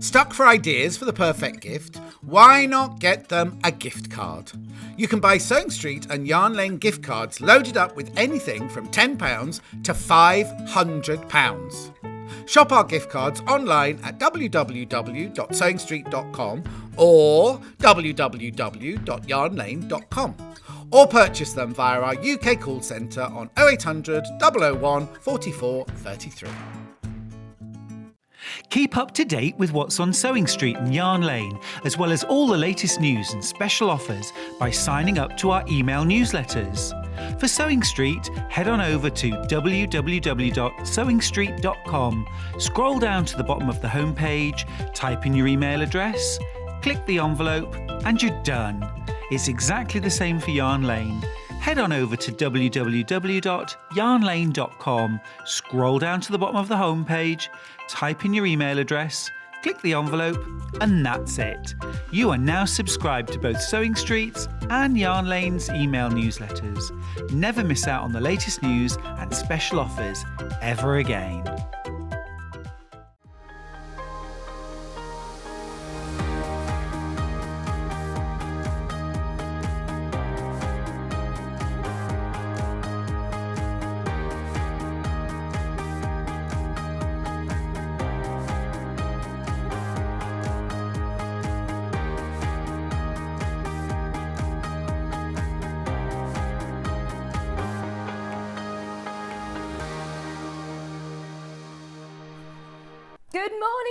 Stuck for ideas for the perfect gift? Why not get them a gift card? You can buy Sewing Street and Yarn Lane gift cards loaded up with anything from £10 to £500. Shop our gift cards online at www.sewingstreet.com or www.yarnlane.com, or purchase them via our UK call centre on 0800 001 44 33. Keep up to date with what's on Sewing Street and Yarn Lane, as well as all the latest news and special offers by signing up to our email newsletters. For Sewing Street, head on over to www.sewingstreet.com, scroll down to the bottom of the homepage, type in your email address, click the envelope, and you're done. It's exactly the same for Yarn Lane. Head on over to www.yarnlane.com, scroll down to the bottom of the homepage, type in your email address, click the envelope, and that's it. You are now subscribed to both Sewing Street's and Yarn Lane's email newsletters. Never miss out on the latest news and special offers ever again.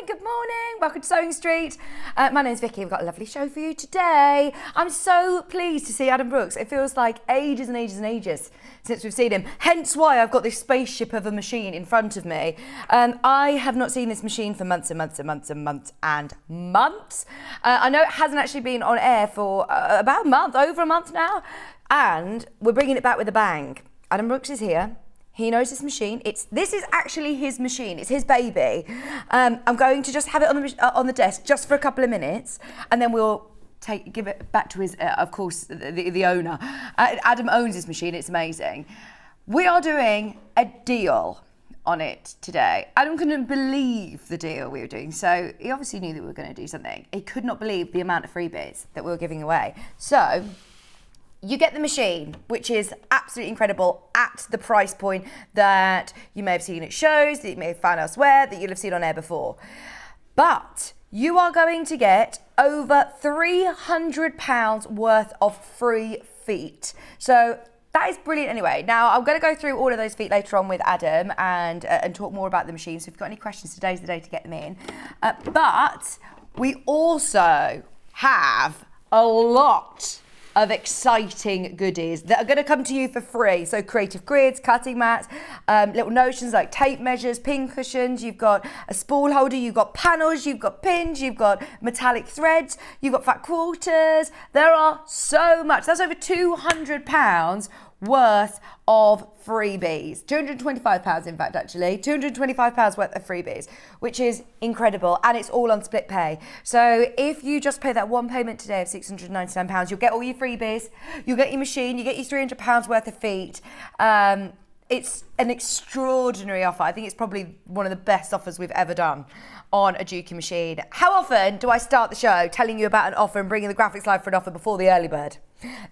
Good morning. Welcome to Sewing Street. My name's Vicky. We've got a lovely show for you today. I'm so pleased to see Adam Brooks. It feels like ages and ages and ages since we've seen him. Hence why I've got this spaceship of a machine in front of me. I have not seen this machine for months and months and months and months and months. I know it hasn't actually been on air for about a month, over a month now. And we're bringing it back with a bang. Adam Brooks is here. He knows this machine. This is actually his machine. It's his baby. I'm going to just have it on the desk just for a couple of minutes, and then we'll give it back to his, of course, the owner. Adam owns this machine. It's amazing. We are doing a deal on it today. Adam couldn't believe the deal we were doing, so he obviously knew that we were going to do something. He could not believe the amount of freebies that we were giving away. So you get the machine, which is absolutely incredible at the price point that you may have seen at shows, that you may have found elsewhere, that you'll have seen on air before. But you are going to get over £300 worth of free feet. So that is brilliant anyway. Now, I'm going to go through all of those feet later on with Adam and talk more about the machine. So if you've got any questions, today's the day to get them in. But we also have a lot of exciting goodies that are going to come to you for free. So creative grids, cutting mats, little notions like tape measures, pin cushions, you've got a spool holder, you've got panels, you've got pins, you've got metallic threads, you've got fat quarters. There are so much. That's over £200 worth of freebies. £225 in fact, actually. £225 worth of freebies, which is incredible, and it's all on split pay. So if you just pay that one payment today of £699, you'll get all your freebies, you'll get your machine, you get your £300 worth of feet. It's an extraordinary offer. I think it's probably one of the best offers we've ever done on a Juki machine. How often do I start the show telling you about an offer and bringing the graphics live for an offer before the early bird?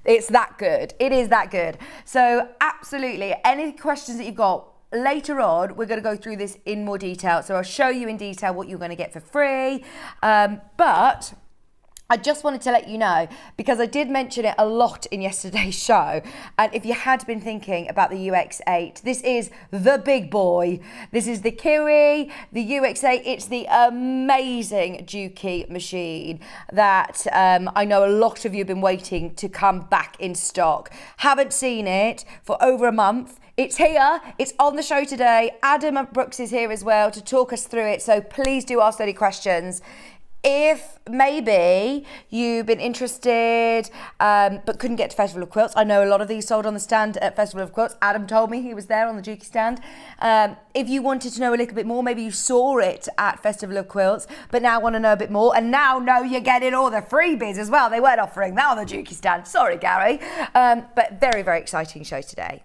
It's that good. It is that good. So absolutely, any questions that you've got later on, we're going to go through this in more detail. So I'll show you in detail what you're going to get for free. But I just wanted to let you know, because I did mention it a lot in yesterday's show, and if you had been thinking about the UX8, this is the big boy. This is the Kiwi, the UX8. It's the amazing Juki machine that I know a lot of you have been waiting to come back in stock. Haven't seen it for over a month. It's here, it's on the show today. Adam Brooks is here as well to talk us through it, so please do ask any questions. If maybe you've been interested but couldn't get to Festival of Quilts, I know a lot of these sold on the stand at Festival of Quilts. Adam told me he was there on the Juki stand. If you wanted to know a little bit more, maybe you saw it at Festival of Quilts, but now want to know a bit more, and now know you're getting all the freebies as well. They weren't offering that on the Juki stand. Sorry, Gary. But very, very exciting show today.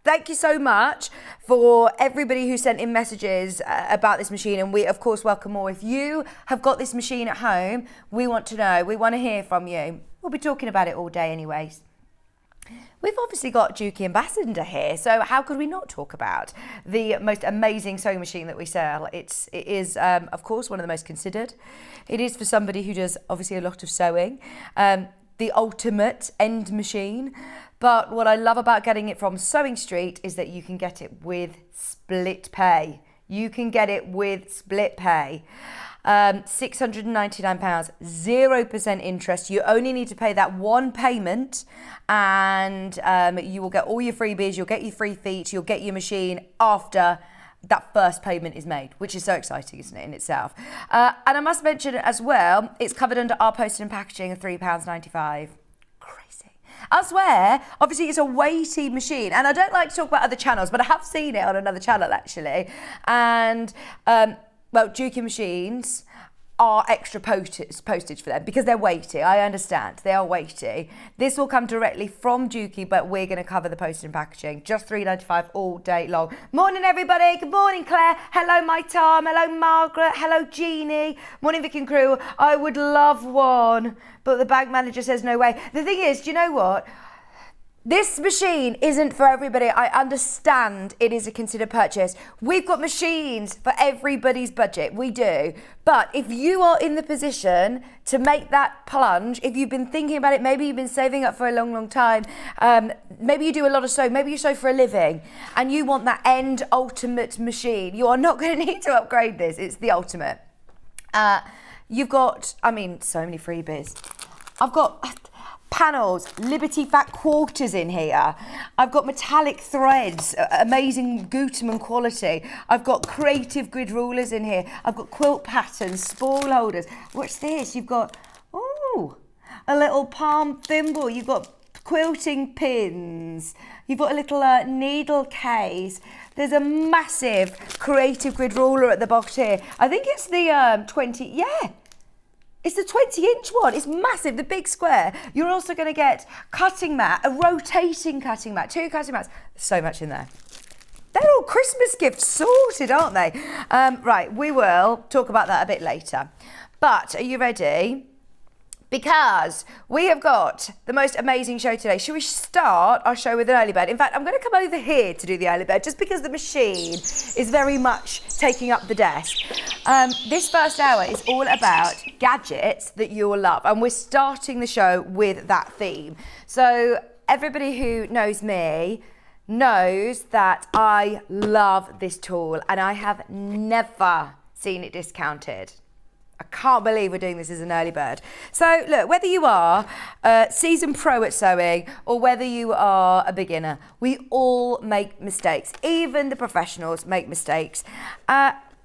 thank you so much for everybody who sent in messages about this machine, and we of course welcome more. If you have got this machine at home, we want to know, we want to hear from you. We'll be talking about it all day anyways. We've obviously got Juki Ambassador here, so how could we not talk about the most amazing sewing machine that we sell? It is, of course, one of the most considered. It is for somebody who does obviously a lot of sewing, the ultimate end machine. But what I love about getting it from Sewing Street is that you can get it with split pay. You can get it with split pay. £699, 0% interest. You only need to pay that one payment, and you will get all your freebies, you'll get your free feet, you'll get your machine after that first payment is made, which is so exciting, isn't it, in itself? And I must mention as well, it's covered under our postage and packaging of £3.95. Crazy. Elsewhere, obviously it's a weighty machine, and I don't like to talk about other channels, but I have seen it on another channel actually, and well, Juki machines are extra postage for them because they're weighty. I understand, they are weighty. This will come directly from Juki, but we're going to cover the postage and packaging. Just £3.95 all day long. Morning, everybody. Good morning, Claire. Hello, my Tom. Hello, Margaret. Hello, Jeannie. Morning, Vic and crew. I would love one, but the bank manager says no way. The thing is, do you know what? This machine isn't for everybody. I understand it is a considered purchase. We've got machines for everybody's budget. We do. But if you are in the position to make that plunge, if you've been thinking about it, maybe you've been saving up for a long, long time, maybe you do a lot of sewing, maybe you sew for a living, and you want that end ultimate machine, you are not going to need to upgrade this. It's the ultimate. You've got, I mean, so many freebies. I've got panels, Liberty Fat Quarters in here. I've got metallic threads, amazing Gutermann quality. I've got creative grid rulers in here. I've got quilt patterns, spool holders. What's this? You've got, oh, a little palm thimble. You've got quilting pins. You've got a little needle case. There's a massive creative grid ruler at the bottom here. I think it's the 20, yeah. It's the 20-inch one. It's massive, the big square. You're also going to get cutting mat, a rotating cutting mat, 2 cutting mats. There's so much in there. They're all Christmas gifts sorted, aren't they? Right, we will talk about that a bit later. But are you ready? Because we have got the most amazing show today. Should we start our show with an early bird? In fact, I'm going to come over here to do the early bird just because the machine is very much taking up the desk. This first hour is all about gadgets that you will love, and we're starting the show with that theme. So everybody who knows me knows that I love this tool, and I have never seen it discounted. I can't believe we're doing this as an early bird. So look, whether you are a seasoned pro at sewing or whether you are a beginner, we all make mistakes. Even the professionals make mistakes.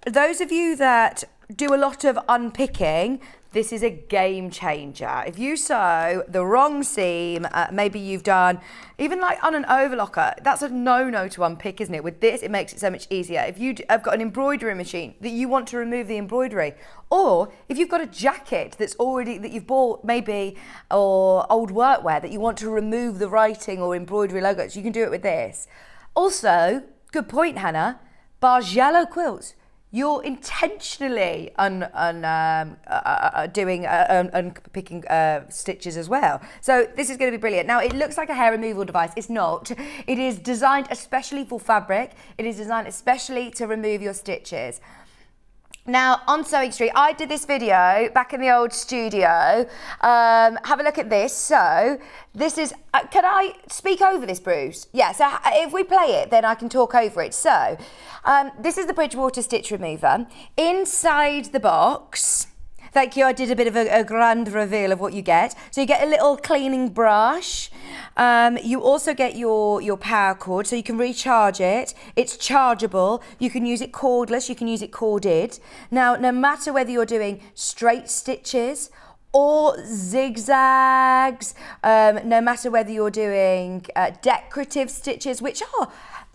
Those of you that do a lot of unpicking, this is a game changer. If you sew the wrong seam, maybe you've done, even like on an overlocker, that's a no-no to unpick, isn't it? With this, it makes it so much easier. If you have got an embroidery machine that you want to remove the embroidery, or if you've got a jacket that's already, that you've bought maybe, or old workwear that you want to remove the writing or embroidery logos, you can do it with this. Also, good point, Hannah, Bargello quilts. You're intentionally unpicking stitches as well. So this is going to be brilliant. Now, it looks like a hair removal device. It's not. It is designed especially for fabric. It is designed especially to remove your stitches. Now, on Sewing Street, I did this video back in the old studio. Have a look at this. So, this is, can I speak over this, Bruce? Yeah, so if we play it, then I can talk over it. So, this is the Bridgewater Stitch Remover. Inside the box, thank you, I did a bit of a grand reveal of what you get. So you get a little cleaning brush. You also get your power cord, so you can recharge it. It's chargeable. You can use it cordless, you can use it corded. Now, no matter whether you're doing straight stitches or zigzags, no matter whether you're doing decorative stitches, which are,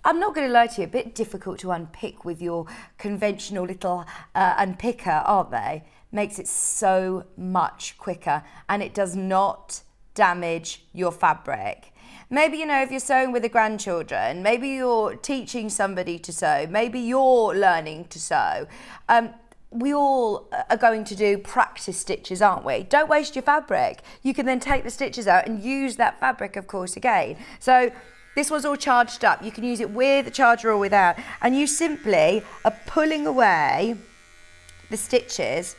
I'm not going to lie to you, a bit difficult to unpick with your conventional little unpicker, aren't they? Makes it so much quicker, and it does not damage your fabric. Maybe, if you're sewing with the grandchildren, maybe you're teaching somebody to sew, maybe you're learning to sew. We all are going to do practice stitches, aren't we? Don't waste your fabric. You can then take the stitches out and use that fabric, of course, again. So this one's all charged up. You can use it with the charger or without. And you simply are pulling away the stitches.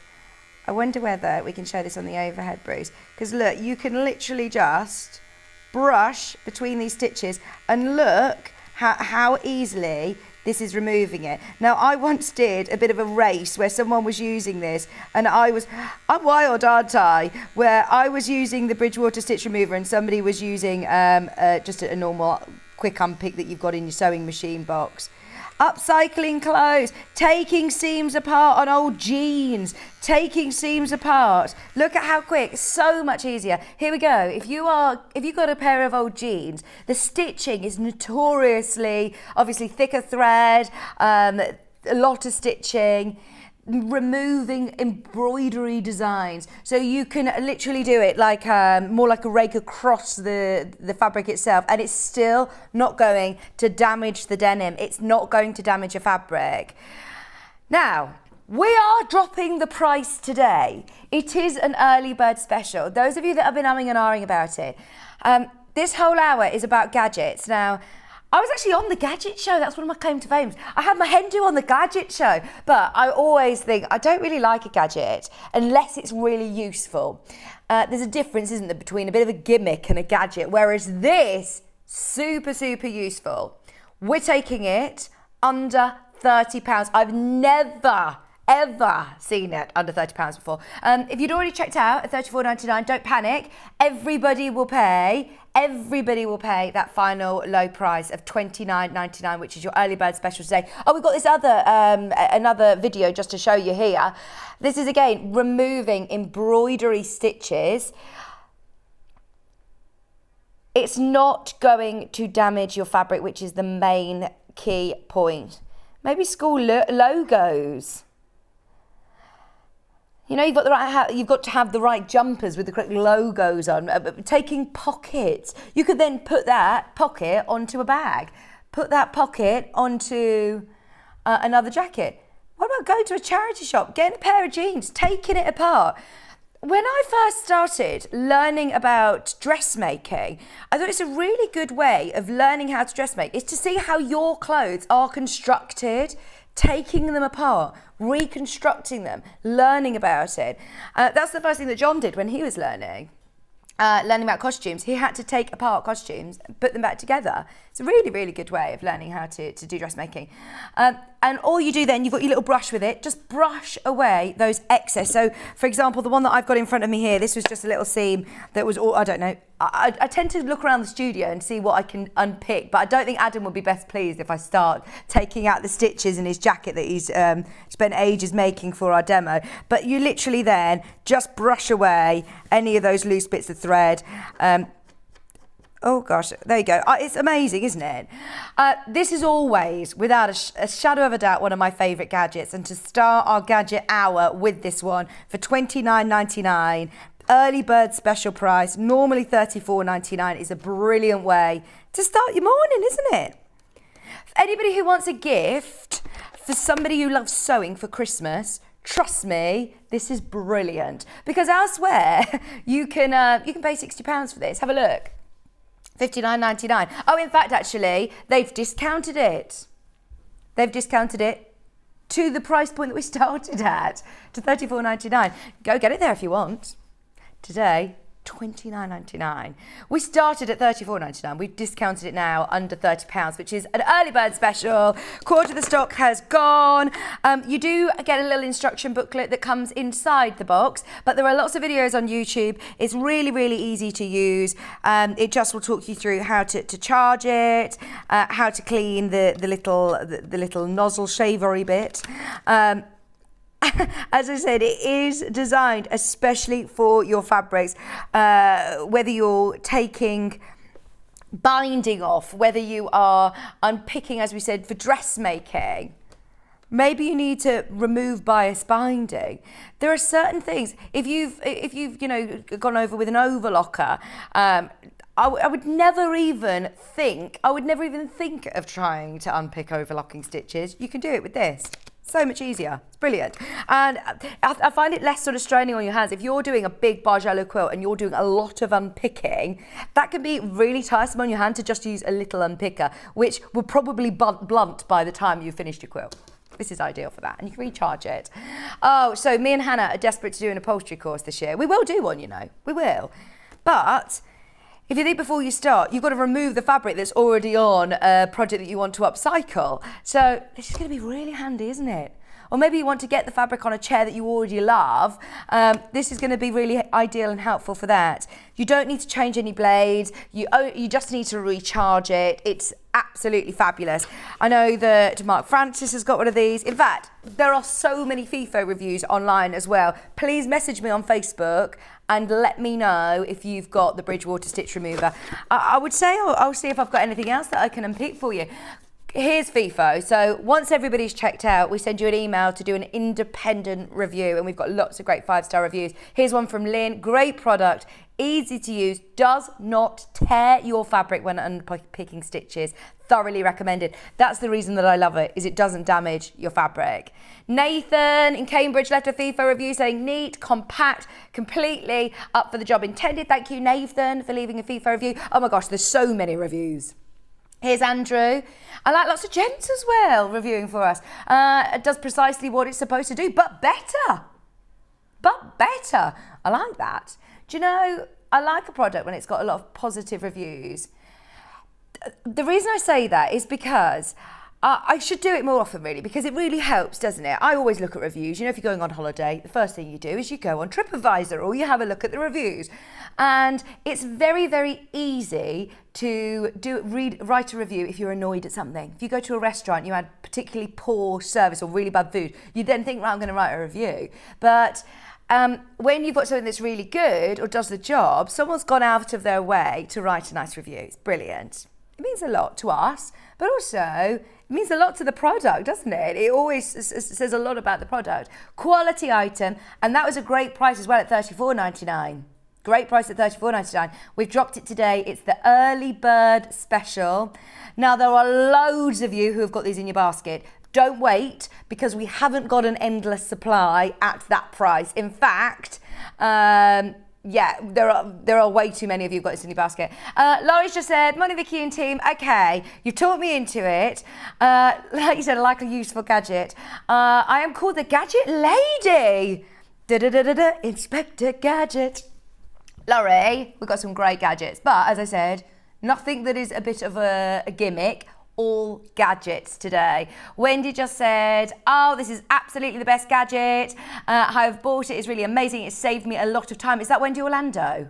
I wonder whether we can show this on the overhead, Bruce. Because look, you can literally just brush between these stitches and look how easily this is removing it. Now, I once did a bit of a race where someone was using this, and I'm wild, aren't I? Where I was using the Bridgewater stitch remover and somebody was using just a normal quick unpick that you've got in your sewing machine box. Upcycling clothes, taking seams apart on old jeans, taking seams apart. Look at how quick, so much easier. Here we go. If you've got a pair of old jeans, the stitching is notoriously, obviously thicker thread, a lot of stitching, removing embroidery designs. So you can literally do it like more like a rake across the fabric itself, and it's still not going to damage the denim. It's not going to damage your fabric. Now, we are dropping the price today. It is an early bird special. Those of you that have been umming and ahhing about it, this whole hour is about gadgets. Now, I was actually on the Gadget Show. That's one of my claim to fame. I had my hen do on the Gadget Show. But I always think I don't really like a gadget unless it's really useful. There's a difference, isn't there, between a bit of a gimmick and a gadget, whereas this, super, super useful. We're taking it under £30. I've never ever seen it under £30 before. If you'd already checked out at $34.99, don't panic. Everybody will pay that final low price of $29.99, which is your early bird special today. Oh, we've got this other another video just to show you here. This is again removing embroidery stitches. It's not going to damage your fabric, which is the main key point. Maybe school logos. You've got to have the right jumpers with the correct logos on. Taking pockets. You could then put that pocket onto a bag. Put that pocket onto another jacket. What about going to a charity shop, getting a pair of jeans, taking it apart? When I first started learning about dressmaking, I thought it's a really good way of learning how to dressmake is to see how your clothes are constructed, taking them apart, reconstructing them, learning about it. That's the first thing that John did when he was learning about costumes. He had to take apart costumes and put them back together. It's a really, really good way of learning how to do dressmaking. And all you do then, you've got your little brush with it, just brush away those excess. So, for example, the one that I've got in front of me here, this was just a little seam that was all, I don't know. I tend to look around the studio and see what I can unpick, but I don't think Adam would be best pleased if I start taking out the stitches in his jacket that he's spent ages making for our demo. But you literally then just brush away any of those loose bits of thread. Oh gosh, there you go. It's amazing, isn't it? This is always, without a shadow of a doubt, one of my favourite gadgets. And to start our gadget hour with this one for $29.99, early bird special price, normally $34.99, is a brilliant way to start your morning, isn't it? For anybody who wants a gift for somebody who loves sewing for Christmas, trust me, this is brilliant. Because elsewhere, you can pay £60 for this. Have a look. $59.99. Oh, in fact, actually, they've discounted it. They've discounted it to the price point that we started at, to $34.99. Go get it there if you want. Today, $29.99. We started at $34.99. We've discounted it now under £30, which is an early bird special. Quarter of the stock has gone. You do get a little instruction booklet that comes inside the box, but there are lots of videos on YouTube. It's really, really easy to use. It just will talk you through how to charge it, how to clean the little nozzle shavery bit. As I said, it is designed especially for your fabrics, whether you're taking binding off, whether you are unpicking, as we said, for dressmaking. Maybe you need to remove bias binding. There are certain things. If you've gone over with an overlocker, I would never even think of trying to unpick overlocking stitches. You can do it with this. So much easier. It's brilliant. And I find it less sort of straining on your hands. If you're doing a big Bargello quilt and you're doing a lot of unpicking, that can be really tiresome on your hand to just use a little unpicker, which will probably blunt by the time you've finished your quilt. This is ideal for that, and you can recharge it. Oh, so me and Hannah are desperate to do an upholstery course this year. We will do one, you know, we will. But if you think before you start, you've got to remove the fabric that's already on a project that you want to upcycle. So this is going to be really handy, isn't it? Or maybe you want to get the fabric on a chair that you already love. This is going to be really ideal and helpful for that. You don't need to change any blades. You just need to recharge it. It's absolutely fabulous. I know that Mark Francis has got one of these. In fact, there are so many FIFO reviews online as well. Please message me on Facebook and let me know if you've got the Bridgewater stitch remover. I would say I'll see if I've got anything else that I can unpick for you. Here's FIFO. So once everybody's checked out, we send you an email to do an independent review, and we've got lots of great 5-star reviews. Here's one from Lynn. Great product, easy to use, does not tear your fabric when unpicking stitches. Thoroughly recommended. That's the reason that I love it, is it doesn't damage your fabric. Nathan in Cambridge left a FIFO review saying neat, compact, completely up for the job intended. Thank you, Nathan, for leaving a FIFO review. Oh my gosh, there's so many reviews. Here's Andrew. I like lots of gents as well reviewing for us. It does precisely what it's supposed to do, but better. But better. I like that. Do you know, I like a product when it's got a lot of positive reviews. The reason I say that is because I should do it more often, really, because it really helps, doesn't it? I always look at reviews. You know, if you're going on holiday, the first thing you do is you go on TripAdvisor or you have a look at the reviews. And it's very, very easy to write a review if you're annoyed at something. If you go to a restaurant, you had particularly poor service or really bad food, you then think, right, I'm going to write a review. But when you've got something that's really good or does the job, someone's gone out of their way to write a nice review. It's brilliant. It means a lot to us, but also it means a lot to the product, doesn't it? It always says a lot about the product. Quality item, and that was a great price as well at $34.99. Great price at $34.99. We've dropped it today. It's the early bird special. Now, there are loads of you who have got these in your basket. Don't wait, because we haven't got an endless supply at that price. In fact, yeah, there are way too many of you who've got this in your basket. Laurie's just said, morning Vicky and team. Okay, you've talked me into it. Like you said, I like a useful gadget. I am called the Gadget Lady. Inspector Gadget. Laurie, we've got some great gadgets, but as I said, nothing that is a bit of a gimmick. All gadgets today. Wendy just said, oh, this is absolutely the best gadget. I've bought it. It's really amazing. It saved me a lot of time. Is that Wendy Orlando?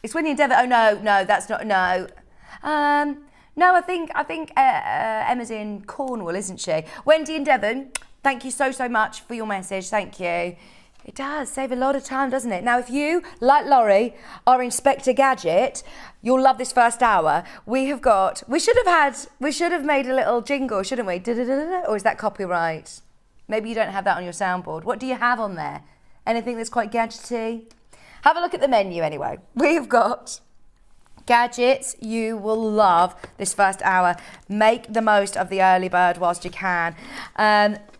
It's Wendy and Devon. Oh, no, that's not, no. No, I think Emma's in Cornwall, isn't she? Wendy and Devon, thank you so much for your message. Thank you. It does save a lot of time, doesn't it? Now, if you, like Laurie, are Inspector Gadget, you'll love this first hour. We should have made a little jingle, shouldn't we? Or is that copyright? Maybe you don't have that on your soundboard. What do you have on there? Anything that's quite gadgety? Have a look at the menu anyway. We've got gadgets you will love this first hour. Make the most of the early bird whilst you can.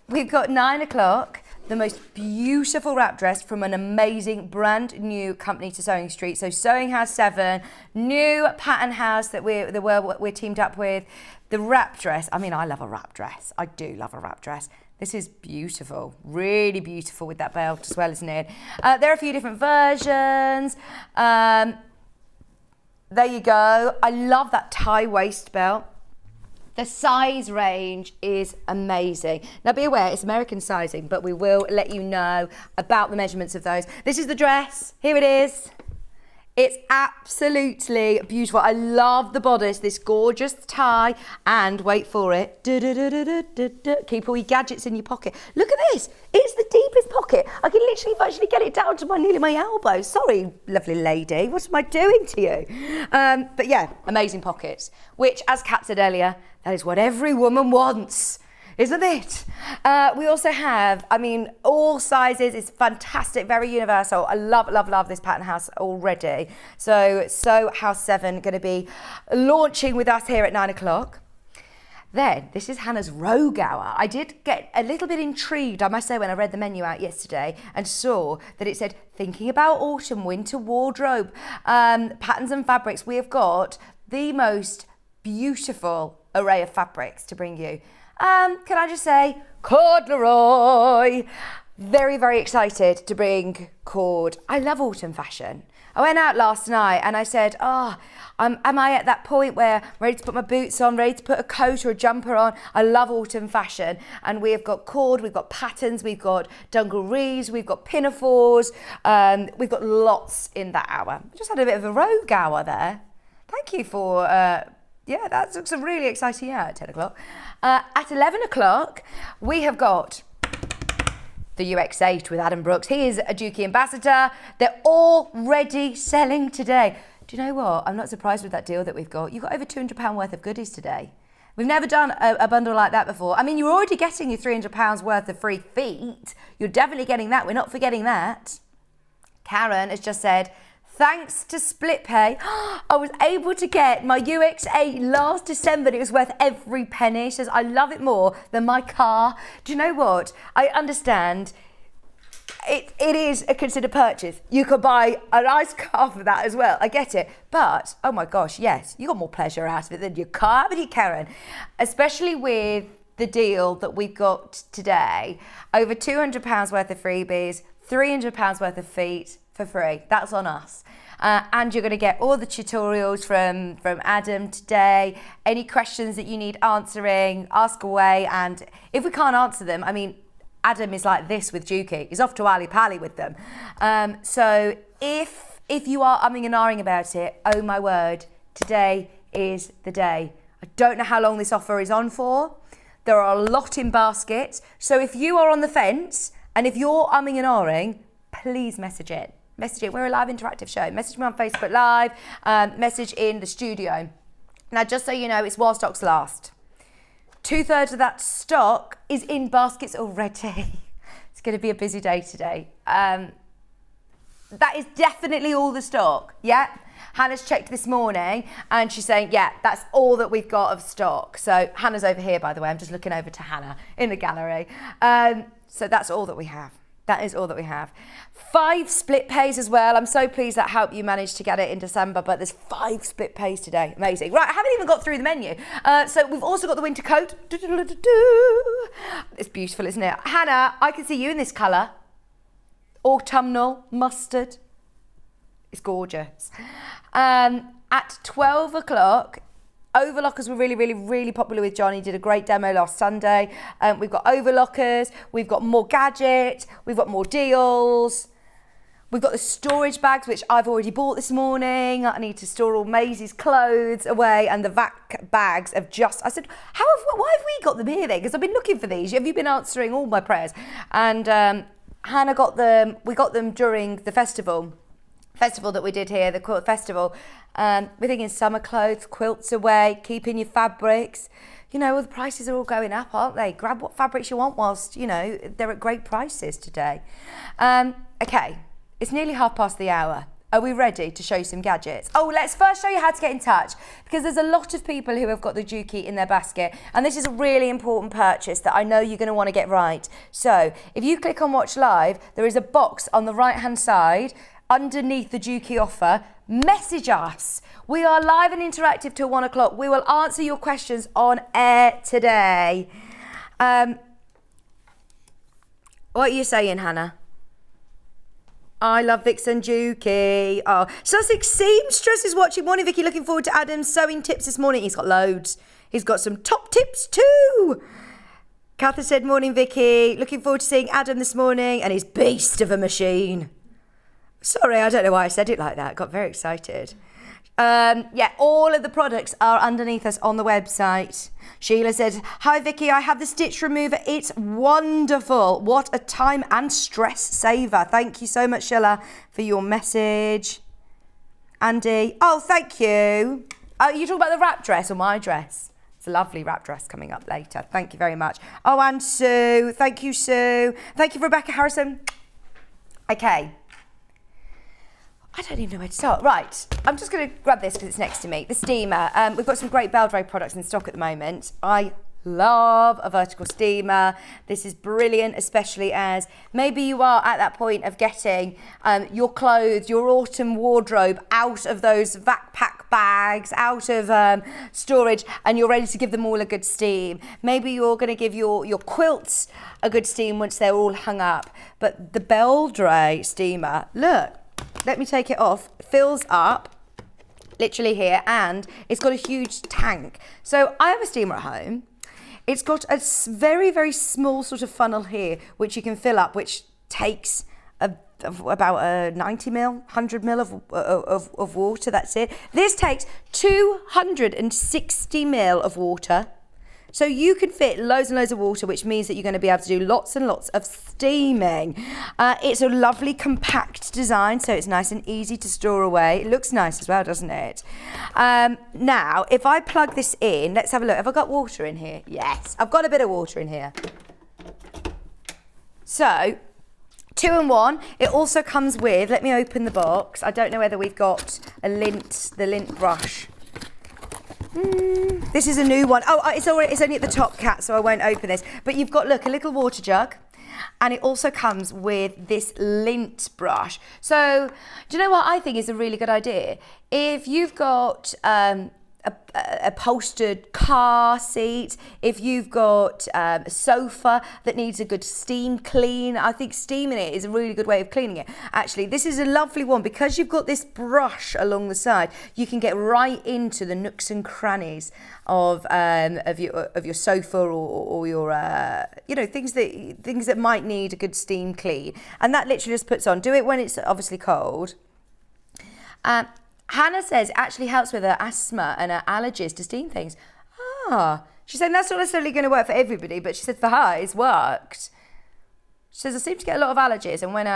We've got 9 o'clock. The most beautiful wrap dress from an amazing brand new company to Sewing Street. So Sewing House 7, new pattern house that we're teamed up with. The wrap dress, I mean, I love a wrap dress. I do love a wrap dress. This is beautiful, really beautiful with that belt as well, isn't it? There are a few different versions. There you go. I love that tie waist belt. The size range is amazing. Now be aware, it's American sizing, but we will let you know about the measurements of those. This is the dress, here it is. It's absolutely beautiful. I love the bodice, this gorgeous tie, and wait for it. Keep all your gadgets in your pocket. Look at this, it's the deepest pocket. I can literally virtually get it down to nearly my elbow. Sorry, lovely lady, what am I doing to you? But yeah, amazing pockets, which, as Kat said earlier, that is what every woman wants. isn't it? We also have, I mean, all sizes. It's fantastic, very universal. I love, love, love this pattern house already. So House 7 going to be launching with us here at 9 o'clock. Then, this is Hannah's Rogue Hour. I did get a little bit intrigued, I must say, when I read the menu out yesterday and saw that it said, thinking about autumn, winter wardrobe, patterns and fabrics. We have got the most beautiful array of fabrics to bring you. Can I just say, corduroy. Very, very excited to bring cord. I love autumn fashion. I went out last night and I said, am I at that point where I'm ready to put my boots on, ready to put a coat or a jumper on? I love autumn fashion. And we have got cord, we've got patterns, we've got dungarees, we've got pinafores. We've got lots in that hour. We just had a bit of a rogue hour there. Thank you for, that looks a really exciting hour at 10 o'clock. At 11 o'clock, we have got the UX8 with Adam Brooks. He is a Juki ambassador. They're already selling today. Do you know what? I'm not surprised with that deal that we've got. You've got over £200 worth of goodies today. We've never done a bundle like that before. I mean, you're already getting your £300 worth of free feet. You're definitely getting that. We're not forgetting that. Karen has just said, thanks to split pay, I was able to get my UX8 last December. It was worth every penny. She says, I love it more than my car. Do you know what? I understand. It is a considered purchase. You could buy a nice car for that as well. I get it. But, oh my gosh, yes, you got more pleasure out of it than your car, haven't you, Karen? Especially with the deal that we've got today. Over £200 worth of freebies, £300 worth of feet for free. That's on us. And you're going to get all the tutorials from Adam today. Any questions that you need answering, ask away. And if we can't answer them, I mean, Adam is like this with Juki. He's off to Ali Pali with them. So if you are umming and ahhing about it, oh my word, today is the day. I don't know how long this offer is on for. There are a lot in baskets. So if you are on the fence and if you're umming and ahhing, please message it. Message it. We're a live interactive show. Message me on Facebook Live. Message in the studio. Now, just so you know, it's while stocks last. 2/3 of that stock is in baskets already. It's going to be a busy day today. That is definitely all the stock. Yeah. Hannah's checked this morning and she's saying, yeah, that's all that we've got of stock. So Hannah's over here, by the way. I'm just looking over to Hannah in the gallery. So that's all that we have. That is all that we have. 5 split pays as well. I'm so pleased that helped you manage to get it in December, but there's 5 split pays today. Amazing. Right, I haven't even got through the menu. So we've also got the winter coat. It's beautiful, isn't it? Hannah, I can see you in this colour. Autumnal mustard. It's gorgeous. At 12 o'clock, Overlockers were really, really, really popular with John. He did a great demo last Sunday. We've got Overlockers, we've got more gadget, we've got more deals. We've got the storage bags, which I've already bought this morning. I need to store all Maisie's clothes away, and the vac bags have just, I said, why have we got them here then? Because I've been looking for these. Have you been answering all my prayers? And Hannah got them, we got them during the festival that we did here, the quilt festival. We're thinking summer clothes, quilts away, keeping your fabrics. You know, well, the prices are all going up, aren't they? Grab what fabrics you want whilst, you know, they're at great prices today. Okay, it's nearly 1:30. Are we ready to show you some gadgets? Oh, let's first show you how to get in touch, because there's a lot of people who have got the Juki in their basket, and this is a really important purchase that I know you're going to want to get right. So if you click on Watch Live, there is a box on the right-hand side underneath the Juki offer. Message us. We are live and interactive till 1 o'clock. We will answer your questions on air today. What are you saying, Hannah? I love Vixen Juki. Oh, Sussex Seamstress is watching. Morning, Vicky. Looking forward to Adam's sewing tips this morning. He's got loads. He's got some top tips too. Catherine said, morning, Vicky. Looking forward to seeing Adam this morning and his beast of a machine. Sorry, I don't know why I said it like that. Got very excited. Yeah, all of the products are underneath us on the website. Sheila said, hi Vicky, I have the stitch remover. It's wonderful. What a time and stress saver. Thank you so much, Sheila, for your message. Andy, oh, thank you. Oh, you talking about the wrap dress or my dress? It's a lovely wrap dress coming up later. Thank you very much. Oh, and Sue. Thank you, Sue. Thank you, Rebecca Harrison. Okay. I don't even know where to start. Right, I'm just going to grab this because it's next to me. The steamer. We've got some great Beldray products in stock at the moment. I love a vertical steamer. This is brilliant, especially as maybe you are at that point of getting your clothes, your autumn wardrobe out of those backpack bags, out of storage, and you're ready to give them all a good steam. Maybe you're going to give your quilts a good steam once they're all hung up. But the Beldray steamer, look, let me take it off, fills up literally here, and it's got a huge tank. So I have a steamer at home. It's got a very, very small sort of funnel here, which you can fill up, which takes about a 90 mil, 100 mil of water, that's it. This takes 260 mil of water. So you can fit loads and loads of water, which means that you're going to be able to do lots and lots of steaming. It's a lovely compact design, so it's nice and easy to store away. It looks nice as well, doesn't it? Now, if I plug this in, let's have a look. Have I got water in here? Yes, I've got a bit of water in here. So, 2-in-1. It also comes with, let me open the box. I don't know whether we've got the lint brush. This is a new one. Oh, it's only at the top, Kat, so I won't open this. But you've got, look, a little water jug. And it also comes with this lint brush. So, do you know what I think is a really good idea? If you've got a upholstered car seat, if you've got a sofa that needs a good steam clean, I think steaming it is a really good way of cleaning it. Actually, this is a lovely one because you've got this brush along the side. You can get right into the nooks and crannies of your sofa or your things that might need a good steam clean, and that literally just puts on. Do it when it's obviously cold. Hannah says it actually helps with her asthma and her allergies to steam things. She said that's not necessarily going to work for everybody, but she said for her it's worked. She says I seem to get a lot of allergies, and when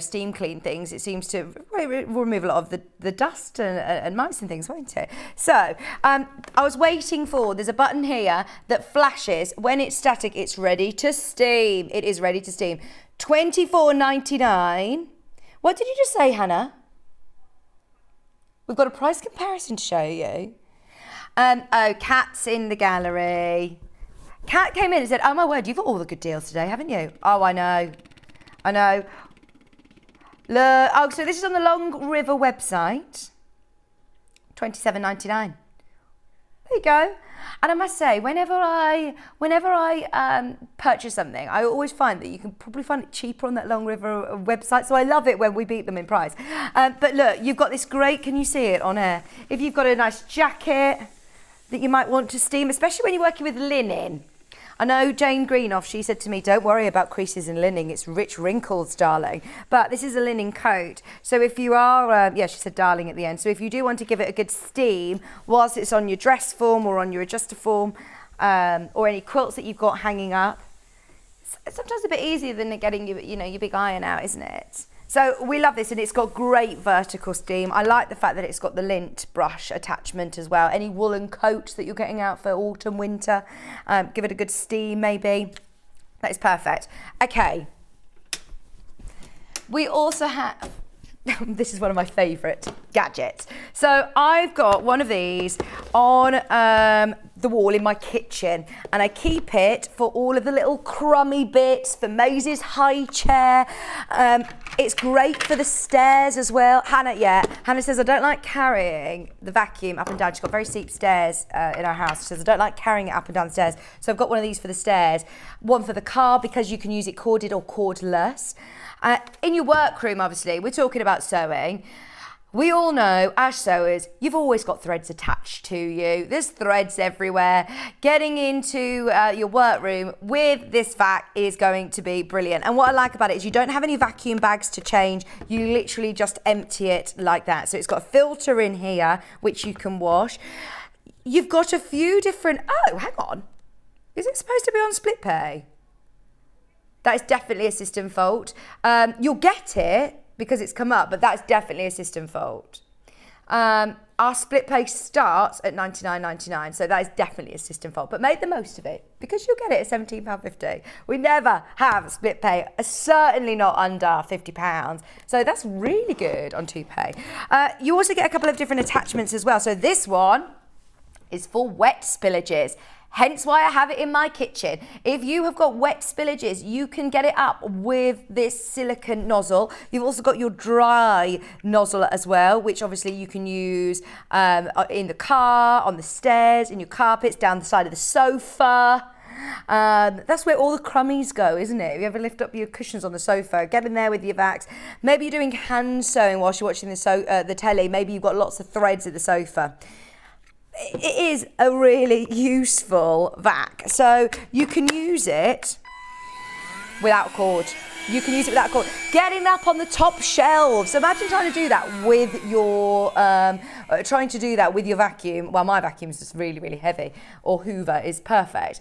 steam clean things, it seems to remove a lot of the dust and mice and things, won't it? So I was waiting for. There's a button here that flashes when it's static. It's ready to steam. It is ready to steam. $24.99. What did you just say, Hannah? We've got a price comparison to show you. Kat's in the gallery. Kat came in and said, oh my word, you've got all the good deals today, haven't you? Oh, I know. Look, so this is on the Long River website. $27.99. There you go. And I must say, whenever I purchase something, I always find that you can probably find it cheaper on that Long River website. So I love it when we beat them in price. But look, you've got this great, can you see it on air? If you've got a nice jacket that you might want to steam, especially when you're working with linen. I know Jane Greenoff, she said to me, don't worry about creases in linen, it's rich wrinkles, darling. But this is a linen coat. So if you are, she said darling at the end. So if you do want to give it a good steam, whilst it's on your dress form or on your adjuster form, or any quilts that you've got hanging up, it's sometimes a bit easier than getting your big iron out, isn't it? So we love this, and it's got great vertical steam. I like the fact that it's got the lint brush attachment as well. Any woolen coats that you're getting out for autumn, winter, give it a good steam maybe. That is perfect. Okay. We also have, this is one of my favourite gadgets. So I've got one of these on the wall in my kitchen, and I keep it for all of the little crummy bits, for Maisie's high chair. It's great for the stairs as well. Hannah says, I don't like carrying the vacuum up and down. She's got very steep stairs in our house. She says, I don't like carrying it up and down the stairs. So I've got one of these for the stairs, one for the car because you can use it corded or cordless. In your workroom, obviously, we're talking about sewing. We all know, as sewers, you've always got threads attached to you. There's threads everywhere. Getting into your workroom with this vac is going to be brilliant. And what I like about it is you don't have any vacuum bags to change. You literally just empty it like that. So it's got a filter in here, which you can wash. You've got a few different... Oh, hang on. Is it supposed to be on split pay? That is definitely a system fault. You'll get it because it's come up, but that's definitely a system fault. Our split pay starts at $99.99, so that is definitely a system fault. But make the most of it, because you'll get it at £17.50. We never have split pay, certainly not under £50. So that's really good on 2pay. You also get a couple of different attachments as well. So this one is for wet spillages. Hence why I have it in my kitchen. If you have got wet spillages, you can get it up with this silicone nozzle. You've also got your dry nozzle as well, which obviously you can use in the car, on the stairs, in your carpets, down the side of the sofa. That's where all the crummies go, isn't it? If you ever lift up your cushions on the sofa, get in there with your vacs. Maybe you're doing hand sewing whilst you're watching the telly. Maybe you've got lots of threads at the sofa. It is a really useful vac. So you can use it without a cord. You can use it without a cord. Getting up on the top shelves. Imagine trying to do that with your vacuum. Well, my vacuum is just really, really heavy. Or Hoover is perfect.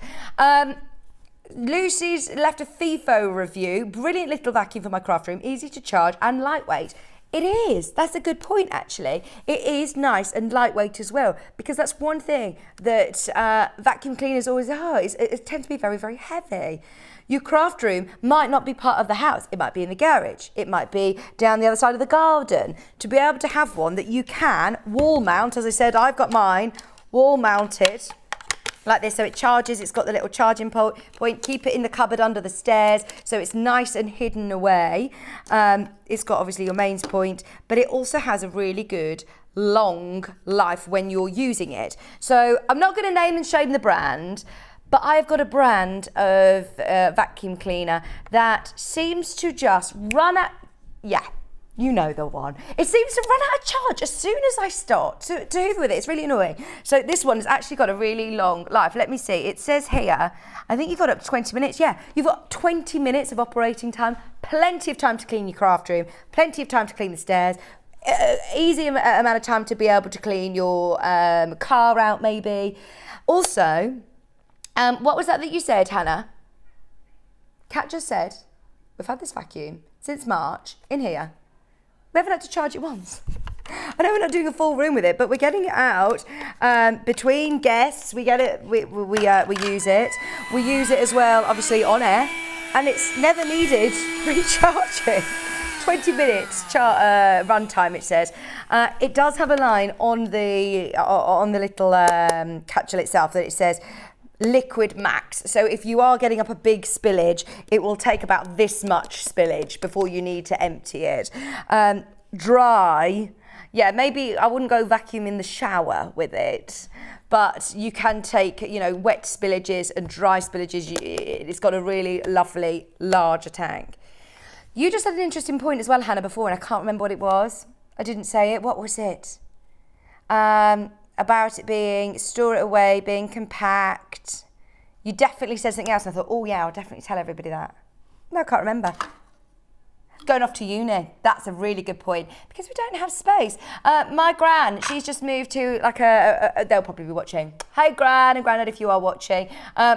Lucy's left a FIFO review. Brilliant little vacuum for my craft room. Easy to charge and lightweight. It is. That's a good point, actually. It is nice and lightweight as well, because that's one thing that vacuum cleaners always are. It tends to be very, very heavy. Your craft room might not be part of the house. It might be in the garage. It might be down the other side of the garden. To be able to have one that you can wall mount, as I said, I've got mine wall mounted like this, so it charges. It's got the little charging point. Keep it in the cupboard under the stairs, so it's nice and hidden away. It's got obviously your mains point, but it also has a really good long life when you're using it. So I'm not going to name and shame the brand, but I've got a brand of vacuum cleaner that seems to just run out. Yeah. You know the one. It seems to run out of charge as soon as I start to hoover with it. It's really annoying. So this one has actually got a really long life. Let me see. It says here, I think you've got up to 20 minutes. Yeah, you've got 20 minutes of operating time. Plenty of time to clean your craft room. Plenty of time to clean the stairs. Easy amount of time to be able to clean your car out maybe. Also, what was that you said, Hannah? Kat just said, we've had this vacuum since March in here. We haven't had to charge it once. I know we're not doing a full room with it, but we're getting it out between guests. We get it. We use it. We use it as well, obviously on air, and it's never needed recharging. 20 minutes run time. It says it does have a line on the little capsule itself that it says liquid max. So if you are getting up a big spillage, it will take about this much spillage before you need to empty it. Dry, yeah, maybe I wouldn't go vacuum in the shower with it, but you can take, wet spillages and dry spillages. It's got a really lovely larger tank. You just had an interesting point as well, Hannah, before, and I can't remember what it was. I didn't say it. What was it? About it being, store it away, being compact. You definitely said something else, and I thought, oh yeah, I'll definitely tell everybody that. No, I can't remember. Going off to uni. That's a really good point, because we don't have space. My gran, she's just moved to they'll probably be watching. Hey Gran and Grandad, if you are watching.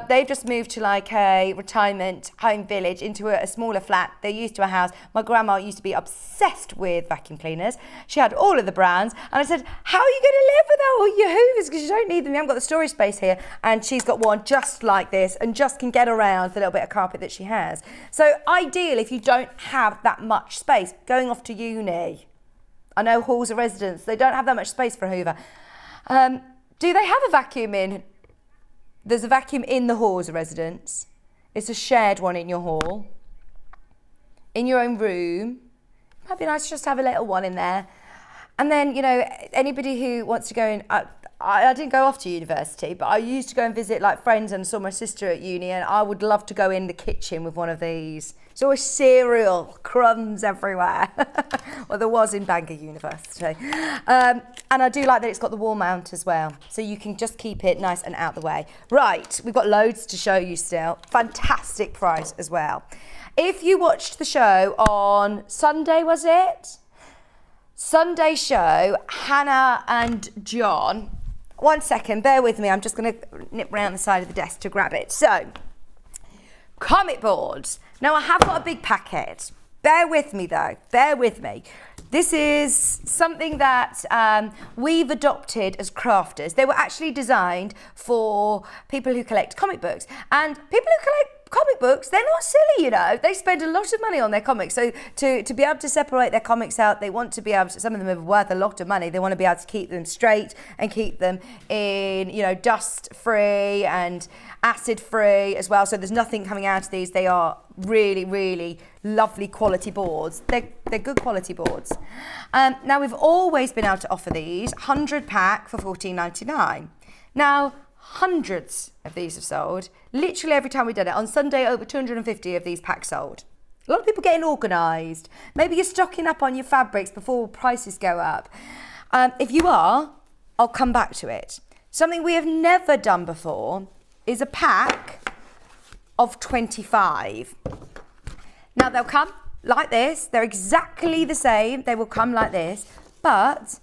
They've just moved to a retirement home village into a smaller flat. They're used to a house. My grandma used to be obsessed with vacuum cleaners. She had all of the brands, and I said, how are you going to live without all your hoovers, because you don't need them, you haven't got the storage space here. And she's got one just like this and just can get around the little bit of carpet that she has. So ideal if you don't have that much space going off to uni. I know halls of residence, they don't have that much space for a hoover. Do they have a vacuum in? There's a vacuum in the halls of residence. It's a shared one in your hall. In your own room. Might be nice just to have a little one in there. And then, anybody who wants to go in, I didn't go off to university, but I used to go and visit friends and saw my sister at uni, and I would love to go in the kitchen with one of these. There's always cereal, crumbs everywhere. Well, there was in Bangor University. And I do like that it's got the wall mount as well, so you can just keep it nice and out the way. Right, we've got loads to show you still. Fantastic price as well. If you watched the show on Sunday, was it? Sunday show, Hannah and John. 1 second, bear with me. I'm just going to nip round the side of the desk to grab it. So, comic boards. Now, I have got a big packet. Bear with me, though. Bear with me. This is something that we've adopted as crafters. They were actually designed for people who collect comic books. And people who collect comic books, they're not silly, you know. They spend a lot of money on their comics. So to be able to separate their comics out, they want to be able to, some of them are worth a lot of money. They want to be able to keep them straight and keep them in, you know, dust-free and acid-free as well. So there's nothing coming out of these. They are really, really lovely quality boards. They're good quality boards. Now we've always been able to offer these 100 pack for $14.99. Now hundreds of these have sold. Literally every time we did it. On Sunday, over 250 of these packs sold. A lot of people getting organised. Maybe you're stocking up on your fabrics before prices go up. If you are, I'll come back to it. Something we have never done before is a pack of 25. Now they'll come like this. They're exactly the same. They will come like this. But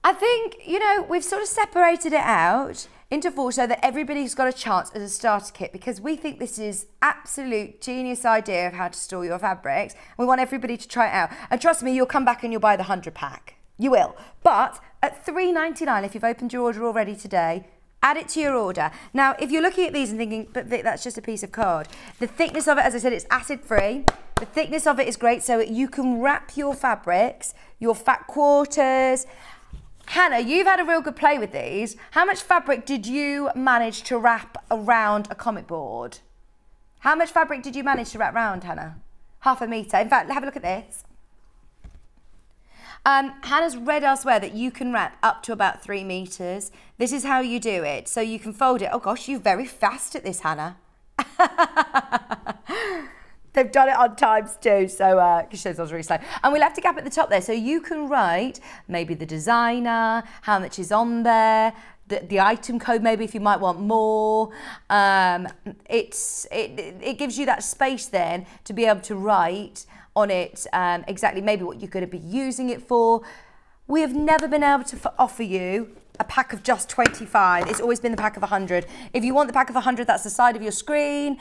I think, you know, we've sort of separated it out into 4 so that everybody's got a chance as a starter kit, because we think this is absolute genius idea of how to store your fabrics. We want everybody to try it out. And trust me, you'll come back and you'll buy the 100 pack. You will. But at $3.99, if you've opened your order already today, add it to your order. Now, if you're looking at these and thinking, but Vic, that's just a piece of card. The thickness of it, as I said, it's acid-free. The thickness of it is great, so you can wrap your fabrics, your fat quarters. Hannah, you've had a real good play with these. How much fabric did you manage to wrap around a comic board? How much fabric did you manage to wrap around, Hannah? 1/2 metre. In fact, have a look at this. Hannah's read elsewhere that you can wrap up to about 3 metres. This is how you do it. So you can fold it. Oh gosh, you're very fast at this, Hannah. They've done it on times too, so it shows I was really slow. And we left a gap at the top there, so you can write maybe the designer, how much is on there, the item code maybe if you might want more. It gives you that space then to be able to write on it exactly maybe what you're going to be using it for. We have never been able to offer you a pack of just 25. It's always been the pack of 100. If you want the pack of 100, that's the side of your screen.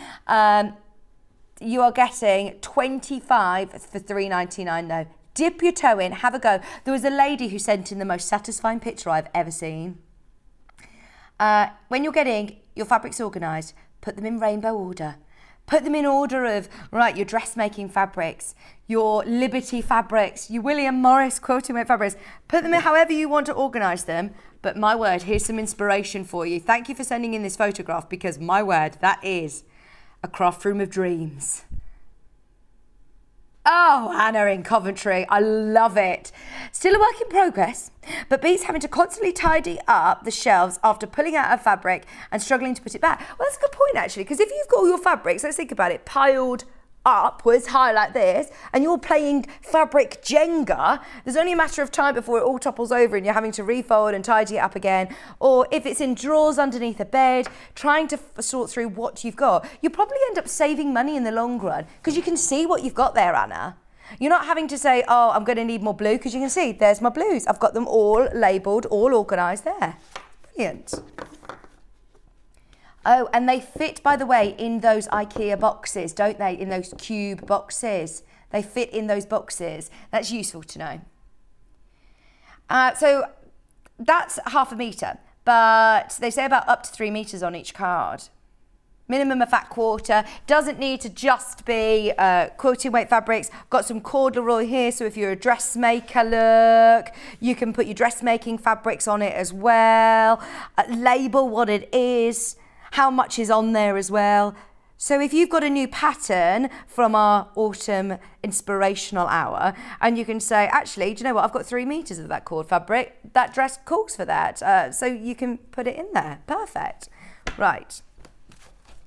You are getting 25 for $3.99 though. Dip your toe in, have a go. There was a lady who sent in the most satisfying picture I've ever seen. When you're getting your fabrics organised, put them in rainbow order. Put them in order of, right, your dressmaking fabrics, your Liberty fabrics, your William Morris quilting weight fabrics. Put them in however you want to organise them. But my word, here's some inspiration for you. Thank you for sending in this photograph, because my word, that is a craft room of dreams. Oh, Hannah in Coventry, I love it. Still a work in progress, but beats having to constantly tidy up the shelves after pulling out her fabric and struggling to put it back. Well, that's a good point actually, because if you've got all your fabrics, let's think about it, piled upwards high like this, and you're playing fabric Jenga, there's only a matter of time before it all topples over and you're having to refold and tidy it up again. Or if it's in drawers underneath a bed, trying to sort through what you've got, you'll probably end up saving money in the long run, because you can see what you've got there, Anna. You're not having to say, oh, I'm going to need more blue, because you can see there's my blues. I've got them all labelled, all organised there. Brilliant. Oh, and they fit, by the way, in those IKEA boxes, don't they? In those cube boxes. They fit in those boxes. That's useful to know. So that's 1/2 metre, but they say about up to 3 metres on each card. Minimum of fat quarter. Doesn't need to just be quilting weight fabrics. Got some corduroy here, so if you're a dressmaker, look, you can put your dressmaking fabrics on it as well. Label what it is. How much is on there as well. So if you've got a new pattern from our autumn inspirational hour, and you can say, actually, do you know what? I've got 3 metres of that cord fabric. That dress calls for that. So you can put it in there. Perfect. Right.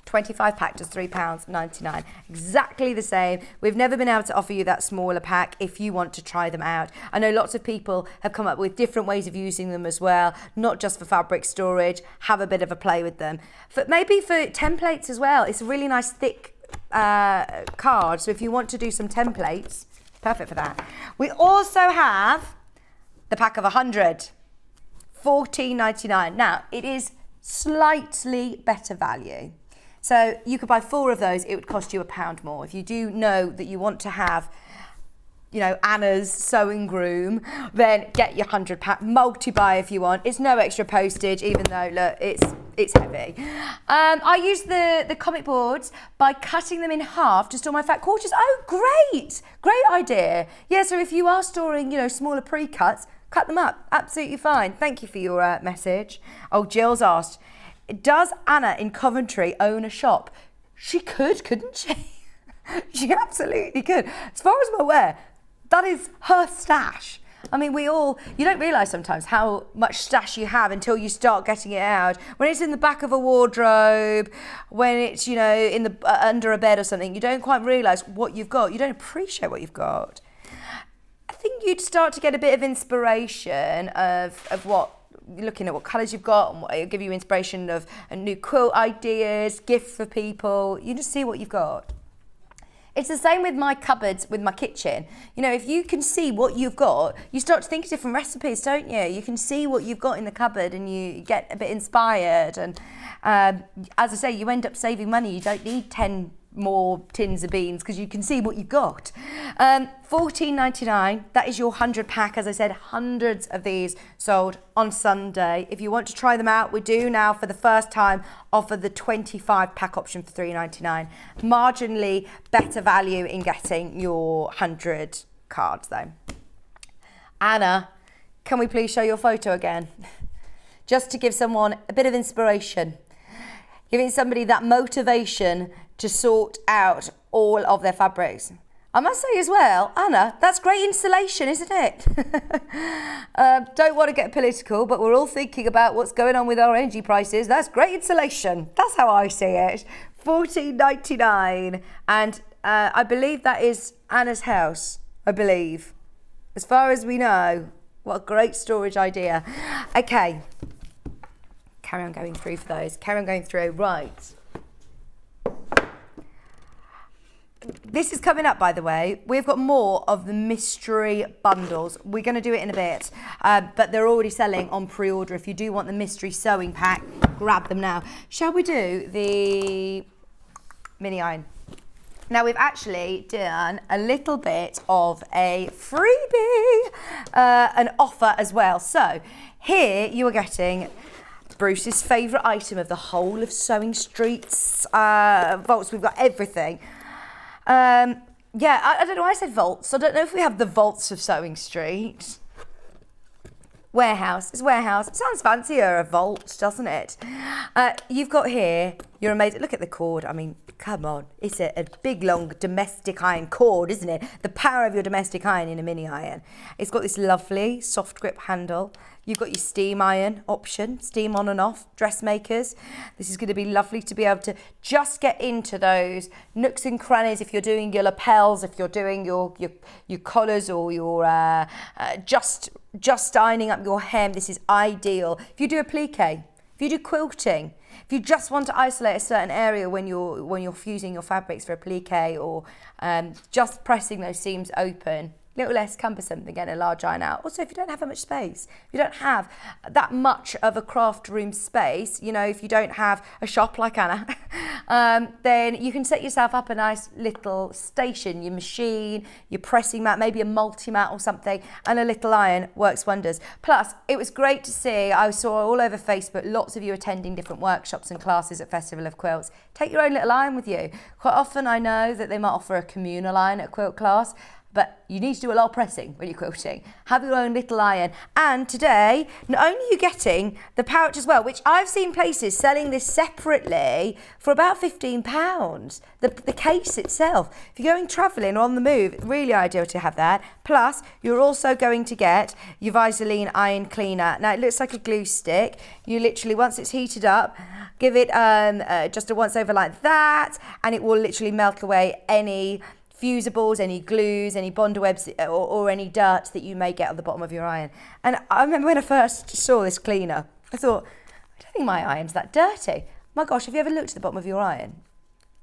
25 pack, just £3.99. Exactly the same. We've never been able to offer you that smaller pack if you want to try them out. I know lots of people have come up with different ways of using them as well, not just for fabric storage. Have a bit of a play with them. Maybe for templates as well. It's a really nice thick card, so if you want to do some templates, perfect for that. We also have the pack of 100, $14.99. Now, it is slightly better value. So you could buy 4 of those, it would cost you £1 more. If you do know that you want to have Anna's sewing room, then get your 100-pack multi-buy if you want. It's no extra postage, even though, look, it's heavy. I use the comic boards by cutting them in half to store my fat quarters. Oh, great idea. Yeah, so if you are storing, smaller pre-cuts, cut them up. Absolutely fine. Thank you for your message. Oh, Jill's asked, does Anna in Coventry own a shop? She could, couldn't she? She absolutely could. As far as I'm aware, that is her stash. I mean, you don't realise sometimes how much stash you have until you start getting it out. When it's in the back of a wardrobe, when it's, in the under a bed or something, you don't quite realise what you've got. You don't appreciate what you've got. I think you'd start to get a bit of inspiration of looking at what colours you've got, and it'll give you inspiration of new quilt ideas, gifts for people. You just see what you've got. It's the same with my cupboards, with my kitchen. If you can see what you've got, you start to think of different recipes, don't you? You can see what you've got in the cupboard and you get a bit inspired. And as I say, you end up saving money. You don't need 10 more tins of beans because you can see what you've got. $14.99, that is your 100-pack. As I said, hundreds of these sold on Sunday. If you want to try them out, we do now for the first time offer the 25-pack option for $3.99. Marginally better value in getting your 100 cards though. Anna, can we please show your photo again? Just to give someone a bit of inspiration, giving somebody that motivation to sort out all of their fabrics. I must say as well, Anna, that's great installation, isn't it? Don't want to get political, but we're all thinking about what's going on with our energy prices. That's great installation. That's how I see it. $14.99. And I believe that is Anna's house, I believe. As far as we know. What a great storage idea. Okay. Carry on going through for those. Carry on going through. Right. This is coming up, by the way. We've got more of the mystery bundles. We're going to do it in a bit, but they're already selling on pre-order. If you do want the mystery sewing pack, grab them now. Shall we do the mini iron? Now, we've actually done a little bit of a freebie, an offer as well. So here you are getting Bruce's favourite item of the whole of Sewing Street's vaults. We've got everything. I don't know why I said vaults. I don't know if we have the vaults of Sewing Street. Warehouse. It's warehouse. It sounds fancier, a vault, doesn't it? You've got here, you're amazing. Look at the cord. I mean, come on. It's a big, long domestic iron cord, isn't it? The power of your domestic iron in a mini iron. It's got this lovely soft grip handle. You've got your steam iron option, steam on and off, dressmakers. This is going to be lovely to be able to just get into those nooks and crannies if you're doing your lapels, if you're doing your collars, or your just ironing up your hem. This is ideal. If you do applique, if you do quilting, if you just want to isolate a certain area when you're fusing your fabrics for applique, or just pressing those seams open. A little less cumbersome than getting a large iron out. Also, if you don't have that much space, if you don't have that much of a craft room space, if you don't have a shop like Anna, then you can set yourself up a nice little station, your machine, your pressing mat, maybe a multi-mat or something, and a little iron works wonders. Plus, it was great to see, I saw all over Facebook, lots of you attending different workshops and classes at Festival of Quilts. Take your own little iron with you. Quite often I know that they might offer a communal iron at a quilt class, but you need to do a lot of pressing when you're quilting. Have your own little iron. And today, not only are you getting the pouch as well, which I've seen places selling this separately for about £15. The case itself. If you're going travelling or on the move, really ideal to have that. Plus, you're also going to get your Vaseline iron cleaner. Now, it looks like a glue stick. You literally, once it's heated up, give it just a once over like that, and it will literally melt away any fusibles, any glues, any bonder webs, or any dirt that you may get on the bottom of your iron. And I remember when I first saw this cleaner, I thought, I don't think my iron's that dirty. My gosh, have you ever looked at the bottom of your iron?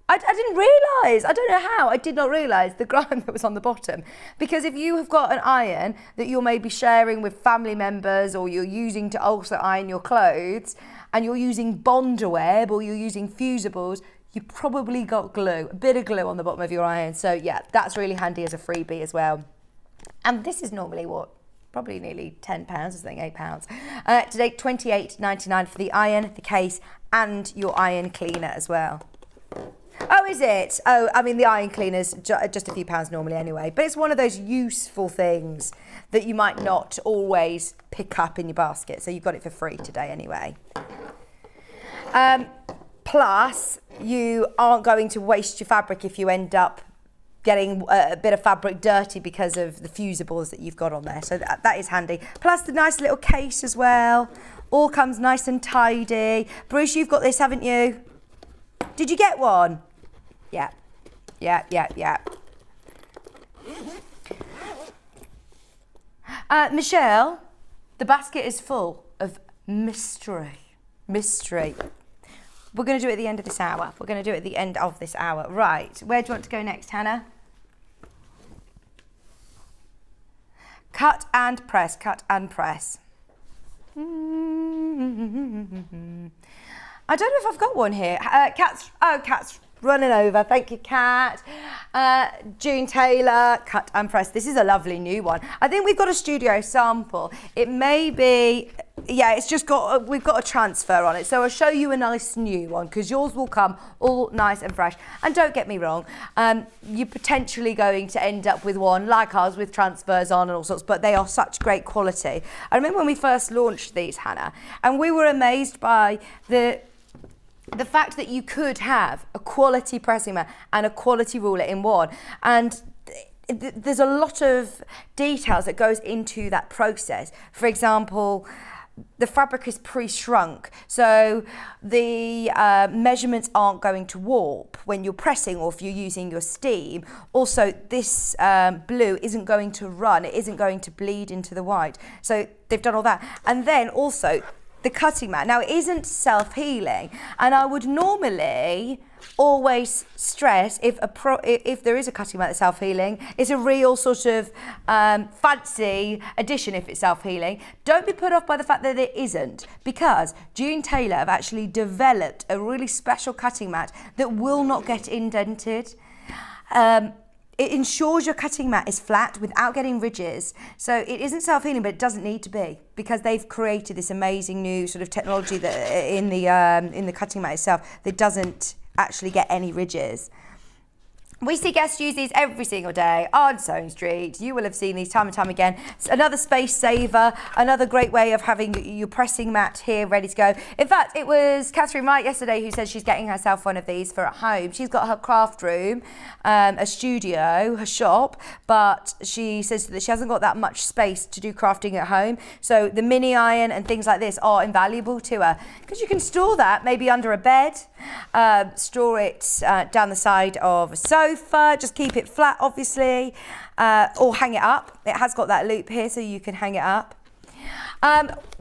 I didn't realise, I don't know how, I did not realise the grime that was on the bottom. Because if you have got an iron that you're maybe sharing with family members, or you're using to also iron your clothes, and you're using bonder web, or you're using fusibles, you probably got glue, a bit of glue on the bottom of your iron. So yeah, that's really handy as a freebie as well. And this is normally what? Probably nearly £10, I think, £8. Today, $28.99 for the iron, the case, and your iron cleaner as well. Oh, is it? Oh, I mean, the iron cleaner's just a few pounds normally anyway. But it's one of those useful things that you might not always pick up in your basket. So you've got it for free today anyway. Plus, you aren't going to waste your fabric if you end up getting a bit of fabric dirty because of the fusibles that you've got on there. So that is handy. Plus the nice little case as well. All comes nice and tidy. Bruce, you've got this, haven't you? Did you get one? Yeah. Michelle, the basket is full of mystery. We're going to do it at the end of this hour. Right. Where do you want to go next, Hannah? Cut and press. I don't know if I've got one here. Cat's running over. Thank you, Cat. June Taylor, cut and press. This is a lovely new one. I think we've got a studio sample. It may be, yeah, it's just got, we've got a transfer on it. So I'll show you a nice new one because yours will come all nice and fresh. And don't get me wrong, you're potentially going to end up with one like ours with transfers on and all sorts, but they are such great quality. I remember when we first launched these, Hannah, and we were amazed by the fact that you could have a quality pressing mat and a quality ruler in one. And there's a lot of details that goes into that process. For example, the fabric is pre-shrunk, so the measurements aren't going to warp when you're pressing or if you're using your steam. Also, this blue isn't going to run, it isn't going to bleed into the white. So they've done all that. And then also, the cutting mat. Now, it isn't self-healing, and I would normally always stress if there is a cutting mat that's self-healing, it's a real sort of fancy addition if it's self-healing. Don't be put off by the fact that it isn't, because June Taylor have actually developed a really special cutting mat that will not get indented. It ensures your cutting mat is flat without getting ridges. So it isn't self-healing, but it doesn't need to be, because they've created this amazing new sort of technology that in the cutting mat itself that doesn't actually get any ridges. We see guests use these every single day on Sewing Street. You will have seen these time and time again. It's another space saver, another great way of having your pressing mat here ready to go. In fact, it was Catherine Wright yesterday who said she's getting herself one of these for at home. She's got her craft room, a studio, her shop, but she says that she hasn't got that much space to do crafting at home. So the mini iron and things like this are invaluable to her, because you can store that maybe under a bed, store it down the side of a sofa, just keep it flat obviously, or hang it up. It has got that loop here so you can hang it up.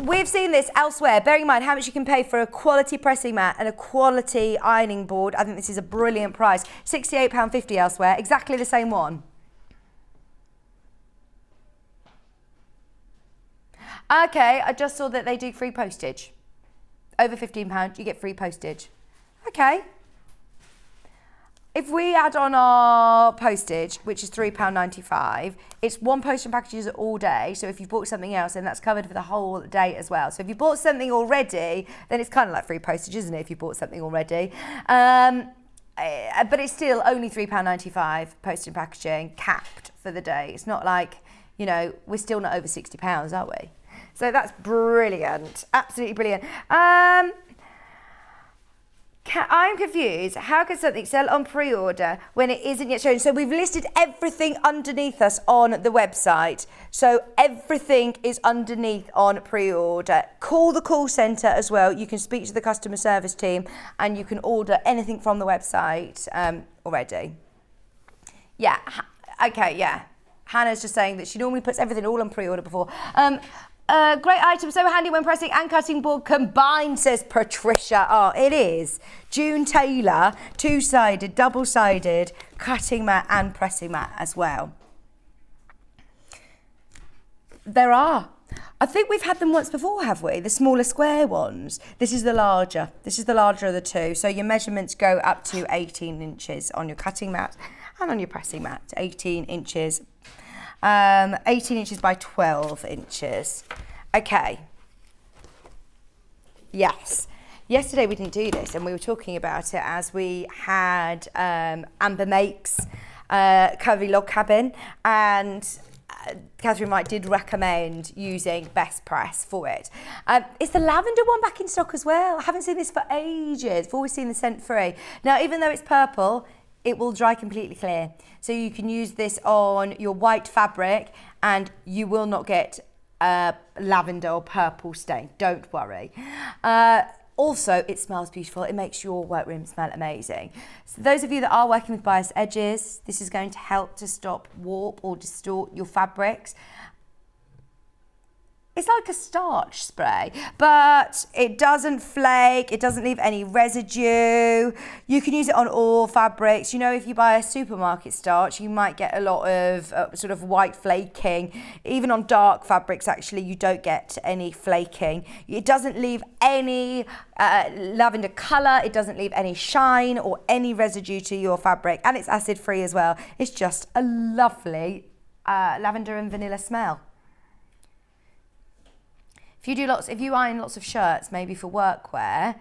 We've seen this elsewhere. Bearing in mind how much you can pay for a quality pressing mat and a quality ironing board, I think this is a brilliant price. £68.50 elsewhere, exactly the same one. Okay, I just saw that they do free postage. Over £15 you get free postage. Okay. If we add on our postage, which is £3.95, it's one post and packages all day. So if you bought something else, then that's covered for the whole day as well. So if you bought something already, then it's kind of like free postage, isn't it, if you bought something already? But it's still only £3.95 post and packaging, capped for the day. It's not like, you know, we're still not over £60, are we? So that's brilliant, absolutely brilliant. I'm confused. How can something sell on pre-order when it isn't yet shown? So we've listed everything underneath us on the website. So everything is underneath on pre-order. Call the call centre as well. You can speak to the customer service team and you can order anything from the website already. Yeah, okay, yeah. Hannah's just saying that she normally puts everything all on pre-order before. Great item, so handy when pressing and cutting board combined, says Patricia. Oh, it is. June Taylor, two-sided, double-sided cutting mat and pressing mat as well. There are. I think we've had them once before, have we? The smaller square ones. This is the larger. This is the larger of the two. So your measurements go up to 18 inches on your cutting mat and on your pressing mat, 18 inches. 18 inches by 12 inches. Okay. Yes. Yesterday we didn't do this, and we were talking about it as we had Amber Makes Curvy Log Cabin, and Catherine Wright did recommend using Best Press for it. Is the lavender one back in stock as well? I haven't seen this for ages. I've always seen the scent free. Now, even though it's purple, it will dry completely clear. So you can use this on your white fabric and you will not get lavender or purple stain. Don't worry. Also, it smells beautiful. It makes your workroom smell amazing. So those of you that are working with biased edges, this is going to help to stop warp or distort your fabrics. It's like a starch spray, but it doesn't flake, it doesn't leave any residue. You can use it on all fabrics. You know, if you buy a supermarket starch, you might get a lot of sort of white flaking. Even on dark fabrics, actually, you don't get any flaking. It doesn't leave any lavender colour, it doesn't leave any shine or any residue to your fabric, and it's acid free as well. It's just a lovely lavender and vanilla smell. If you iron lots of shirts, maybe for workwear,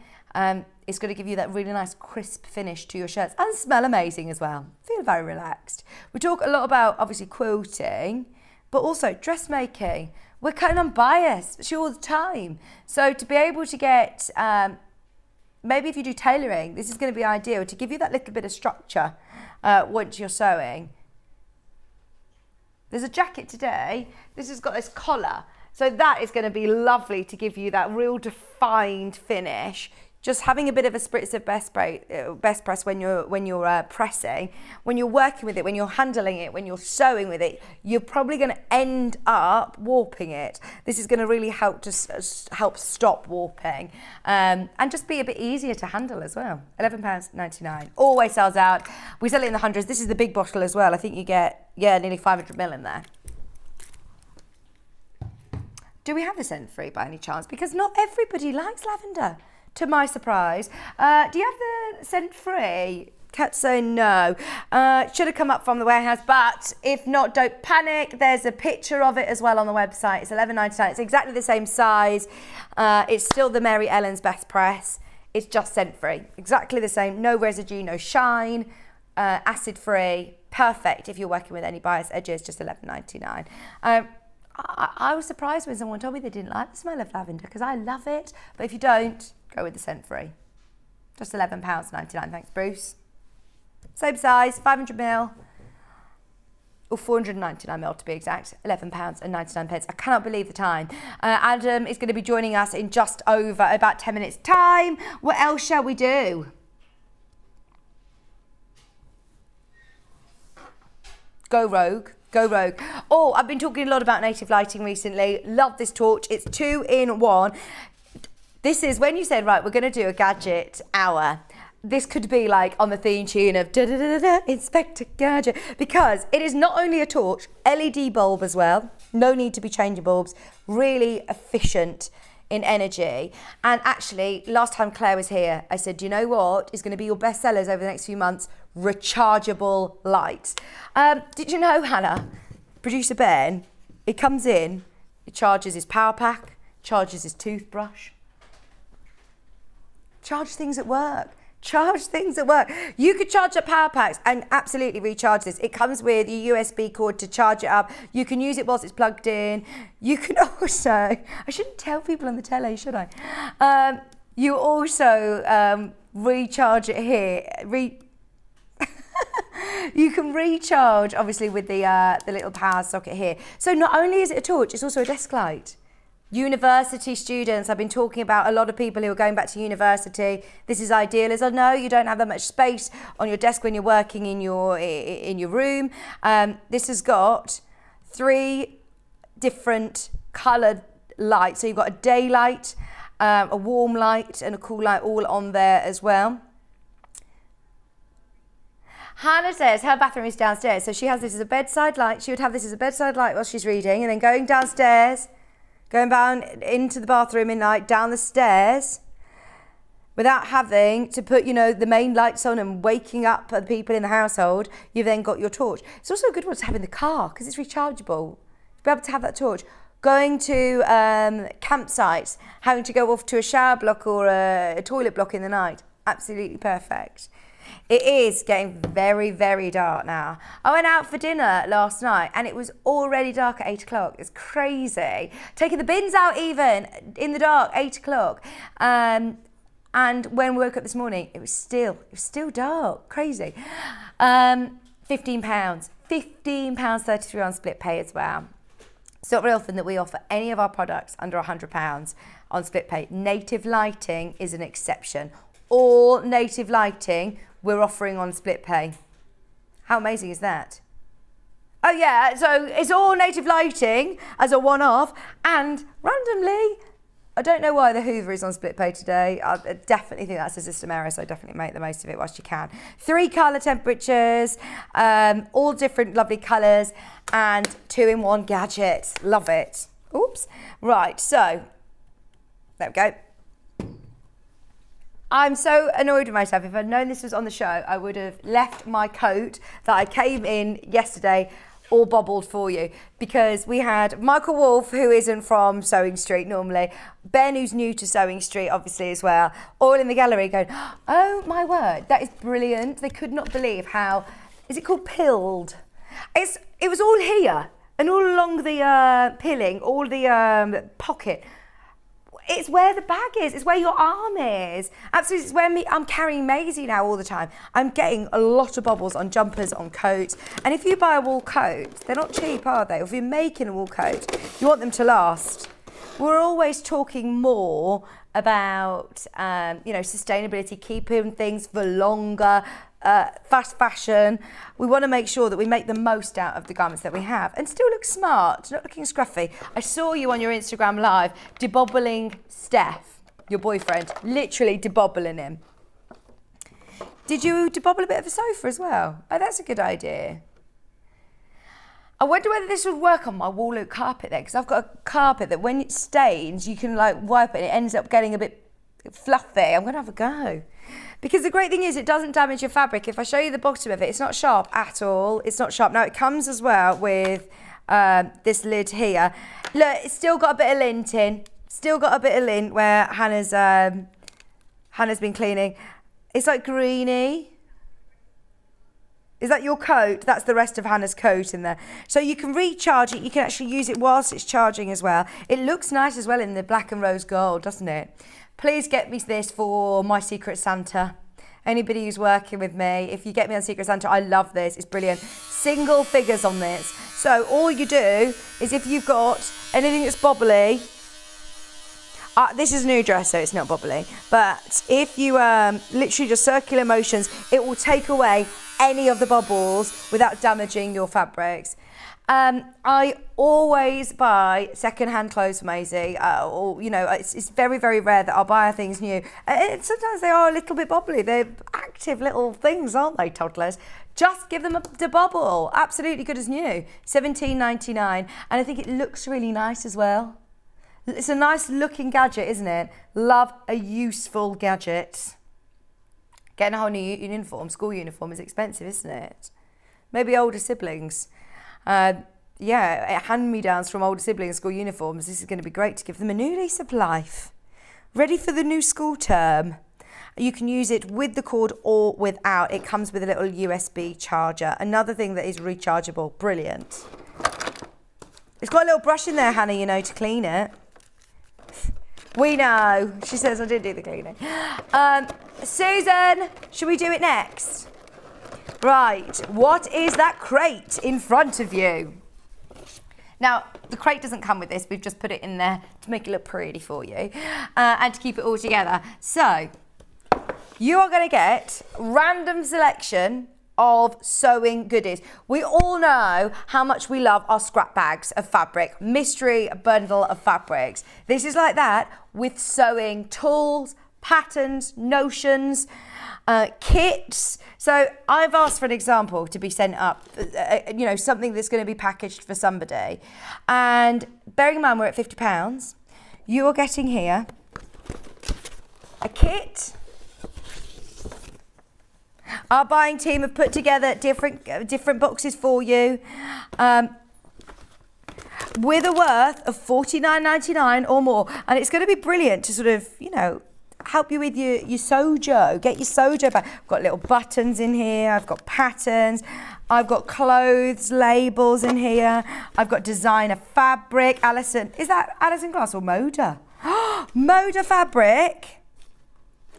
it's going to give you that really nice crisp finish to your shirts and smell amazing as well. Feel very relaxed. We talk a lot about obviously quilting, but also dressmaking. We're cutting on bias all the time. So to be able to get, maybe if you do tailoring, this is going to be ideal to give you that little bit of structure once you're sewing. There's a jacket today. This has got this collar. So that is going to be lovely to give you that real defined finish. Just having a bit of a spritz of best press when you're pressing, when you're working with it, when you're handling it, when you're sewing with it, you're probably going to end up warping it. This is going to really help to help stop warping and just be a bit easier to handle as well. £11.99. Always sells out. We sell it in the hundreds. This is the big bottle as well. I think you get nearly 500ml in there. Do we have the scent free by any chance? Because not everybody likes lavender, to my surprise. Do you have the scent free? Kat's saying no. Should have come up from the warehouse, but if not, don't panic. There's a picture of it as well on the website. It's £11.99. It's exactly the same size. It's still the Mary Ellen's Best Press. It's just scent free. Exactly the same. No residue, no shine. Acid free. Perfect if you're working with any bias edges. Just £11.99. I was surprised when someone told me they didn't like the smell of lavender because I love it. But if you don't, go with the scent free. Just £11.99. Thanks, Bruce. Same size, 500ml or 499ml to be exact. £11.99. I cannot believe the time. Adam is going to be joining us in just over about 10 minutes time. What else shall we do? Go rogue. Go rogue. Oh, I've been talking a lot about native lighting recently. Love this torch. It's 2-in-1. This is when you said, right, we're going to do a gadget hour. This could be like on the theme tune of da da da da Inspector Gadget, because it is not only a torch, LED bulb as well. No need to be changing bulbs. Really efficient in energy. And actually, last time Claire was here, I said, do you know what is going to be your best sellers over the next few months? Rechargeable lights. Did you know, Hannah, producer Ben, it comes in, it charges his power pack, charges his toothbrush. Charge things at work. Charge things at work. You could charge up power packs and absolutely recharge this. It comes with a USB cord to charge it up. You can use it whilst it's plugged in. You can also, I shouldn't tell people on the telly, should I? You also recharge it here. You can recharge, obviously, with the little power socket here. So not only is it a torch, it's also a desk light. University students, I've been talking about a lot of people who are going back to university. This is ideal, as I know you don't have that much space on your desk when you're working in your room. This has got 3 different coloured lights. So you've got a daylight, a warm light and a cool light all on there as well. Hannah says her bathroom is downstairs, so she has this as a bedside light. She would have this as a bedside light while she's reading, and then going downstairs, going down into the bathroom in night, down the stairs, without having to put, the main lights on and waking up the people in the household. You've then got your torch. It's also a good one to have in the car because it's rechargeable. To be able to have that torch. Going to campsites, having to go off to a shower block or a toilet block in the night. Absolutely perfect. It is getting very, very dark now. I went out for dinner last night and it was already dark at 8 o'clock. It's crazy. Taking the bins out even in the dark, 8 o'clock. And when we woke up this morning, it was still dark. Crazy. £15. £15.33 on split pay as well. It's not very often that we offer any of our products under £100 on split pay. Native lighting is an exception. All native lighting we're offering on split pay. How amazing is that? Oh yeah, so it's all native lighting as a one-off, and randomly, I don't know why the Hoover is on split pay today. I definitely think that's a system error, so definitely make the most of it whilst you can. 3 colour temperatures, all different lovely colours, and 2-in-1 gadgets. Love it. Oops. Right, so, there we go. I'm so annoyed with myself. If I'd known this was on the show, I would have left my coat that I came in yesterday all bobbled for you, because we had Michael Wolf, who isn't from Sewing Street normally, Ben, who's new to Sewing Street obviously as well, all in the gallery going, oh my word, that is brilliant. They could not believe how, is it called pilled? It was all here and all along the pilling, all the pocket. It's where the bag is. It's where your arm is. Absolutely, it's where I'm carrying Maisie now all the time. I'm getting a lot of bobbles on jumpers, on coats. And if you buy a wool coat, they're not cheap, are they? Or if you're making a wool coat, you want them to last. We're always talking more about, sustainability, keeping things for longer, fast fashion. We want to make sure that we make the most out of the garments that we have and still look smart, not looking scruffy. I saw you on your Instagram live debobbling Steph, your boyfriend, literally debobbling him. Did you debobble a bit of a sofa as well? Oh, that's a good idea. I wonder whether this would work on my wall carpet there, because I've got a carpet that when it stains, you can wipe it and it ends up getting a bit fluffy. I'm going to have a go. Because the great thing is it doesn't damage your fabric. If I show you the bottom of it, it's not sharp at all. It's not sharp. Now it comes as well with this lid here. Look, it's still got a bit of lint in. Still got a bit of lint where Hannah's been cleaning. It's like greeny. Is that your coat? That's the rest of Hannah's coat in there. So you can recharge it. You can actually use it whilst it's charging as well. It looks nice as well in the black and rose gold, doesn't it? Please get me this for my Secret Santa. Anybody who's working with me, if you get me on Secret Santa, I love this. It's brilliant. Single figures on this. So all you do is if you've got anything that's bobbly, this is a new dress, so it's not bobbly, but if you literally just circular motions, it will take away any of the bubbles without damaging your fabrics. I always buy second-hand clothes for Maisie. It's very, very rare that I'll buy things new. And sometimes they are a little bit bobbly. They're active little things, aren't they, toddlers? Just give them the bobble. Absolutely good as new. $17.99, and I think it looks really nice as well. It's a nice looking gadget, isn't it? Love a useful gadget. Getting a whole new uniform, school uniform, is expensive, isn't it? Maybe older siblings. Hand-me-downs from older siblings, school uniforms. This is going to be great to give them a new lease of life. Ready for the new school term. You can use it with the cord or without. It comes with a little USB charger. Another thing that is rechargeable. Brilliant. It's got a little brush in there, Hannah, to clean it. We know. She says I did do the cleaning. Susan, should we do it next? Right, what is that crate in front of you? Now, the crate doesn't come with this. We've just put it in there to make it look pretty for you and to keep it all together. So, you are going to get random selection of sewing goodies. We all know how much we love our scrap bags of fabric, mystery bundle of fabrics. This is like that with sewing tools, patterns, notions, kits. So I've asked for an example to be sent up, something that's going to be packaged for somebody. And bearing in mind we're at £50, you are getting here a kit Our buying team have put together different boxes for you. With a worth of $49.99 or more. And it's going to be brilliant to sort of, help you with your sojo. Get your sojo back. I've got little buttons in here. I've got patterns. I've got clothes labels in here. I've got designer fabric. Alison, is that Alison Glass or Moda? Moda fabric.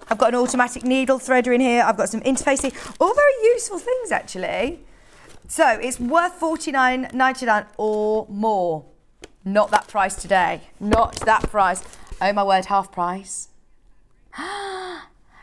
I've got an automatic needle threader in here. I've got some interfacing. All very useful things, actually. So it's worth $49.99 or more. Not that price today. Not that price. Oh my word, half price.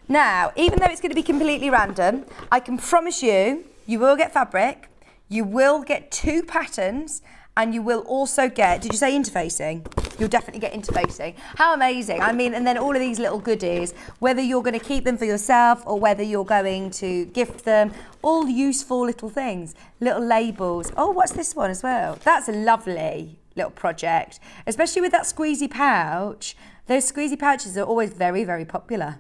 Now, even though it's going to be completely random, I can promise you, you will get fabric, you will get 2 patterns, and you will also get, did you say interfacing? You'll definitely get interfacing. How amazing. I mean, and then all of these little goodies, whether you're going to keep them for yourself or whether you're going to gift them, all useful little things, little labels. Oh, what's this one as well? That's a lovely little project, especially with that squeezy pouch. Those squeezy pouches are always very, very popular.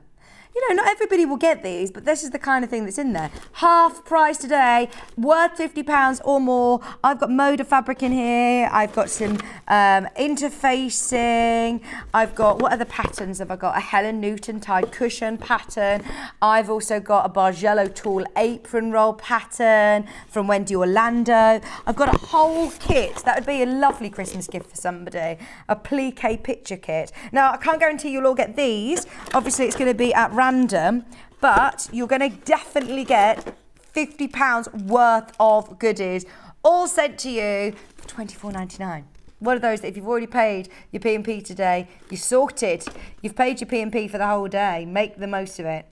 Not everybody will get these, but this is the kind of thing that's in there. Half price today, worth £50 or more. I've got Moda fabric in here. I've got some interfacing. I've got, what other patterns have I got? A Helen Newton tied cushion pattern. I've also got a Bargello Tool apron roll pattern from Wendy Orlando. I've got a whole kit. That would be a lovely Christmas gift for somebody. A plique picture kit. Now, I can't guarantee you'll all get these. Obviously, it's going to be at random, but you're going to definitely get £50 worth of goodies, all sent to you for $24.99. One of those that if you've already paid your P&P today, you're sorted. You've paid your P&P for the whole day. Make the most of it.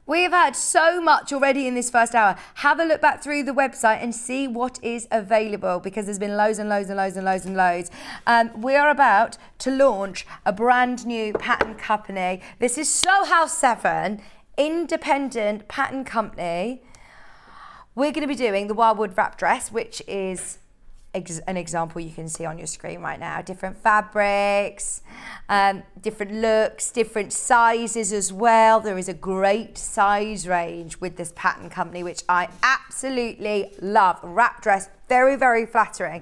We have had so much already in this first hour. Have a look back through the website and see what is available, because there's been loads and loads and loads and loads and loads. We are about to launch a brand new pattern company. This is Soho House 7, independent pattern company. We're going to be doing the Wildwood wrap dress, which is an example you can see on your screen right now. Different fabrics, different looks, different sizes as well. There is a great size range with this pattern company, which I absolutely love. Wrap dress, very, very flattering.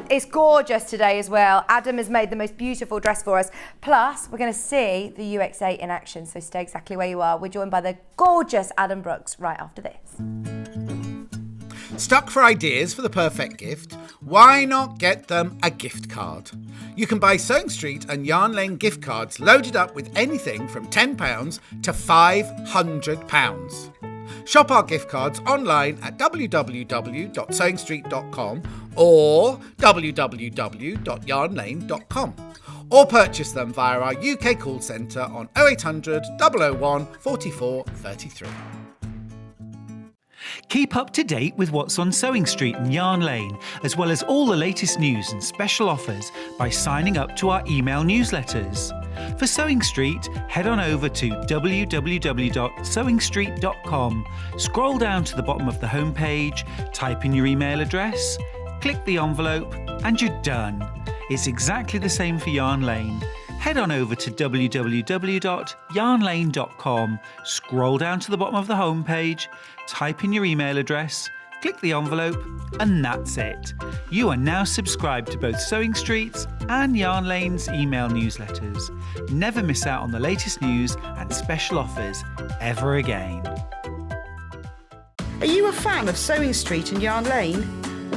It's gorgeous today as well. Adam has made the most beautiful dress for us. Plus, we're going to see the UX8 in action, so stay exactly where you are. We're joined by the gorgeous Adam Brooks right after this. Stuck for ideas for the perfect gift? Why not get them a gift card? You can buy Sewing Street and Yarn Lane gift cards loaded up with anything from £10 to £500. Shop our gift cards online at www.sewingstreet.com or www.yarnlane.com, or purchase them via our UK call centre on 0800 001 44 33. Keep up to date with what's on Sewing Street and Yarn Lane, as well as all the latest news and special offers by signing up to our email newsletters. For Sewing Street, head on over to www.sewingstreet.com, scroll down to the bottom of the homepage, type in your email address, click the envelope, and you're done. It's exactly the same for Yarn Lane. Head on over to www.yarnlane.com, scroll down to the bottom of the homepage, type in your email address, click the envelope, and that's it. You are now subscribed to both Sewing Street's and Yarn Lane's email newsletters. Never miss out on the latest news and special offers ever again. Are you a fan of Sewing Street and Yarn Lane?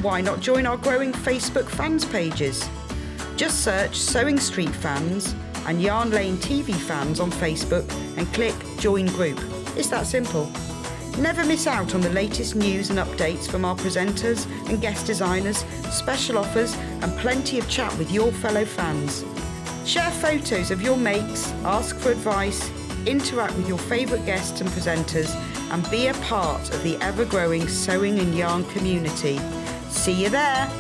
Why not join our growing Facebook fans pages? Just search Sewing Street Fans and Yarn Lane TV Fans on Facebook and click Join Group. It's that simple. Never miss out on the latest news and updates from our presenters and guest designers, special offers and plenty of chat with your fellow fans. Share photos of your makes, ask for advice, interact with your favourite guests and presenters, and be a part of the ever-growing sewing and yarn community. See you there!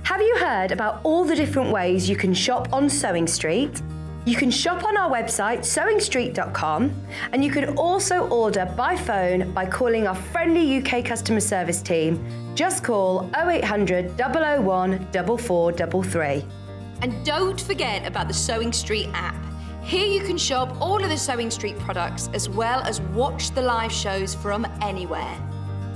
Have you heard about all the different ways you can shop on Sewing Street? You can shop on our website, sewingstreet.com, and you can also order by phone by calling our friendly UK customer service team. Just call 0800 001 4433. And don't forget about the Sewing Street app. Here you can shop all of the Sewing Street products as well as watch the live shows from anywhere.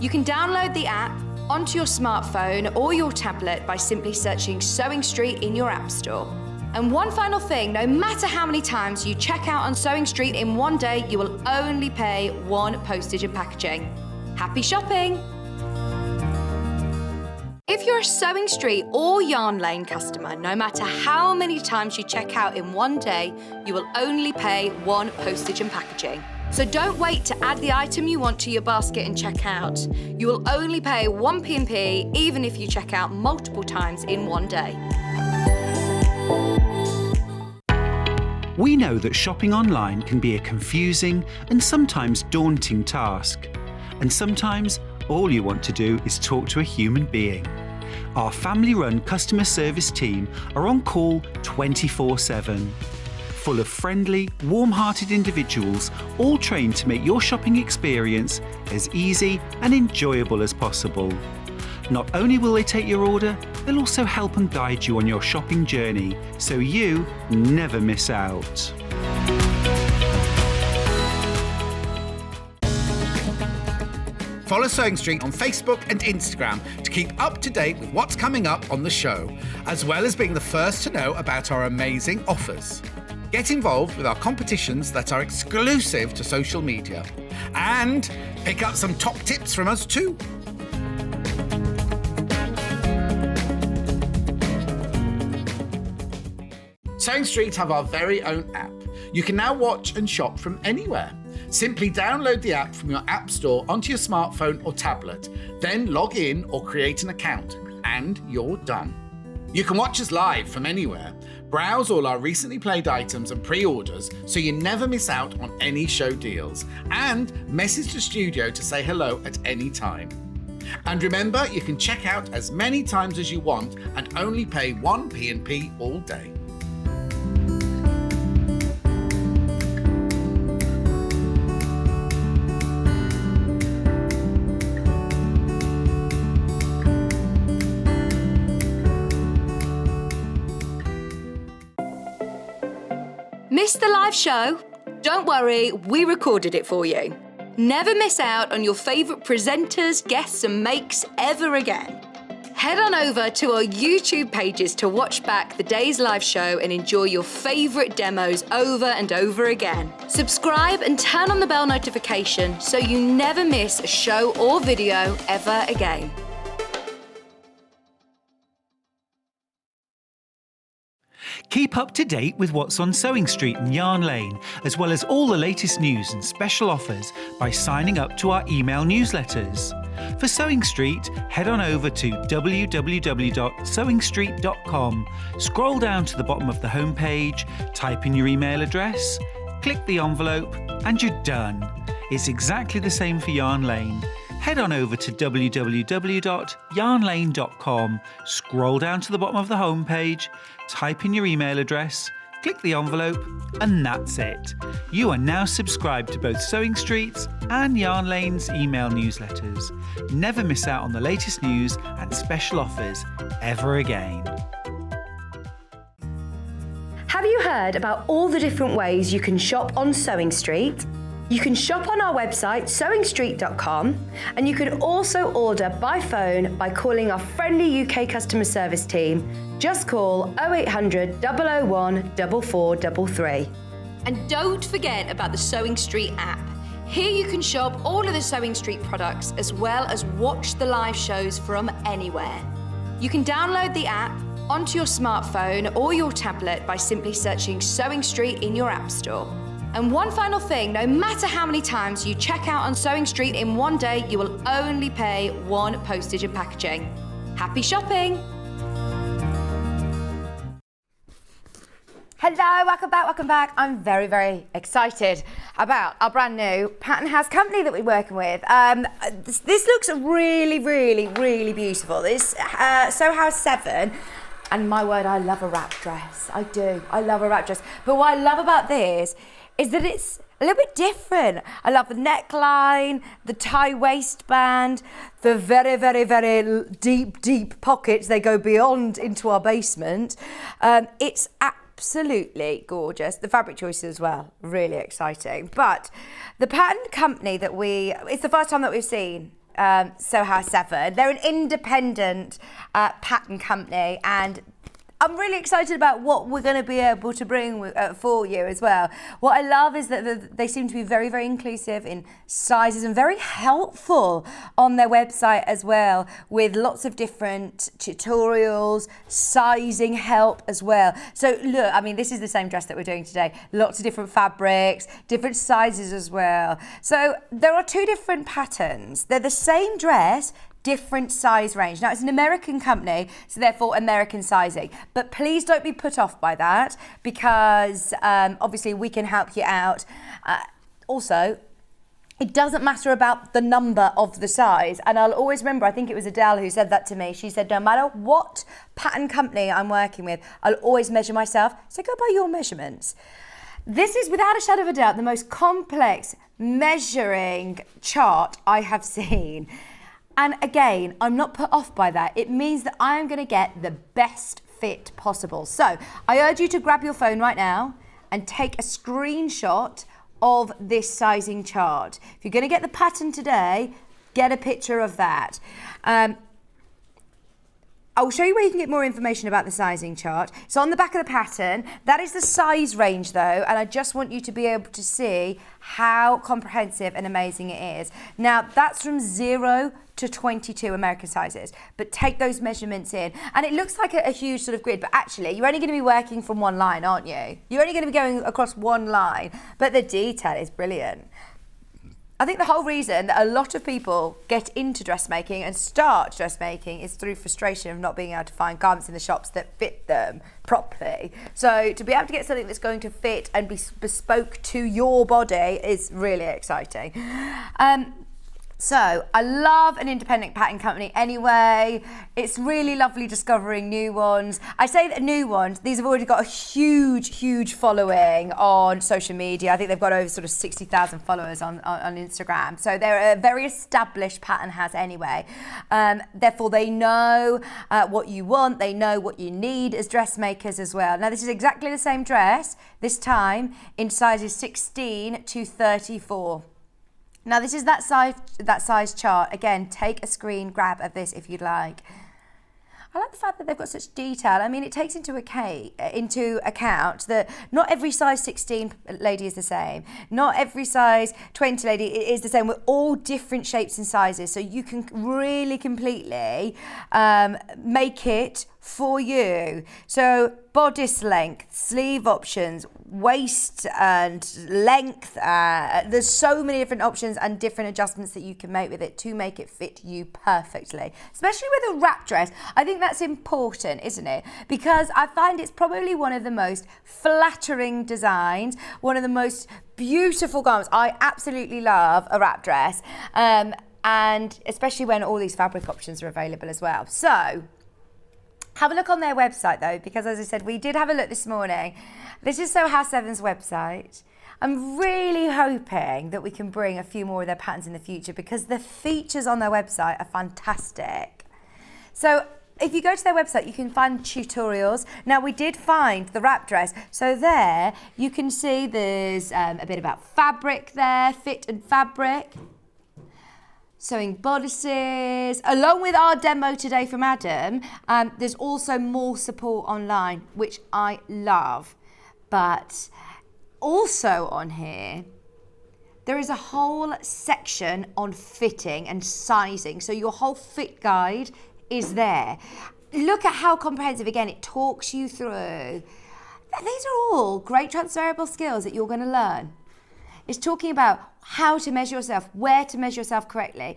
You can download the app onto your smartphone or your tablet by simply searching Sewing Street in your app store. And one final thing, no matter how many times you check out on Sewing Street in one day, you will only pay one postage and packaging. Happy shopping! If you're a Sewing Street or Yarn Lane customer, no matter how many times you check out in one day, you will only pay one postage and packaging. So don't wait to add the item you want to your basket and check out. You will only pay one P&P even if you check out multiple times in one day. We know that shopping online can be a confusing and sometimes daunting task. And sometimes all you want to do is talk to a human being. Our family-run customer service team are on call 24/7. Full of friendly, warm-hearted individuals, all trained to make your shopping experience as easy and enjoyable as possible. Not only will they take your order, they'll also help and guide you on your shopping journey, so you never miss out. Follow Sewing Street on Facebook and Instagram to keep up to date with what's coming up on the show, as well as being the first to know about our amazing offers. Get involved with our competitions that are exclusive to social media, and pick up some top tips from us too. Sewing Street have our very own app. You can now watch and shop from anywhere. Simply download the app from your app store onto your smartphone or tablet, then log in or create an account, and you're done. You can watch us live from anywhere, browse all our recently played items and pre-orders so you never miss out on any show deals, and message the studio to say hello at any time. And remember, you can check out as many times as you want and only pay one P&P all day. Missed the live show? Don't worry, we recorded it for you. Never miss out on your favourite presenters, guests and makes ever again. Head on over to our YouTube pages to watch back the day's live show and enjoy your favourite demos over and over again. Subscribe and turn on the bell notification so you never miss a show or video ever again. Keep up to date with what's on Sewing Street and Yarn Lane, as well as all the latest news and special offers by signing up to our email newsletters. For Sewing Street, head on over to www.sewingstreet.com, scroll down to the bottom of the homepage, type in your email address, click the envelope, and you're done. It's exactly the same for Yarn Lane. Head on over to www.yarnlane.com, scroll down to the bottom of the homepage, type in your email address, click the envelope, and that's it. You are now subscribed to both Sewing Street's and Yarn Lane's email newsletters. Never miss out on the latest news and special offers ever again. Have you heard about all the different ways you can shop on Sewing Street? You can shop on our website, sewingstreet.com, and you can also order by phone by calling our friendly UK customer service team. Just call 0800 001 4433. And don't forget about the Sewing Street app. Here you can shop all of the Sewing Street products as well as watch the live shows from anywhere. You can download the app onto your smartphone or your tablet by simply searching Sewing Street in your app store. And one final thing, no matter how many times you check out on Sewing Street in one day, you will only pay one postage and packaging. Happy shopping! Hello, welcome back. I'm very, very excited about our brand new pattern house company that we're working with. This looks really, really, really beautiful. This Sew House 7. And my word, I love a wrap dress. I do. I love a wrap dress. But what I love about this is that it's a little bit different. I love the neckline, the tie waistband, the very, very, very deep pockets. They go beyond into our basement. It's absolutely gorgeous. The fabric choices as well, really exciting. But the pattern company that it's the first time that we've seen Soho 7. They're an independent pattern company, and I'm really excited about what we're going to be able to bring for you as well. What I love is that they seem to be very, very inclusive in sizes and very helpful on their website as well, with lots of different tutorials, sizing help as well. So look, I mean, this is the same dress that we're doing today. Lots of different fabrics, different sizes as well. So there are 2 different patterns. They're the same dress, different size range. Now, it's an American company, so therefore American sizing. But please don't be put off by that, because obviously we can help you out. Also, it doesn't matter about the number of the size. And I'll always remember, I think it was Adele who said that to me. She said, no matter what pattern company I'm working with, I'll always measure myself. So go by your measurements. This is, without a shadow of a doubt, the most complex measuring chart I have seen. And again, I'm not put off by that. It means that I am going to get the best fit possible. So I urge you to grab your phone right now and take a screenshot of this sizing chart. If you're going to get the pattern today, get a picture of that. I'll show you where you can get more information about the sizing chart. So on the back of the pattern, that is the size range though, and I just want you to be able to see how comprehensive and amazing it is. Now, that's from 0 to 22 American sizes, but take those measurements in. And it looks like a huge sort of grid, but actually you're only going to be working from one line, aren't you? You're only going to be going across one line, but the detail is brilliant. I think the whole reason that a lot of people get into dressmaking and start dressmaking is through frustration of not being able to find garments in the shops that fit them properly. So to be able to get something that's going to fit and be bespoke to your body is really exciting. So I love an independent pattern company anyway. It's really lovely discovering new ones. I say that new ones, these have already got a huge following on social media. I think they've got over sort of 60,000 followers on Instagram. So they're a very established pattern house anyway. Therefore, they know what you want. They know what you need as dressmakers as well. Now, this is exactly the same dress, this time in sizes 16 to 34. Now, this is that size chart. Again, take a screen grab of this if you'd like. I like the fact that they've got such detail. I mean, it takes into account that not every size 16 lady is the same. Not every size 20 lady is the same. We're all different shapes and sizes, so you can really completely make it for you. So bodice length, sleeve options, waist and length. There's so many different options and different adjustments that you can make with it to make it fit you perfectly. Especially with a wrap dress. I think that's important, isn't it? Because I find it's probably one of the most flattering designs, one of the most beautiful garments. I absolutely love a wrap dress, and especially when all these fabric options are available as well. So have a look on their website though, because as I said, we did have a look this morning. This is Soho 7's website. I'm really hoping that we can bring a few more of their patterns in the future, because the features on their website are fantastic. So if you go to their website, you can find tutorials. Now, we did find the wrap dress. So there you can see there's a bit about fabric there, fit and fabric. Sewing bodices, along with our demo today from Adam. There's also more support online, which I love. But also on here, there is a whole section on fitting and sizing. So your whole fit guide is there. Look at how comprehensive, again, it talks you through. These are all great transferable skills that you're going to learn. It's talking about how to measure yourself, where to measure yourself correctly,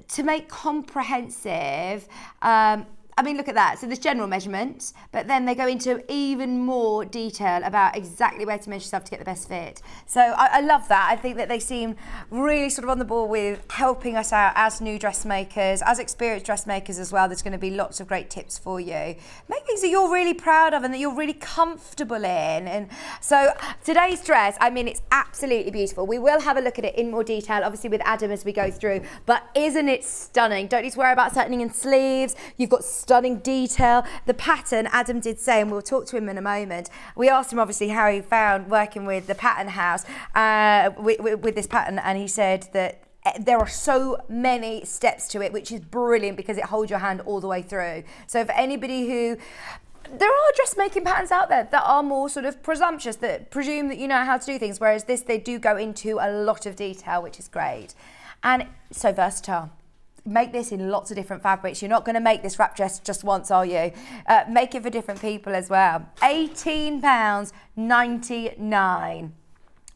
to make comprehensive. I I mean, look at that. So there's general measurements, but then they go into even more detail about exactly where to measure yourself to get the best fit. So I love that. I think that they seem really sort of on the ball with helping us out as new dressmakers, as experienced dressmakers as well. There's going to be lots of great tips for you. Make things that you're really proud of and that you're really comfortable in. And so today's dress, I mean, it's absolutely beautiful. We will have a look at it in more detail, obviously with Adam as we go through, but isn't it stunning? Don't need to worry about tightening in sleeves. You've got stunning detail. The pattern, Adam did say, and we'll talk to him in a moment, we asked him obviously how he found working with the pattern house with this pattern, and he said that there are so many steps to it, which is brilliant because it holds your hand all the way through. So for anybody who, there are dressmaking patterns out there that are more sort of presumptuous, that presume that you know how to do things, whereas this, they do go into a lot of detail, which is great. And so versatile. Make this in lots of different fabrics. You're not going to make this wrap dress just once, are you? Make it for different people as well. £18.99.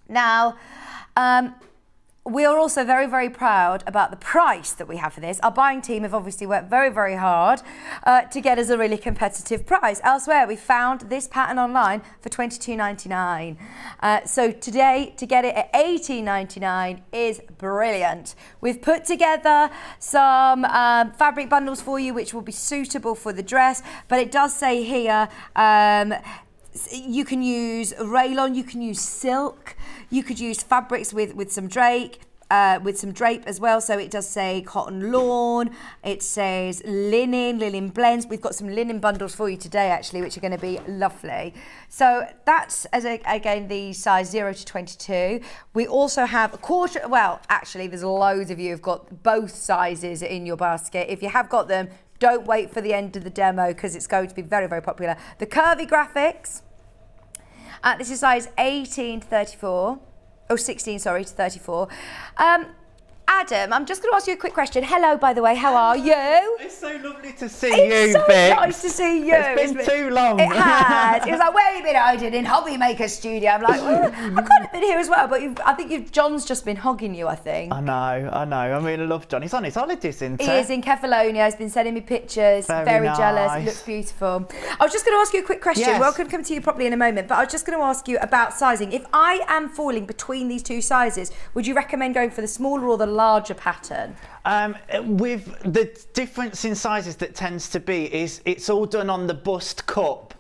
Now, we are also very, very proud about the price that we have for this. Our buying team have obviously worked very, very hard to get us a really competitive price. Elsewhere, we found this pattern online for £22.99. So today, to get it at £18.99 is brilliant. We've put together some fabric bundles for you, which will be suitable for the dress, but it does say here, you can use rayon, you can use silk, you could use fabrics with some drape as well. So it does say cotton lawn, it says linen blends. We've got some linen bundles for you today actually, which are going to be lovely. So that's, again, the size 0 to 22. We also have a quarter, well, actually there's loads of you who've got both sizes in your basket. If you have got them, don't wait for the end of the demo because it's going to be very, very popular. The curvy graphics, this is size 18 to 34. Oh, 16, sorry, to 34. Adam, I'm just going to ask you a quick question. Hello, by the way, how are you? It's so lovely to see It's you, so Vic. nice to see you. It's been too long. It has. It was like, where have you been? I did in Hobby Maker Studio. I'm like, well, I've kind of been here as well, but I think John's just been hogging you, I think. I know. I mean, I love John. He's on his holidays, isn't he? He is in Kefalonia. He's been sending me pictures. Very nice. jealous. It looks beautiful. I was just going to ask you a quick question. Yes. Well, I could come to you properly in a moment, but I was just going to ask you about sizing. If I am falling between these two sizes, would you recommend going for the smaller or the larger pattern? With the difference in sizes that tends to be is it's all done on the bust cup,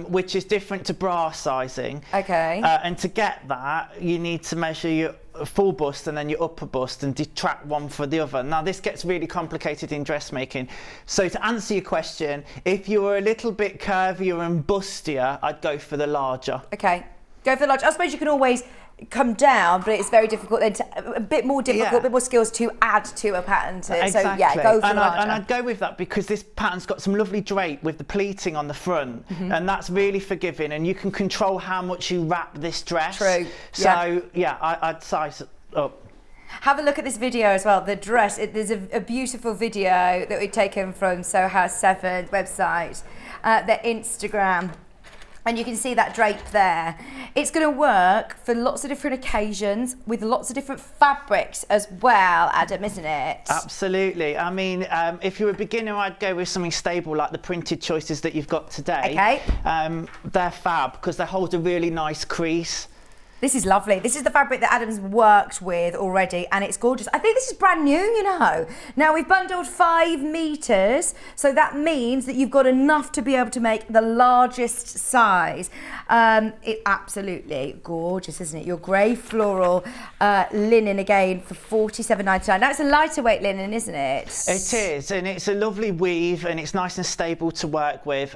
which is different to bra sizing. Okay. And to get that, you need to measure your full bust and then your upper bust and detract one for the other. Now this gets really complicated in dressmaking. So to answer your question, if you were a little bit curvier and bustier, I'd go for the larger. Okay. Go for the larger. I suppose you can always come down, but it's very difficult then, a bit more difficult, a bit more skills to add to a pattern. Exactly. So yeah, go for the larger. And I'd go with that because this pattern's got some lovely drape with the pleating on the front, and that's really forgiving, and you can control how much you wrap this dress. True. So yeah, I'd size it up. Have a look at this video as well. The dress, there's a beautiful video that we've taken from Soho House 7 website, their Instagram. And you can see that drape there. It's going to work for lots of different occasions with lots of different fabrics as well, Adam, isn't it? Absolutely. I mean, if you're a beginner, I'd go with something stable like the printed choices that you've got today. Okay. They're fab because they hold a really nice crease. This is lovely. This is the fabric that Adam's worked with already, and it's gorgeous. I think this is brand new, you know. Now, we've bundled 5 meters, so that means that you've got enough to be able to make the largest size. It's absolutely gorgeous, isn't it? Your grey floral linen, again, for $47.99. Now, it's a lighter weight linen, isn't it? It is, and it's a lovely weave, and it's nice and stable to work with.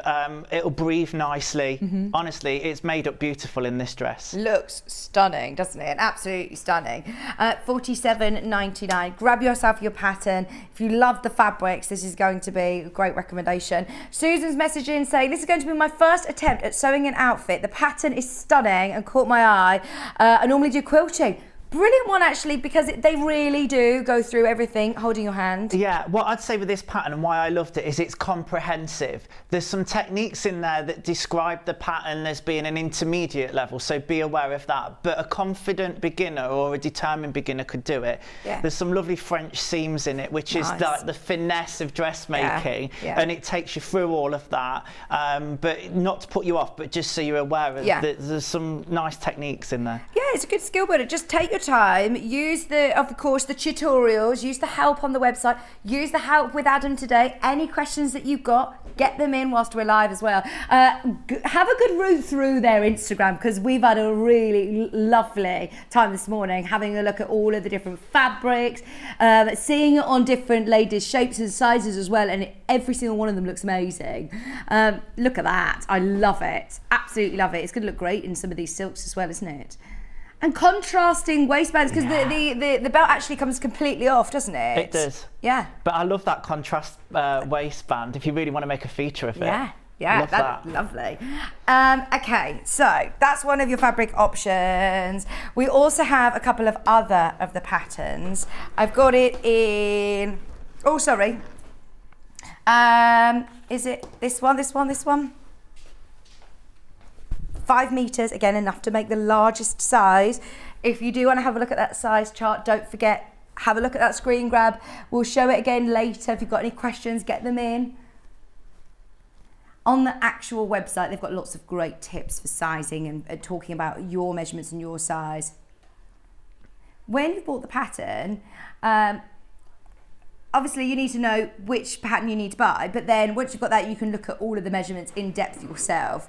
It'll breathe nicely. Honestly, it's made up beautiful in this dress. Looks stunning, doesn't it? Absolutely stunning. $47.99. Grab yourself your pattern. If you love the fabrics, this is going to be a great recommendation. Susan's messaging saying, this is going to be my first attempt at sewing an outfit. The pattern is stunning and caught my eye. I normally do quilting. Brilliant one, actually, because they really do go through everything, holding your hand. Yeah, what I'd say with this pattern and why I loved it is it's comprehensive. There's some techniques in there that describe the pattern as being an intermediate level, so be aware of that. But a confident beginner or a determined beginner could do it. Yeah. There's some lovely French seams in it, which is like the finesse of dressmaking, and it takes you through all of that. But not to put you off, but just so you're aware of that there's some nice techniques in there. Yeah, it's a good skill builder. Just take your time, use the tutorials, use the help on the website, use the help with Adam today. Any questions that you've got, get them in whilst we're live as well. Have a good route through their Instagram, because we've had a really lovely time this morning having a look at all of the different fabrics, seeing it on different ladies' shapes and sizes as well, and every single one of them looks amazing. Look at that. I love it. Absolutely love it. It's going to look great in some of these silks as well, isn't it? And contrasting waistbands, because the belt actually comes completely off, doesn't it? It does. Yeah. But I love that contrast waistband if you really want to make a feature of it. Yeah, love that. Lovely. Okay, so that's one of your fabric options. We also have a couple of other of the patterns. I've got it in, oh, sorry. Is it this one? 5 meters, again, enough to make the largest size. If you do want to have a look at that size chart, don't forget, have a look at that screen grab. We'll show it again later. If you've got any questions, get them in. On the actual website, they've got lots of great tips for sizing and talking about your measurements and your size. When you bought the pattern, obviously you need to know which pattern you need to buy, but then once you've got that, you can look at all of the measurements in depth yourself.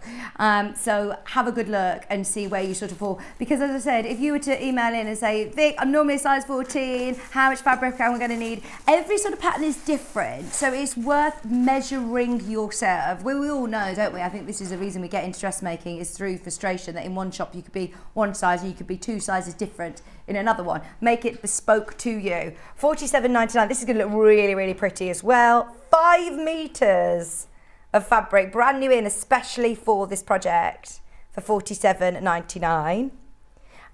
So have a good look and see where you sort of fall. Because as I said, if you were to email in and say, Vic, I'm normally a size 14, how much fabric am I going to need? Every sort of pattern is different. So it's worth measuring yourself. We all know, don't we? I think this is the reason we get into dressmaking, is through frustration, that in one shop you could be one size and you could be 2 sizes different in another one. Make it bespoke to you. $47.99. This is going to look really, really pretty as well. 5 meters of fabric, brand new in, especially for this project, for $47.99.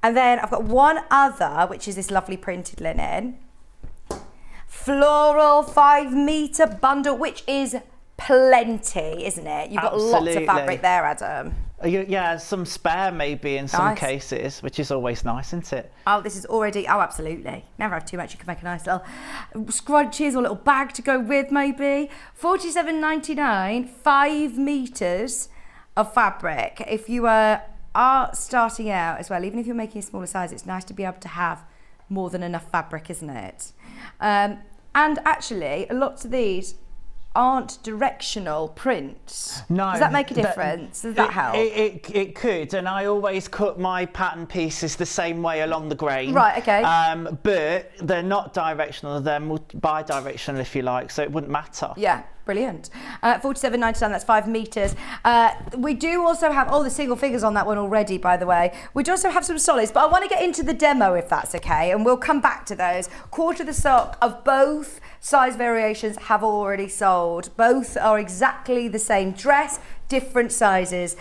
And then I've got one other, which is this lovely printed linen. Floral 5 meter bundle, which is plenty, isn't it? You've got lots of fabric there, Adam. Yeah, some spare maybe in some cases, which is always nice, isn't it? Oh, this is already, oh, absolutely. Never have too much. You can make a nice little scrunchies or little bag to go with, maybe. $47.99, 5 meters of fabric. If you are starting out as well, even if you're making a smaller size, it's nice to be able to have more than enough fabric, isn't it? And actually, lots of these aren't directional prints. No. Does that make a difference? Does that help? It could, and I always cut my pattern pieces the same way along the grain. Right, okay. But they're not directional, they're bi-directional if you like, so it wouldn't matter. Yeah, brilliant. $47.99, that's 5 meters. We do also have, the single figures on that one already, by the way. We do also have some solids, but I want to get into the demo if that's okay, and we'll come back to those. Quarter the stock of both size variations have already sold. Both are exactly the same dress, different sizes.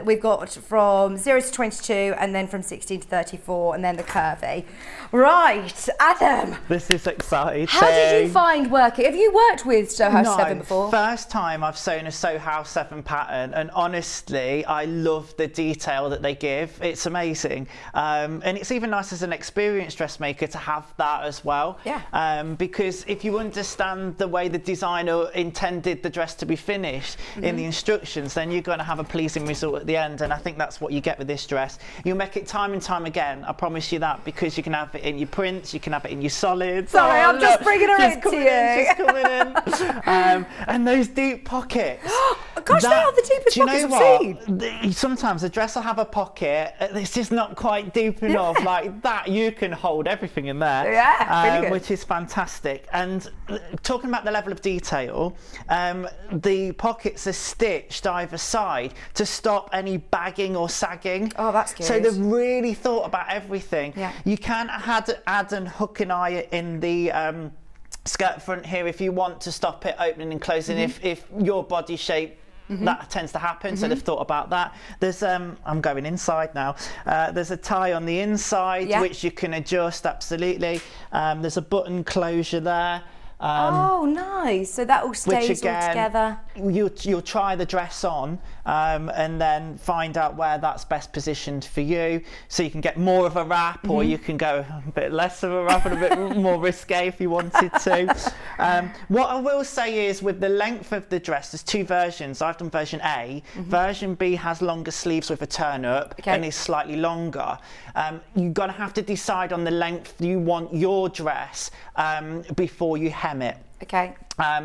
We've got from 0 to 22 and then from 16 to 34 and then the curvy. Right, Adam. This is exciting. How did you find working? Have you worked with Sew House 7 before? First time I've sewn a Sew House 7 pattern, and honestly, I love the detail that they give. It's amazing. And it's even nice as an experienced dressmaker to have that as well. Yeah. Because if you understand the way the designer intended the dress to be finished in the instructions, then you're going to have a pleasing result at the end, and I think that's what you get with this dress. You'll make it time and time again, I promise you that, because you can have it in your prints, you can have it in your solids. Sorry, I'm just bringing her into you. She's coming in. And those deep pockets. Gosh, they are the deepest pockets I've seen. Sometimes a dress will have a pocket, it's just not quite deep enough. Like that, you can hold everything in there. Yeah, really good. Which is fantastic. And talking about the level of detail, the pockets are stitched either side to stop any bagging or sagging. Oh, that's good. So they've really thought about everything. Yeah. You can add and hook an eye in the skirt front here if you want to stop it opening and closing, if your body shape that tends to happen, so they've thought about that. There's, I'm going inside now, there's a tie on the inside which you can adjust, absolutely. There's a button closure there. Oh, nice. So that all stays which again, all together. You'll try the dress on and then find out where that's best positioned for you. So you can get more of a wrap, or you can go a bit less of a wrap and a bit more risque if you wanted to. What I will say is, with the length of the dress, there's two versions. I've done version A. Version B has longer sleeves with a turn up and is slightly longer. You're going to have to decide on the length you want your dress before you hem it. Okay.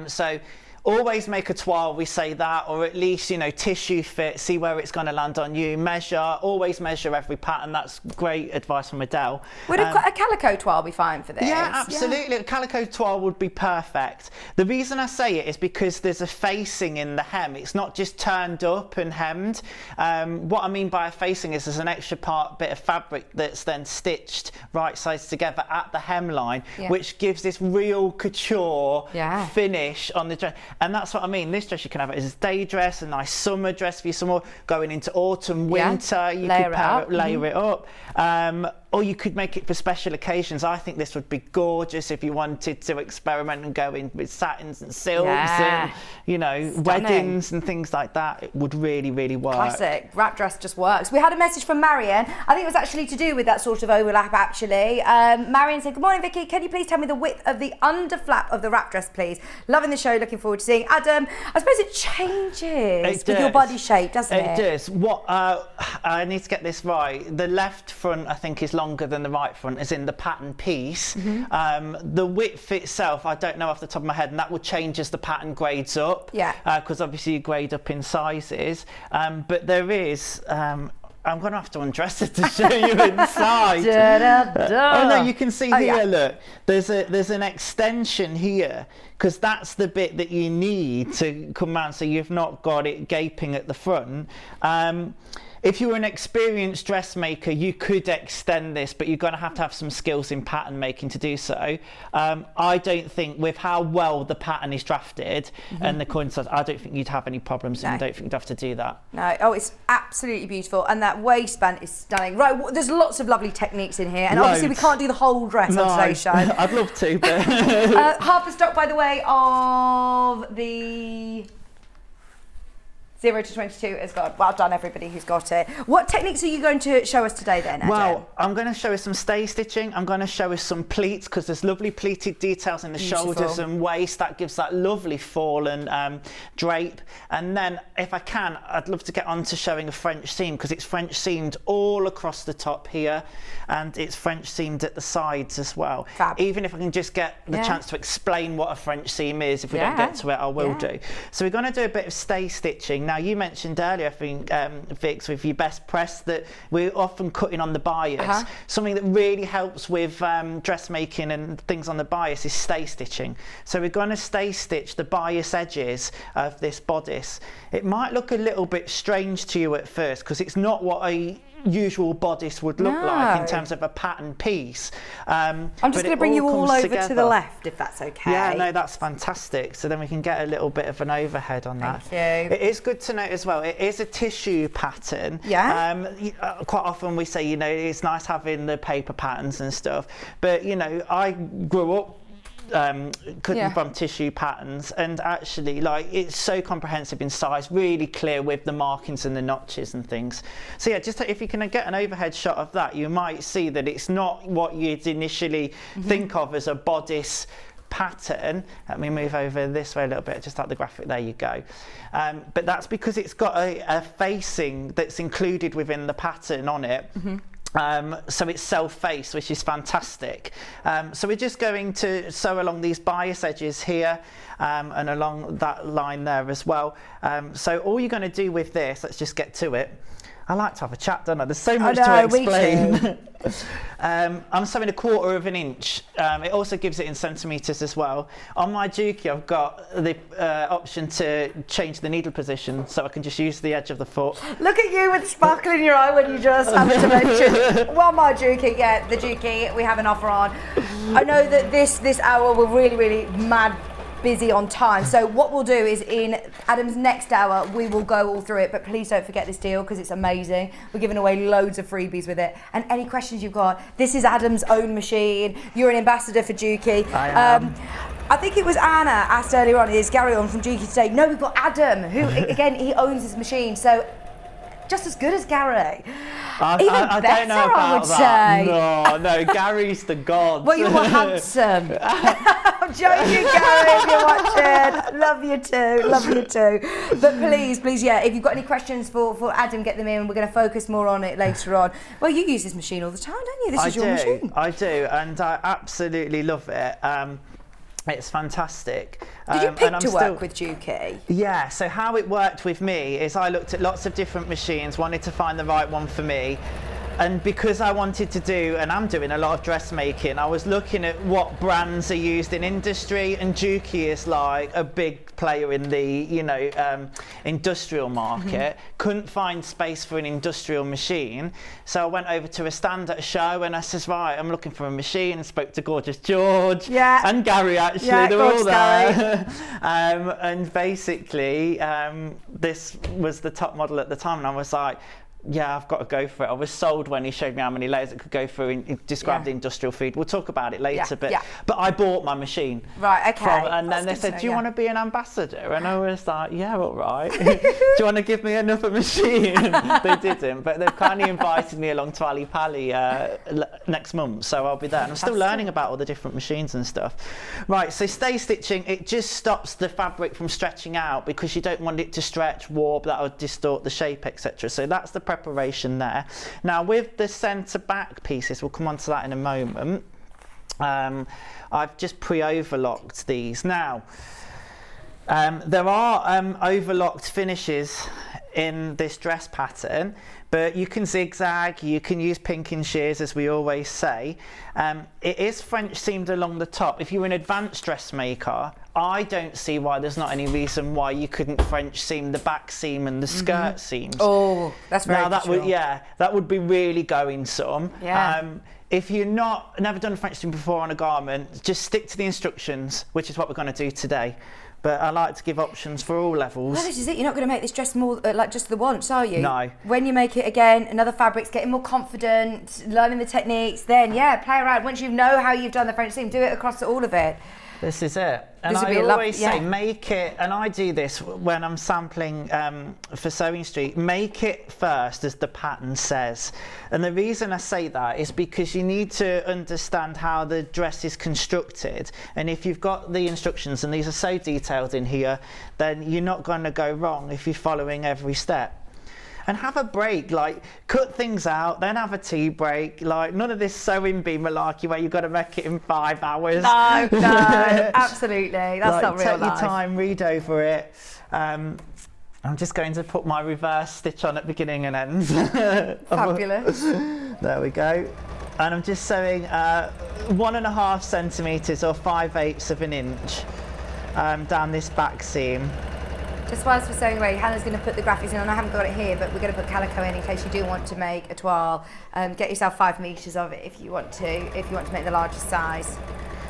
So always make a toile, we say that, or at least, you know, tissue fit, see where it's going to land on you. Measure, always measure every pattern. That's great advice from Adele. Would a calico toile be fine for this? Yeah, absolutely. A calico toile would be perfect. The reason I say it is because there's a facing in the hem. It's not just turned up and hemmed. What I mean by a facing is there's an extra bit of fabric that's then stitched right sides together at the hemline, which gives this real couture finish on the dress. And that's what I mean. This dress you can have it as a day dress, a nice summer dress for your summer, going into autumn, winter. You could layer it up. Or you could make it for special occasions. I think this would be gorgeous if you wanted to experiment and go in with satins and silks and, you know, weddings and things like that. It would really, really work. Classic. Wrap dress just works. We had a message from Marion. I think it was actually to do with that sort of overlap, actually. Marion said, good morning, Vicky. Can you please tell me the width of the under flap of the wrap dress, please? Loving the show. Looking forward to seeing Adam. I suppose it changes with your body shape, doesn't it? It does. What I need to get this right. The left front, I think, is longer than the right front, as in the pattern piece. The width itself, I don't know off the top of my head, and that will change as the pattern grades up. Because obviously you grade up in sizes. But there is. I'm going to have to undress it to show you inside. Oh no, you can see here, look, there's an extension here, because that's the bit that you need to come around, so you've not got it gaping at the front. If you were an experienced dressmaker, you could extend this, but you're going to have some skills in pattern making to do so. I don't think, with how well the pattern is drafted and the coin size, I don't think you'd have any problems, and I don't think you'd have to do that. No, oh, it's absolutely beautiful, and that waistband is stunning. Right, there's lots of lovely techniques in here, and obviously we can't do the whole dress on today's show. I'd love to, but... half the stock, by the way, of the 0 to 22 is gone. Well done, everybody who's got it. What techniques are you going to show us today then, Adam? Well, I'm going to show us some stay stitching. I'm going to show us some pleats, because there's lovely pleated details in the shoulders and waist. That gives that lovely fall and drape. And then, if I can, I'd love to get on to showing a French seam, because it's French seamed all across the top here, and it's French seamed at the sides as well. Fab. Even if I can just get the chance to explain what a French seam is, if we don't get to it, I will do. So we're going to do a bit of stay stitching. Now, you mentioned earlier, I think, Vix, with your best press, that we're often cutting on the bias. Something that really helps with dressmaking and things on the bias is stay stitching. So we're going to stay stitch the bias edges of this bodice. It might look a little bit strange to you at first, because it's not what a usual bodice would look like in terms of a pattern piece. I'm just going to bring you all over to the left, if that's okay. Yeah, no, that's fantastic. So then we can get a little bit of an overhead on that. Thank you. It is good to note as well, it is a tissue pattern. Quite often we say, you know, it's nice having the paper patterns and stuff, but, you know, I grew up cutting from tissue patterns, and actually, like, it's so comprehensive in size, really clear with the markings and the notches and things. So yeah, just if you can get an overhead shot of that, you might see that it's not what you'd initially think of as a bodice pattern. Let me move over this way a little bit, just like the graphic, there you go. But that's because it's got a facing that's included within the pattern on it. So it's self-faced, which is fantastic. So we're just going to sew along these bias edges here and along that line there as well. So all you're going to do with this, let's just get to it. I like to have a chat, don't I? There's so much to explain. I'm sewing 1/4 of an inch. It also gives it in centimetres as well. On my Juki, I've got the option to change the needle position, so I can just use the edge of the foot. Look at you with sparkle in your eye when you just have to mention. Well, my Juki, the Juki we have an offer on. I know that this hour we're really mad busy on time. So what we'll do is in Adam's next hour, we will go all through it, but please don't forget this deal because it's amazing. We're giving away loads of freebies with it. And any questions you've got, this is Adam's own machine. You're an ambassador for Juki. I am. I think it was Anna asked earlier on, is Gary on from Juki today? No, we've got Adam, who, again, he owns his machine. So just as good as Gary. I better, don't know about I would that. No, Gary's the god. Well, you're handsome. I'm joking, Gary, if you're watching. Love you too. But please, yeah, if you've got any questions for Adam, get them in. We're going to focus more on it later on. Well, you use this machine all the time, don't you? This is your machine. I do, and I absolutely love it. It's fantastic. Did you pick to work with Juki? Yeah, so how it worked with me is I looked at lots of different machines, wanted to find the right one for me. And because I wanted to do, and I'm doing a lot of dressmaking, I was looking at what brands are used in industry, and Juki is like a big player in the, industrial market. Couldn't find space for an industrial machine, so I went over to a stand at a show, and I says, right, I'm looking for a machine, and spoke to gorgeous George and Gary, actually, they were all there. And basically, this was the top model at the time, and I was like, yeah, I've got to go for it. I was sold when he showed me how many layers it could go through and he described the industrial feed. We'll talk about it later, but I bought my machine. Right, okay. And then they said, do you want to be an ambassador? And I was like, yeah, all right. Do you want to give me another machine? They didn't, but they've kindly invited me along to Ali Pali next month, so I'll be there. And I'm still learning about all the different machines and stuff. Right, so stay stitching, it just stops the fabric from stretching out because you don't want it to stretch, warp, that would distort the shape, etc. So that's the preparation there. Now with the centre back pieces, we'll come on to that in a moment. I've just pre-overlocked these. Now there are overlocked finishes in this dress pattern, but you can zigzag, you can use pinking shears, as we always say. It is French seamed along the top. If you're an advanced dressmaker, I don't see why there's not any reason why you couldn't French seam the back seam and the skirt seams. Oh, that's very cool. That would be really going some. Yeah. If you're never done a French seam before on a garment, just stick to the instructions, which is what we're going to do today. But I like to give options for all levels. Well, this is it. You're not going to make this dress more like just the once, are you? No. When you make it again, another fabric's getting more confident, learning the techniques, then play around. Once you know how you've done the French seam, do it across all of it. This is it. And I always say, make it, and I do this when I'm sampling for Sewing Street, make it first as the pattern says. And the reason I say that is because you need to understand how the dress is constructed. And if you've got the instructions, and these are so detailed in here, then you're not going to go wrong if you're following every step. And have a break, like cut things out, then have a tea break. Like none of this sewing bee malarkey where you've got to make it in 5 hours. No, absolutely. That's not real life. Take your time, read over it. I'm just going to put my reverse stitch on at beginning and end. Fabulous. There we go. And I'm just sewing 1.5 centimetres or 5/8 of an inch down this back seam. Just whilst we're sewing away, Hannah's going to put the graphics in, and I haven't got it here, but we're going to put calico in case you do want to make a toile. Get yourself 5 metres of it if you want to make the largest size.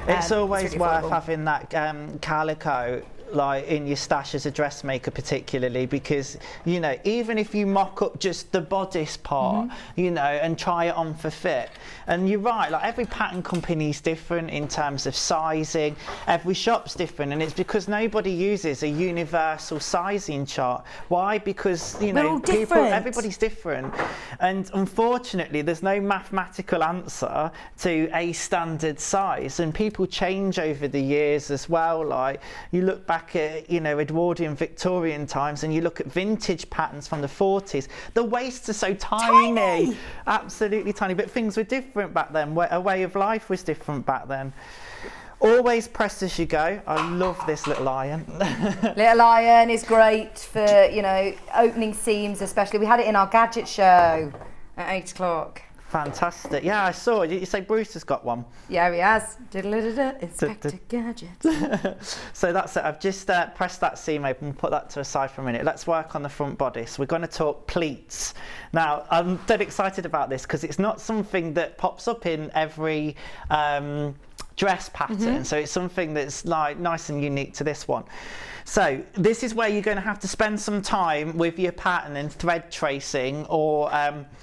It's always really worth affordable. having that calico like in your stash as a dressmaker, particularly because even if you mock up just the bodice part, and try it on for fit. And you're right, like every pattern company is different in terms of sizing. Every shop's different, and it's because nobody uses a universal sizing chart. Why? Because everybody's different, and unfortunately, there's no mathematical answer to a standard size. And people change over the years as well. Like you look back at Edwardian, Victorian times, and you look at vintage patterns from the 40s. The waists are so tiny, absolutely tiny. But things were different back then. A way of life was different back then. Always press as you go. I love this little iron. Little iron is great for opening seams, especially. We had it in our gadget show at 8 o'clock. Fantastic. Yeah, I saw it. You say Bruce has got one? Yeah, he has. Inspector Gadget. So that's it. I've just pressed that seam open and put that to a side for a minute. Let's work on the front bodice. We're going to talk pleats. Now, I'm dead excited about this because it's not something that pops up in every dress pattern. So it's something that's like nice and unique to this one. So this is where you're going to have to spend some time with your pattern and thread tracing, or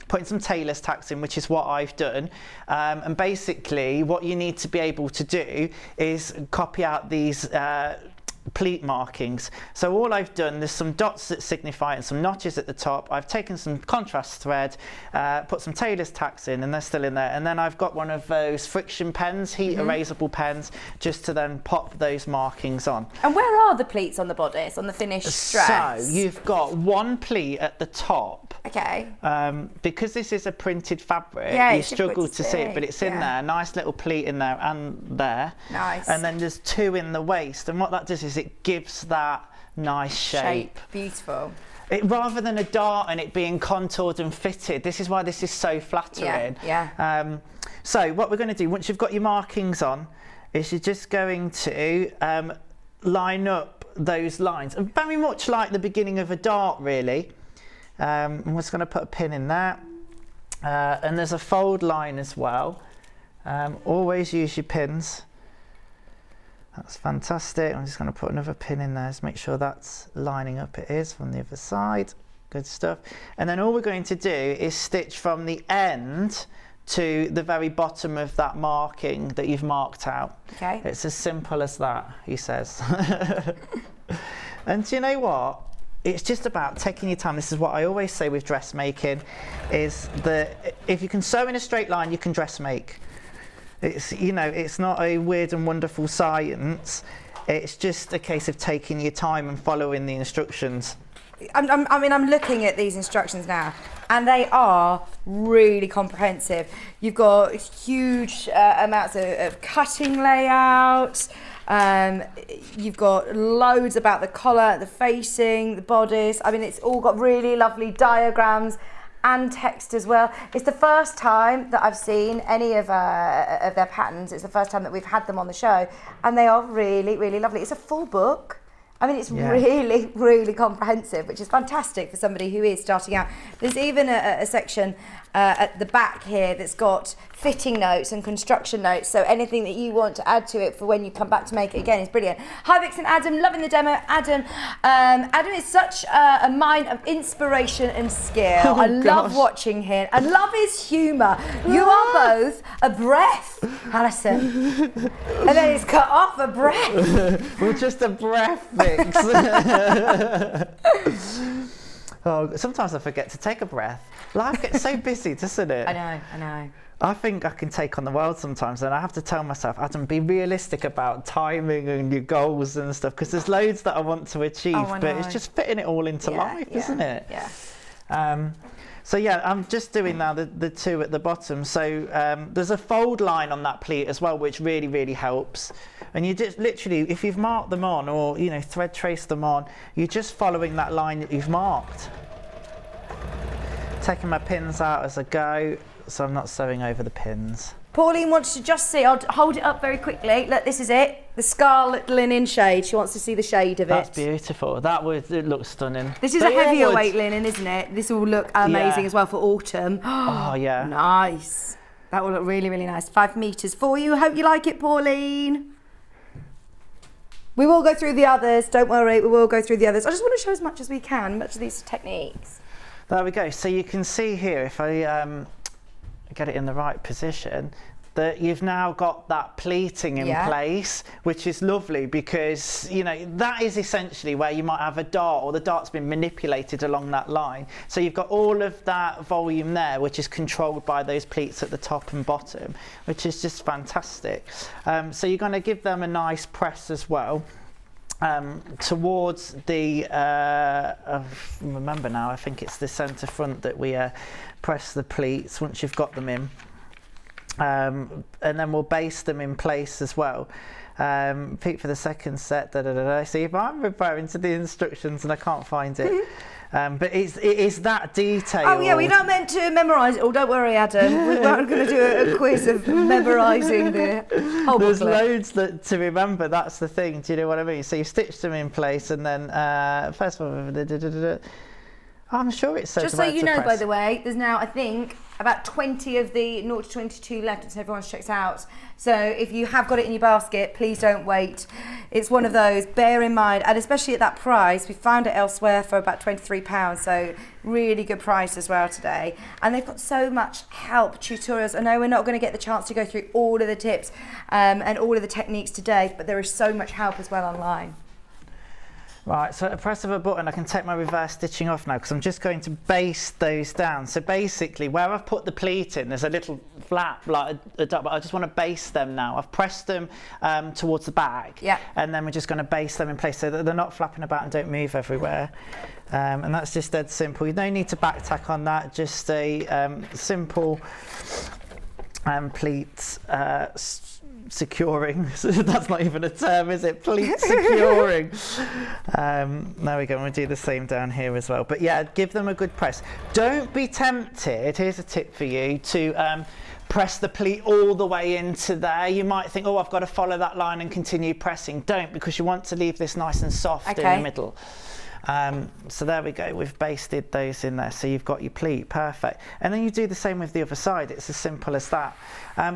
putting some tailor's tacks in, which is what I've done. And basically what you need to be able to do is copy out these pleat markings. So all I've done, there's some dots that signify and some notches at the top. I've taken some contrast thread, put some tailor's tacks in, and they're still in there. And then I've got one of those friction pens, heat erasable pens, just to then pop those markings on. And where are the pleats on the bodice, on the finished dress? So you've got one pleat at the top. Okay. Because this is a printed fabric, Yeah, you it's struggle difficult to to see it, see, but it's in there. Nice little pleat in there and there. Nice. And then there's two in the waist, and what that does is it gives that nice shape. Beautiful. Rather than a dart and it being contoured and fitted, this is why this is so flattering. Yeah. So what we're going to do, once you've got your markings on, is you're just going to line up those lines, and very much like the beginning of a dart, really. I'm just going to put a pin in there, and there's a fold line as well. Always use your pins. That's fantastic. I'm just going to put another pin in there, just make sure that's lining up. It is from the other side. Good stuff. And then all we're going to do is stitch from the end to the very bottom of that marking that you've marked out. Okay. It's as simple as that, he says. And do you know what? It's just about taking your time. This is what I always say with dressmaking, is that if you can sew in a straight line, you can dressmake. It's, you know, it's not a weird and wonderful science. It's just a case of taking your time and following the instructions. I'm looking at these instructions now, and they are really comprehensive. You've got huge amounts of cutting layouts. You've got loads about the collar, the facing, the bodice. I mean, it's all got really lovely diagrams and text as well. It's the first time that I've seen any of their patterns. It's the first time that we've had them on the show, and they are really, really lovely. It's a full book. I mean, it's really, really comprehensive, which is fantastic for somebody who is starting out. There's even a section at the back here that's got fitting notes and construction notes, so anything that you want to add to it for when you come back to make it again is brilliant. Hi Vixen, Adam, loving the demo. Adam is such a mind of inspiration and skill. I love watching him. I love his humour. You are both a breath, Alison. And then he's cut off a breath. We're just a breath mix. Oh, sometimes I forget to take a breath. Life gets so busy, doesn't it? I know. I think I can take on the world sometimes, and I have to tell myself, Adam, be realistic about timing and your goals and stuff, because there's loads that I want to achieve, but it's just fitting it all into life, isn't it? Yeah. So yeah, I'm just doing now the two at the bottom. So there's a fold line on that pleat as well, which really, really helps. And you just literally, if you've marked them on, or you know, thread trace them on, you're just following that line that you've marked. Taking my pins out as I go, so I'm not sewing over the pins. Pauline wants to just see, I'll hold it up very quickly. Look, this is it, the scarlet linen shade. She wants to see the shade of it. That's beautiful. It looks stunning. This is a heavier weight linen, isn't it? This will look amazing as well for autumn. Oh, yeah. Nice. That will look really, really nice. 5 meters for you. Hope you like it, Pauline. We will go through the others. Don't worry, we will go through the others. I just want to show as much as we can, much of these techniques. There we go. So you can see here, if I get it in the right position, that you've now got that pleating in place, which is lovely, because you know that is essentially where you might have a dart, or the dart's been manipulated along that line. So you've got all of that volume there, which is controlled by those pleats at the top and bottom, which is just fantastic. So you're going to give them a nice press as well. Towards the, remember now, I think it's the centre front that we press the pleats once you've got them in. And then we'll base them in place as well. Peek for the second set, See, if I'm referring to the instructions and I can't find it. But it is that detail. Oh yeah, we're not meant to memorise it all. Don't worry, Adam. We're not going to do a quiz of memorising the whole booklet. There's loads to remember. That's the thing. Do you know what I mean? So you stitch them in place, and then first of all, I'm sure it says Just so where you to know, press. by the way, there's now, I think, about 20 of the 0 to 22 left, and so everyone's checked out. So if you have got it in your basket, please don't wait. It's one of those, bear in mind, and especially at that price, we found it elsewhere for about £23, so really good price as well today. And they've got so much help, tutorials. I know we're not going to get the chance to go through all of the tips and all of the techniques today, but there is so much help as well online. Right, so at the press of a button, I can take my reverse stitching off now because I'm just going to baste those down. So basically, where I've put the pleat in, there's a little flap, like a dot, but I just want to baste them now. I've pressed them towards the back, and then we're just going to baste them in place so that they're not flapping about and don't move everywhere. And that's just dead simple. You don't need to back tack on that, just a simple pleat securing. That's not even a term, is it? Pleat securing. There we go. And we'll do the same down here as well. But yeah, give them a good press. Don't be tempted. Here's a tip for you to press the pleat all the way into there. You might think, oh, I've got to follow that line and continue pressing. Don't, because you want to leave this nice and soft in the middle. So there we go, we've basted those in there, so you've got your pleat, perfect. And then you do the same with the other side, it's as simple as that.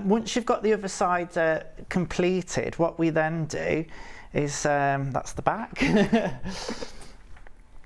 Once you've got the other side completed, what we then do is, that's the back.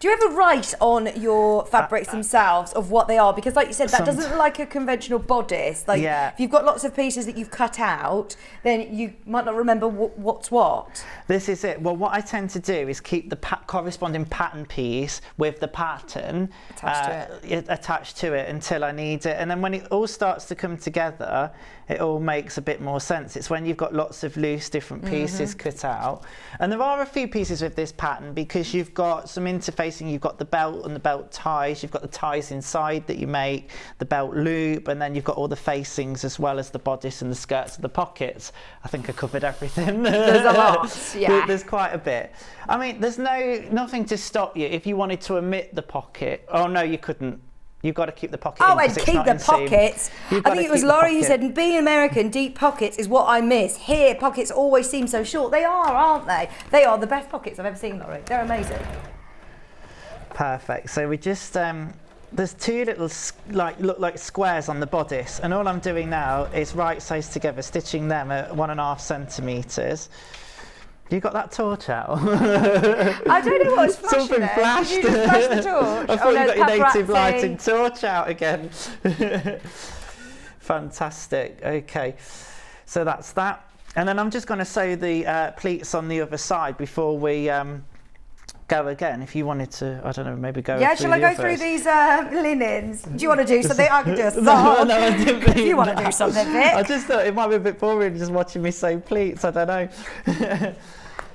Do you ever write on your fabrics themselves of what they are? Because like you said, that doesn't look like a conventional bodice. Like if you've got lots of pieces that you've cut out, then you might not remember what's what. This is it. Well, what I tend to do is keep the corresponding pattern piece with the pattern attached to it until I need it. And then when it all starts to come together, it all makes a bit more sense. It's when you've got lots of loose different pieces cut out. And there are a few pieces with this pattern because you've got some interfacing, you've got the belt and the belt ties, you've got the ties inside that you make, the belt loop, and then you've got all the facings as well as the bodice and the skirts and the pockets. I think I covered everything. There's a lot, yeah. There's quite a bit. I mean, there's nothing to stop you if you wanted to omit the pocket. Oh no, you couldn't. You've got to keep the pocket in. Oh, and keep the pockets. I think it was Laurie who said, being American, deep pockets is what I miss. Here, pockets always seem so short. They are, aren't they? They are the best pockets I've ever seen, Laurie. They're amazing. Perfect. So we just, there's two little, look like squares on the bodice. And all I'm doing now is right sides together, stitching them at 1.5 centimetres. You got that torch out? I don't know what's flashing. Something there. flashed. Did you just flash the torch? I thought you got your native paparazzi. lighting torch out again. Fantastic. Okay, so that's that. And then I'm just going to sew the pleats on the other side before we go again. If you wanted to, I don't know, maybe go. Yeah, through shall I go through these linens? Do you want to do something? I can do a song. No, I didn't mean if you want to that. do something, Vic. I just thought it might be a bit boring just watching me sew pleats. I don't know.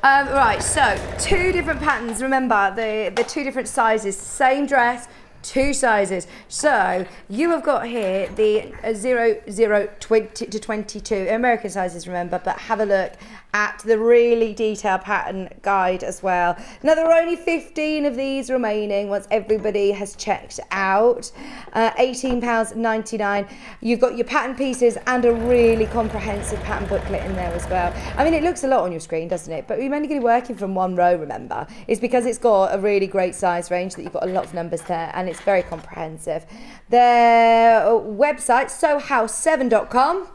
Right, so 2 different patterns. Remember, the 2 different sizes, same dress, 2 sizes. So you have got here the 0, 20 to 22 American sizes, remember, but have a look at the really detailed pattern guide as well. Now there are only 15 of these remaining once everybody has checked out. £18.99. You've got your pattern pieces and a really comprehensive pattern booklet in there as well. I mean, it looks a lot on your screen, doesn't it? But we're only going to be working from 1 row, remember. It's because it's got a really great size range that you've got a lot of numbers there, and it's very comprehensive. Their website, sewhouse7.com,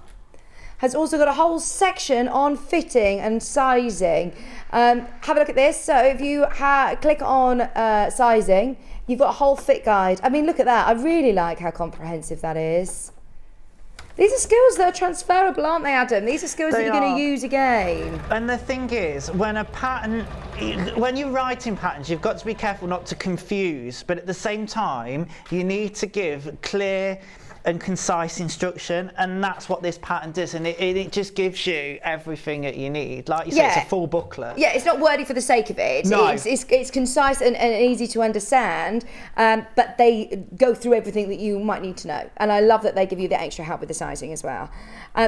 has also got a whole section on fitting and sizing. Have a look at this. So if you click on sizing, you've got a whole fit guide. I mean, look at that. I really like how comprehensive that is. These are skills that are transferable, aren't they, Adam? These are skills that you're going to use again. And the thing is, when you're writing patterns, you've got to be careful not to confuse, but at the same time, you need to give clear and concise instruction, and that's what this pattern does, and it just gives you everything that you need. Like you say, it's a full booklet. Yeah, it's not wordy for the sake of it. No. It's concise and easy to understand, but they go through everything that you might need to know. And I love that they give you the extra help with the sizing as well.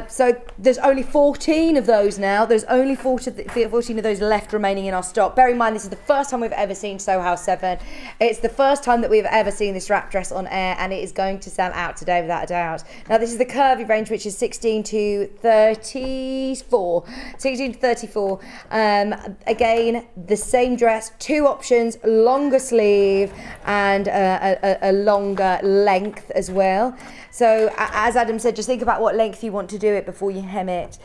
So there's only 14 of those now. There's only 14 of those left remaining in our stock. Bear in mind, this is the first time we've ever seen Sew House 7. It's the first time that we've ever seen this wrap dress on air, and it is going to sell out today without a doubt. Now this is the curvy range, which is 16 to 34. 16 to 34. Again, the same dress, 2 options, longer sleeve and a longer length as well. So as Adam said, just think about what length you want to do it before you hem it.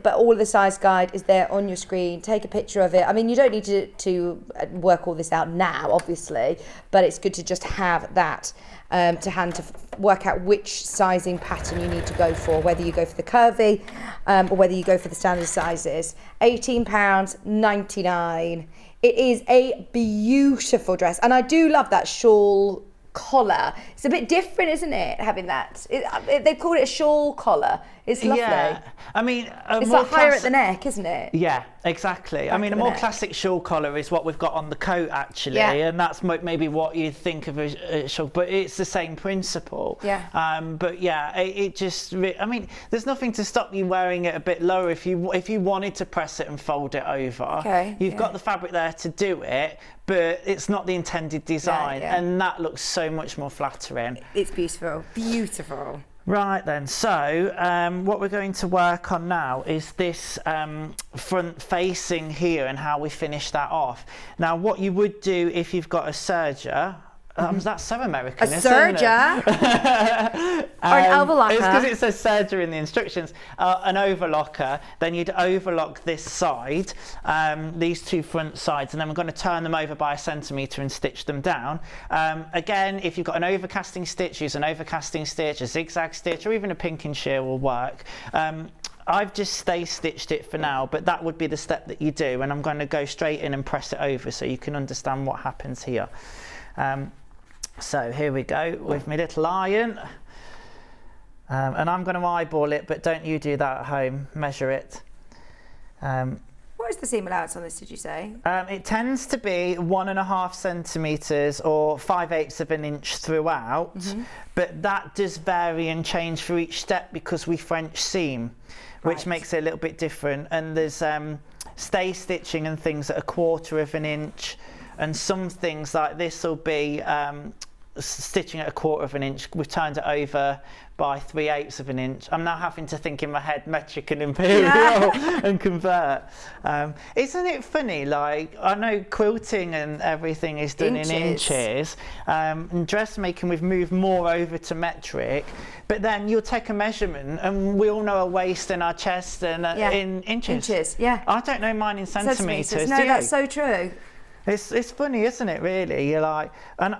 But all of the size guide is there on your screen. Take a picture of it. I mean, you don't need to work all this out now, obviously, but it's good to just have that to hand to work out which sizing pattern you need to go for, whether you go for the curvy or whether you go for the standard sizes. £18.99. It is a beautiful dress, and I do love that shawl collar. It's a bit different, isn't it, having that? They call it a shawl collar. It's lovely. Yeah, I mean, it's like higher at the neck, isn't it? Yeah, exactly. I mean, a more classic shawl collar is what we've got on the coat, actually, and that's maybe what you think of a shawl, but it's the same principle. Yeah. But yeah, it just, I mean, there's nothing to stop you wearing it a bit lower if you wanted to press it and fold it over. Okay. You've got the fabric there to do it, but it's not the intended design, and that looks so much more flattering. It's beautiful, beautiful. Right then, so what we're going to work on now is this front facing here and how we finish that off. Now, what you would do if you've got a serger, that's so American, isn't it? Or an overlocker. It's because it says serger in the instructions. An overlocker, then you'd overlock this side, these 2 front sides, and then we're going to turn them over by 1 centimetre and stitch them down. Again, if you've got an overcasting stitch, use an overcasting stitch, a zigzag stitch, or even a pinking shear will work. I've just stay stitched it for now, but that would be the step that you do, and I'm going to go straight in and press it over so you can understand what happens here. So here we go with my little iron, and I'm going to eyeball it, but don't you do that at home, measure it. What is the seam allowance on this, did you say? It tends to be 1.5 centimetres or 5/8 of an inch throughout, but that does vary and change for each step because we French seam, which makes it a little bit different, and there's stay stitching and things at 1/4 of an inch, and some things like this will be stitching at 1/4 of an inch. We've turned it over by 3/8 of an inch. I'm now having to think in my head metric and imperial and convert. Isn't it funny, like, I know quilting and everything is done in inches, and dressmaking we've moved more over to metric, but then you'll take a measurement and we all know our waist and our chest and in inches. I don't know mine in centimetres. No, that's so true. It's funny, isn't it, really? You're like, and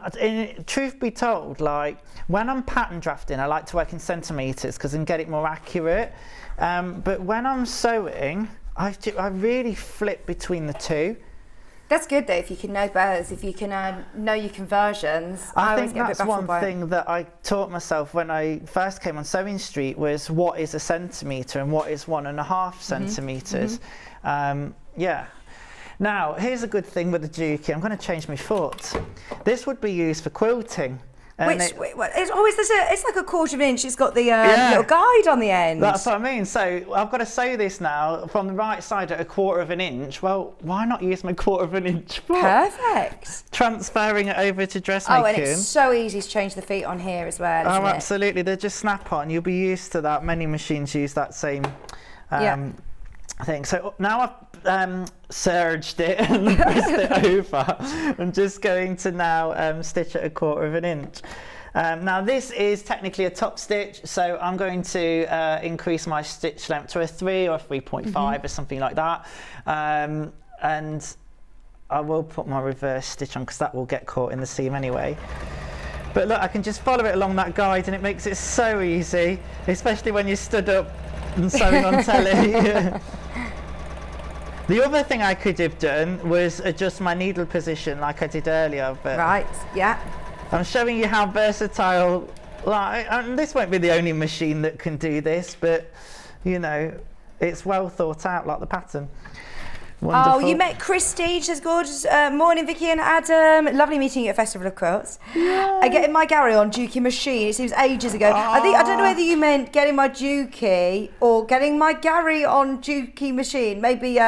truth be told, like, when I'm pattern drafting, I like to work in centimetres because I can get it more accurate. But when I'm sewing, I really flip between the two. That's good though, if you can know both, if you can know your conversions. I think that's one thing that I taught myself when I first came on Sewing Street was what is a centimetre and what is 1.5 centimetres. Yeah. Now, here's a good thing with the Juki. I'm going to change my foot. This would be used for quilting. It's like 1/4 of an inch. It's got the little guide on the end. That's what I mean. So I've got to sew this now from the right side at 1/4 of an inch. Well, why not use my 1/4 of an inch foot? Perfect. Transferring it over to dressmaking. Oh, and it's so easy to change the feet on here as well, isn't it? Absolutely. They're just snap-on. You'll be used to that. Many machines use that same thing. So now I've serged it and pressed it over. I'm just going to now stitch at 1/4 of an inch. Now this is technically a top stitch, so I'm going to increase my stitch length to a 3 or 3.5 or something like that. And I will put my reverse stitch on because that will get caught in the seam anyway. But look, I can just follow it along that guide and it makes it so easy, especially when you're stood up and sewing on telly. The other thing I could have done was adjust my needle position like I did earlier. But I'm showing you how versatile, and this won't be the only machine that can do this, but you know, it's well thought out, like the pattern. Wonderful. Oh, you met Christy, she's gorgeous. Morning, Vicky and Adam. Lovely meeting you at Festival of Quilts. I getting my Gary on Juki machine. It seems ages ago. I don't know whether you meant getting my Juki or getting my Gary on Juki machine. Maybe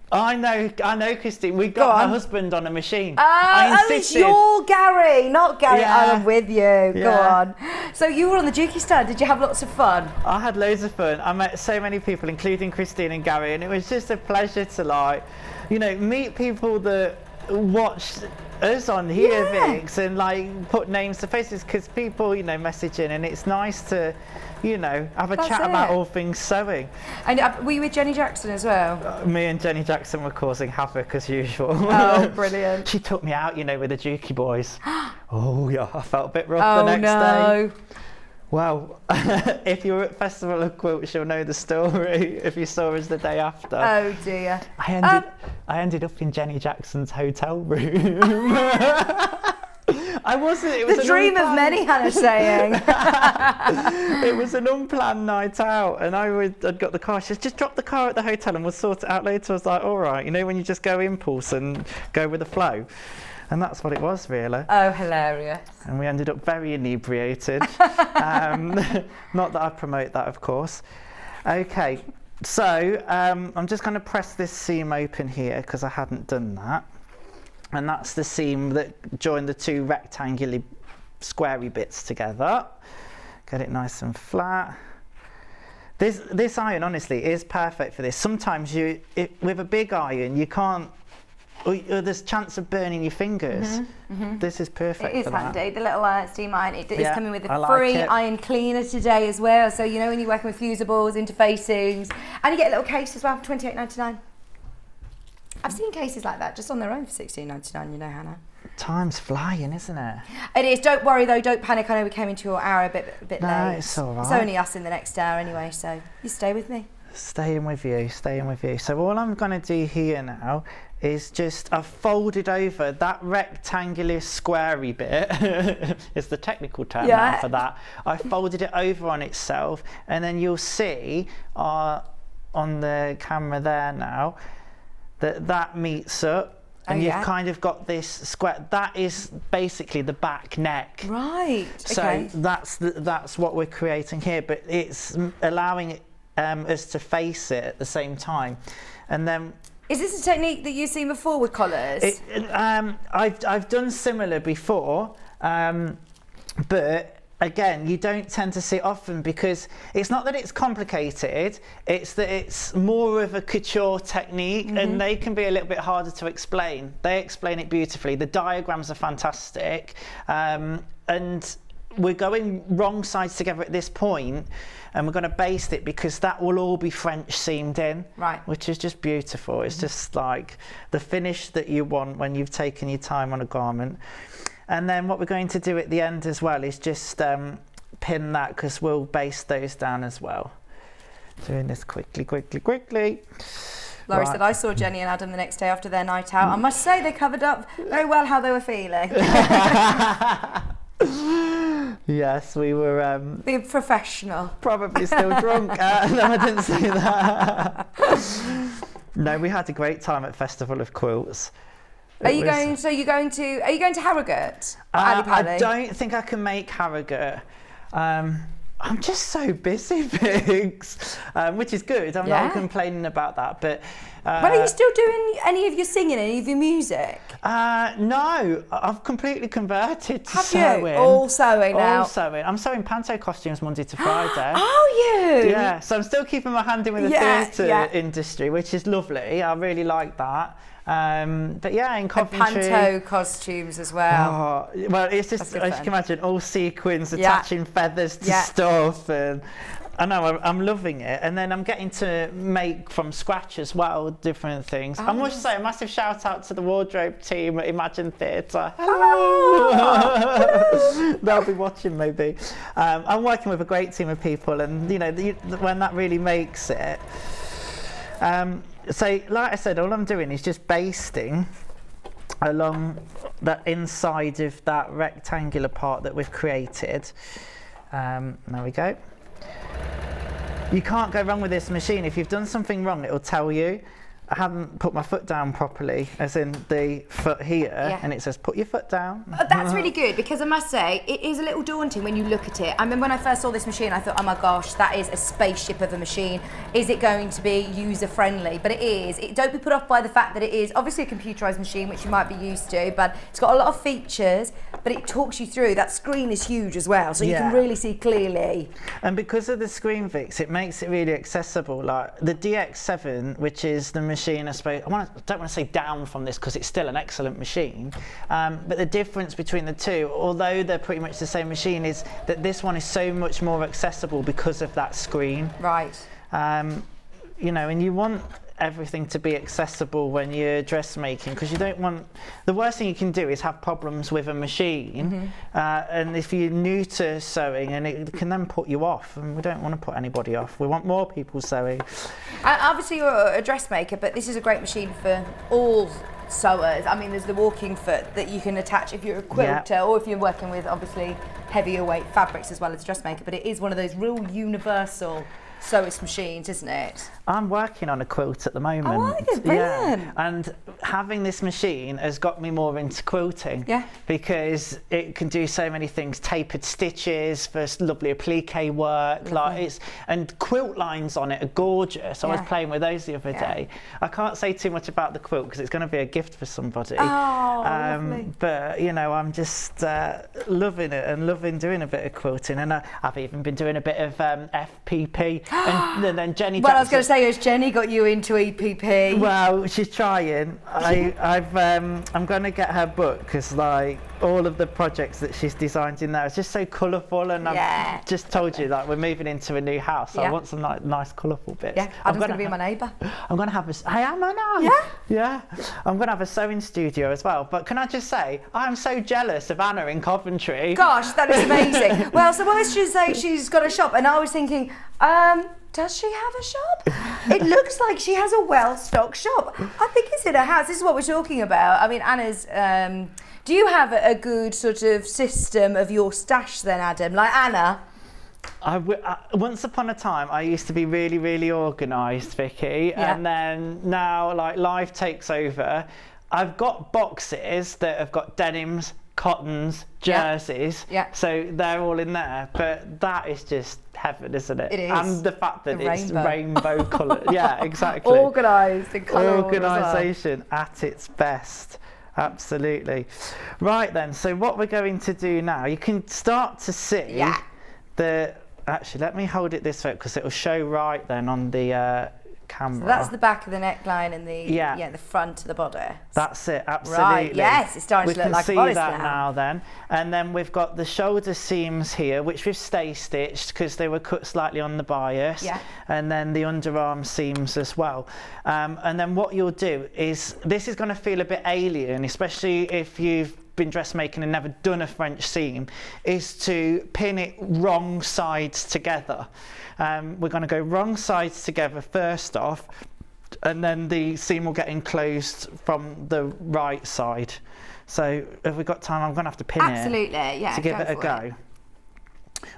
I know, Christine. We got my husband on a machine. It's your Gary, not Gary. Yeah. I'm with you. Go Yeah. on. So you were on the Juki stand. Did you have lots of fun? I had loads of fun. I met so many people, including Christine and Gary, and it was just a pleasure to meet people that watch us on here, Vix, and put names to faces, because people, message in, and it's nice to, have a chat about all things sewing. And were you with Jenny Jackson as well? Me and Jenny Jackson were causing havoc as usual. Oh, brilliant. She took me out, with the Juki boys. Oh yeah, I felt a bit rough the next day. Well, if you were at Festival of Quilts, you'll know the story if you saw us the day after. Oh dear. I ended up in Jenny Jackson's hotel room. It was the dream of many, Hannah's saying. It was an unplanned night out, and I'd got the car. She said, just drop the car at the hotel and we'll sort it out later. I was like, all right, when you just go impulse and go with the flow. And that's what it was, really. Oh, hilarious. And we ended up very inebriated. Not that I promote that, of course. Okay, so I'm just going to press this seam open here because I hadn't done that. And that's the seam that joined the two rectangular squarey bits together. Get it nice and flat. This iron, honestly, is perfect for this. Sometimes with a big iron, you can't, or there's a chance of burning your fingers. This is perfect. It is for handy. that. The little steam iron. It is coming with a I free like it. iron cleaner today as well. So when you're working with fusibles, interfacings, and you get a little case as well for $28.99. I've seen cases like that just on their own for $16.99. Hannah. Time's flying, isn't it? It is. Don't worry though. Don't panic. I know we came into your hour a bit late. No, it's all right. It's only us in the next hour anyway. So you stay with me. Staying with you. So all I'm going to do here now is I've folded over that rectangular squarey bit. It's the technical term now for that. I folded it over on itself, and then you'll see on the camera there now that meets up. And you've kind of got this square. That is basically the back neck. Right. So okay. that's what we're creating here, but it's allowing us to face it at the same time. And then, is this a technique that you've seen before with collars? I've done similar before, but again, you don't tend to see it often because it's not that it's complicated, it's that it's more of a couture technique, and they can be a little bit harder to explain. They explain it beautifully. The diagrams are fantastic, and we're going wrong sides together at this point, and we're going to baste it because that will all be French seamed in, right? Which is just beautiful. It's just like the finish that you want when you've taken your time on a garment. And then what we're going to do at the end as well is just pin that, because we'll baste those down as well. Doing this quickly. Laurie said, I saw Jenny and Adam the next day after their night out. I must say they covered up very well how they were feeling. Yes, we were... being professional. Probably still drunk. No, I didn't say that. No, we had a great time at Festival of Quilts. Are you going to Harrogate? I don't think I can make Harrogate. I'm just so busy, Biggs, which is good. I'm not complaining about that. But are you still doing any of your singing, any of your music? No, I've completely converted to Have sewing. you? All sewing now? All sewing. I'm sewing panto costumes Monday to Friday. Oh, you? Yeah, so I'm still keeping my hand in with the theatre industry, which is lovely. I really like that. But yeah, in Coventry, and panto costumes as well. Oh, well, it's just, as you can imagine, all sequins attaching feathers to stuff, and I know I'm loving it. And then I'm getting to make from scratch as well, different things. I must say a massive shout out to the wardrobe team at Imagine Theatre. Hello. They'll be watching maybe. I'm working with a great team of people, and when that really makes it. So, like I said, all I'm doing is just basting along the inside of that rectangular part that we've created. There we go. You can't go wrong with this machine. If you've done something wrong, it'll tell you. I haven't put my foot down properly, as in the foot here, and it says put your foot down. That's really good, because I must say it is a little daunting when you look at it. I remember when I first saw this machine, I thought, oh my gosh, that is a spaceship of a machine. Is it going to be user friendly? But it is. Don't be put off by the fact that it is obviously a computerized machine, which you might be used to, but it's got a lot of features, but it talks you through. That screen is huge as well, so you can really see clearly. And because of the screen fix, it makes it really accessible. Like the DX7, which is the machine, I suppose, I don't want to say down from this because it's still an excellent machine, but the difference between the two, although they're pretty much the same machine, is that this one is so much more accessible because of that screen. Right. You know, and you want everything to be accessible when you're dressmaking, because you don't want, the worst thing you can do is have problems with a machine, and if you're new to sewing, and it can then put you off, and we don't want to put anybody off. We want more people sewing. Obviously you're a dressmaker, but this is a great machine for all sewers. I mean, there's the walking foot that you can attach if you're a quilter, or if you're working with obviously heavier weight fabrics as well as a dressmaker, but it is one of those real universal sewist machines, isn't it? I'm working on a quilt at the moment. Oh, are you? Brilliant. Yeah. And having this machine has got me more into quilting. Yeah. Because it can do so many things, tapered stitches for lovely applique work, and quilt lines on it are gorgeous. I was playing with those the other day. I can't say too much about the quilt because it's going to be a gift for somebody. Oh, lovely. But you know, I'm just loving it and loving doing a bit of quilting, and I've even been doing a bit of FPP. And then Jenny. Well, I was going to say, has Jenny got you into EPP? Well, she's trying. I'm going to get her book, because like all of the projects that she's designed in there is just so colourful, and I've just told you that we're moving into a new house. So I want some nice colourful bits. Yeah, Adam's going to be my neighbour. I'm going to have I know. Yeah. I'm going to have a sewing studio as well. But can I just say, I'm so jealous of Anna in Coventry. Gosh, that is amazing. Well, so what should say she's got a shop, and I was thinking, does she have a shop? It looks like she has a well-stocked shop. I think it's in her house. This is what we're talking about. I mean, Anna's. Do you have a good sort of system of your stash then, Adam? Like Anna? Once upon a time, I used to be really, really organised, Vicky, and then now, like, life takes over. I've got boxes that have got denims, cottons, jerseys, so they're all in there, but that is just heaven, isn't it? It is. And the fact that it's rainbow colour. Yeah, exactly. Organised and colourful. Organisation at its best. Absolutely. Right then, so what we're going to do now, you can start to see actually, let me hold it this way because it'll show right then on the camera. So that's the back of the neckline and the front of the bodice. That's it, absolutely. Right, yes, it's starting to look like a bodice now. We can see that now then. And then we've got the shoulder seams here, which we've stay stitched because they were cut slightly on the bias. Yeah. And then the underarm seams as well. And then what you'll do is, this is going to feel a bit alien, especially if you've been dressmaking and never done a French seam, is to pin it wrong sides together. We're going to go wrong sides together first off, and then the seam will get enclosed from the right side. So if we've got time, I'm going to have to pin it to give it a go.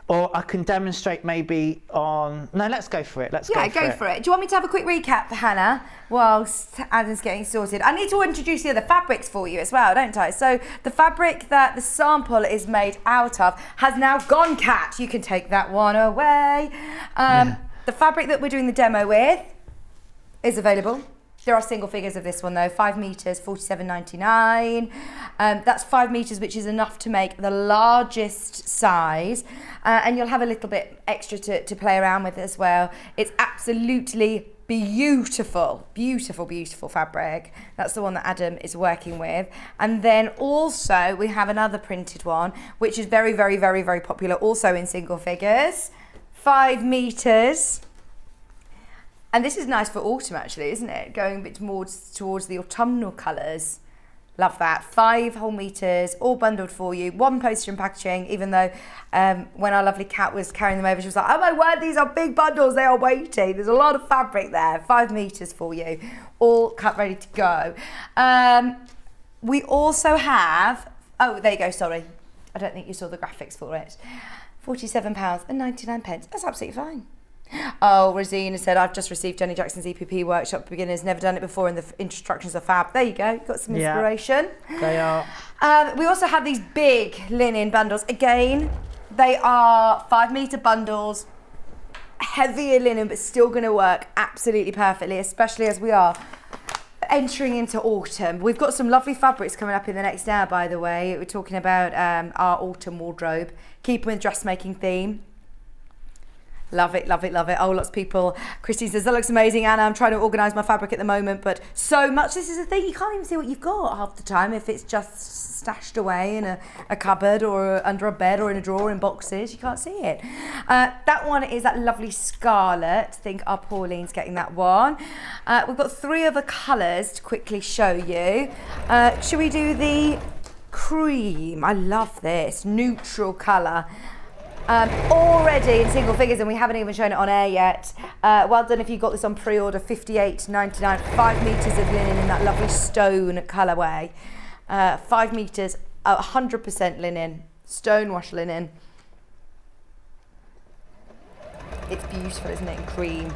Or I can demonstrate maybe on... No, let's go for it. Go for it. Do you want me to have a quick recap for Hannah whilst Adam's getting sorted? I need to introduce the other fabrics for you as well, don't I? So the fabric that the sample is made out of has now gone, Kat. You can take that one away. The fabric that we're doing the demo with is available. There are single figures of this one though, 5 meters, $47.99. That's 5 meters, which is enough to make the largest size. And you'll have a little bit extra to play around with as well. It's absolutely beautiful, beautiful, beautiful fabric. That's the one that Adam is working with. And then also we have another printed one, which is very, very, very, very popular, also in single figures, 5 meters. And this is nice for autumn actually, isn't it? Going a bit more towards the autumnal colours. Love that. 5 whole meters, all bundled for you. 1 poster and packaging, even though when our lovely Kat was carrying them over, she was like, oh my word, these are big bundles, they are weighty. There's a lot of fabric there. 5 meters for you, all cut ready to go. We also have, oh, there you go, sorry. I don't think you saw the graphics for it. £47.99. That's absolutely fine. Oh, Rosina said, I've just received Jenny Jackson's EPP workshop for beginners, never done it before, and the instructions are fab. There you go, you've got some inspiration. Yeah, they are. We also have these big linen bundles. Again, they are 5 metre bundles, heavier linen, but still going to work absolutely perfectly, especially as we are entering into autumn. We've got some lovely fabrics coming up in the next hour, by the way. We're talking about our autumn wardrobe, keeping with dressmaking theme. Love it, love it, love it. Oh, lots of people. Christine says, that looks amazing, Anna. I'm trying to organise my fabric at the moment, but so much. This is the thing, you can't even see what you've got half the time if it's just stashed away in a cupboard or under a bed or in a drawer in boxes. You can't see it. That one is that lovely scarlet. I think our Pauline's getting that one. We've got 3 other colours to quickly show you. Should we do the cream? I love this. Neutral colour. Already in single figures, and we haven't even shown it on air yet. Well done if you got this on pre-order. $58.99, 5 metres of linen in that lovely stone colourway. 5 metres, 100% linen, stone wash linen. It's beautiful, isn't it, in cream.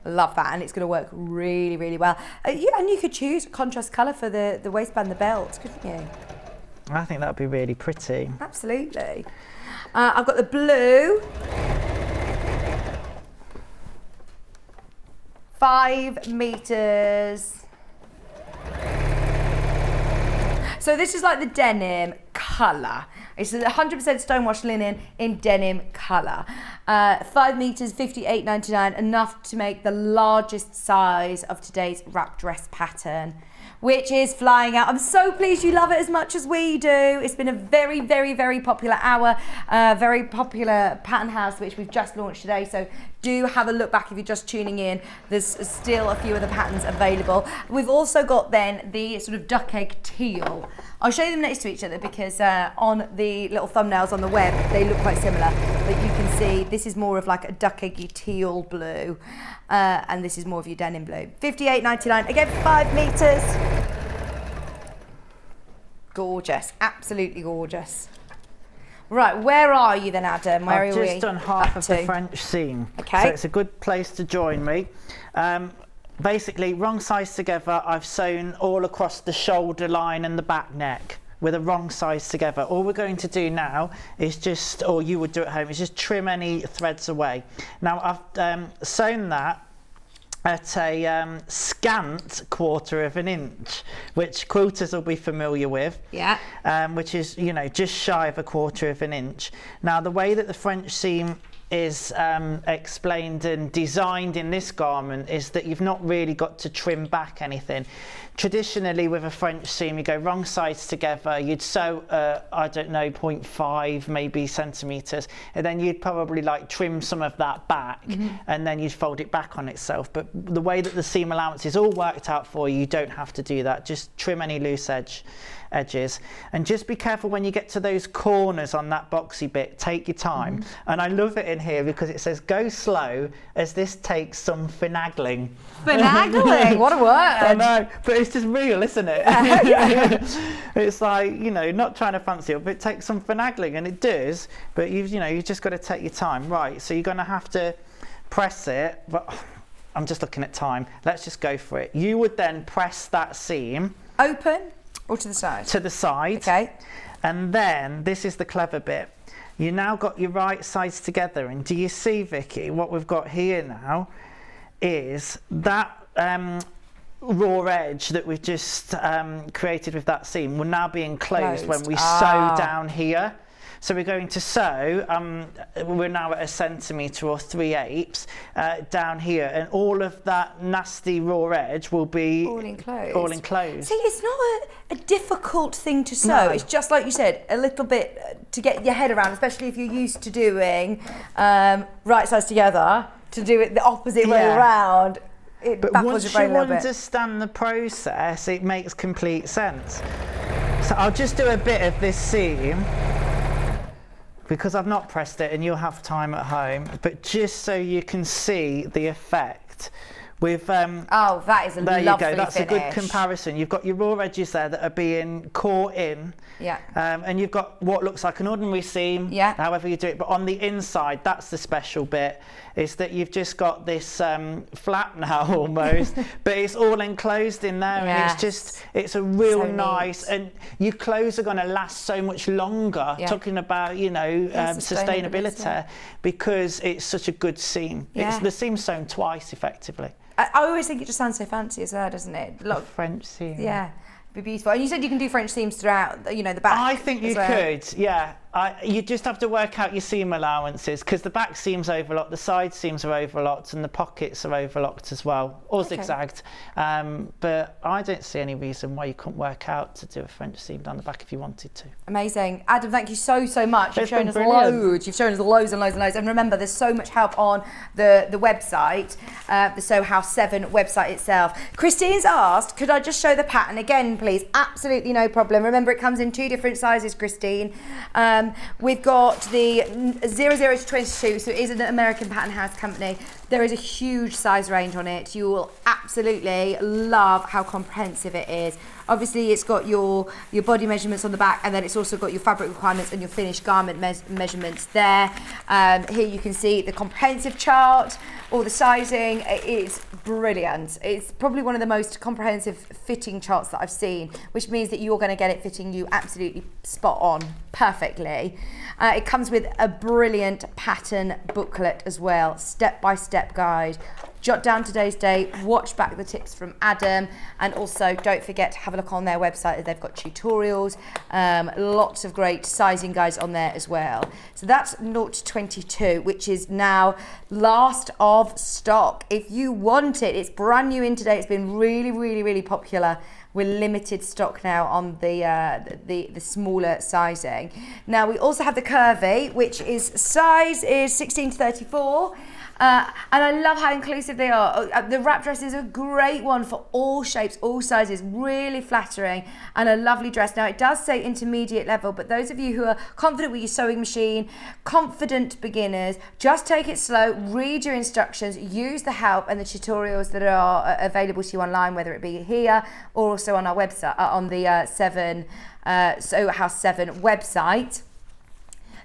Love that, and it's going to work really, really well. Yeah, and you could choose a contrast colour for the waistband, the belt, couldn't you? I think that would be really pretty. Absolutely. I've got the blue. 5 metres. So this is like the denim colour. It's 100% stonewash linen in denim colour. 5 metres, $58.99, enough to make the largest size of today's wrap dress pattern, which is flying out. I'm so pleased you love it as much as we do. It's been a very, very, very popular hour, very popular pattern house, which we've just launched today. So do have a look back if you're just tuning in. There's still a few of the patterns available. We've also got then the sort of duck egg teal. I'll show you them next to each other because on the little thumbnails on the web, they look quite similar. But you can see this is more of like a duck eggy teal blue. And this is more of your denim blue. $58.99, again, 5 metres. Gorgeous, absolutely gorgeous. Right, where are you then, Adam? Where I've are we? just done half of the French seam. Okay. So it's a good place to join me. Basically, wrong size together, I've sewn all across the shoulder line and the back neck with a wrong size together. All we're going to do now is just, or you would do at home, is just trim any threads away. Now I've sewn that at a scant 1/4 of an inch, which quilters will be familiar with. Yeah. Which is, you know, just shy of a 1/4 of an inch. Now the way that the French seam is explained and designed in this garment is that you've not really got to trim back anything. Traditionally with a French seam, you go wrong sides together, you'd sew, I don't know, 0.5 maybe centimetres, and then you'd probably like trim some of that back, and then you'd fold it back on itself. But the way that the seam allowance is all worked out for you, you don't have to do that. Just trim any loose edges, and just be careful when you get to those corners on that boxy bit. Take your time. And I love it in here because it says go slow as this takes some finagling. Finagling, what a word. I know, but it's just real, isn't it? It's like, you know, not trying to fancy it, but it takes some finagling, and it does, but you've just got to take your time. Right, so you're going to have to press it, but I'm just looking at time. Let's just go for it. You would then press that seam open or to the side? To the side. Okay. And then this is the clever bit. You now got your right sides together, and do you see, Vicky, what we've got here now is that raw edge that we've just created with that seam will now be enclosed when we sew down here. So we're going to sew, we're now at 1 centimetre or 3/8 down here, and all of that nasty raw edge will be all enclosed. All enclosed. See, it's not a difficult thing to sew. No. It's just like you said, a little bit to get your head around, especially if you're used to doing right sides together, to do it the opposite way around. But once you understand the process, it makes complete sense. So I'll just do a bit of this seam, because I've not pressed it and you'll have time at home, but just so you can see the effect with Oh, that is a there lovely you go. That's finish. a good comparison. You've got your raw edges there that are being caught in. Yeah. And you've got what looks like an ordinary seam, Yeah. however you do it. But on the inside, that's the special bit, is that you've just got this flap now almost, but it's all enclosed in there. Yes. And it's a real So nice, neat. and your clothes are going to last so much longer, Yeah. talking about, sustainability, because it's such a good seam. Yeah. The seam's sewn twice, effectively. I always think it just sounds so fancy as well, doesn't it? A French seam. Yeah, be beautiful. And you said you can do French seams throughout, the back. I think you as well. could, yeah. You just have to work out your seam allowances, because the back seams overlocked, the side seams are overlocked, and the pockets are overlocked as well, or zigzagged. But I don't see any reason why you couldn't work out to do a French seam down the back if you wanted to. Amazing. Adam, thank you so much. You've It's shown been us brilliant. loads. You've shown us loads and loads and loads. And remember, there's so much help on the website, the Sew House 7 website itself. Christine's asked, could I just show the pattern again, please? Absolutely no problem. Remember, it comes in 2 different sizes, Christine. We've got the 00 to 22, so it is an American pattern house company. There is a huge size range on it. You will absolutely love how comprehensive it is. Obviously, it's got your body measurements on the back, and then it's also got your fabric requirements and your finished garment measurements there. Here you can see the comprehensive chart, all the sizing. It is brilliant. It's probably one of the most comprehensive fitting charts that I've seen, which means that you're going to get it fitting you absolutely spot on, perfectly. It comes with a brilliant pattern booklet as well, step-by-step guide. Jot down today's date, watch back the tips from Adam, and also don't forget to have a look on their website. They've got tutorials, lots of great sizing guides on there as well. So that's 0 to 22, which is now last of stock. If you want it, it's brand new in today. It's been really, really, really popular. We're limited stock now on the smaller sizing. Now we also have the curvy, which size is 16 to 34. And I love how inclusive they are. The wrap dress is a great one for all shapes, all sizes, really flattering and a lovely dress. Now it does say intermediate level, but those of you who are confident with your sewing machine, confident beginners, just take it slow, read your instructions, use the help and the tutorials that are available to you online, whether it be here or also on our website, on the Sew House 7 website.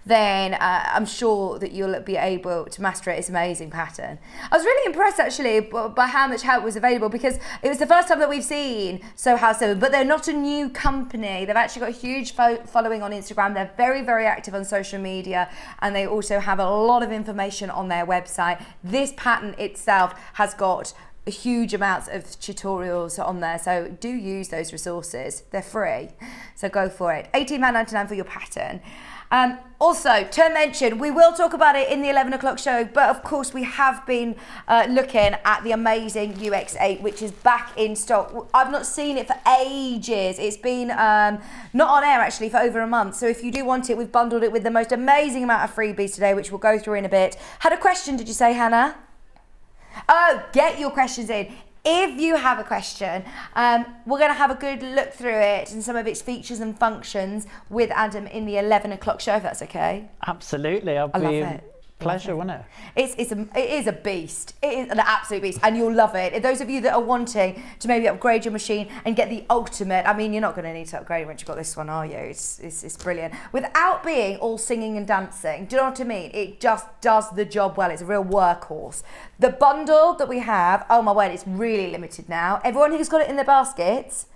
Then I'm sure that you'll be able to master it. It's an amazing pattern. I was really impressed actually by how much help was available, because it was the first time that we've seen Sew House 7, but they're not a new company. They've actually got a huge following on Instagram. They're very, very active on social media, and they also have a lot of information on their website. This pattern itself has got huge amounts of tutorials on there, so do use those resources. They're free, so go for it. £18.99 for your pattern. Also, to mention, we will talk about it in the 11 o'clock show, but of course we have been looking at the amazing UX8, which is back in stock. I've not seen it for ages. It's been not on air actually for over a month. So if you do want it, we've bundled it with the most amazing amount of freebies today, which we'll go through in a bit. Had a question, did you say, Hannah? Oh, get your questions in. If you have a question, we're going to have a good look through it and some of its features and functions with Adam in the 11 o'clock show, if that's okay. Absolutely. I love it. Pleasure, wouldn't it? It is a beast. It is an absolute beast, and you'll love it. Those of you that are wanting to maybe upgrade your machine and get the ultimate, I mean, you're not going to need to upgrade once you've got this one, are you? It's brilliant. Without being all singing and dancing, do you know what I mean? It just does the job well. It's a real workhorse. The bundle that we have, oh my word, it's really limited now. Everyone who's got it in their baskets,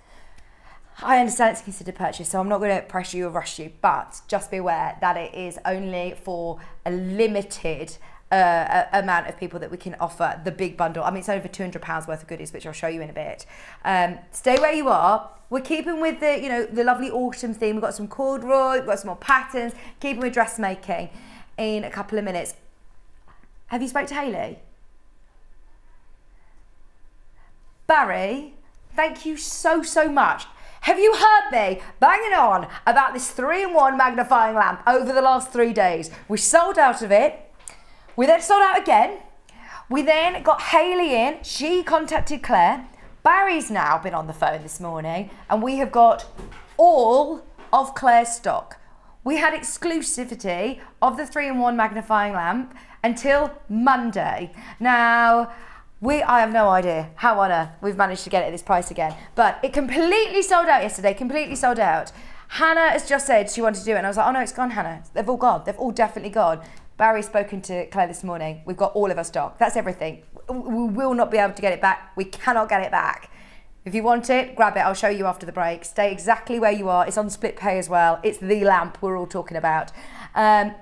I understand it's considered purchase, so I'm not going to pressure you or rush you, but just be aware that it is only for a limited amount of people that we can offer the big bundle. I mean, it's over £200 worth of goodies, which I'll show you in a bit. Stay where you are. We're keeping with the lovely autumn theme. We've got some corduroy, we've got some more patterns, keeping with dressmaking in a couple of minutes. Have you spoke to Hayley? Barry, thank you so much. Have you heard me banging on about this 3-in-1 magnifying lamp over the last 3 days? We sold out of it. We then sold out again. We then got Hayley in. She contacted Claire. Barry's now been on the phone this morning, and we have got all of Claire's stock. We had exclusivity of the 3-in-1 magnifying lamp until Monday. Now, I have no idea how on earth we've managed to get it at this price again. But it completely sold out yesterday, completely sold out. Hannah has just said she wanted to do it, and I was like, oh no, it's gone, Hannah. They've all gone. They've all definitely gone. Barry's spoken to Claire this morning. We've got all of our stock. That's everything. We will not be able to get it back. We cannot get it back. If you want it, grab it. I'll show you after the break. Stay exactly where you are. It's on split pay as well. It's the lamp we're all talking about. And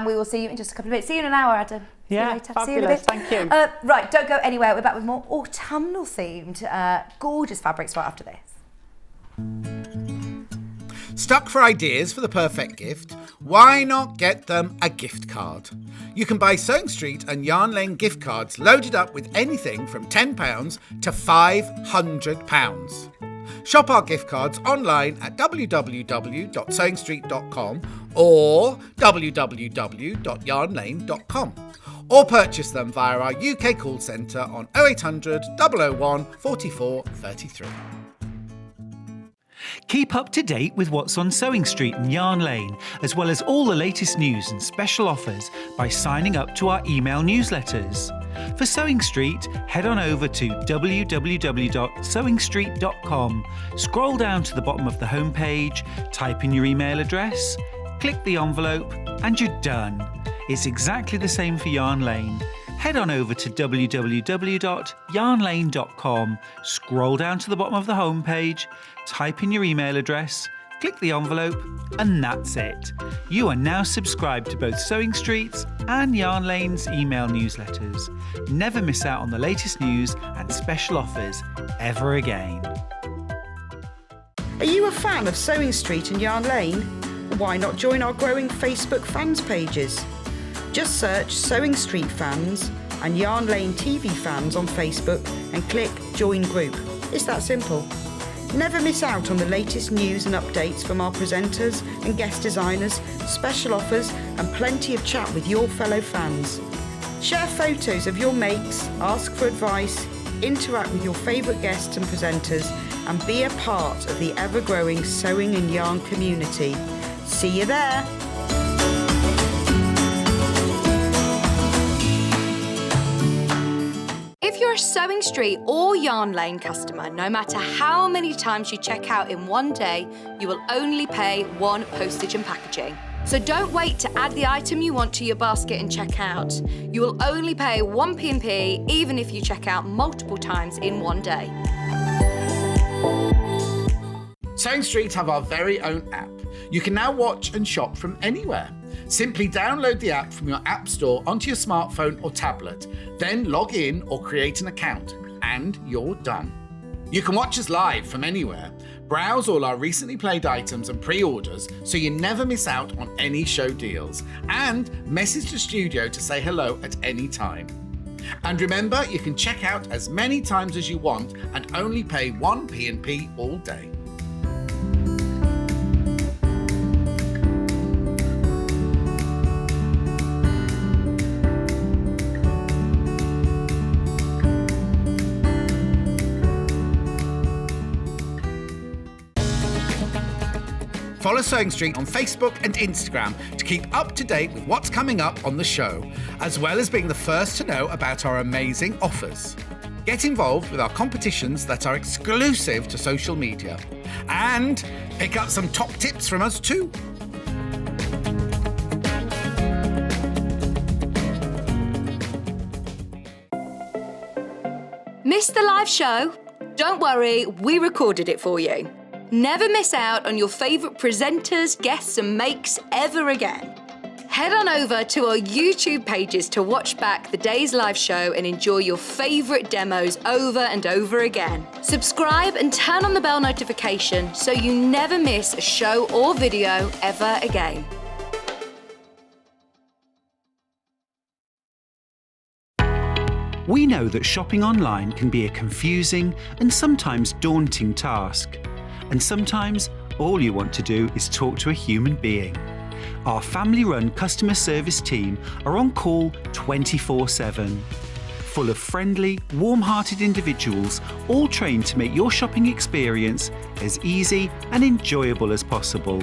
we will see you in just a couple of minutes. See you in an hour, Adam. Yeah, fabulous. See you in a bit. Thank you. Right, don't go anywhere. We're back with more autumnal themed, gorgeous fabrics right after this. Stuck for ideas for the perfect gift? Why not get them a gift card? You can buy Sewing Street and Yarn Lane gift cards loaded up with anything from £10 to £500. Shop our gift cards online at www.sewingstreet.com or www.yarnlane.com, or purchase them via our UK call centre on 0800 001 44 33. Keep up to date with what's on Sewing Street and Yarn Lane, as well as all the latest news and special offers by signing up to our email newsletters. For Sewing Street, head on over to www.sewingstreet.com, scroll down to the bottom of the homepage, type in your email address, click the envelope, and you're done. It's exactly the same for Yarn Lane. Head on over to www.yarnlane.com, scroll down to the bottom of the homepage, type in your email address, click the envelope, and that's it. You are now subscribed to both Sewing Street's and Yarn Lane's email newsletters. Never miss out on the latest news and special offers ever again. Are you a fan of Sewing Street and Yarn Lane? Why not join our growing Facebook fans pages? Just search Sewing Street Fans and Yarn Lane TV Fans on Facebook and click Join Group. It's that simple. Never miss out on the latest news and updates from our presenters and guest designers, special offers, and plenty of chat with your fellow fans. Share photos of your makes, ask for advice, interact with your favourite guests and presenters, and be a part of the ever-growing sewing and yarn community. See you there! If you're a Sewing Street or Yarn Lane customer, no matter how many times you check out in one day, you will only pay one postage and packaging. So don't wait to add the item you want to your basket and check out. You will only pay one P&P even if you check out multiple times in one day. Sewing Street have our very own app. You can now watch and shop from anywhere. Simply download the app from your app store onto your smartphone or tablet, then log in or create an account, and you're done. You can watch us live from anywhere, browse all our recently played items and pre-orders so you never miss out on any show deals, and message the studio to say hello at any time. And remember, you can check out as many times as you want and only pay one P&P all day. Follow Sewing Street on Facebook and Instagram to keep up to date with what's coming up on the show, as well as being the first to know about our amazing offers. Get involved with our competitions that are exclusive to social media, and pick up some top tips from us too. Missed the live show? Don't worry, we recorded it for you. Never miss out on your favourite presenters, guests and makes ever again. Head on over to our YouTube pages to watch back the day's live show and enjoy your favourite demos over and over again. Subscribe and turn on the bell notification so you never miss a show or video ever again. We know that shopping online can be a confusing and sometimes daunting task. And sometimes all you want to do is talk to a human being. Our family-run customer service team are on call 24/7. Full of friendly, warm-hearted individuals, all trained to make your shopping experience as easy and enjoyable as possible.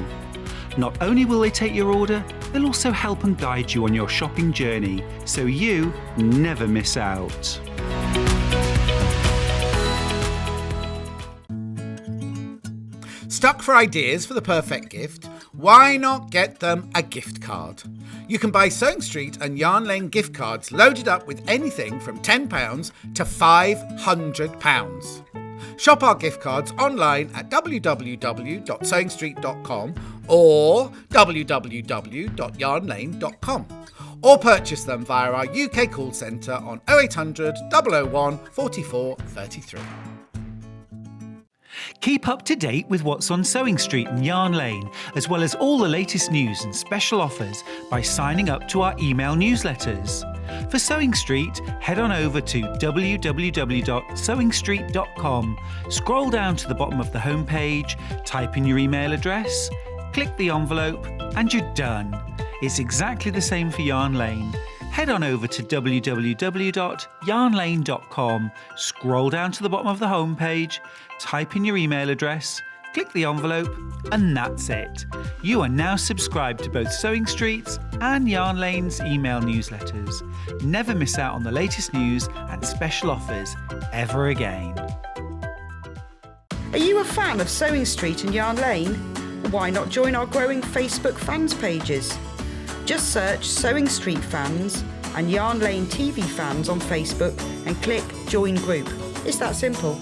Not only will they take your order, they'll also help and guide you on your shopping journey, so you never miss out. Stuck for ideas for the perfect gift? Why not get them a gift card? You can buy Sewing Street and Yarn Lane gift cards loaded up with anything from £10 to £500. Shop our gift cards online at www.sewingstreet.com or www.yarnlane.com, or purchase them via our UK call centre on 0800 001 44 33. Keep up to date with what's on Sewing Street and Yarn Lane, as well as all the latest news and special offers by signing up to our email newsletters. For Sewing Street, head on over to www.sewingstreet.com, scroll down to the bottom of the homepage, type in your email address, click the envelope, and you're done. It's exactly the same for Yarn Lane. Head on over to www.yarnlane.com, scroll down to the bottom of the homepage, type in your email address, click the envelope, and that's it. You are now subscribed to both Sewing Street's and Yarn Lane's email newsletters. Never miss out on the latest news and special offers ever again. Are you a fan of Sewing Street and Yarn Lane? Why not join our growing Facebook fans pages? Just search Sewing Street Fans and Yarn Lane TV Fans on Facebook and click Join Group. It's that simple.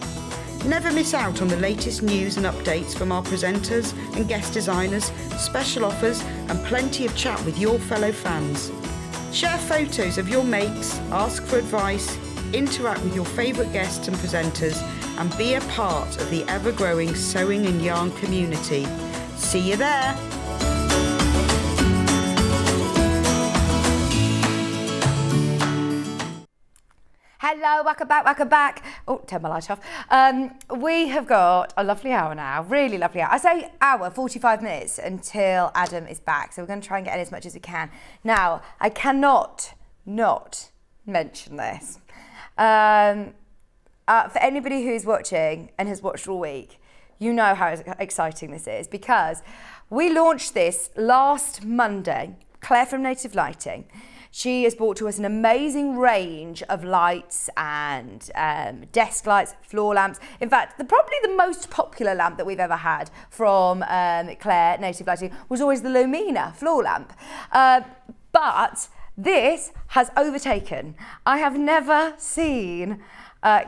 Never miss out on the latest news and updates from our presenters and guest designers, special offers, and plenty of chat with your fellow fans. Share photos of your makes, ask for advice, interact with your favourite guests and presenters, and be a part of the ever-growing sewing and yarn community. See you there! Hello, welcome back. Oh, turn my light off. We have got a lovely hour now, really lovely hour. I say hour, 45 minutes until Adam is back. So we're going to try and get in as much as we can. Now, I cannot not mention this. For anybody who's watching and has watched all week, you know how exciting this is, because we launched this last Monday. Claire from Native Lighting. She has brought to us an amazing range of lights and desk lights, floor lamps. In fact, probably the most popular lamp that we've ever had from Claire Native Lighting was always the Lumina floor lamp. But this has overtaken. I have never seen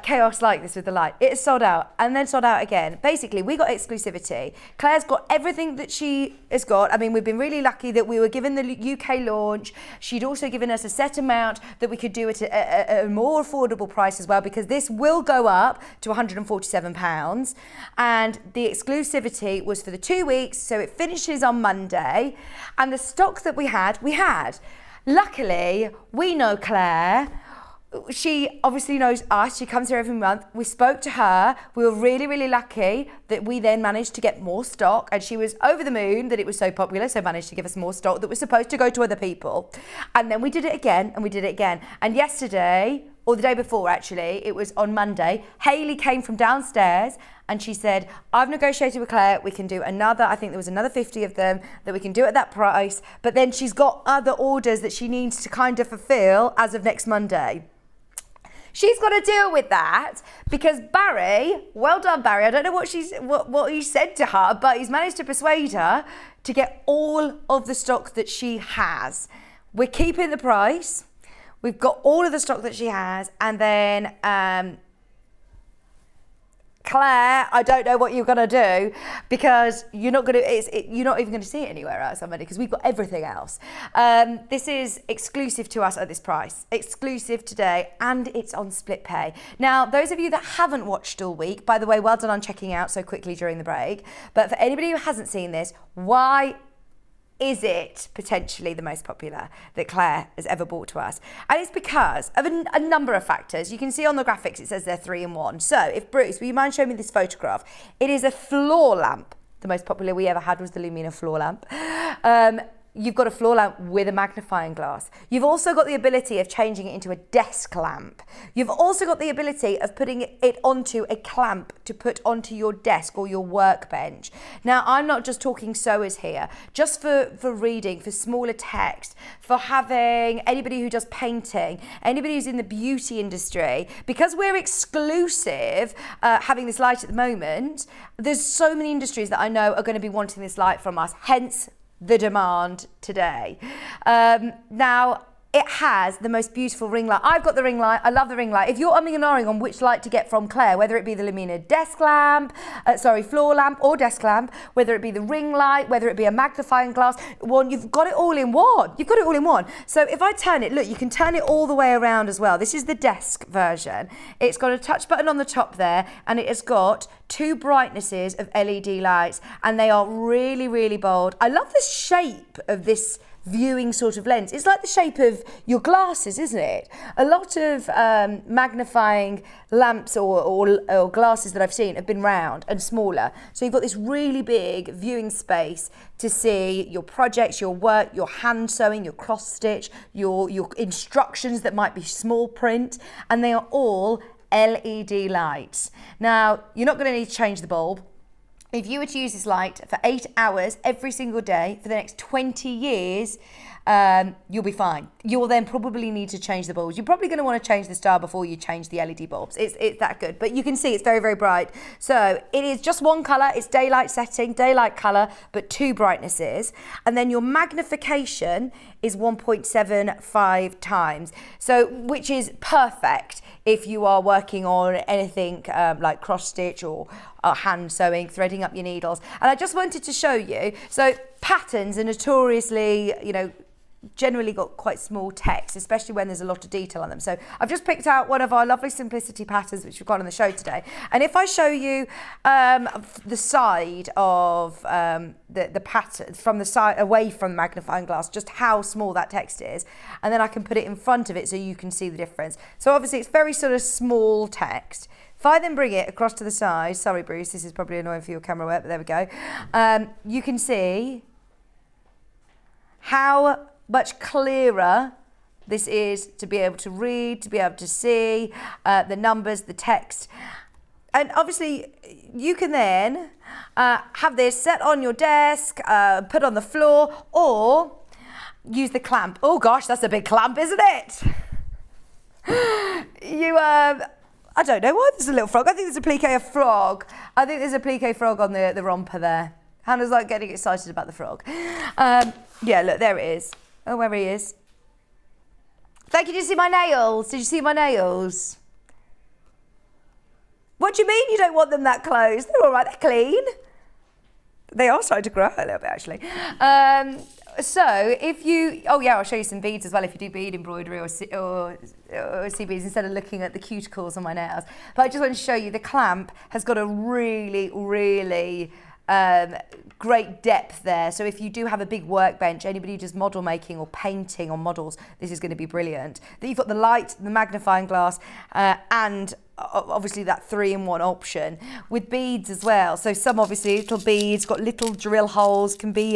chaos like this with the light. It sold out and then sold out again. Basically, we got exclusivity. Claire's got everything that she has got. I mean, we've been really lucky that we were given the UK launch. She'd also given us a set amount that we could do it at a more affordable price as well, because this will go up to £147. And the exclusivity was for the 2 weeks, so it finishes on Monday. And the stock that we had. Luckily, we know Claire. She obviously knows us. She comes here every month. We spoke to her. We were really, really lucky that we then managed to get more stock, and she was over the moon that it was so popular, so managed to give us more stock that was supposed to go to other people. And then we did it again, and we did it again. And yesterday, or the day before actually, it was on Monday, Hayley came from downstairs and she said, I've negotiated with Claire, we can do another, I think there was another 50 of them that we can do at that price, but then she's got other orders that she needs to kind of fulfill as of next Monday. She's got to deal with that because Barry, well done Barry, I don't know what he said to her, but he's managed to persuade her to get all of the stock that she has. We're keeping the price, we've got all of the stock that she has, and then Claire, I don't know what you're going to do, because you're not even going to see it anywhere else on Monday, because we've got everything else. This is exclusive to us at this price, exclusive today, and it's on split pay. Now, those of you that haven't watched all week, by the way, well done on checking out so quickly during the break. But for anybody who hasn't seen this, why is it potentially the most popular that Claire has ever brought to us? And it's because of a number of factors. You can see on the graphics it says they're 3 in 1. So if Bruce, will you mind showing me this photograph? It is a floor lamp. The most popular we ever had was the Lumina floor lamp. you've got a floor lamp with a magnifying glass. You've also got the ability of changing it into a desk lamp. You've also got the ability of putting it onto a clamp to put onto your desk or your workbench. Now, I'm not just talking sewers here, just for reading, for smaller text, for having anybody who does painting, anybody who's in the beauty industry. Because we're exclusive, having this light at the moment, there's so many industries that I know are going to be wanting this light from us, hence the demand today. Now, it has the most beautiful ring light. I've got the ring light. I love the ring light. If you're umming and ahhing on which light to get from Claire, whether it be the Lumina desk lamp, floor lamp or desk lamp, whether it be the ring light, whether it be a magnifying glass, you've got it all in one. You've got it all in one. So if I turn it, look, you can turn it all the way around as well. This is the desk version. It's got a touch button on the top there, and it has got 2 brightnesses of LED lights, and they are really, really bold. I love the shape of this viewing sort of lens. It's like the shape of your glasses, isn't it? A lot of magnifying lamps or glasses that I've seen have been round and smaller. So you've got this really big viewing space to see your projects, your work, your hand sewing, your cross stitch, your instructions that might be small print, and they are all LED lights. Now, you're not going to need to change the bulb. If you were to use this light for 8 hours every single day for the next 20 years, you'll be fine. You'll then probably need to change the bulbs. You're probably going to want to change the star before you change the LED bulbs. It's that good. But you can see it's very, very bright. So it is just one colour. It's daylight setting, daylight colour, but 2 brightnesses. And then your magnification is 1.75 times. So, which is perfect if you are working on anything like cross stitch or hand sewing, threading up your needles. And I just wanted to show you, so patterns are notoriously, generally got quite small text, especially when there's a lot of detail on them. So I've just picked out one of our lovely simplicity patterns which we've got on the show today. And if I show you the side of the pattern from the side away from the magnifying glass, just how small that text is, and then I can put it in front of it so you can see the difference. So obviously it's very sort of small text. If I then bring it across to the side, sorry Bruce, this is probably annoying for your camera work, but there we go. You can see how much clearer this is to be able to read, to be able to see the numbers, the text. And obviously you can then have this set on your desk, put on the floor, or use the clamp. Oh gosh, that's a big clamp, isn't it? I don't know why there's a little frog. I think there's a plique frog. I think there's a plique frog on the romper there. Hannah's like getting excited about the frog. Yeah, look, there it is. Oh, where he is. Thank you. Did you see my nails? Did you see my nails? What do you mean you don't want them that close? They're all right, they're clean. They are starting to grow a little bit, actually. So if you, I'll show you some beads as well if you do bead embroidery or see beads instead of looking at the cuticles on my nails. But I just want to show you the clamp has got a really, really great depth there. So if you do have a big workbench, anybody who does model making or painting on models, this is going to be brilliant. Then you've got the light, the magnifying glass, and obviously that 3-in-1 option with beads as well. So some obviously little beads, got little drill holes, can be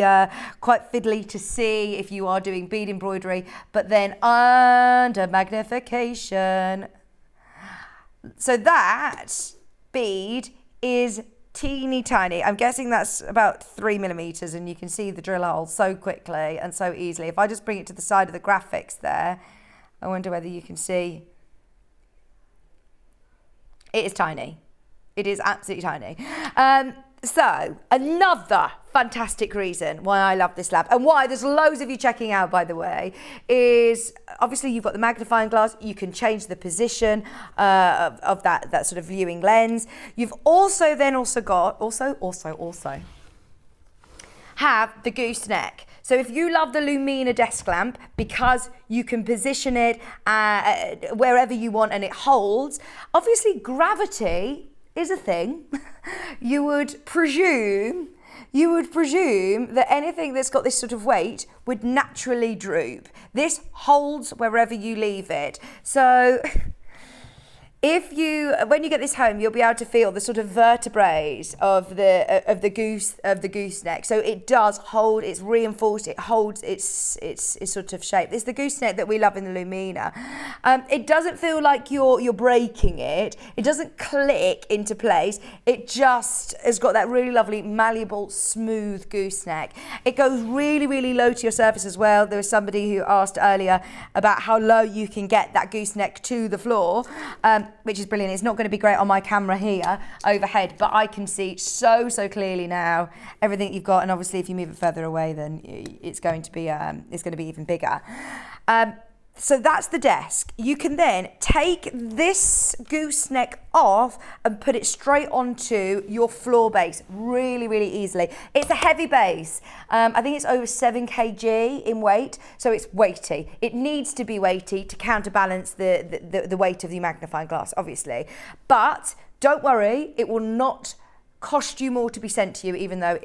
quite fiddly to see if you are doing bead embroidery, but then under magnification. So that bead is teeny tiny. I'm guessing that's about 3mm, and you can see the drill hole so quickly and so easily. If I just bring it to the side of the graphics there, I wonder whether you can see. It is tiny. It is absolutely tiny. So another fantastic reason why I love this lab, and why there's loads of you checking out, by the way, is obviously you've got the magnifying glass. You can change the position of that sort of viewing lens. You've also got have the gooseneck. So if you love the Lumina desk lamp, because you can position it wherever you want and it holds, obviously gravity is a thing. You would presume that anything that's got this sort of weight would naturally droop. This holds wherever you leave it. So when you get this home, you'll be able to feel the sort of vertebrae of the gooseneck. So it does hold, it's reinforced, it holds its sort of shape. It's the gooseneck that we love in the Lumina. It doesn't feel like you're breaking it. It doesn't click into place. It just has got that really lovely, malleable, smooth gooseneck. It goes really, really low to your surface as well. There was somebody who asked earlier about how low you can get that gooseneck to the floor, which is brilliant. It's not going to be great on my camera here overhead, but I can see so clearly now everything you've got. And obviously, if you move it further away, then it's going to be even bigger. So that's the desk. You can then take this gooseneck off and put it straight onto your floor base really, really easily. It's a heavy base. I think it's over 7 kg in weight, so it's weighty. It needs to be weighty to counterbalance the weight of the magnifying glass, obviously. But don't worry, it will not cost you more to be sent to you, even though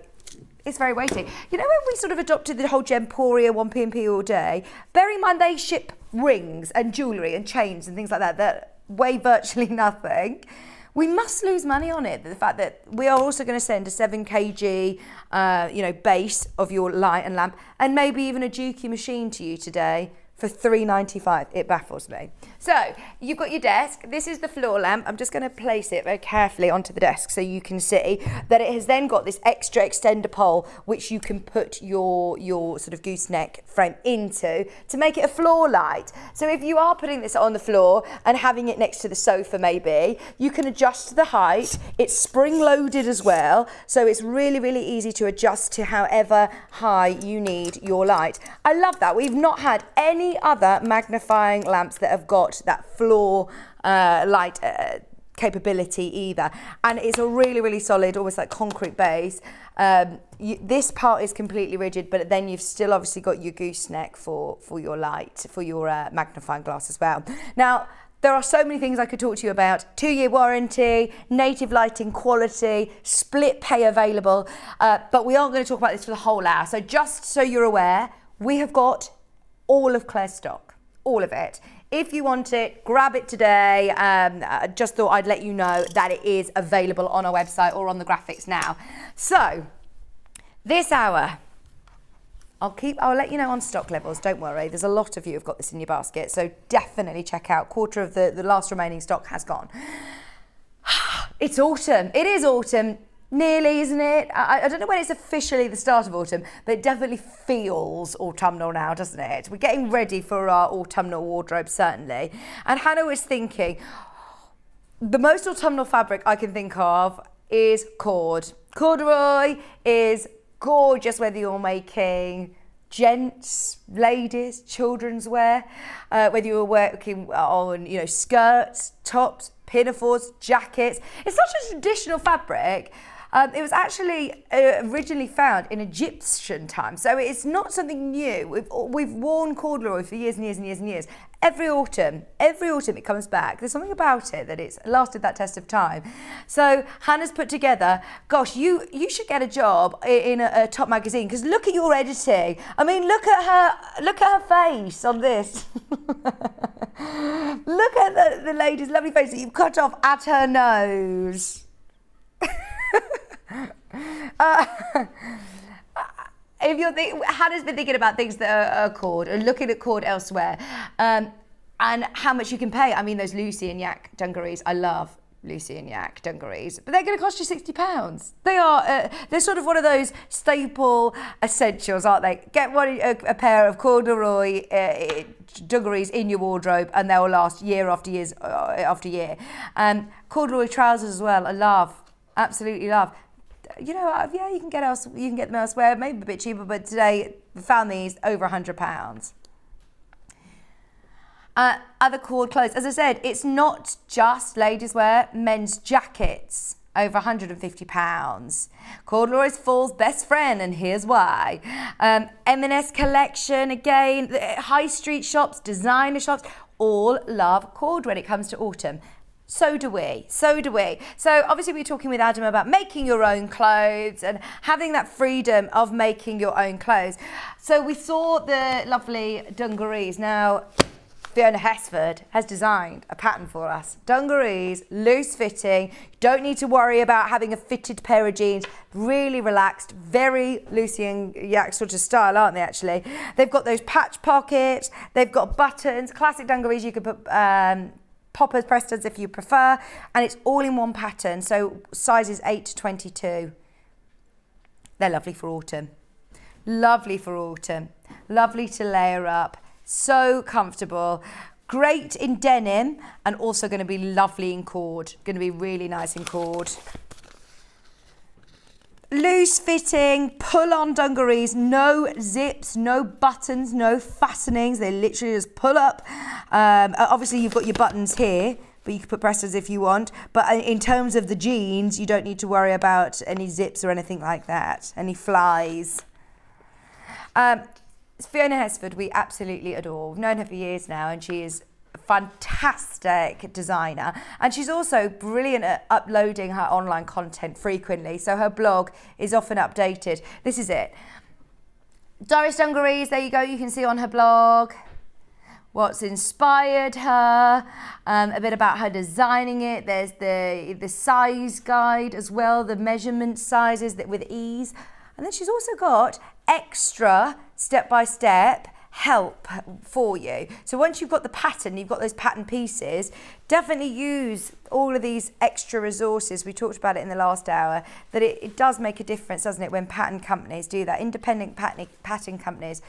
it's very weighty. You know, when we sort of adopted the whole Gemporia 1P&P all day, bear in mind they ship rings and jewellery and chains and things like that weigh virtually nothing. We must lose money on it. The fact that we are also going to send a 7 kg, base of your light and lamp, and maybe even a Juki machine to you today for £3.95. It baffles me. So you've got your desk. This is the floor lamp. I'm just going to place it very carefully onto the desk so you can see that it has then got this extra extender pole which you can put your sort of gooseneck frame into to make it a floor light. So if you are putting this on the floor and having it next to the sofa maybe, you can adjust the height. It's spring loaded as well, so it's really, really easy to adjust to however high you need your light. I love that. We've not had any other magnifying lamps that have got that floor light capability either, and it's a really, really solid, almost like concrete base. This part is completely rigid, but then you've still obviously got your gooseneck for your light, for your magnifying glass as well. Now, there are so many things I could talk to you about. 2-year warranty, native lighting quality, split pay available, but we aren't going to talk about this for the whole hour. So just so you're aware, we have got all of Claire's stock, all of it. If you want it, grab it today. Just thought I'd let you know that it is available on our website or on the graphics now. So this hour, I'll let you know on stock levels, don't worry. There's a lot of you who've got this in your basket, so definitely check out. Quarter of the last remaining stock has gone. It's autumn, it is autumn. Nearly, isn't it? I don't know when it's officially the start of autumn, but it definitely feels autumnal now, doesn't it? We're getting ready for our autumnal wardrobe, certainly. And Hannah was thinking, the most autumnal fabric I can think of is cord. Corduroy is gorgeous, whether you're making gents, ladies, children's wear, whether you're working on, skirts, tops, pinafores, jackets. It's such a traditional fabric. It was actually originally found in Egyptian times, so it's not something new. We've worn corduroy for years and years and years and years. Every autumn it comes back. There's something about it that it's lasted that test of time. So Hannah's put together, gosh, you should get a job in a top magazine, because look at your editing. I mean, look at her face on this. Look at the lady's lovely face that you've cut off at her nose. If you're Hannah's been thinking about things that are cord and looking at cord elsewhere, and how much you can pay. I mean, those Lucy and Yak dungarees, I love Lucy and Yak dungarees, but they're going to cost you £60. They are, they're sort of one of those staple essentials, aren't they? Get a pair of corduroy dungarees in your wardrobe and they'll last year after year. Corduroy trousers as well, I love, absolutely love. Yeah, you can get them elsewhere, maybe a bit cheaper, but today we found these over £100. Other cord clothes, as I said, it's not just ladies wear, men's jackets, over £150. Corduroy's fall's best friend, and here's why. M&S collection, again, high street shops, designer shops, all love cord when it comes to autumn. So do we. So obviously we're talking with Adam about making your own clothes and having that freedom of making your own clothes. So we saw the lovely dungarees. Now, Fiona Hesford has designed a pattern for us. Dungarees, loose fitting. Don't need to worry about having a fitted pair of jeans. Really relaxed, very Lucy and Yak sort of style, aren't they actually? They've got those patch pockets. They've got buttons. Classic dungarees. You could put poppers, press studs if you prefer. And it's all in one pattern. So sizes 8 to 22. They're lovely for autumn. Lovely for autumn. Lovely to layer up. So comfortable, great in denim, and also going to be lovely in cord. Going to be really nice in cord. Loose fitting, pull on dungarees, no zips, no buttons, no fastenings. They literally just pull up. Obviously you've got your buttons here, but you can put presses if you want. But in terms of the jeans, you don't need to worry about any zips or anything like that, any flies. Fiona Hesford, we absolutely adore. We've known her for years now, and she is a fantastic designer. And she's also brilliant at uploading her online content frequently. So her blog is often updated. This is it. Doris Dungarees, there you go. You can see on her blog what's inspired her, a bit about her designing it. There's the size guide as well, the measurement sizes that with ease. And then she's also got extra step-by-step help for you. So once you've got the pattern, you've got those pattern pieces, definitely use all of these extra resources. We talked about it in the last hour, that it does make a difference, doesn't it, when pattern companies do that. Independent pattern companies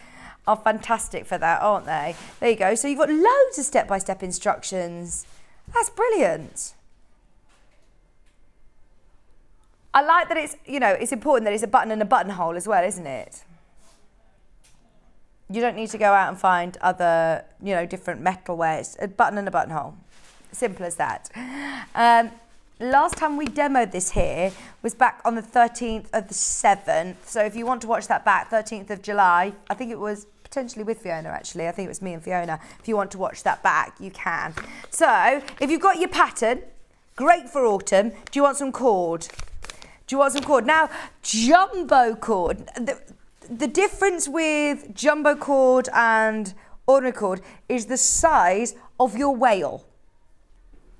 are fantastic for that, aren't they? There you go. So you've got loads of step-by-step instructions. That's brilliant. I like that it's, it's important that it's a button and a buttonhole as well, isn't it? You don't need to go out and find other, different metal wares. A button and a buttonhole. Simple as that. Last time we demoed this here was back on the 13th of the 7th. So if you want to watch that back, 13th of July, I think it was potentially with Fiona actually. I think it was me and Fiona. If you want to watch that back, you can. So if you've got your pattern, great for autumn. Do you want some cord? Now, jumbo cord. The difference with jumbo cord and ordinary cord is the size of your wale.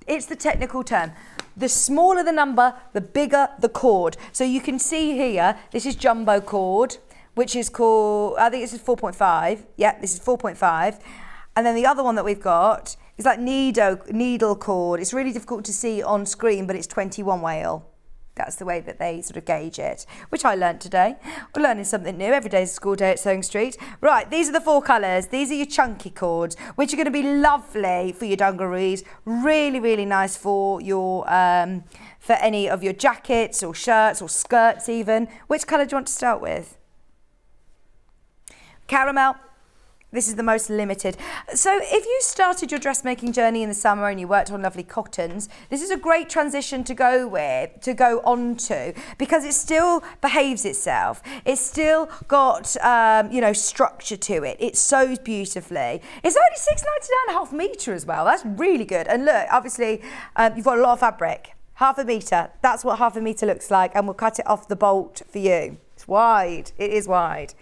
It's the technical term. The smaller the number, the bigger the cord. So you can see here, this is jumbo cord, which is called, I think this is 4.5. Yeah, this is 4.5. And then the other one that we've got is like needle cord. It's really difficult to see on screen, but it's 21 wale. That's the way that they sort of gauge it, which I learnt today. We're learning something new. Every day is a school day at Sewing Street. Right, these are the 4 colours. These are your chunky cords, which are going to be lovely for your dungarees. Really, really nice for your for any of your jackets or shirts or skirts even. Which colour do you want to start with? Caramel. This is the most limited. So if you started your dressmaking journey in the summer and you worked on lovely cottons, this is a great transition to go onto, because it still behaves itself. It's still got, structure to it. It sews beautifully. It's only £6.99 a half metre as well. That's really good. And look, obviously, you've got a lot of fabric. Half a metre. That's what half a metre looks like. And we'll cut it off the bolt for you. It's wide. It is wide.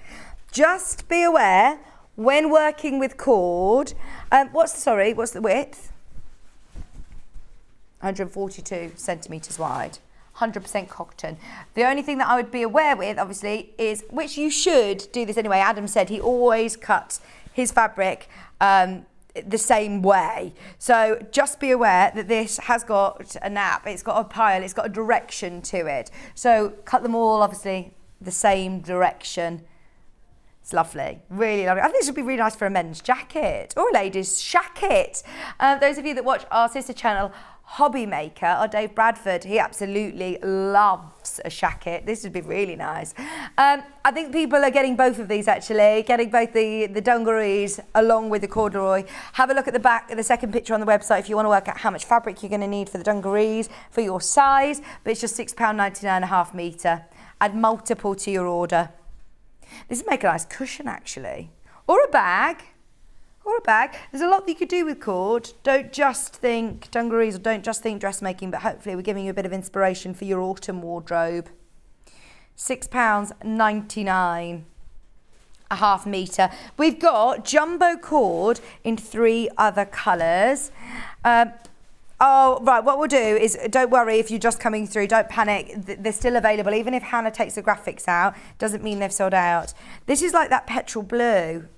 Just be aware, when working with cord, what's the width? 142 centimetres wide, 100% cotton. The only thing that I would be aware with, obviously, is, which you should do this anyway, Adam said he always cuts his fabric the same way. So just be aware that this has got a nap, it's got a pile, it's got a direction to it. So cut them all, obviously, the same direction. It's lovely, really lovely. I think this would be really nice for a men's jacket or a lady's shacket. Those of you that watch our sister channel, Hobby Maker, our Dave Bradford, he absolutely loves a shacket. This would be really nice. I think people are getting both of these actually, getting both the dungarees along with the corduroy. Have a look at the back, the second picture on the website if you want to work out how much fabric you're going to need for the dungarees, for your size, but it's just £6.99 a half metre. Add multiple to your order. This would make a nice cushion actually, or a bag. There's a lot that you could do with cord. Don't just think dungarees or don't just think dressmaking, but hopefully we're giving you a bit of inspiration for your autumn wardrobe. £6.99. a half metre. We've got jumbo cord in 3 other colours. Oh, right, what we'll do is, don't worry if you're just coming through, don't panic, they're still available. Even if Hannah takes the graphics out, doesn't mean they've sold out. This is like that petrol blue.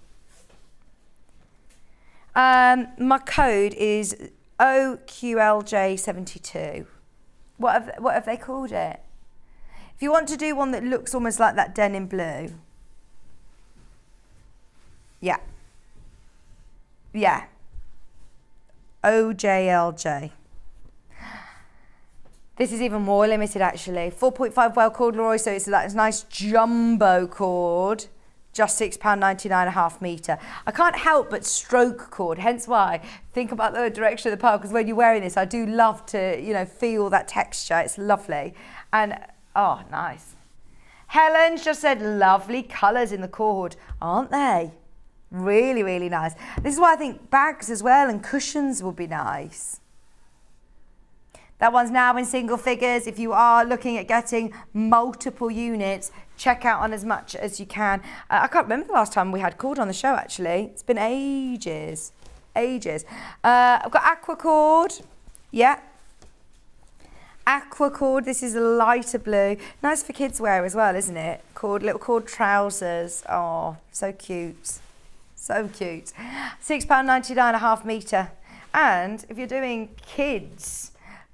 My code is OQLJ72. What have they called it? If you want to do one that looks almost like that denim blue. Yeah. Yeah. OJLJ. This is even more limited actually. 4.5 well corduroy, so it's that nice jumbo cord. Just £6.99 a half metre. I can't help but stroke cord, hence why think about the direction of the pile, because when you're wearing this, I do love to, you know, feel that texture. It's lovely. And, oh, nice. Helen's just said lovely colours in the cord, aren't they? Really, really nice. This is why I think bags as well and cushions will be nice. That one's now in single figures. If you are looking at getting multiple units, check out on as much as you can. I can't remember the last time we had cord on the show, actually. It's been ages, ages. I've got aqua cord. Yeah. Aqua cord. This is a lighter blue. Nice for kids wear as well, isn't it? Cord, little cord trousers. Oh, so cute. So cute. £6.99 a half metre. And if you're doing kids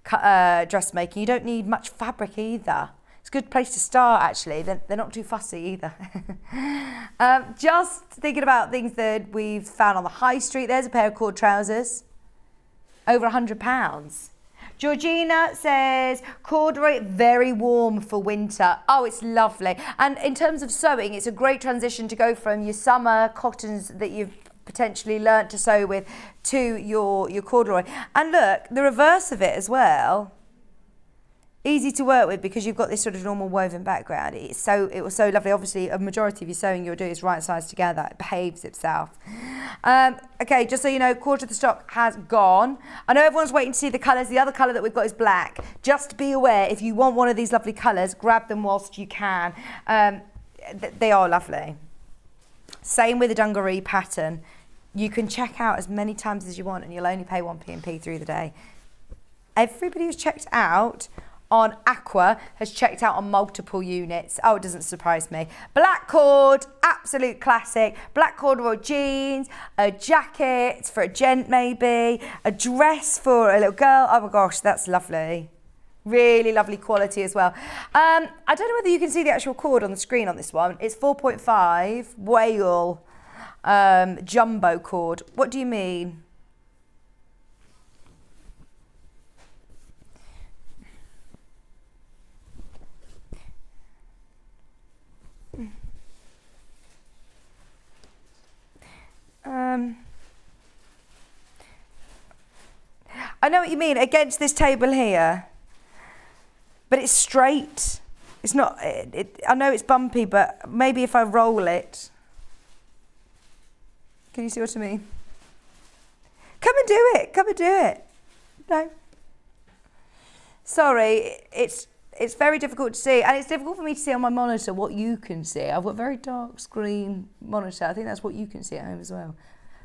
dressmaking, you don't need much fabric either. It's a good place to start, actually. They're not too fussy either. Just thinking about things that we've found on the high street. There's a pair of cord trousers. Over £100. Georgina says, corduroy, very warm for winter. Oh, it's lovely. And in terms of sewing, it's a great transition to go from your summer cottons that you've potentially learnt to sew with to your corduroy. And look, the reverse of it as well. Easy to work with because you've got this sort of normal woven background. It was so lovely. Obviously, a majority of your sewing you'll do is right sides together. It behaves itself. Okay, just so you know, quarter of the stock has gone. I know everyone's waiting to see the colours. The other colour that we've got is black. Just be aware, if you want one of these lovely colours, grab them whilst you can. They are lovely. Same with the dungaree pattern. You can check out as many times as you want and you'll only pay 1p through the day. Everybody who's checked out on Aqua has checked out on multiple units. Oh, it doesn't surprise me. Black cord, absolute classic. Black corduroy jeans, a jacket for a gent maybe, a dress for a little girl. Oh my gosh, that's lovely. Really lovely quality as well. I don't know whether you can see the actual cord on the screen on this one. It's 4.5 whale jumbo cord. What do you mean? I know what you mean, against this table here, but it's straight. It's not, I know it's bumpy, but maybe if I roll it. Can you see what I mean? Come and do it, come and do it. No. Sorry, it's very difficult to see, and it's difficult for me to see on my monitor what you can see. I've got a very dark screen monitor. I think that's what you can see at home as well.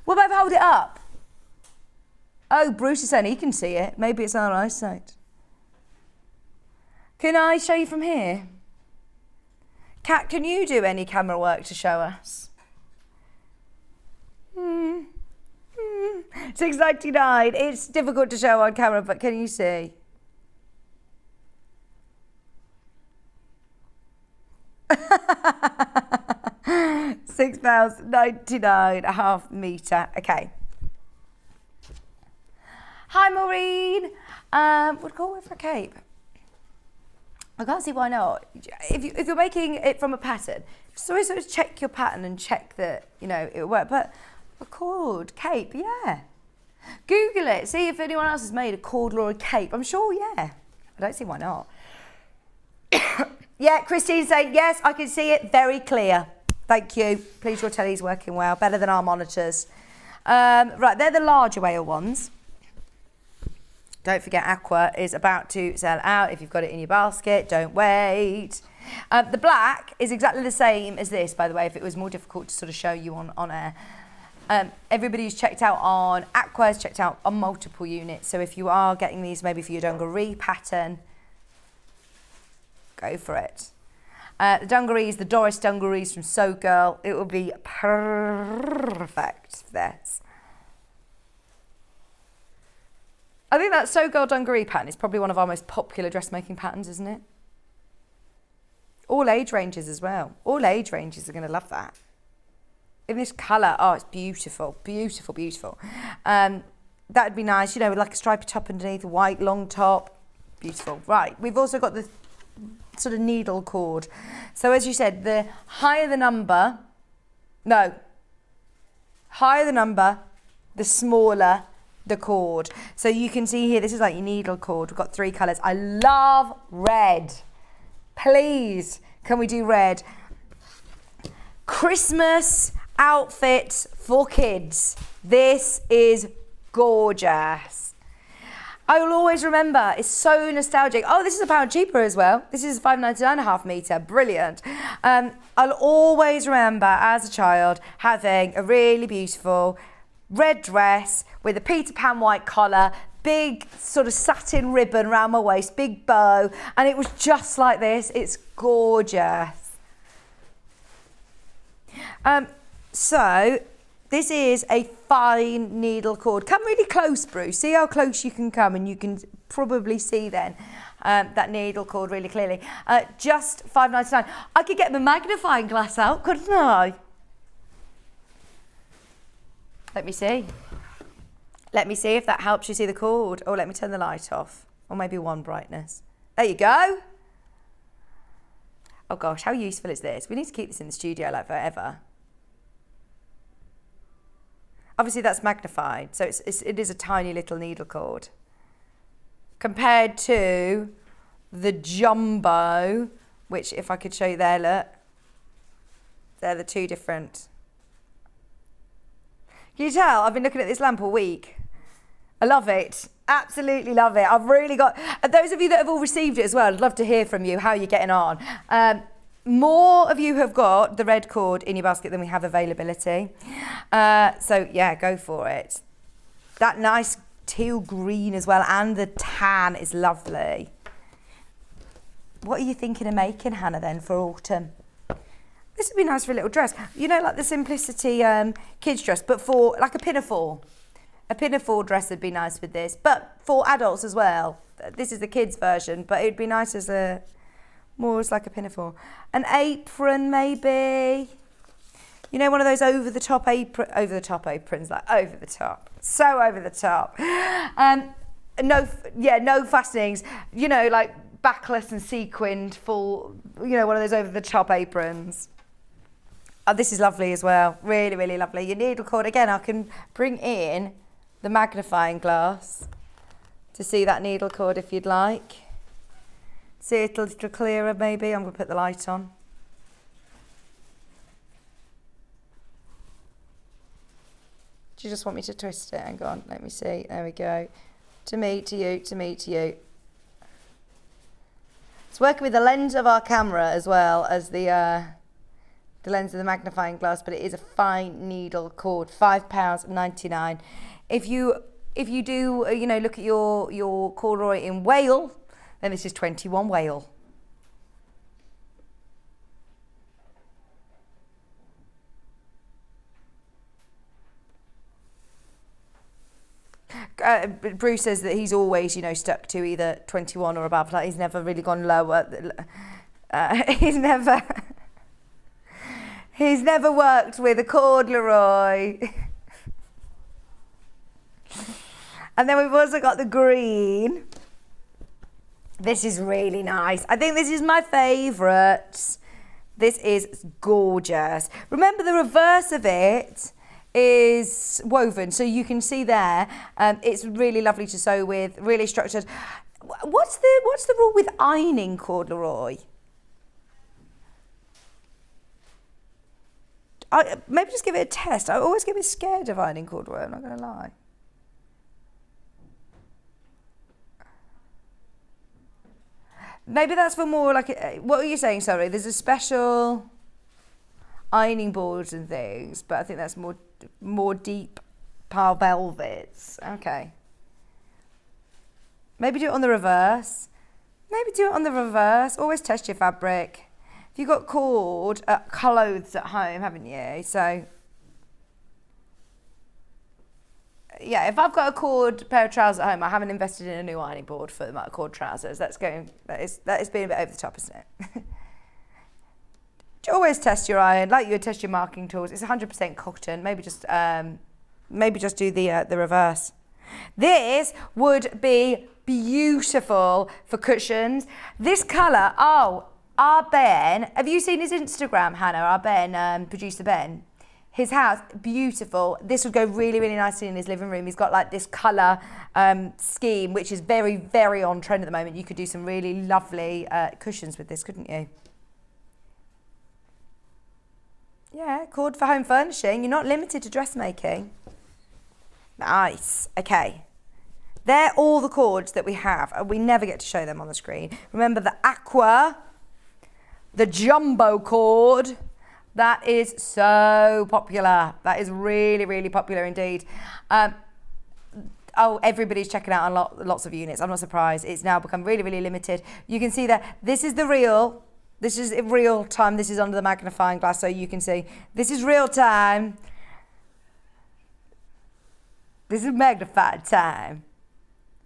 What about if I hold it up? Oh, Bruce is saying he can see it. Maybe it's our eyesight. Can I show you from here? Kat, can you do any camera work to show us? $6.99. It's difficult to show on camera, but can you see? £6.99 a half metre. Okay. Hi Maureen. Would go with for a cape. I can't see why not. If you're making it from a pattern, just always sort of check your pattern and check that, you know, it'll work. But a cord cape, yeah. Google it. See if anyone else has made a corduroy cape. I'm sure, yeah. I don't see why not. Yeah, Christine's saying, yes, I can see it very clear. Thank you. Please, your telly's working well. Better than our monitors. Right, they're the larger whale ones. Don't forget, aqua is about to sell out. If you've got it in your basket, don't wait. The black is exactly the same as this, by the way, if it was more difficult to sort of show you on air. Everybody who's checked out on aqua has checked out on multiple units. So if you are getting these maybe for your dungaree pattern, go for it. The dungarees, the Doris dungarees from So Girl, it will be perfect for this. I think that So Girl dungaree pattern is probably one of our most popular dressmaking patterns, isn't it? All age ranges as well. All age ranges are going to love that. In this colour, oh, it's beautiful, beautiful, beautiful. That would be nice, you know, with like a stripy top underneath, a white long top. Beautiful. Right, we've also got the sort of needle cord. So as you said, the higher the number, the smaller the cord. So you can see here, this is like your needle cord. We've got 3 colours. I love red. Please, can we do red? Christmas outfits for kids. This is gorgeous. I will always remember, it's so nostalgic. Oh, this is £1 cheaper as well. This is $5.99 a half metre, brilliant. I'll always remember as a child having a really beautiful red dress with a Peter Pan white collar, big sort of satin ribbon around my waist, big bow, and it was just like this. It's gorgeous. So this is a fine needle cord. Come really close, Bruce. See how close you can come, and you can probably see then that needle cord really clearly. Just $5.99. I could get the magnifying glass out, couldn't I? Let me see. Let me see if that helps you see the cord. Or let me turn the light off. Or maybe one brightness. There you go. Oh gosh, how useful is this? We need to keep this in the studio like forever. Obviously that's magnified, so it is a tiny little needle cord. Compared to the jumbo, which if I could show you there, look. They're the 2 different. Can you tell? I've been looking at this lamp all week. I love it. Absolutely love it. I've really got... those of you that have all received it as well, I'd love to hear from you how you're getting on. More of you have got the red cord in your basket than we have availability. So, yeah, go for it. That nice teal green as well, and the tan is lovely. What are you thinking of making, Hannah, then, for autumn? This would be nice for a little dress. You know, like the Simplicity kids dress, but for like a pinafore. A pinafore dress would be nice with this, but for adults as well. This is the kids version, but it'd be nice as more as like a pinafore. An apron, maybe. You know, one of those over-the-top aprons, like over the top. So over the top. No fastenings. You know, like backless and sequined full, you know, one of those over-the-top aprons. Oh, this is lovely as well. Really, really lovely. Your needle cord, again, I can bring in the magnifying glass to see that needle cord if you'd like. See it a little clearer, maybe. I'm going to put the light on. Do you just want me to twist it? Hang on, let me see. There we go. To me, to you, to me, to you. It's working with the lens of our camera as well as the lens of the magnifying glass, but it is a fine needle cord, £5.99. If you do, you know, look at your corduroy in whale, then this is 21 whale. Bruce says that he's always, you know, stuck to either 21 or above. Like he's never really gone lower. He's never worked with a corduroy. And then we've also got the green. This is really nice. I think this is my favourite. This is gorgeous. Remember, the reverse of it is woven, so you can see there. It's really lovely to sew with, really structured. What's the rule with ironing corduroy? Maybe just give it a test. I always get a bit scared of ironing corduroy, I'm not going to lie. Maybe that's for more like, what were you saying, sorry? There's a special ironing boards and things, but I think that's more deep pile velvets. Okay. Maybe do it on the reverse. Always test your fabric. If you've got cord clothes at home, haven't you? So, yeah, if I've got a cord pair of trousers at home, I haven't invested in a new ironing board for my cord trousers. That is being a bit over the top, isn't it? Always test your iron, like you would test your marking tools. It's 100% cotton. Maybe just do the reverse. This would be beautiful for cushions. This colour, our Ben, have you seen his Instagram, Hannah? Our Ben, producer Ben. His house, beautiful. This would go really, really nicely in his living room. He's got like this colour scheme, which is very, very on trend at the moment. You could do some really lovely cushions with this, couldn't you? Yeah, cord for home furnishing. You're not limited to dressmaking. Nice. Okay. They're all the cords that we have, and we never get to show them on the screen. Remember the aqua, the jumbo cord. That is so popular. That is really, really popular indeed. Everybody's checking out on lots of units. I'm not surprised. It's now become really, really limited. You can see that this is the real. This is in real time. This is under the magnifying glass, so you can see. This is real time. This is magnified time.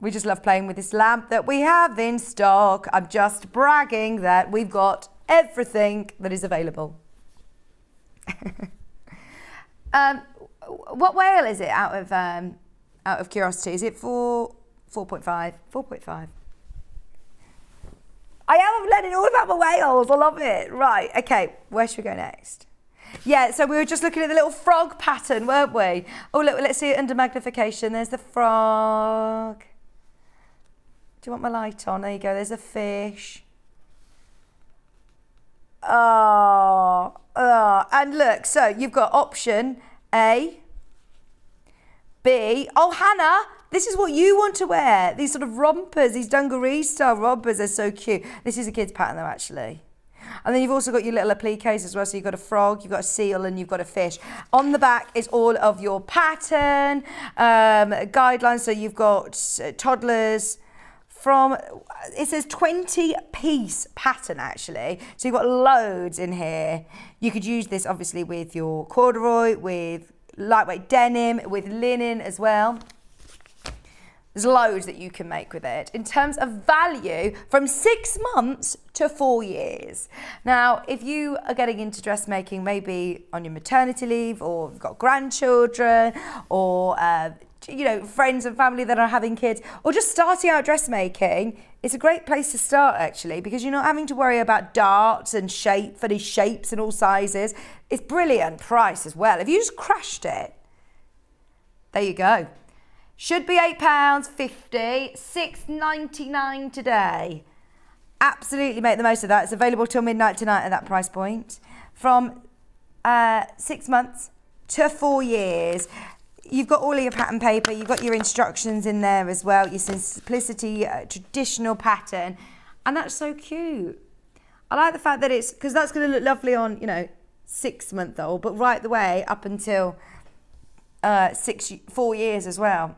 We just love playing with this lamp that we have in stock. I'm just bragging that we've got everything that is available. What whale is it out of curiosity? Is it 4.5? 4.5. I am learning all about my whales. I love it. Right, okay, where should we go next? Yeah, so we were just looking at the little frog pattern, weren't we? Oh, look, let's see it under magnification. There's the frog. Do you want my light on? There you go, there's a fish. And look, so you've got option A, B. Oh, Hannah, this is what you want to wear. These sort of rompers, these dungaree style rompers are so cute. This is a kid's pattern though, actually. And then you've also got your little appliques as well. So you've got a frog, you've got a seal, and you've got a fish. On the back is all of your pattern guidelines. So you've got toddlers from, it says 20-piece pattern actually. So you've got loads in here. You could use this obviously with your corduroy, with lightweight denim, with linen as well. There's loads that you can make with it. In terms of value, from 6 months to 4 years. Now, if you are getting into dressmaking, maybe on your maternity leave, or you've got grandchildren, or friends and family that are having kids, or just starting out dressmaking, it's a great place to start actually, because you're not having to worry about darts and funny shapes and all sizes. It's brilliant price as well. If you just crashed it, there you go. Should be £8.50, $6.99 today. Absolutely make the most of that. It's available till midnight tonight at that price point. From 6 months to 4 years. You've got all of your pattern paper. You've got your instructions in there as well. Your simplicity, traditional pattern. And that's so cute. I like the fact that it's, because that's going to look lovely on, 6-month-old, but right the way up until 4 years as well.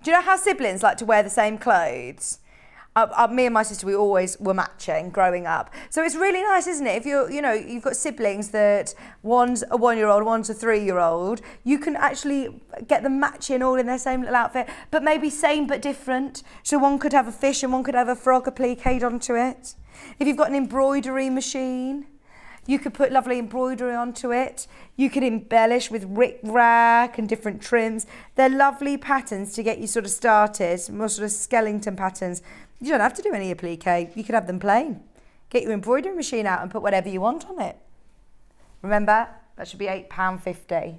Do you know how siblings like to wear the same clothes? Me and my sister, we always were matching growing up. So it's really nice, isn't it? If you've got siblings that one's a 1-year-old, one's a 3-year-old, you can actually get them matching all in their same little outfit, but maybe same but different. So one could have a fish and one could have a frog appliqued onto it. If you've got an embroidery machine, you could put lovely embroidery onto it. You could embellish with rick-rack and different trims. They're lovely patterns to get you sort of started, more sort of skeleton patterns. You don't have to do any applique. You could have them plain. Get your embroidery machine out and put whatever you want on it. Remember, that should be £8.50.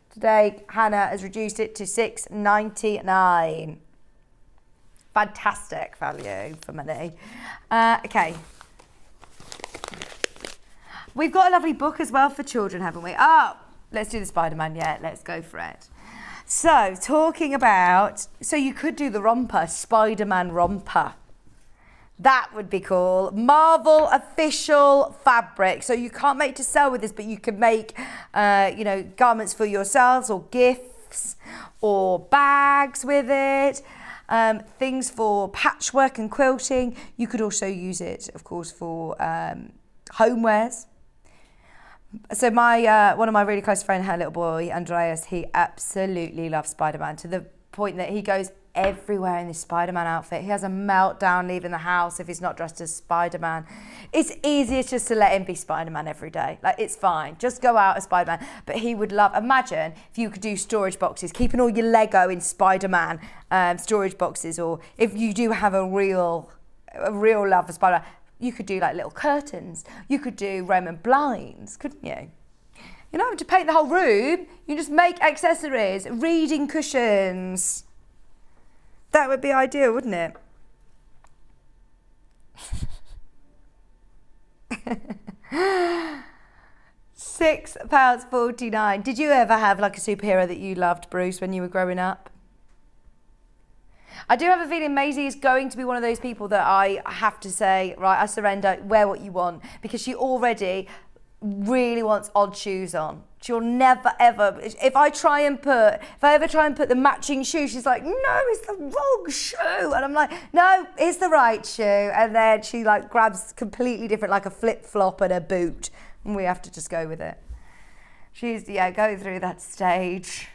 Today, Hannah has reduced it to $6.99. Fantastic value for money. Okay. We've got a lovely book as well for children, haven't we? Oh, let's do the Spider-Man. Yeah, let's go for it. So, talking about, so you could do the romper, Spider-Man romper. That would be cool. Marvel official fabric. So you can't make to sell with this, but you can make, garments for yourselves or gifts or bags with it. Things for patchwork and quilting. You could also use it, of course, for homewares. So one of my really close friends, her little boy, Andreas, he absolutely loves Spider-Man to the point that he goes everywhere in this Spider-Man outfit. He has a meltdown leaving the house if he's not dressed as Spider-Man. It's easiest just to let him be Spider-Man every day. Like, it's fine. Just go out as Spider-Man. But he would love, imagine if you could do storage boxes, keeping all your Lego in Spider-Man storage boxes, or if you do have a real love for Spider-Man, you could do like little curtains. You could do Roman blinds, couldn't you? You don't have to paint the whole room. You just make accessories, reading cushions. That would be ideal, wouldn't it? £6.49. Did you ever have like a superhero that you loved, Bruce, when you were growing up? I do have a feeling Maisie is going to be one of those people that I have to say, right, I surrender, wear what you want, because she already really wants odd shoes on. She'll never ever, if I ever try and put the matching shoe, she's like, no, it's the wrong shoe. And I'm like, no, it's the right shoe. And then she like grabs completely different, like a flip-flop and a boot. And we have to just go with it. She's, going through that stage.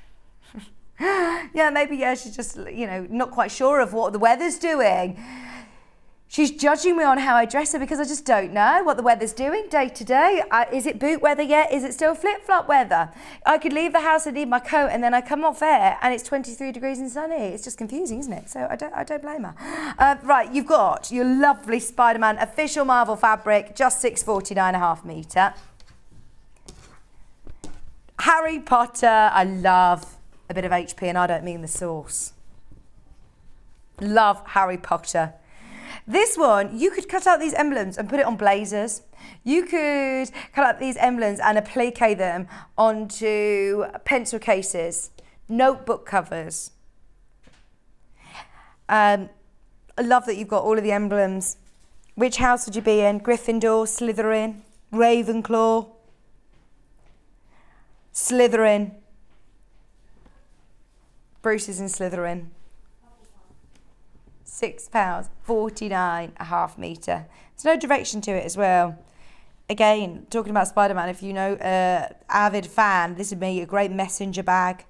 She's just, not quite sure of what the weather's doing. She's judging me on how I dress her because I just don't know what the weather's doing day to day. Is it boot weather yet? Is it still flip-flop weather? I could leave the house and need my coat and then I come off air and it's 23 degrees and sunny. It's just confusing, isn't it? So I don't blame her. Right, you've got your lovely Spider-Man official Marvel fabric, just £6.49.5 metre. Harry Potter, I love a bit of HP, and I don't mean the sauce. Love Harry Potter. This one, you could cut out these emblems and put it on blazers. You could cut out these emblems and applique them onto pencil cases, notebook covers. I love that you've got all of the emblems. Which house would you be in? Gryffindor, Slytherin, Ravenclaw, Slytherin. Bruce is in Slytherin. £6.49.5 metre. There's no direction to it as well. Again, talking about Spider-Man, if you know avid fan, this would be a great messenger bag.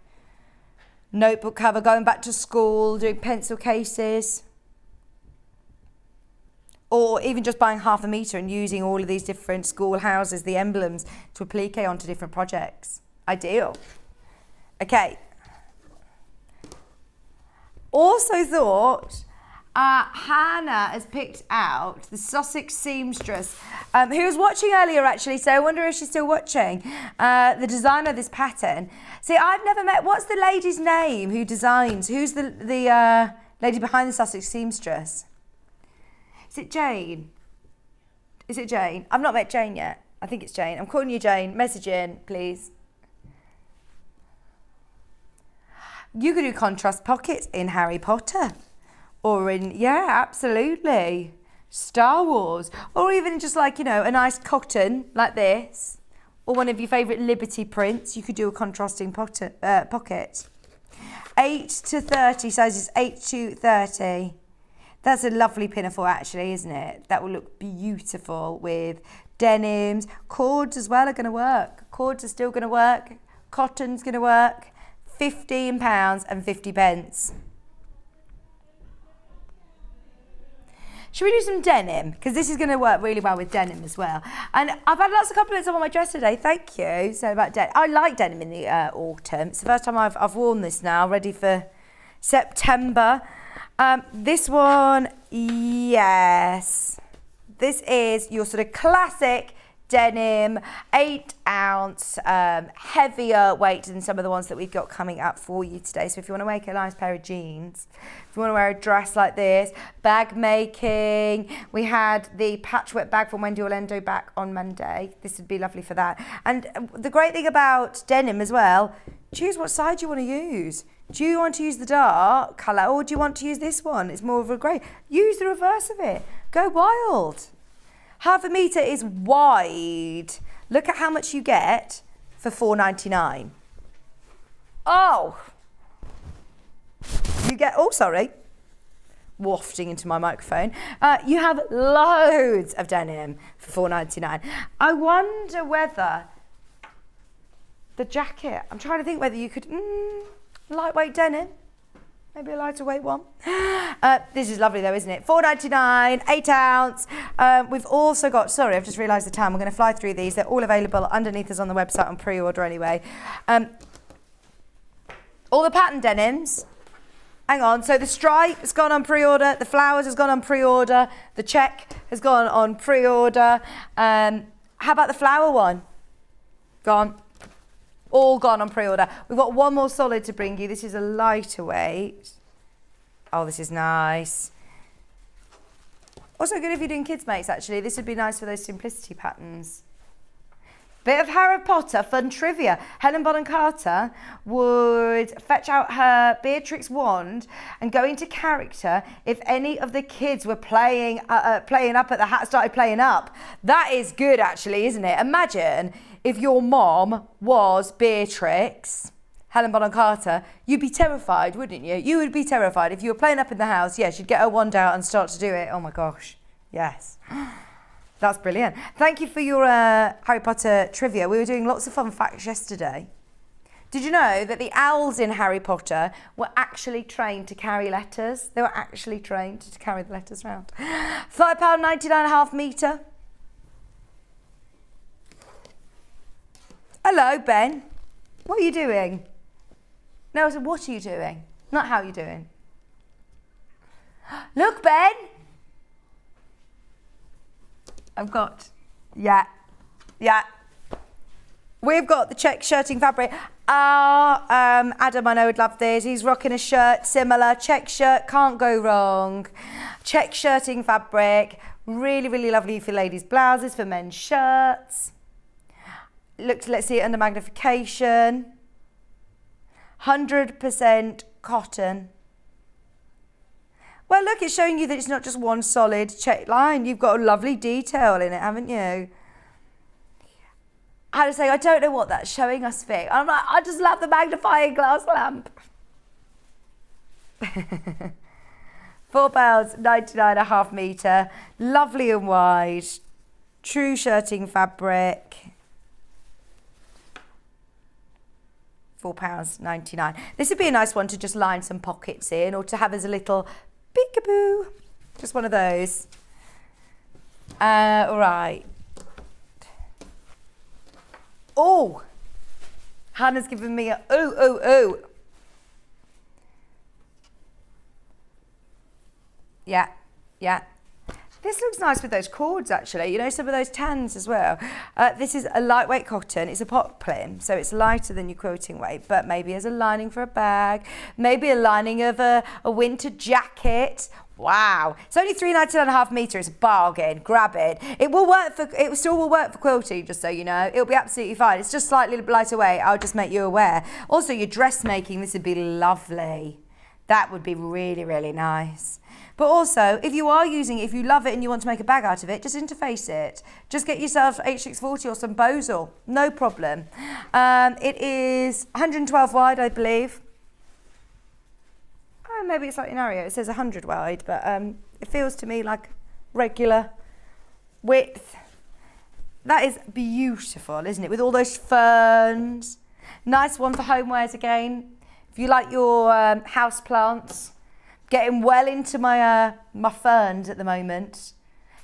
Notebook cover, going back to school, doing pencil cases. Or even just buying half a metre and using all of these different school houses, the emblems, to applique onto different projects. Ideal. Okay. Also thought Hannah has picked out the Sussex seamstress who was watching earlier actually, so I wonder if she's still watching, the designer of this pattern. See, I've never met, what's the lady's name who designs? Who's the lady behind the Sussex seamstress? Is it Jane? Is it Jane? I've not met Jane yet. I think it's Jane. I'm calling you Jane. Message in, please. You could do contrast pockets in Harry Potter. Or in, yeah, absolutely. Star Wars. Or even just like, a nice cotton like this. Or one of your favourite Liberty prints. You could do a contrasting pocket. 8 to 30, sizes 8 to 30. That's a lovely pinafore actually, isn't it? That will look beautiful with denims. Cords as well are going to work. Cords are still going to work. Cotton's going to work. £15.50. Should we do some denim? Because this is going to work really well with denim as well. And I've had lots of compliments on my dress today. Thank you. So about denim. I like denim in the autumn. It's the first time I've worn this now, ready for September. This one, yes. This is your sort of classic denim, 8 ounce, heavier weight than some of the ones that we've got coming up for you today. So if you want to make a nice pair of jeans, if you want to wear a dress like this, bag making, we had the patchwork bag from Wendy Orlando back on Monday. This would be lovely for that. And the great thing about denim as well, choose what side you want to use. Do you want to use the dark colour or do you want to use this one? It's more of a grey. Use the reverse of it. Go wild. 1/2 metre is wide. Look at how much you get for $4.99. Oh! You get, oh sorry, wafting into my microphone. You have loads of denim for $4.99. I wonder whether the jacket, I'm trying to think whether you could, lightweight denim, maybe a lighter weight one. This is lovely though, isn't it? $4.99, 8 ounce. We've also got, sorry, I've just realised the time. We're going to fly through these. They're all available underneath us on the website on pre-order anyway. All the pattern denims. Hang on, so the stripe has gone on pre-order, the flowers has gone on pre-order, the check has gone on pre-order. How about the flower one? Gone. All gone on pre-order. We've got one more solid to bring you. This is a lighter weight. Oh, this is nice. Also good if you're doing kids mates, actually. This would be nice for those simplicity patterns. Bit of Harry Potter fun trivia. Helen Bonham Carter would fetch out her Beatrix wand and go into character if any of the kids were playing up at the hat, started playing up. That is good, actually, isn't it? Imagine if your mom was Beatrix, Helen Bonham Carter, you'd be terrified, wouldn't you? You would be terrified. If you were playing up in the house, yes, you'd get her wand out and start to do it. Oh my gosh, yes. That's brilliant. Thank you for your Harry Potter trivia. We were doing lots of fun facts yesterday. Did you know that the owls in Harry Potter were actually trained to carry letters? They were actually trained to carry the letters around. £5.99 1/2 metre. Hello, Ben. What are you doing? No, I said, what are you doing? Not how are you doing. Look, Ben. I've got, yeah. We've got the check shirting fabric. Adam, I know would love this. He's rocking a shirt similar. Check shirt, can't go wrong. Check shirting fabric. Really, really lovely for ladies' blouses, for men's shirts. Let's see it under magnification. 100% cotton. Well, look, it's showing you that it's not just one solid check line. You've got a lovely detail in it, haven't you? I had to say, I don't know what that's showing us, Vic. I'm like, I just love the magnifying glass lamp. £4.99 1/2 metre. Lovely and wide. True shirting fabric. £4.99. This would be a nice one to just line some pockets in or to have as a little peekaboo. Just one of those. All right. Oh, Hannah's given me a ooh. Yeah. This looks nice with those cords, actually. You know, some of those tans as well. This is a lightweight cotton. It's a poplin, so it's lighter than your quilting weight, but maybe as a lining for a bag, maybe a lining of a winter jacket. Wow. It's only £3.99 1/2 metre. It's a bargain. Grab it. It still will work for quilting, just so you know. It'll be absolutely fine. It's just slightly lighter weight. I'll just make you aware. Also, your dressmaking, this would be lovely. That would be really, really nice. But also, if you are using it, if you love it and you want to make a bag out of it, just interface it. Just get yourself H640 or some Bozal. No problem. It is 112 wide, I believe. Oh, maybe it's slightly narrow. It says 100 wide, but it feels to me like regular width. That is beautiful, isn't it? With all those ferns. Nice one for homewares again. If you like your house plants. Getting well into my my ferns at the moment.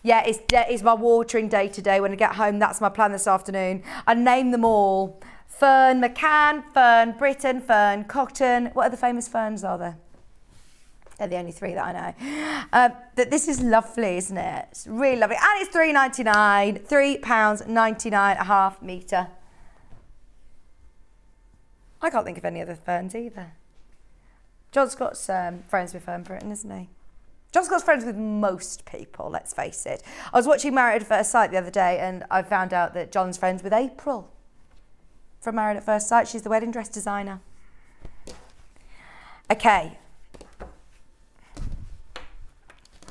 Yeah, it's my watering day today. When I get home, that's my plan this afternoon. I name them all. Fern McCann, Fern Britain, Fern Cotton. What other famous ferns are there? They're the only three that I know. But this is lovely, isn't it? It's really lovely. And it's £3.99, £3.99 1/2 metre. I can't think of any other ferns either. John Scott's friends with Fern Britain, isn't he? John Scott's friends with most people, let's face it. I was watching Married at First Sight the other day and I found out that John's friends with April from Married at First Sight. She's the wedding dress designer. Okay.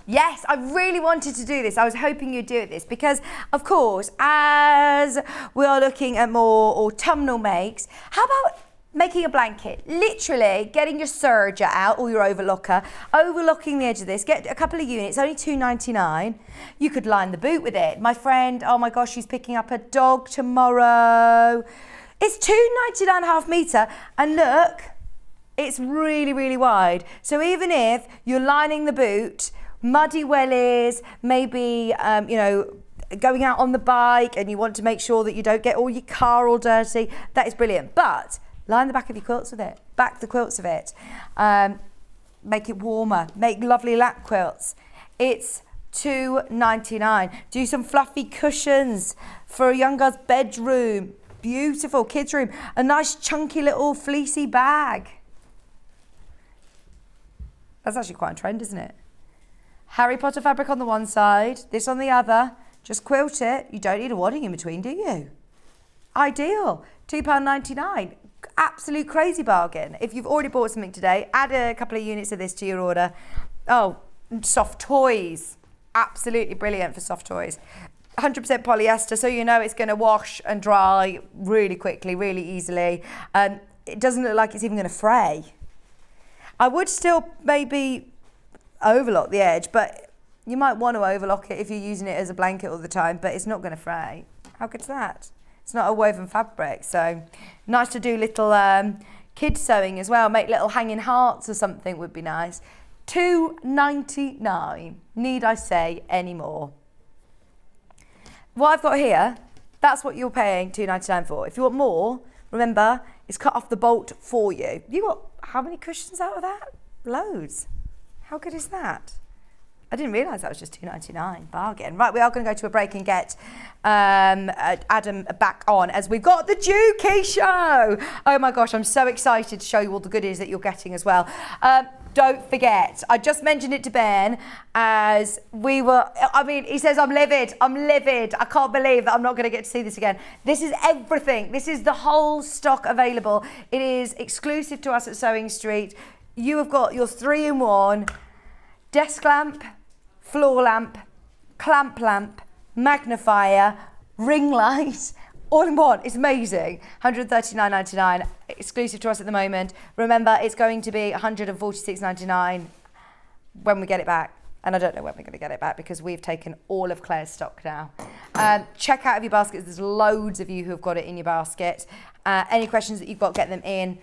Yes, I really wanted to do this. I was hoping you'd do this because, of course, as we are looking at more autumnal makes, how about making a blanket? Literally getting your serger out or your overlocker, overlocking the edge of this, get a couple of units, only $2.99. You could line the boot with it. My friend, oh my gosh, she's picking up a dog tomorrow. It's $2.99 half metre, and look, it's really, really wide. So even if you're lining the boot, muddy wellies, maybe, going out on the bike and you want to make sure that you don't get all your car all dirty, that is brilliant. But line the back of your quilts with it, back the quilts with it. Make it warmer, make lovely lap quilts. It's $2.99. Do some fluffy cushions for a young girl's bedroom. Beautiful kids' room. A nice chunky little fleecy bag. That's actually quite on trend, isn't it? Harry Potter fabric on the one side, this on the other. Just quilt it. You don't need a wadding in between, do you? Ideal. £2.99. Absolute crazy bargain. If you've already bought something today, add a couple of units of this to your order. Oh, soft toys. Absolutely brilliant for soft toys. 100% polyester, so you know it's going to wash and dry really quickly, really easily. It doesn't look like it's even going to fray. I would still maybe overlock the edge, but you might want to overlock it if you're using it as a blanket all the time, but it's not going to fray. How good's that? It's not a woven fabric, so nice to do little kid sewing as well. Make little hanging hearts or something would be nice. $2.99. Need I say any more? What I've got here, that's what you're paying $2.99 for. If you want more, remember, it's cut off the bolt for you. You got how many cushions out of that? Loads. How good is that? I didn't realise that was just $2.99. Bargain. Right, we are going to go to a break and get Adam back on as we've got the Juki show. Oh my gosh, I'm so excited to show you all the goodies that you're getting as well. Don't forget, I just mentioned it to Ben as we were, he says, I'm livid. I can't believe that I'm not going to get to see this again. This is everything. This is the whole stock available. It is exclusive to us at Sewing Street. You have got your 3-in-1 desk lamp, floor lamp, clamp lamp, magnifier, ring light, all in one. It's amazing. $139.99, exclusive to us at the moment. Remember, it's going to be $146.99 when we get it back. And I don't know when we're going to get it back because we've taken all of Claire's stock now. Check out your baskets. There's loads of you who have got it in your basket. Any questions that you've got, get them in.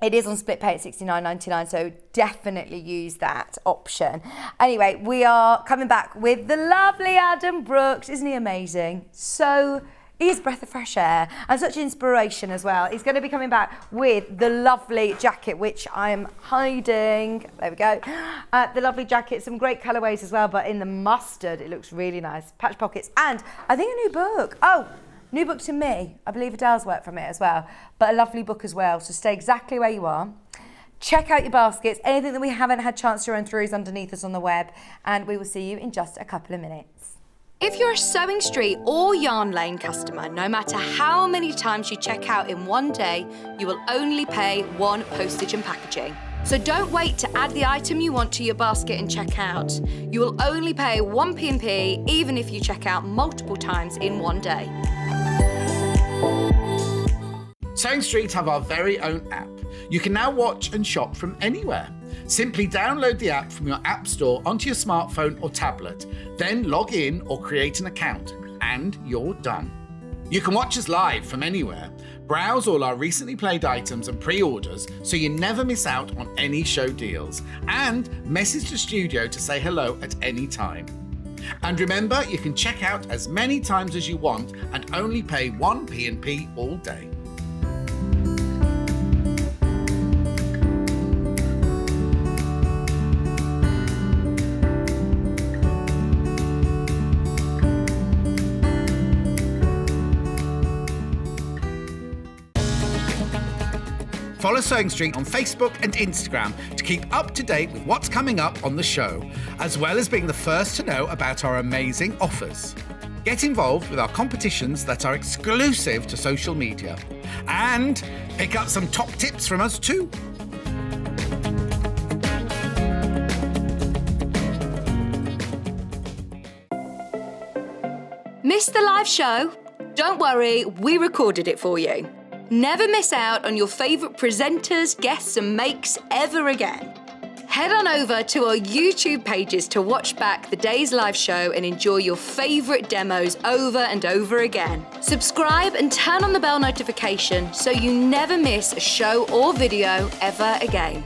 It is on split pay at $69.99, so definitely use that option. Anyway, we are coming back with the lovely Adam Brooks. Isn't he amazing? So he's a breath of fresh air and such inspiration as well. He's going to be coming back with the lovely jacket, which I'm hiding. There we go. The lovely jacket, some great colourways as well, but in the mustard, it looks really nice. Patch pockets, and I think a new book. Oh, new book to me. I believe Adele's worked from it as well, but a lovely book as well. So stay exactly where you are. Check out your baskets. Anything that we haven't had chance to run through is underneath us on the web, and we will see you in just a couple of minutes. If you're a Sewing Street or Yarn Lane customer, no matter how many times you check out in one day, you will only pay one postage and packaging. So don't wait to add the item you want to your basket and check out. You will only pay one P&P even if you check out multiple times in one day. Sewing Street have our very own app. You can now watch and shop from anywhere. Simply download the app from your app store onto your smartphone or tablet, then log in or create an account, and you're done. You can watch us live from anywhere, browse all our recently played items and pre-orders so you never miss out on any show deals, and message the studio to say hello at any time. And remember, you can check out as many times as you want and only pay one P&P all day. Follow Sewing Street on Facebook and Instagram to keep up to date with what's coming up on the show, as well as being the first to know about our amazing offers. Get involved with our competitions that are exclusive to social media, and pick up some top tips from us too. Missed the live show? Don't worry, we recorded it for you. Never miss out on your favourite presenters, guests and makes ever again. Head on over to our YouTube pages to watch back the day's live show and enjoy your favourite demos over and over again. Subscribe and turn on the bell notification so you never miss a show or video ever again.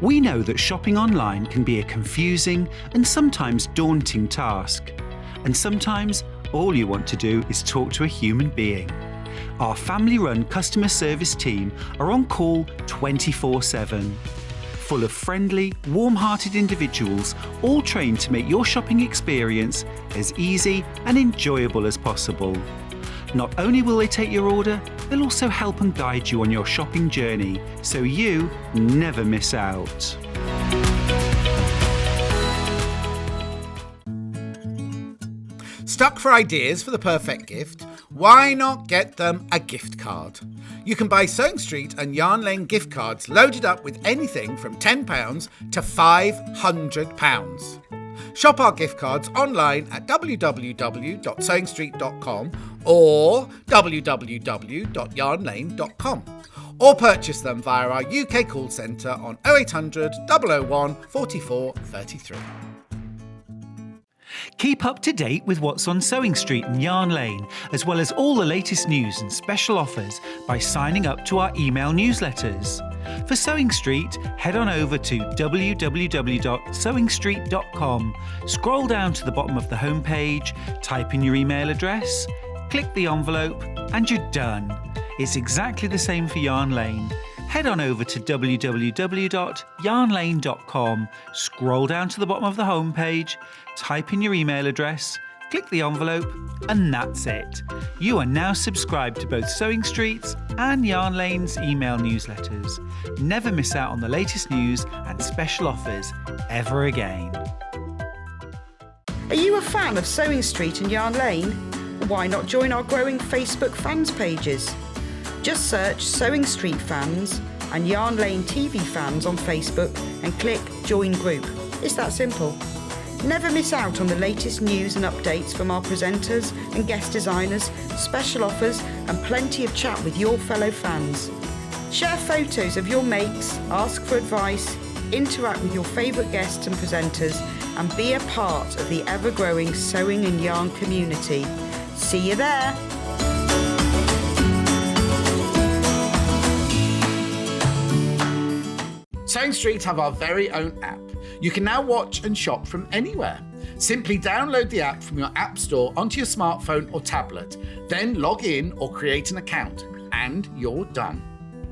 We know that shopping online can be a confusing and sometimes daunting task. And sometimes all you want to do is talk to a human being. Our family-run customer service team are on call 24/7. Full of friendly, warm-hearted individuals, all trained to make your shopping experience as easy and enjoyable as possible. Not only will they take your order, they'll also help and guide you on your shopping journey, so you never miss out. Stuck for ideas for the perfect gift? Why not get them a gift card? You can buy Sewing Street and Yarn Lane gift cards loaded up with anything from £10 to £500. Shop our gift cards online at www.sewingstreet.com or www.yarnlane.com, or purchase them via our UK call centre on 0800 001 44 33. Keep up to date with what's on Sewing Street and Yarn Lane, as well as all the latest news and special offers by signing up to our email newsletters. For Sewing Street, head on over to www.sewingstreet.com, scroll down to the bottom of the homepage, type in your email address, click the envelope, and you're done. It's exactly the same for Yarn Lane. Head on over to www.yarnlane.com, scroll down to the bottom of the homepage, type in your email address, click the envelope, and that's it. You are now subscribed to both Sewing Street's and Yarn Lane's email newsletters. Never miss out on the latest news and special offers ever again. Are you a fan of Sewing Street and Yarn Lane? Why not join our growing Facebook fans pages? Just search Sewing Street Fans and Yarn Lane TV Fans on Facebook and click Join Group. It's that simple. Never miss out on the latest news and updates from our presenters and guest designers, special offers and plenty of chat with your fellow fans. Share photos of your makes, ask for advice, interact with your favourite guests and presenters and be a part of the ever-growing sewing and yarn community. See you there! Sewing Street have our very own app. You can now watch and shop from anywhere. Simply download the app from your app store onto your smartphone or tablet, then log in or create an account, and you're done.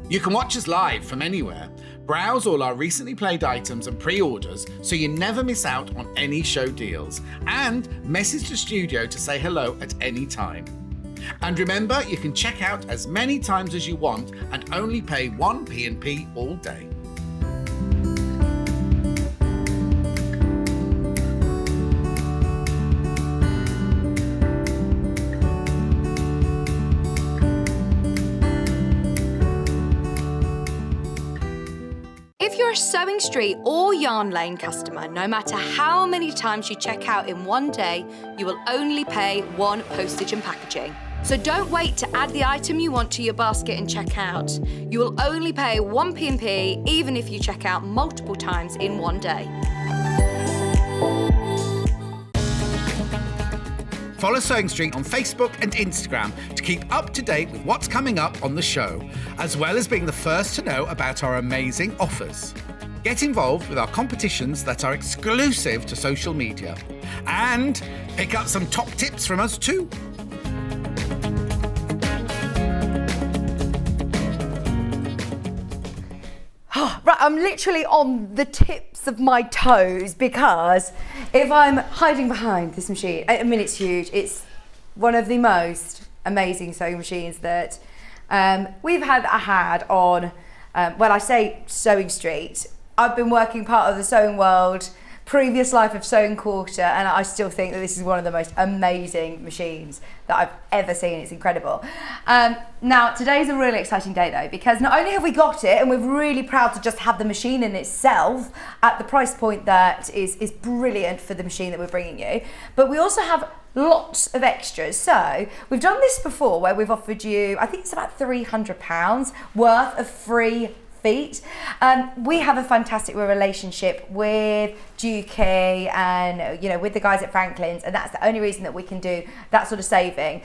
You can watch us live from anywhere, browse all our recently played items and pre-orders so you never miss out on any show deals, and message the studio to say hello at any time. And remember, you can check out as many times as you want and only pay 1 P&P all day. If you're a Sewing Street or Yarn Lane customer, no matter how many times you check out in one day, you will only pay 1 postage and packaging. So don't wait to add the item you want to your basket and check out. You will only pay 1 P&P even if you check out multiple times in one day. Follow Sewing Street on Facebook and Instagram to keep up to date with what's coming up on the show, as well as being the first to know about our amazing offers. Get involved with our competitions that are exclusive to social media, and pick up some top tips from us too. Right, I'm literally on the tips of my toes because if I'm hiding behind this machine, I mean, it's huge. It's one of the most amazing sewing machines that we've had on, when I say Sewing Street, I've been working part of the sewing world previous life of sewing quarter, and I still think that this is one of the most amazing machines that I've ever seen. It's incredible. Now today's a really exciting day though, because not only have we got it, and we're really proud to just have the machine in itself at the price point that is brilliant for the machine that we're bringing you, but we also have lots of extras. So we've done this before where we've offered you, I think it's about £300 worth of free feet. We have a fantastic relationship with Juki and with the guys at Franklin's, and that's the only reason that we can do that sort of saving,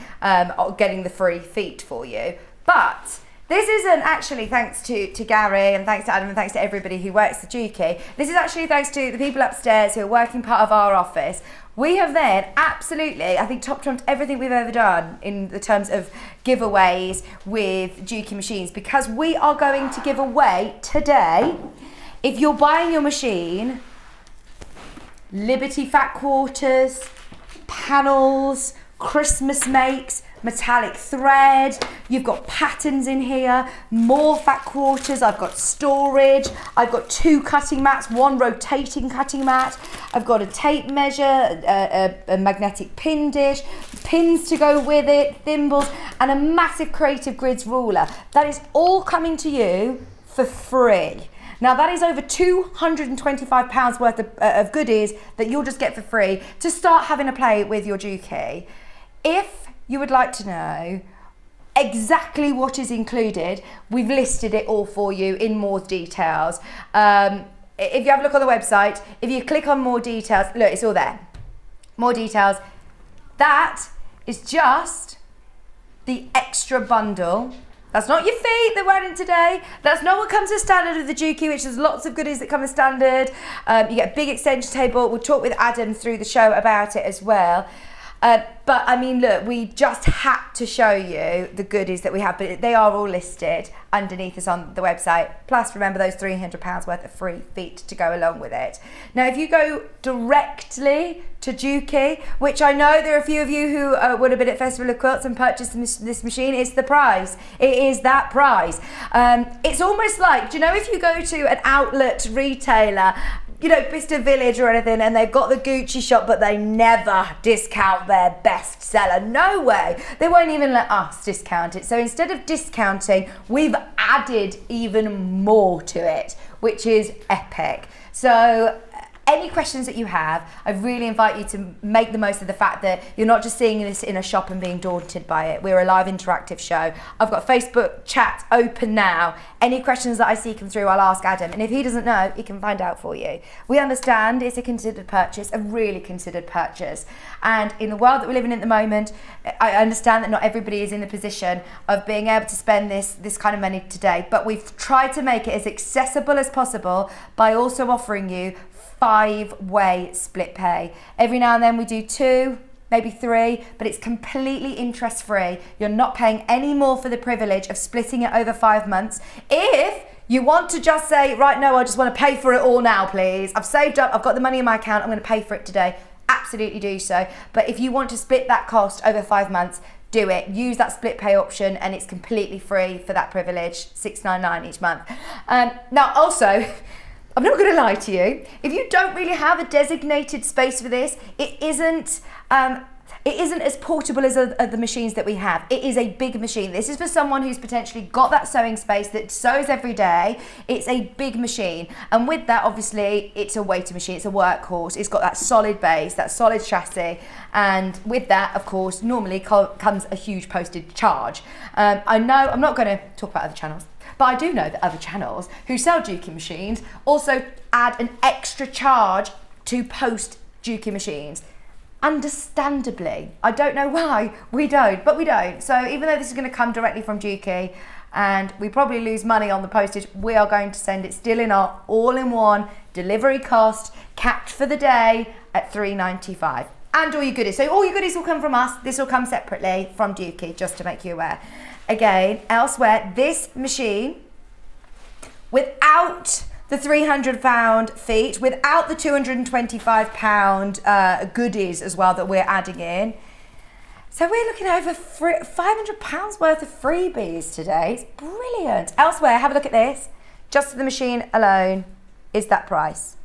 getting the free feet for you. But this isn't actually thanks to Gary and thanks to Adam and thanks to everybody who works at Juki. This is actually thanks to the people upstairs who are working part of our office. We have then absolutely, I think, top trumped everything we've ever done in the terms of giveaways with Juki machines, because we are going to give away today, if you're buying your machine, Liberty fat quarters, panels, Christmas makes, metallic thread, you've got patterns in here, more fat quarters, I've got storage, I've got 2 cutting mats, 1 rotating cutting mat, I've got a tape measure, a magnetic pin dish, pins to go with it, thimbles, and a massive Creative Grids ruler. That is all coming to you for free. Now that is over £225 worth of goodies that you'll just get for free to start having a play with your Juki. If you would like to know exactly what is included, we've listed it all for you in more details. If you have a look on the website, if you click on more details, look, it's all there. More details. That is just the extra bundle. That's not your feet that we're adding today. That's not what comes as standard with the Juki, which is lots of goodies that come as standard. You get a big extension table. We'll talk with Adam through the show about it as well. But I mean, look, we just had to show you the goodies that we have, but they are all listed underneath us on the website. Plus, remember those £300 worth of free feet to go along with it. Now, if you go directly to Juki, which I know there are a few of you who would have been at Festival of Quilts and purchased this machine, it's the price. It is that price. It's almost like, do you know, if you go to an outlet retailer, Bicester Village or anything, and they've got the Gucci shop, but they never discount their best seller. No way. They won't even let us discount it. So instead of discounting, we've added even more to it, which is epic. So any questions that you have, I really invite you to make the most of the fact that you're not just seeing this in a shop and being daunted by it. We're a live interactive show. I've got Facebook chat open now. Any questions that I see come through, I'll ask Adam. And if he doesn't know, he can find out for you. We understand it's a considered purchase, a really considered purchase. And in the world that we're living in at the moment, I understand that not everybody is in the position of being able to spend this kind of money today. But we've tried to make it as accessible as possible by also offering you 5-way split pay. Every now and then we do 2, maybe 3, but it's completely interest free. You're not paying any more for the privilege of splitting it over 5 months. If you want to just say, right, no, I just want to pay for it all now, please. I've saved up, I've got the money in my account, I'm going to pay for it today. Absolutely do so. But if you want to split that cost over 5 months, do it. Use that split pay option and it's completely free for that privilege, $6.99 each month. Now also, I'm not going to lie to you, if you don't really have a designated space for this, it isn't as portable as the machines that we have. It is a big machine. This is for someone who's potentially got that sewing space that sews every day. It's a big machine. And with that, obviously, it's a weighter machine. It's a workhorse. It's got that solid base, that solid chassis. And with that, of course, normally comes a huge postage charge. I know I'm not going to talk about other channels, but I do know that other channels who sell Juki machines also add an extra charge to post Juki machines. Understandably. I don't know why we don't, but we don't. So even though this is going to come directly from Juki and we probably lose money on the postage, we are going to send it still in our all-in-one delivery cost, capped for the day at $3.95. And all your goodies. So all your goodies will come from us. This will come separately from Juki, just to make you aware. Again, elsewhere, this machine, without the £300 feet, without the £225 goodies as well that we're adding in. So we're looking at over £500 worth of freebies today. It's brilliant. Elsewhere, have a look at this. Just for the machine alone is that price.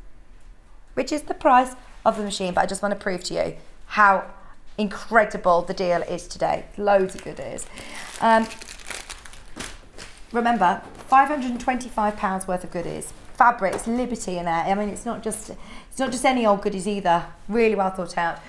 which is the price of the machine. But I just want to prove to you how incredible the deal is today. Loads of goodies. Remember, £525 worth of goodies. Fabrics, Liberty in there. I mean, it's not just any old goodies either. Really well thought out.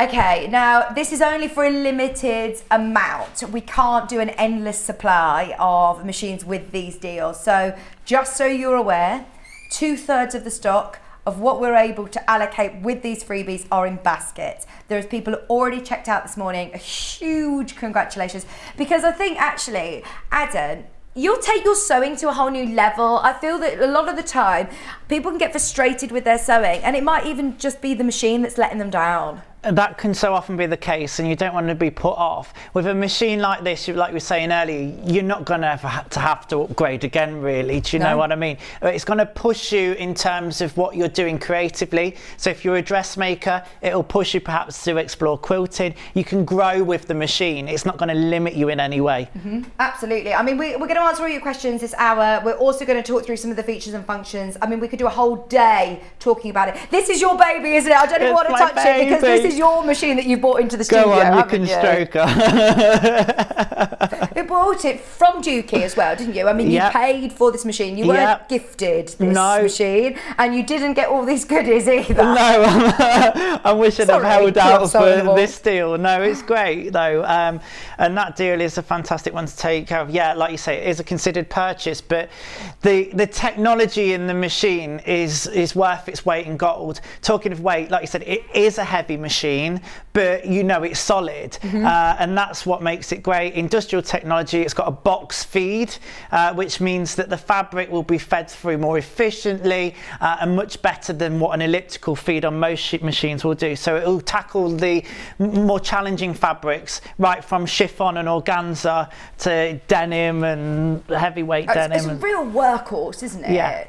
Okay, now this is only for a limited amount. We can't do an endless supply of machines with these deals. So just so you're aware, 2/3 of the stock of what we're able to allocate with these freebies are in baskets. There's people already checked out this morning. A huge congratulations, because I think actually, Adam, you'll take your sewing to a whole new level. I feel that a lot of the time people can get frustrated with their sewing, and it might even just be the machine that's letting them down. That can so often be the case, and you don't want to be put off. With a machine like this, like we were saying earlier, you're not going to have to upgrade again, really. Do you know what I mean? It's going to push you in terms of what you're doing creatively. So if you're a dressmaker, it'll push you perhaps to explore quilting. You can grow with the machine. It's not going to limit you in any way. Absolutely. I mean, we're going to answer all your questions this hour. We're also going to talk through some of the features and functions. I mean, we could do a whole day talking about it. This is your baby, isn't it? I don't even want to touch it, because this is your machine that you bought into the studio. Go on, you can stroke her. You bought it from Juki as well, didn't you? I mean, you paid for this machine. You weren't gifted this machine, and you didn't get all these goodies either. No, I wish I'd have held out for this deal. No, it's great though, and that deal is a fantastic one to take care of. Yeah, like you say, it is a considered purchase, but the technology in the machine is worth its weight in gold. Talking of weight, like you said, it is a heavy machine, but you know it's solid, and that's what makes it great. Industrial technology, it's got a box feed, which means that the fabric will be fed through more efficiently and much better than what an elliptical feed on most machines will do. So it will tackle the more challenging fabrics, right from chiffon and organza to denim and heavyweight denim. It's a real workhorse, isn't it? Yeah.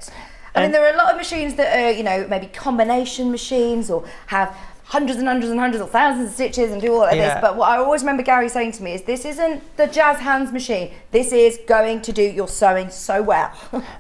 I mean, there are a lot of machines that are, you know, maybe combination machines or have hundreds and hundreds and hundreds or thousands of stitches and do all of this. But what I always remember Gary saying to me is, this isn't the jazz hands machine. This is going to do your sewing so well.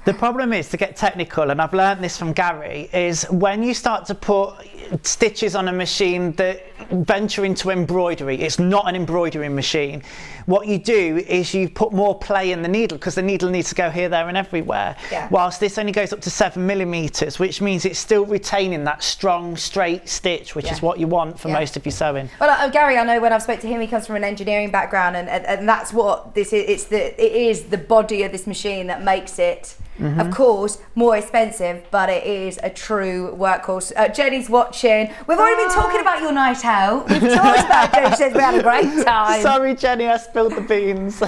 The problem is, to get technical, and I've learned this from Gary, is when you start to put stitches on a machine that venture into embroidery, it's not an embroidery machine. What you do is you put more play in the needle, because the needle needs to go here, there and everywhere. Whilst this only goes up to 7mm, which means it's still retaining that strong straight stitch, which is what you want for most of your sewing. Well, Gary, I know when I've spoke to him, he comes from an engineering background, and that's what this is. It is the body of this machine that makes it, of course, more expensive, but it is a true workhorse. Jenny's watching. We've already been talking about your night out. We've talked about it. Jenny says we had a great time. Sorry, Jenny, I spilled the beans.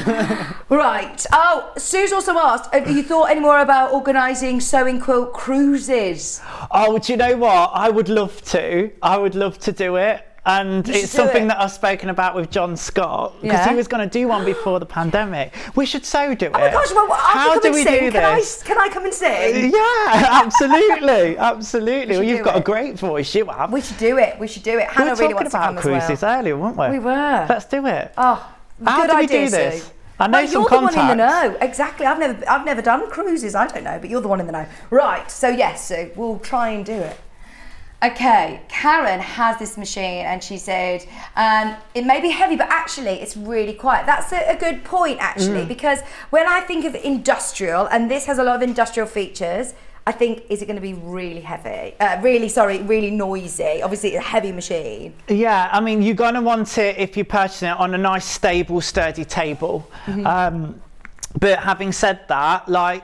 Right. Oh, Sue's also asked, have you thought any more about organising sewing quilt cruises? Oh, do you know what? I would love to. I would love to do it. And it's something that I've spoken about with John Scott, because he was going to do one before the pandemic. We should so do it. Oh my gosh, well, how do we do this? Can I come and sing? Yeah, absolutely, absolutely. Well, you've got a great voice, you have. We should do it. We should do it. Hannah really wants to come as well. We were talking about cruises earlier, weren't we? We were. Let's do it. Oh, how do we do this? Sue. I know some contacts. You're the one in the know. Exactly. I've never done cruises. I don't know, but you're the one in the know. Right. So yes, Sue, we'll try and do it. Okay, Karen has this machine, and she said it may be heavy, but actually it's really quiet. That's a good point, actually, because when I think of industrial, and this has a lot of industrial features, I think, is it going to be really heavy? Really noisy. Obviously, it's a heavy machine. Yeah, I mean, you're going to want it, if you're purchasing it, on a nice, stable, sturdy table. But having said that, like,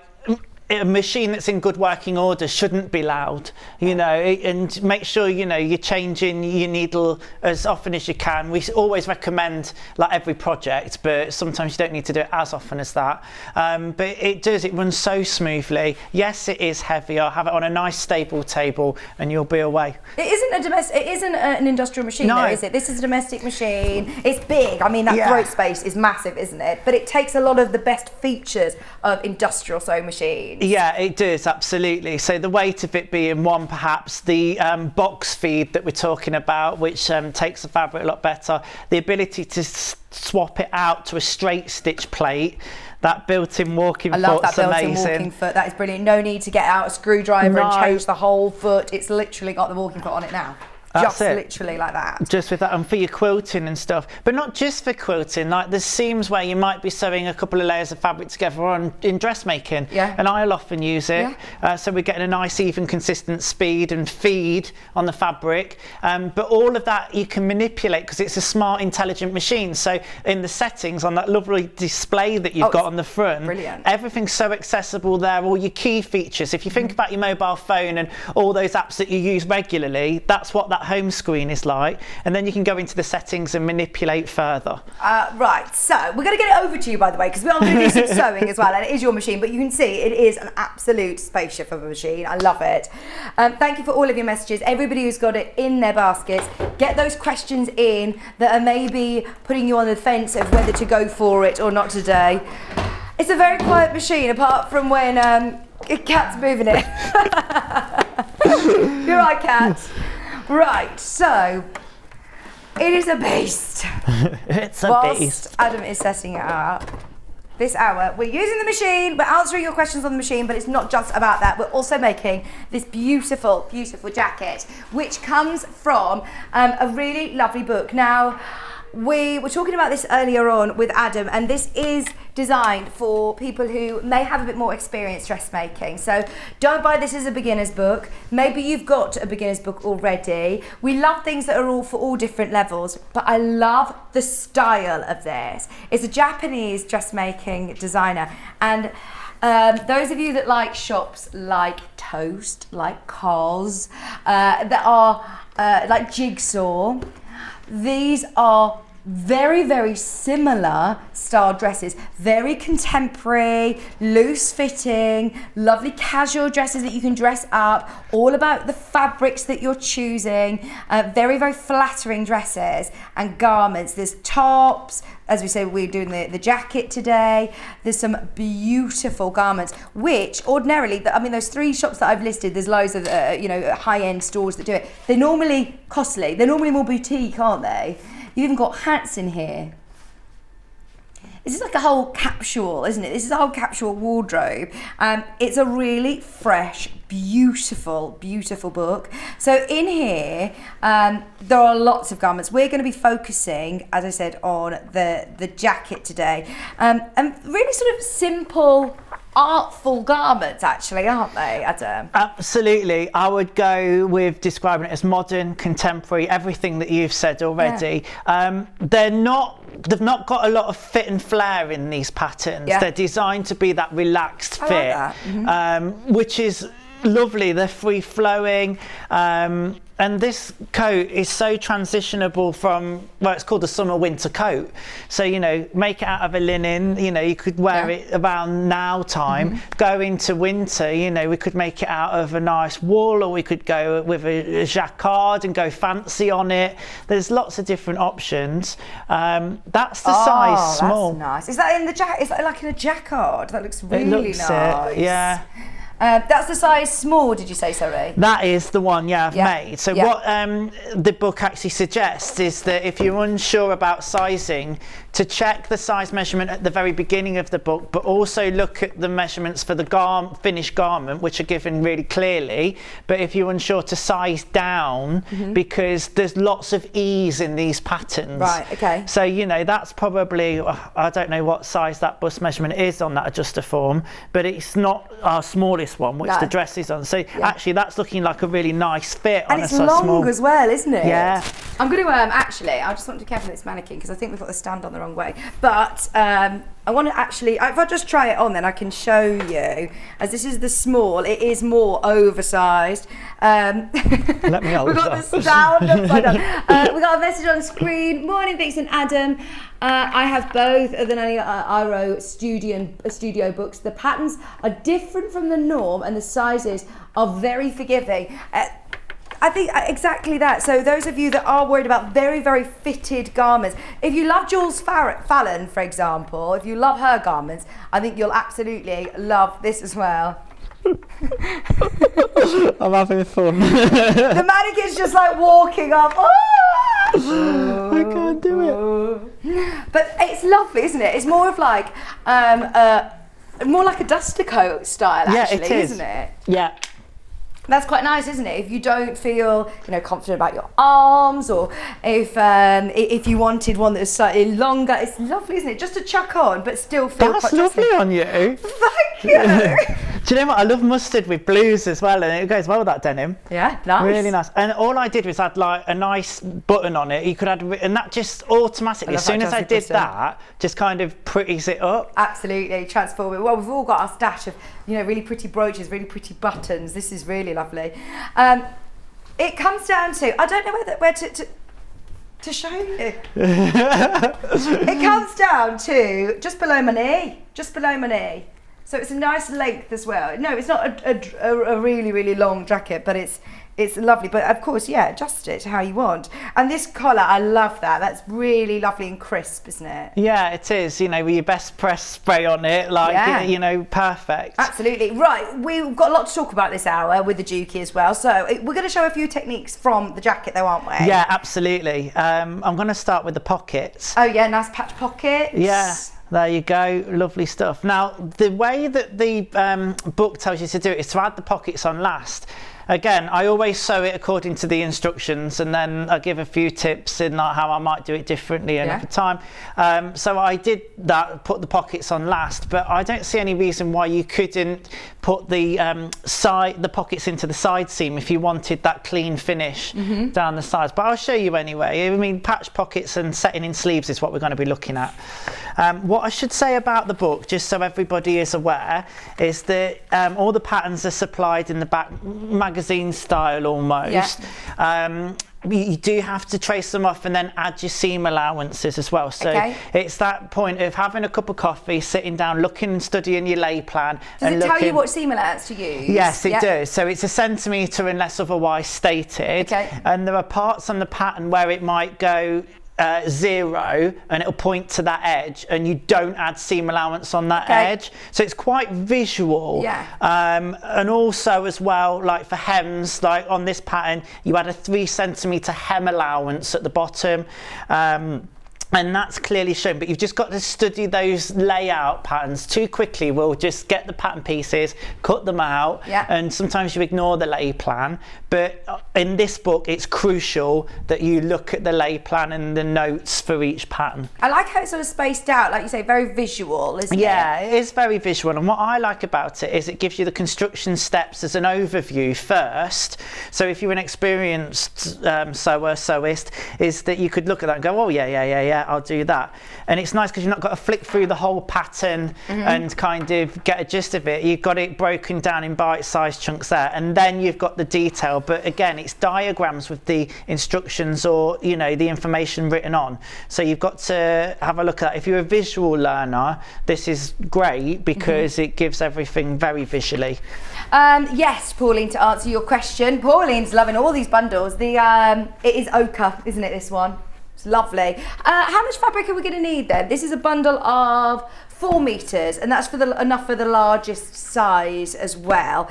a machine that's in good working order shouldn't be loud, you know, and make sure, you know, you're changing your needle as often as you can. We always recommend, like, every project, but sometimes you don't need to do it as often as that. But it runs so smoothly. Yes, it is heavy. I'll have it on a nice stable table and you'll be away. It isn't an industrial machine, though, is it? This is a domestic machine. It's big. I mean, that throat space is massive, isn't it? But it takes a lot of the best features of industrial sewing machines. Yeah, it does, absolutely. So the weight of it being one, perhaps the box feed that we're talking about, which takes the fabric a lot better, the ability to swap it out to a straight stitch plate, That built-in walking I love that foot's built-in amazing. walking foot. That is brilliant. No need to get out a screwdriver and No. change the whole foot. It's literally got the walking foot on it now. That's Just it. literally like that. Just with that, and for your quilting and stuff, but not just for quilting. Like there's seams where you might be sewing a couple of layers of fabric together on in dressmaking, Yeah. and I'll often use it. So we're getting a nice, even, consistent speed and feed on the fabric. But all of that you can manipulate because it's a smart, intelligent machine. So in the settings on that lovely display that you've got on the front, brilliant. everything's so accessible there. All your key features. If you think about your mobile phone and all those apps that you use regularly, that's what that home screen is like, and then you can go into the settings and manipulate further. Right, so we're going to get it over to you, by the way, because we are going to do some sewing as well, and it is your machine, but you can see it is an absolute spaceship of a machine. I love it. Thank you for all of your messages. Everybody who's got it in their baskets, get those questions in that are maybe putting you on the fence of whether to go for it or not today. It's a very quiet machine, apart from when Kat's moving it. You're right, Kat. Right, so it is a beast. It's a Whilst beast. Adam is setting it up, this hour we're using the machine, we're answering your questions on the machine, but it's not just about that. We're also making this beautiful, beautiful jacket, which comes from a really lovely book. Now, we were talking about this earlier on with Adam, and this is designed for people who may have a bit more experience dressmaking. So don't buy this as a beginner's book. Maybe you've got a beginner's book already. We love things that are all for all different levels, but I love the style of this. It's a Japanese dressmaking designer, and those of you that like shops like Toast, like Cos, that are like Jigsaw, these are very, very similar style dresses. Very contemporary, loose fitting, lovely casual dresses that you can dress up, all about the fabrics that you're choosing. Very, very flattering dresses and garments. There's tops, as we say, we're doing the jacket today. There's some beautiful garments, which ordinarily, I mean, those three shops that I've listed, there's loads of high-end stores that do it. They're normally costly. They're normally more boutique, aren't they? You've even got hats in here. This is like a whole capsule, isn't it? This is a whole capsule wardrobe. It's a really fresh, beautiful, beautiful book. So in here, there are lots of garments. We're going to be focusing, as I said, on the jacket today. And really sort of simple, artful garments, actually, aren't they, Adam? Absolutely. I would go with describing it as modern, contemporary, everything that you've said already. Yeah. They've not got a lot of fit and flair in these patterns. Yeah. They're designed to be that relaxed fit, like that. Which is lovely. They're free flowing. And this coat is so transitionable from, well, it's called a summer winter coat. So, make it out of a linen, you could wear it around now time. Go into winter, we could make it out of a nice wool, or we could go with a jacquard and go fancy on it. There's lots of different options. That's the size small. That's nice. Is that in the jacket? Is that like in a jacquard? That looks really nice. Yeah. That's the size small, did you say, sorry? That is the one, I've made. So what the book actually suggests is that if you're unsure about sizing, to check the size measurement at the very beginning of the book, but also look at the measurements for the finished garment, which are given really clearly. But if you're unsure, to size down, because there's lots of ease in these patterns. Right, okay. So, that's probably, I don't know what size that bust measurement is on that adjuster form, but it's not our smallest one, which the dress is on. So actually that's looking like a really nice fit. And it's long as well, isn't it? Yeah. I'm going to actually, I just want to be careful with this mannequin because I think we've got the stand on the wrong way. But I want to actually, if I just try it on, then I can show you. As this is the small, it is more oversized. Let me hold We've got the stand upside down. We got a message on the screen. Morning, Vixen Adam. I have both of the Nanny Iro studio books. The patterns are different from the norm and the sizes are very forgiving. I think exactly that. So those of you that are worried about very, very fitted garments, if you love Jules Fallon, for example, if you love her garments, I think you'll absolutely love this as well. I'm having fun. The mannequin's just like walking up. Oh! I can't do it. But it's lovely, isn't it? It's more of like more like a duster coat style, actually, it is. Isn't it? Yeah. That's quite nice, isn't it? If you don't feel, confident about your arms, or if you wanted one that's slightly longer, it's lovely, isn't it? Just to chuck on, but still feel That's quite lovely dressy. on you. Thank you. Do you know what? I love mustard with blues as well, and it goes well with that denim. Yeah, nice. Really nice. And all I did was add like a nice button on it. You could add, and that just automatically, as soon as I did that, just kind of pretties it up. Absolutely, transform it. Well, we've all got our stash of, really pretty brooches, really pretty buttons. This is really lovely. It comes down to, I don't know where to show you. It comes down to just below my knee. So it's a nice length as well. No, it's not a really, really long jacket, but it's lovely. But of course, adjust it to how you want. And this collar, I love that. That's really lovely and crisp, isn't it? Yeah, it is. With your best press spray on it, perfect. Absolutely. Right, we've got a lot to talk about this hour with the Juki as well. So we're going to show a few techniques from the jacket, though, aren't we? Yeah, absolutely. I'm going to start with the pockets. Oh yeah, nice patch pockets. Yeah. There you go, lovely stuff. Now, the way that the book tells you to do it is to add the pockets on last. Again, I always sew it according to the instructions, and then I give a few tips in like how I might do it differently another time. So I did that, put the pockets on last, but I don't see any reason why you couldn't put the pockets into the side seam if you wanted that clean finish down the sides. But I'll show you anyway. I mean, patch pockets and setting in sleeves is what we're going to be looking at. What I should say about the book, just so everybody is aware, is that all the patterns are supplied in the back, magazine style almost. You do have to trace them off and then add your seam allowances as well. So it's that point of having a cup of coffee, sitting down, looking and studying your lay plan. Does it tell you what seam allowance to use? Yes, it does. So it's a centimetre unless otherwise stated. And there are parts on the pattern where it might go 0 and it'll point to that edge, and you don't add seam allowance on that edge, so it's quite visual. And also as well, like for hems, like on this pattern you add a 3 centimetre hem allowance at the bottom, and that's clearly shown, but you've just got to study those layout patterns. Too quickly we'll just get the pattern pieces, cut them out, and sometimes you ignore the lay plan. But in this book it's crucial that you look at the lay plan and the notes for each pattern. I like how it's sort of spaced out, like you say, very visual, isn't it? Yeah, it is very visual, and what I like about it is it gives you the construction steps as an overview first. So if you're an experienced sewist, is that you could look at that and go, oh yeah, I'll do that. And it's nice because you've not got to flick through the whole pattern and kind of get a gist of it. You've got it broken down in bite-sized chunks there, and then you've got the detail. But again, it's diagrams with the instructions or the information written on. So you've got to have a look at that. If you're a visual learner, this is great because it gives everything very visually. Yes, Pauline, to answer your question, Pauline's loving all these bundles. It is ochre, isn't it, this one? It's lovely. How much fabric are we going to need then? This is a bundle of 4 meters, and that's enough for the largest size as well.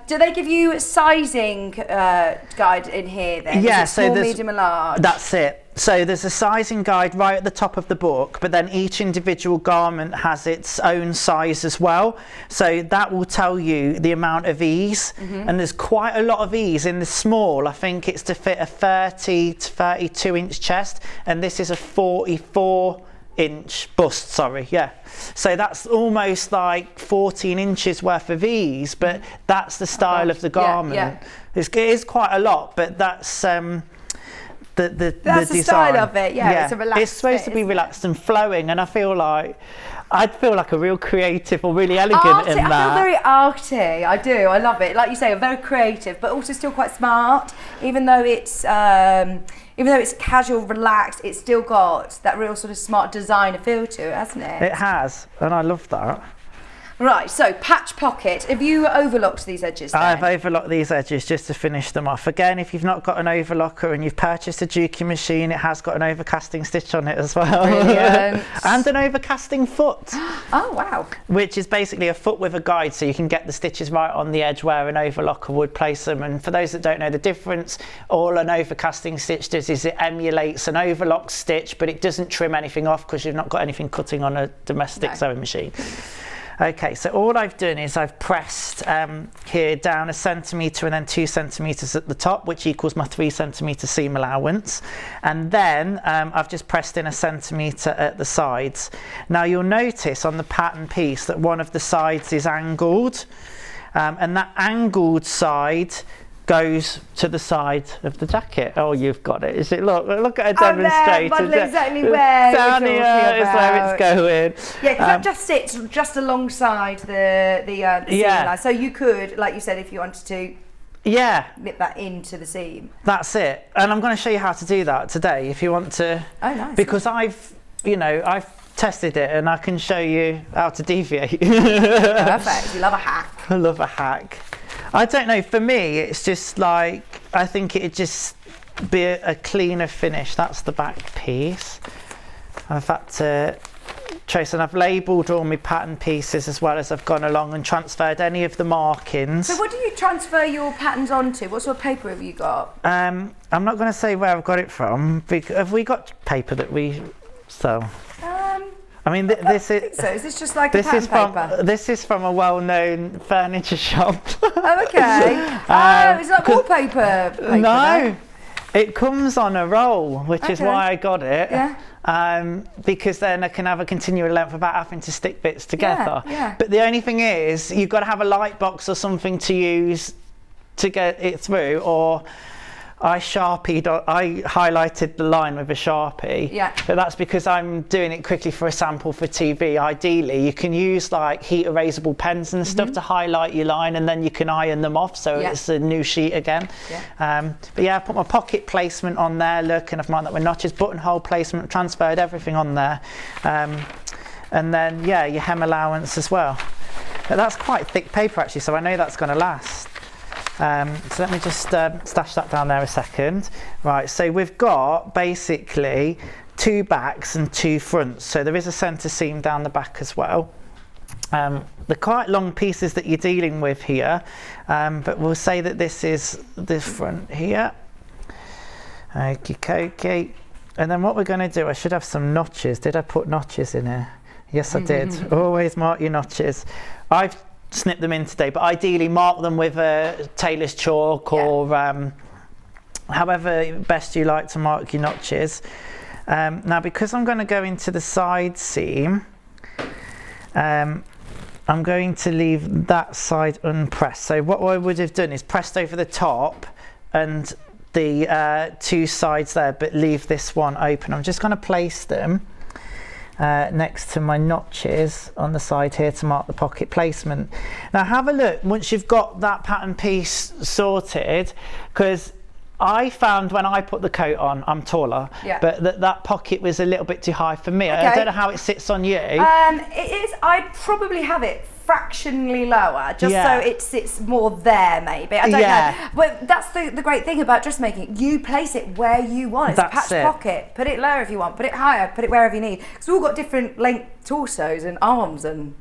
Do they give you a sizing guide in here then? Yeah, so small, medium and large? That's it. So there's a sizing guide right at the top of the book, but then each individual garment has its own size as well. So that will tell you the amount of ease, and there's quite a lot of ease in the small. I think it's to fit a 30 to 32 inch chest, and this is a 44 inch bust, so that's almost like 14 inches worth of ease, but that's the style of the garment. It is quite a lot, but that's that's the design. Style of it. It's a relaxed it's supposed to be relaxed and flowing, and I'd feel like a real creative or really elegant in that. I feel very arty. I do. I love it. Like you say, very creative, but also still quite smart. Even though it's casual, relaxed, it's still got that real sort of smart designer feel to it, hasn't it? It has, and I love that. Right, so patch pocket. Have you overlocked these edges then? I've overlocked these edges just to finish them off. Again, if you've not got an overlocker and you've purchased a Juki machine, it has got an overcasting stitch on it as well. Brilliant. And an overcasting foot. Oh, wow. Which is basically a foot with a guide, so you can get the stitches right on the edge where an overlocker would place them. And for those that don't know the difference, all an overcasting stitch does is it emulates an overlock stitch, but it doesn't trim anything off because you've not got anything cutting on a domestic sewing machine. Okay, so all I've done is I've pressed here down 1 centimetre and then 2 centimetres at the top, which equals my 3 centimetre seam allowance. And then I've just pressed in 1 centimetre at the sides. Now you'll notice on the pattern piece that one of the sides is angled, and that angled side goes to the side of the jacket. Oh, you've got it. Is it? Look at a demonstrator. I know exactly where down here is where it's going. Yeah, because that just sits just alongside the seam line. So you could, like you said, if you wanted to, nip that into the seam. That's it. And I'm going to show you how to do that today, if you want to. Oh, nice. Because I've tested it, and I can show you how to deviate. Perfect. You love a hack. I love a hack. I don't know, for me it's just like, I think it'd just be a cleaner finish. That's the back piece. I've had to trace, and I've labelled all my pattern pieces as well as I've gone along and transferred any of the markings. So what do you transfer your patterns onto? What sort of paper have you got? I'm not going to say where I've got it from. Have we got paper that we sell? I mean, this is. So is this just like a pattern paper? This is from a well-known furniture shop. Oh, okay. It's like wallpaper paper. No, it comes on a roll, which is why I got it. Yeah. Because then I can have a continual length without having to stick bits together. Yeah. But the only thing is, you've got to have a light box or something to use to get it through, or I highlighted the line with a Sharpie. Yeah. But that's because I'm doing it quickly for a sample for TV. Ideally, you can use like heat erasable pens and stuff to highlight your line, and then you can iron them off so it's a new sheet again. Yeah. But yeah, I put my pocket placement on there, look, and I've marked that with notches, buttonhole placement, transferred everything on there. And then, yeah, your hem allowance as well. But that's quite thick paper actually, so I know that's going to last. So let me just stash that down there a second. Right, so we've got basically 2 backs and 2 fronts. So there is a centre seam down the back as well. They're quite long pieces that you're dealing with here, but we'll say that this is this front here. Okay. And then what we're going to do, I should have some notches. Did I put notches in here? Yes, I did. Always mark your notches. I've snip them in today, but ideally mark them with a tailor's chalk or however best you like to mark your notches. Now because I'm going to go into the side seam, I'm going to leave that side unpressed. So what I would have done is pressed over the top and the 2 sides there, but leave this one open. I'm just going to place them next to my notches on the side here to mark the pocket placement. Now have a look once you've got that pattern piece sorted, because I found when I put the coat on, I'm taller, but that pocket was a little bit too high for me. I don't know how it sits on you. It is. I'd probably have it fractionally lower, just so it sits more there maybe. I don't know. But that's the great thing about dressmaking. You place it where you want. It's a patch pocket. Put it lower if you want. Put it higher. Put it wherever you need. Because we've all got different length torsos and arms and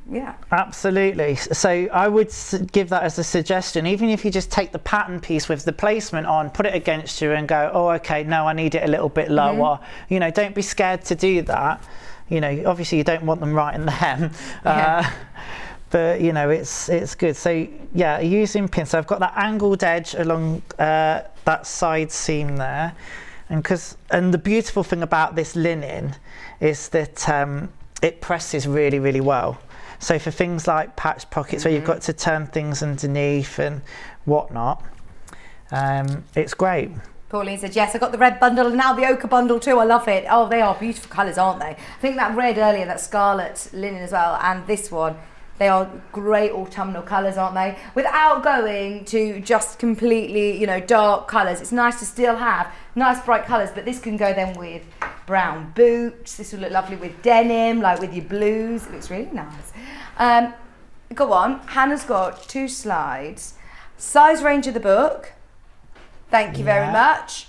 Absolutely. So I would give that as a suggestion. Even if you just take the pattern piece with the placement on, put it against you and go, oh, okay, no, I need it a little bit lower. You know, don't be scared to do that. You know, obviously you don't want them right in the hem. But you know, it's good. So yeah, using pins. So I've got that angled edge along that side seam there, and the beautiful thing about this linen is that it presses really, really well. So for things like patch pockets where you've got to turn things underneath and whatnot, it's great. Pauline said, yes, I got the red bundle and now the ochre bundle too. I love it. Oh, they are beautiful colours, aren't they? I think that red earlier, that scarlet linen as well, and this one, they are great autumnal colours, aren't they? Without going to just completely, you know, dark colours. It's nice to still have nice bright colours, but this can go then with brown boots. This will look lovely with denim, like with your blues. It looks really nice. go on. Hannah's got 2 slides. Size range of the book. Thank you very much.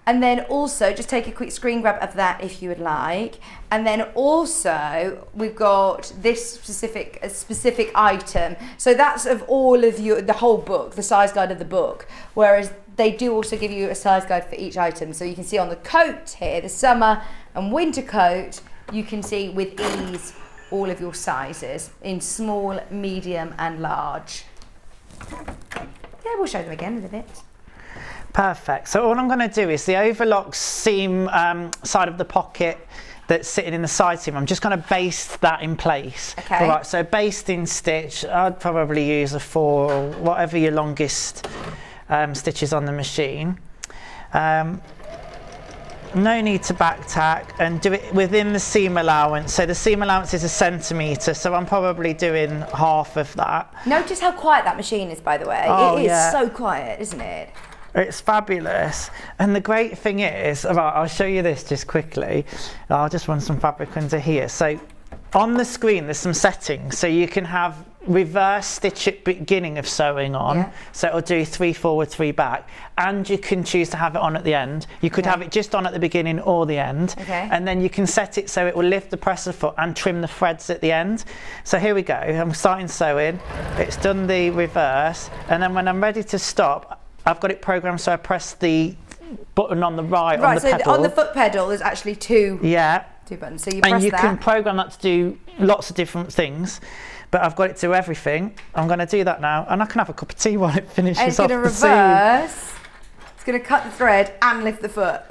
And then also, just take a quick screen grab of that if you would like. And then also, we've got this specific item. So that's of all of the whole book, the size guide of the book. Whereas they do also give you a size guide for each item. So you can see on the coat here, the summer and winter coat, you can see with ease all of your sizes in small, medium and large. Yeah, we'll show them again in a bit. Perfect. So all I'm going to do is the overlock seam side of the pocket that's sitting in the side seam, I'm just going to baste that in place. Okay. All right, so basting stitch, I'd probably use a 4 or whatever your longest stitches on the machine. No need to back tack, and do it within the seam allowance. So the seam allowance is 1 centimetre, so I'm probably doing half of that. Notice how quiet that machine is, by the way. Oh, it is yeah. so quiet, isn't it? It's fabulous. And the great thing is, right, I'll show you this just quickly. I'll just run some fabric under here. So on the screen, there's some settings. So you can have reverse stitch at beginning of sewing on. Yeah. So it'll do 3 forward, 3 back. And you can choose to have it on at the end. You could have it just on at the beginning or the end. Okay. And then you can set it so it will lift the presser foot and trim the threads at the end. So here we go. I'm starting sewing. It's done the reverse. And then when I'm ready to stop, I've got it programmed so I press the button on the right on the pedal. Right, so on the foot pedal there's actually 2 buttons. So you press that. And you can program that to do lots of different things. But I've got it to do everything. I'm going to do that now, and I can have a cup of tea while it finishes off the seam. Reverse. It's going to cut the thread and lift the foot.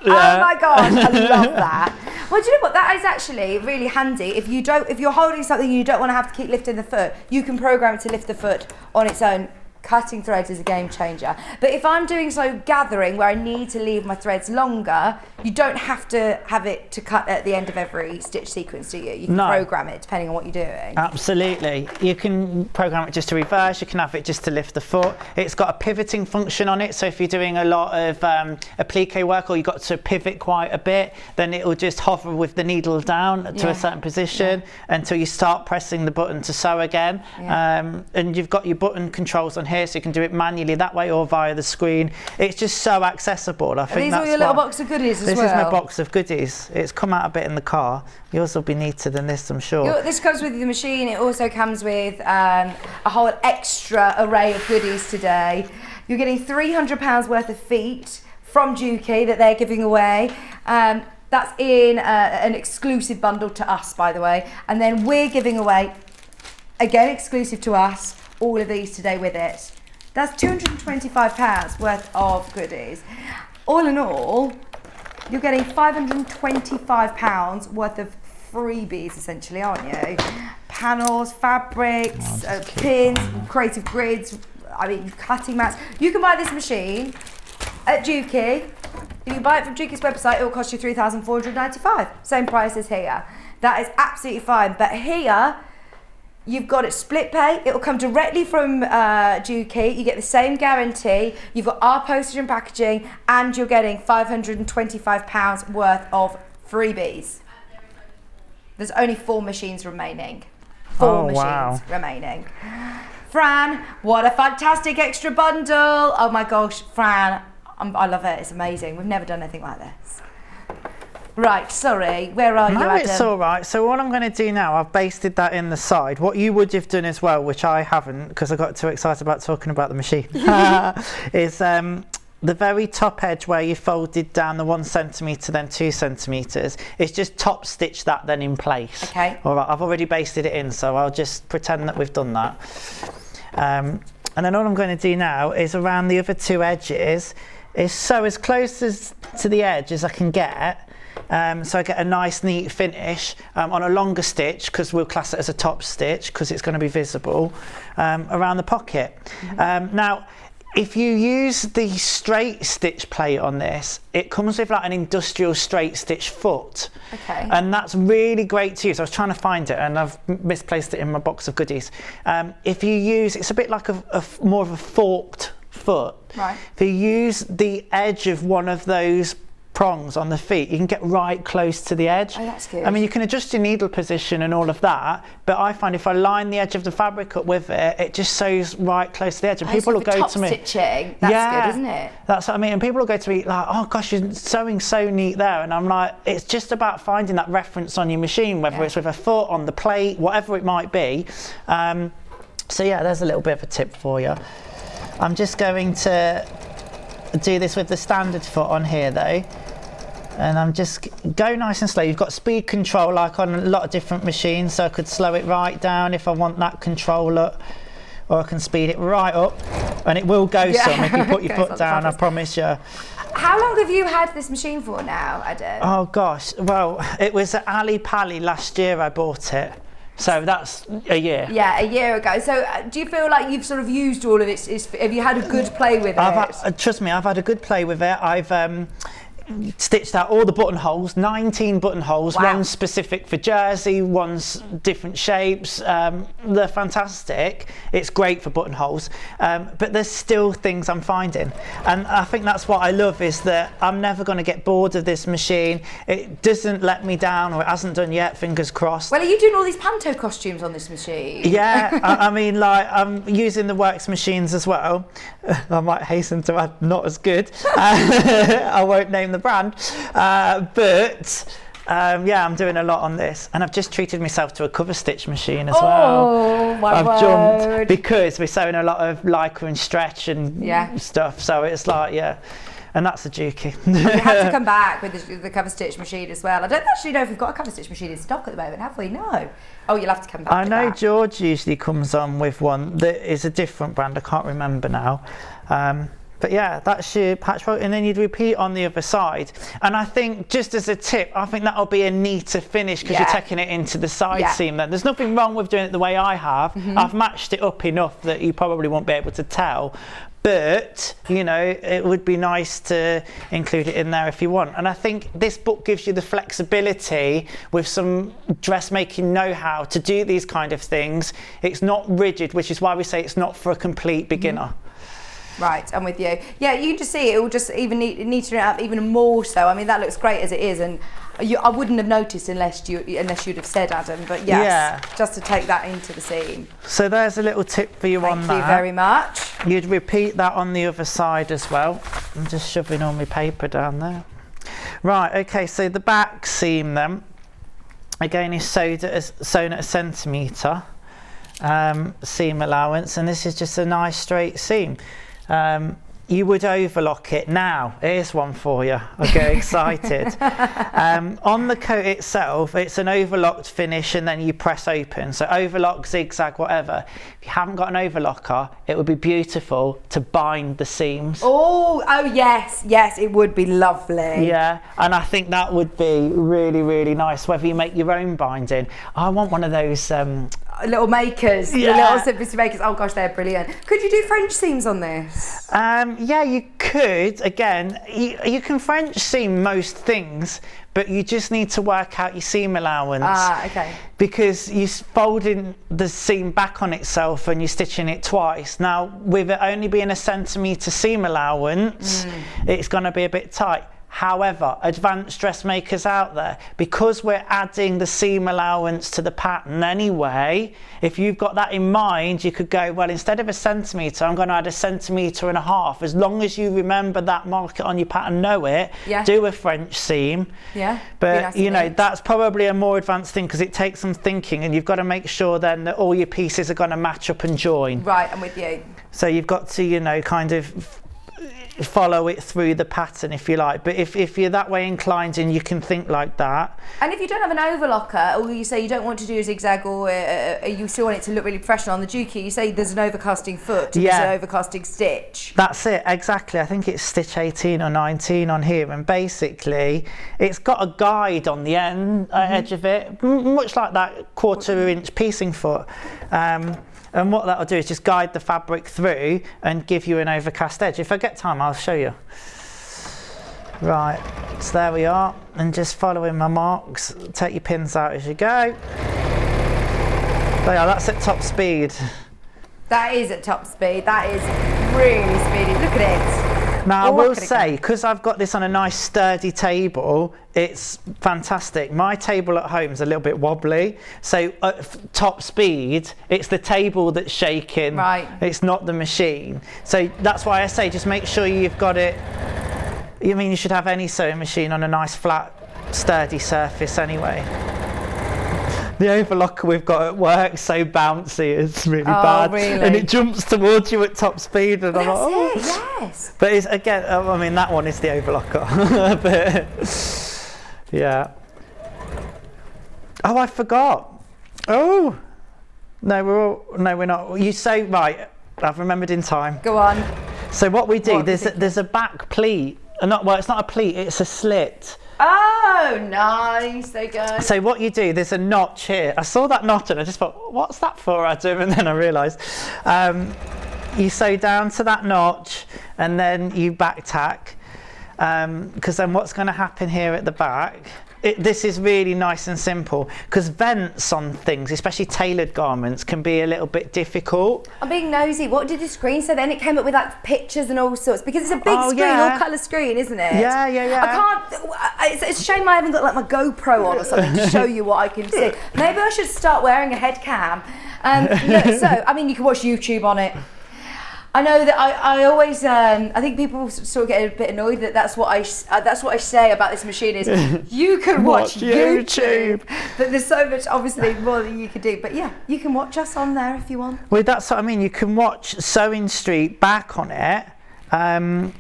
Yeah. Oh my gosh, I love that. Well, do you know what? That is actually really handy. If you're holding something and you don't want to have to keep lifting the foot, you can program it to lift the foot on its own. Cutting threads is a game changer. But if I'm doing so gathering where I need to leave my threads longer, you don't have to have it to cut at the end of every stitch sequence, do you? You can program it depending on what you're doing. Absolutely. You can program it just to reverse, you can have it just to lift the foot. It's got a pivoting function on it, so if you're doing a lot of applique work or you've got to pivot quite a bit, then it will just hover with the needle down to a certain position until you start pressing the button to sew again. And you've got your button controls on here, so you can do it manually that way or via the screen. It's just so accessible. I think these that's are your little box of goodies as well. This is my box of goodies. It's come out a bit in the car. Yours will be neater than this, I'm sure. This comes with the machine. It also comes with a whole extra array of goodies today. You're getting £300 worth of feet from Juki that they're giving away. That's in an exclusive bundle to us, by the way. And then we're giving away, again exclusive to us, all of these today with it. That's £225 worth of goodies. All in all, you're getting £525 worth of freebies, essentially, aren't you? Panels, fabrics, pins, creative grids, cutting mats. You can buy this machine at Juki. If you buy it from Juki's website, it will cost you $3,495. Same price as here. That is absolutely fine. But here, you've got it split pay. It will come directly from Juki. You get the same guarantee. You've got our postage and packaging, and you're getting £525 worth of freebies. There's only 4 machines remaining. 4 machines remaining. Fran, what a fantastic extra bundle. Oh my gosh, Fran, I love it. It's amazing. We've never done anything like this. Right, sorry, where are you, Adam? It's all right. So what I'm going to do now, I've basted that in the side. What you would have done as well, which I haven't because I got too excited about talking about the machine, is the very top edge where you folded down the 1 centimetre, then 2 centimetres, is just top stitch that then in place. Okay. All right, I've already basted it in, so I'll just pretend that we've done that. And then all I'm going to do now is around the other 2 edges, is sew as close to the edge as I can get. So I get a nice neat finish on a longer stitch, because we'll class it as a top stitch because it's going to be visible around the pocket. Now if you use the straight stitch plate on this, it comes with like an industrial straight stitch foot. Okay. And that's really great to use. I was trying to find it and I've misplaced it in my box of goodies. If you use, it's a bit like more of a forked foot. Right. If you use the edge of one of those prongs on the feet, you can get right close to the edge. Oh, that's good. I mean, you can adjust your needle position and all of that, but I find if I line the edge of the fabric up with it, it just sews right close to the edge. And people will go to me. Stitching, that's good, isn't it? That's what I mean. And people will go to me like, oh gosh, you're sewing so neat there. And I'm like, it's just about finding that reference on your machine, whether it's with a foot, on the plate, whatever it might be. So yeah, there's a little bit of a tip for you. I'm just going to do this with the standard foot on here though. And I'm just go nice and slow. You've got speed control like on a lot of different machines, so I could slow it right down if I want that control up, or I can speed it right up, and it will go some if you put your foot down, I promise you. How long have you had this machine for now, Adam? Oh gosh, well, it was at Ali Pali last year I bought it. So that's a year. Yeah, a year ago. So do you feel like you've sort of used all of it? Have you had a good play with it? Trust me, I've had a good play with it. I've stitched out all the buttonholes, 19 buttonholes, one's specific for jersey, one's different shapes. They're fantastic. It's great for buttonholes, but there's still things I'm finding. And I think that's what I love, is that I'm never going to get bored of this machine. It doesn't let me down, or it hasn't done yet, fingers crossed. Well, are you doing all these panto costumes on this machine? Yeah, I mean, like, I'm using the Works machines as well. I might hasten to add, not as good. I won't name the brand, but yeah, I'm doing a lot on this, and I've just treated myself to a cover stitch machine as well. Oh my I've word. jumped because we're sewing a lot of lycra and stretch and stuff, so it's like, yeah. And that's a Juki. You have to come back with the cover stitch machine as well. I don't actually know if we've got a cover stitch machine in stock at the moment, have we? No. Oh, you'll have to come back. I know George usually comes on with one that is a different brand. I can't remember now. But yeah, that's your patchwork, and then you'd repeat on the other side. And I think, just as a tip, I think that'll be a neater finish because you're taking it into the side seam then. There's nothing wrong with doing it the way I have. I've matched it up enough that you probably won't be able to tell. But, you know, it would be nice to include it in there if you want. And I think this book gives you the flexibility with some dressmaking know-how to do these kind of things. It's not rigid, which is why we say it's not for a complete beginner. Right, I'm with you. Yeah, you can just see it will just even neaten it up even more so. I mean, that looks great as it is, and I wouldn't have noticed unless you'd have said, Adam. But yes, just to take that into the seam. So there's a little tip for you on that. Thank you very much. You'd repeat that on the other side as well. I'm just shoving all my paper down there. Right, okay, so the back seam then, again, is sewn at a centimetre seam allowance, and this is just a nice straight seam. You would overlock it. Now, here's one for you. I get excited. On the coat itself, it's an overlocked finish, and then you press open. So overlock, zigzag, whatever. If you haven't got an overlocker, it would be beautiful to bind the seams. Oh yes, it would be lovely. Yeah, and I think that would be really, really nice, whether you make your own binding. I want one of those little makers, the little simplicity makers. Oh gosh, they're brilliant. Could you do French seams on this? Yeah, you could. Again, you can French seam most things, but you just need to work out your seam allowance. Okay. Because you're folding the seam back on itself and you're stitching it twice. Now, with it only being a centimetre seam allowance, it's going to be a bit tight. However, advanced dressmakers out there, because we're adding the seam allowance to the pattern anyway, if you've got that in mind, you could go, well, instead of a centimetre, I'm going to add 1.5 centimetres. As long as you remember that, mark it on your pattern, know it, do a French seam. Yeah. But, nice, you know, that's probably a more advanced thing because it takes some thinking, and you've got to make sure then that all your pieces are going to match up and join. Right, I'm with you. So you've got to, you know, kind of follow it through the pattern if you like, but if you're that way inclined and you can think like that. And if you don't have an overlocker, or you say you don't want to do a zigzag, or you still want it to look really professional on the Juki, you say there's an overcasting foot, there's an overcasting stitch. That's it, exactly. I think it's stitch 18 or 19 on here, and basically it's got a guide on the end edge of it, much like that 1/4 inch piecing foot. And what that'll do is just guide the fabric through and give you an overcast edge. If I get time, I'll show you. Right, so there we are, and just following my marks. Take your pins out as you go. There you are, that's at top speed. That is at top speed. That is really speedy. Look at it. Now I will say, because I've got this on a nice sturdy table, it's fantastic. My table at home is a little bit wobbly, so at top speed, it's the table that's shaking. Right. It's not the machine. So that's why I say just make sure you've got it. I mean, you should have any sewing machine on a nice flat, sturdy surface anyway. The overlocker we've got at work so bouncy, it's really bad. Really? And it jumps towards you at top speed. And I'm like, oh. That's it, yes. But it's, again, I mean, that one is the overlocker. But, yeah. Oh, I forgot. Oh. No, we're not. You say, right, I've remembered in time. Go on. So what we do, there's a back pleat. Well, it's not a pleat, it's a slit. Oh, nice. There you go. So what you do, there's a notch here. I saw that notch and I just thought, what's that for, Adam? And then I realised you sew down to that notch and then you back tack. Because then what's going to happen here at the back, this is really nice and simple, because vents on things, especially tailored garments, can be a little bit difficult. I'm being nosy. What did the screen say then? It came up with like pictures and all sorts, because it's a big screen, all colour screen, isn't it? Yeah. I can't, it's a shame I haven't got like my GoPro on or something to show you what I can see. Maybe I should start wearing a head cam. Look, so, I mean, you can watch YouTube on it. I know that I always I think people sort of get a bit annoyed that that's what I say about this machine is you can watch YouTube. But there's so much obviously more that you can do. But yeah, you can watch us on there if you want. Well, that's what I mean. You can watch Sewing Street back on it. And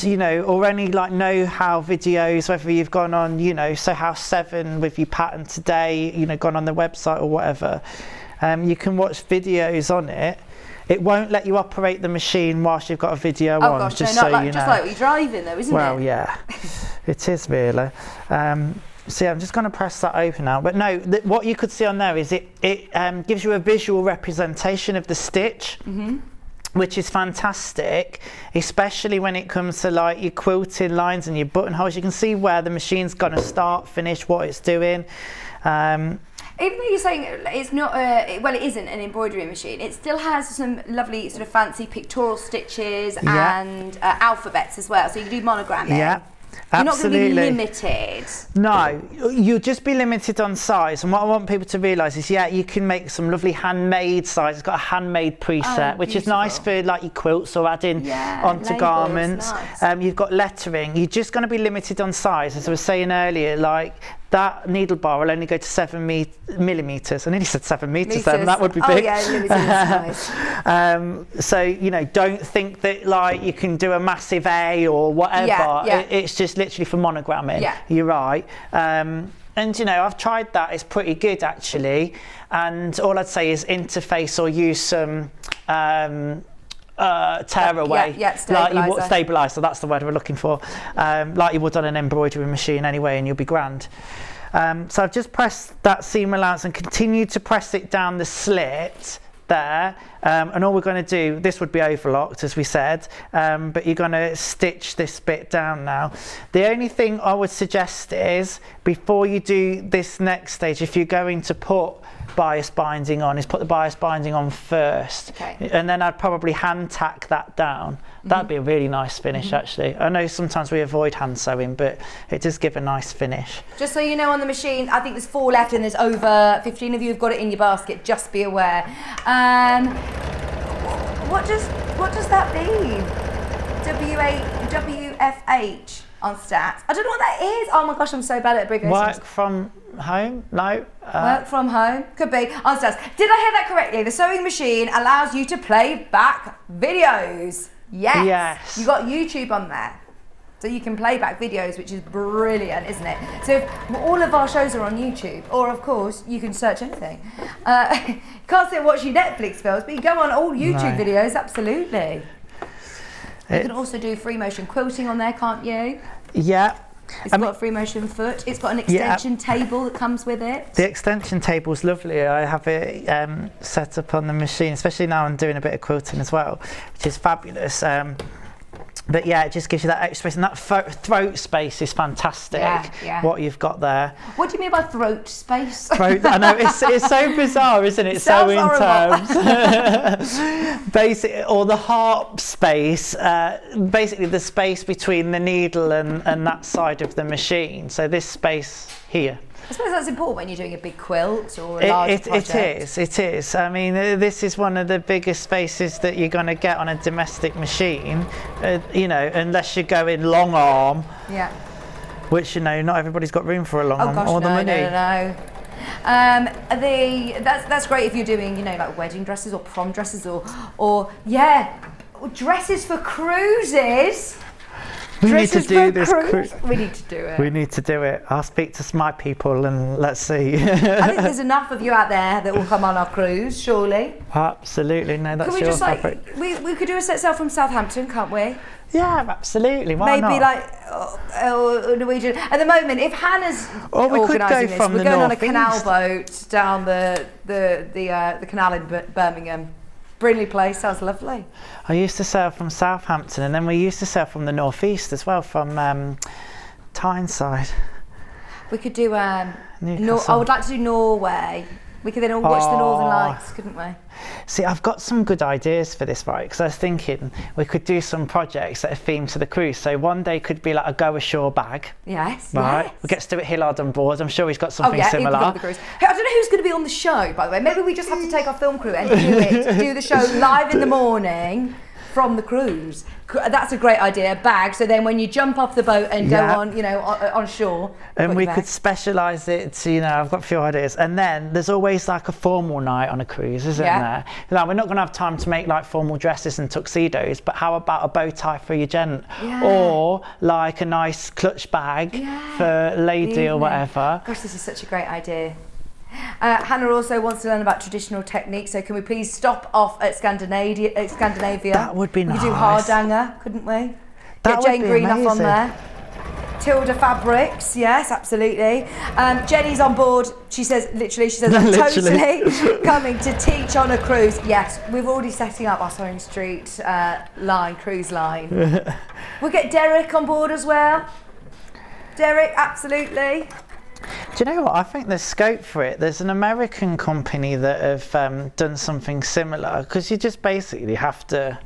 you know, or any like know-how videos, whether you've gone on, you know, Sew House 7 with your pattern today, you know, gone on the website or whatever. You can watch videos on it. It won't let you operate the machine whilst you've got a video on. Oh gosh, just no, so not like, you know. just like what you're driving though, isn't it? Well, yeah, it is really. So yeah, I'm just going to press that open now. But no, what you could see on there is it gives you a visual representation of the stitch. Mm-hmm. Which is fantastic, especially when it comes to like your quilting lines and your buttonholes. You can see where the machine's going to start, finish, what it's doing. Even though you're saying it's not, well, it isn't an embroidery machine, it still has some lovely sort of fancy pictorial stitches and alphabets as well, so you can do monogramming. Yeah. You're Absolutely. not going to be limited. No, you'll just be limited on size. And what I want people to realise is, yeah, you can make some lovely handmade size. It's got a handmade preset, which is nice for like your quilts or adding onto labels, garments. nice. You've got lettering. You're just going to be limited on size. As I was saying earlier, like that needle bar will only go to 7 millimetres. I nearly said 7 metres then, that would be big. Oh yeah, nice. So, you know, don't think that like you can do a massive A or whatever. It's just literally for monogramming. Yeah. You're right. And you know, I've tried that, it's pretty good actually. And all I'd say is interface or use some tear away, stabiliser, that's the word we're looking for, like you would on an embroidery machine anyway, and you'll be grand. So I've just pressed that seam allowance and continue to press it down the slit there, and all we're going to do, this would be overlocked as we said, but you're going to stitch this bit down now. The only thing I would suggest is, before you do this next stage, if you're going to put bias binding on, is put the bias binding on first, and then I'd probably hand tack that down. That'd be a really nice finish actually. I know sometimes we avoid hand sewing, but it does give a nice finish. Just so you know, on the machine, I think there's 4 left and there's over 15 of you who've got it in your basket, just be aware. What does that mean? WFH on stats. I don't know what that is. Oh my gosh, I'm so bad at abbreviations. Work from home? No. Work from home? Could be. On stats. Did I hear that correctly? The sewing machine allows you to play back videos. Yes. You got YouTube on there. So you can play back videos, which is brilliant, isn't it? So if all of our shows are on YouTube, or of course, you can search anything. You can't sit and watch your Netflix films, but you go on all YouTube videos, absolutely. You can also do free motion quilting on there, can't you? Yeah. It's got a free motion foot. It's got an extension table that comes with it. The extension table is lovely. I have it set up on the machine, especially now I'm doing a bit of quilting as well, which is fabulous. But yeah, it just gives you that extra space, and that throat space is fantastic. Yeah. What you've got there. What do you mean by throat space? I know, it's so bizarre, isn't it? So in horrible. terms. Basically, or the heart space, basically the space between the needle and that side of the machine. So this space here. I suppose that's important when you're doing a big quilt or a large project. It is. I mean, this is one of the biggest spaces that you're going to get on a domestic machine, you know, unless you're going long arm. Yeah. Which, you know, not everybody's got room for a long arm, gosh, or the money. No. That's great if you're doing, you know, like wedding dresses or prom dresses or dresses for cruises. We need to do this. We need to do it. We need to do it. I'll speak to my people and let's see. I think there's enough of you out there that will come on our cruise, surely. Absolutely. No, that's your fabric. We could do a set sail from Southampton, can't we? Yeah, absolutely. Why not? Maybe like Norwegian. At the moment, if Hannah's organising this, we're going on a canal boat down the canal in Birmingham. Brindley Place, sounds lovely. I used to sail from Southampton, and then we used to sail from the northeast as well, from Tyneside. We could do I would like to do Norway. We could then all watch the Northern Lights, couldn't we? See, I've got some good ideas for this, right? Because I was thinking we could do some projects that are themed to the cruise. So one day could be like a go ashore bag. Yes. Right. Yes. We get Stuart Hillard on board. I'm sure he's got something similar. On the cruise. Hey, I don't know who's going to be on the show, by the way. Maybe we just have to take our film crew and do the show live in the morning from the cruise. That's a great idea. Bag. So then when you jump off the boat and go on, you know, on shore. And we could specialise it to, you know, I've got a few ideas. And then there's always like a formal night on a cruise, isn't there? Now, we're not going to have time to make like formal dresses and tuxedos, but how about a bow tie for your gent? Yeah. Or like a nice clutch bag for a lady or whatever. Gosh, this is such a great idea. Hannah also wants to learn about traditional techniques, so can we please stop off at Scandinavia? That would be nice. We could do Hardanger, couldn't we? That Get Jane would be Green amazing. up on there. Tilda Fabrics, yes, absolutely. Jenny's on board. She says, I'm totally coming to teach on a cruise. Yes, we're already setting up our Sewing Street cruise line. We'll get Derek on board as well. Derek, absolutely. Do you know what? I think there's scope for it. There's an American company that have done something similar, because you just basically have to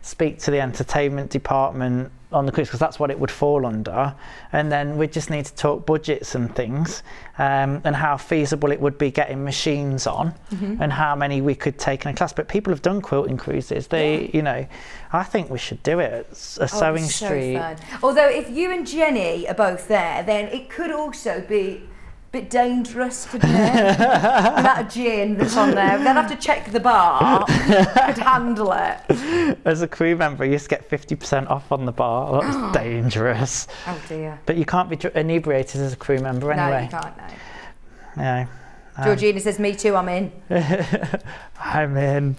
speak to the entertainment department on the cruise, because that's what it would fall under, and then we just need to talk budgets and things, and how feasible it would be getting machines on, and how many we could take in a class. But people have done quilting cruises. You know, I think we should do it. A Sewing Street. Fun. Although if you and Jenny are both there, then it could also be a bit dangerous, couldn't it? The amount of gin that's on there. They'd have to check the bar. Could handle it. As a crew member, you just get 50% off on the bar. That's dangerous. Oh dear. But you can't be inebriated as a crew member anyway. No, you can't, no. No. Georgina says, me too, I'm in. I'm in.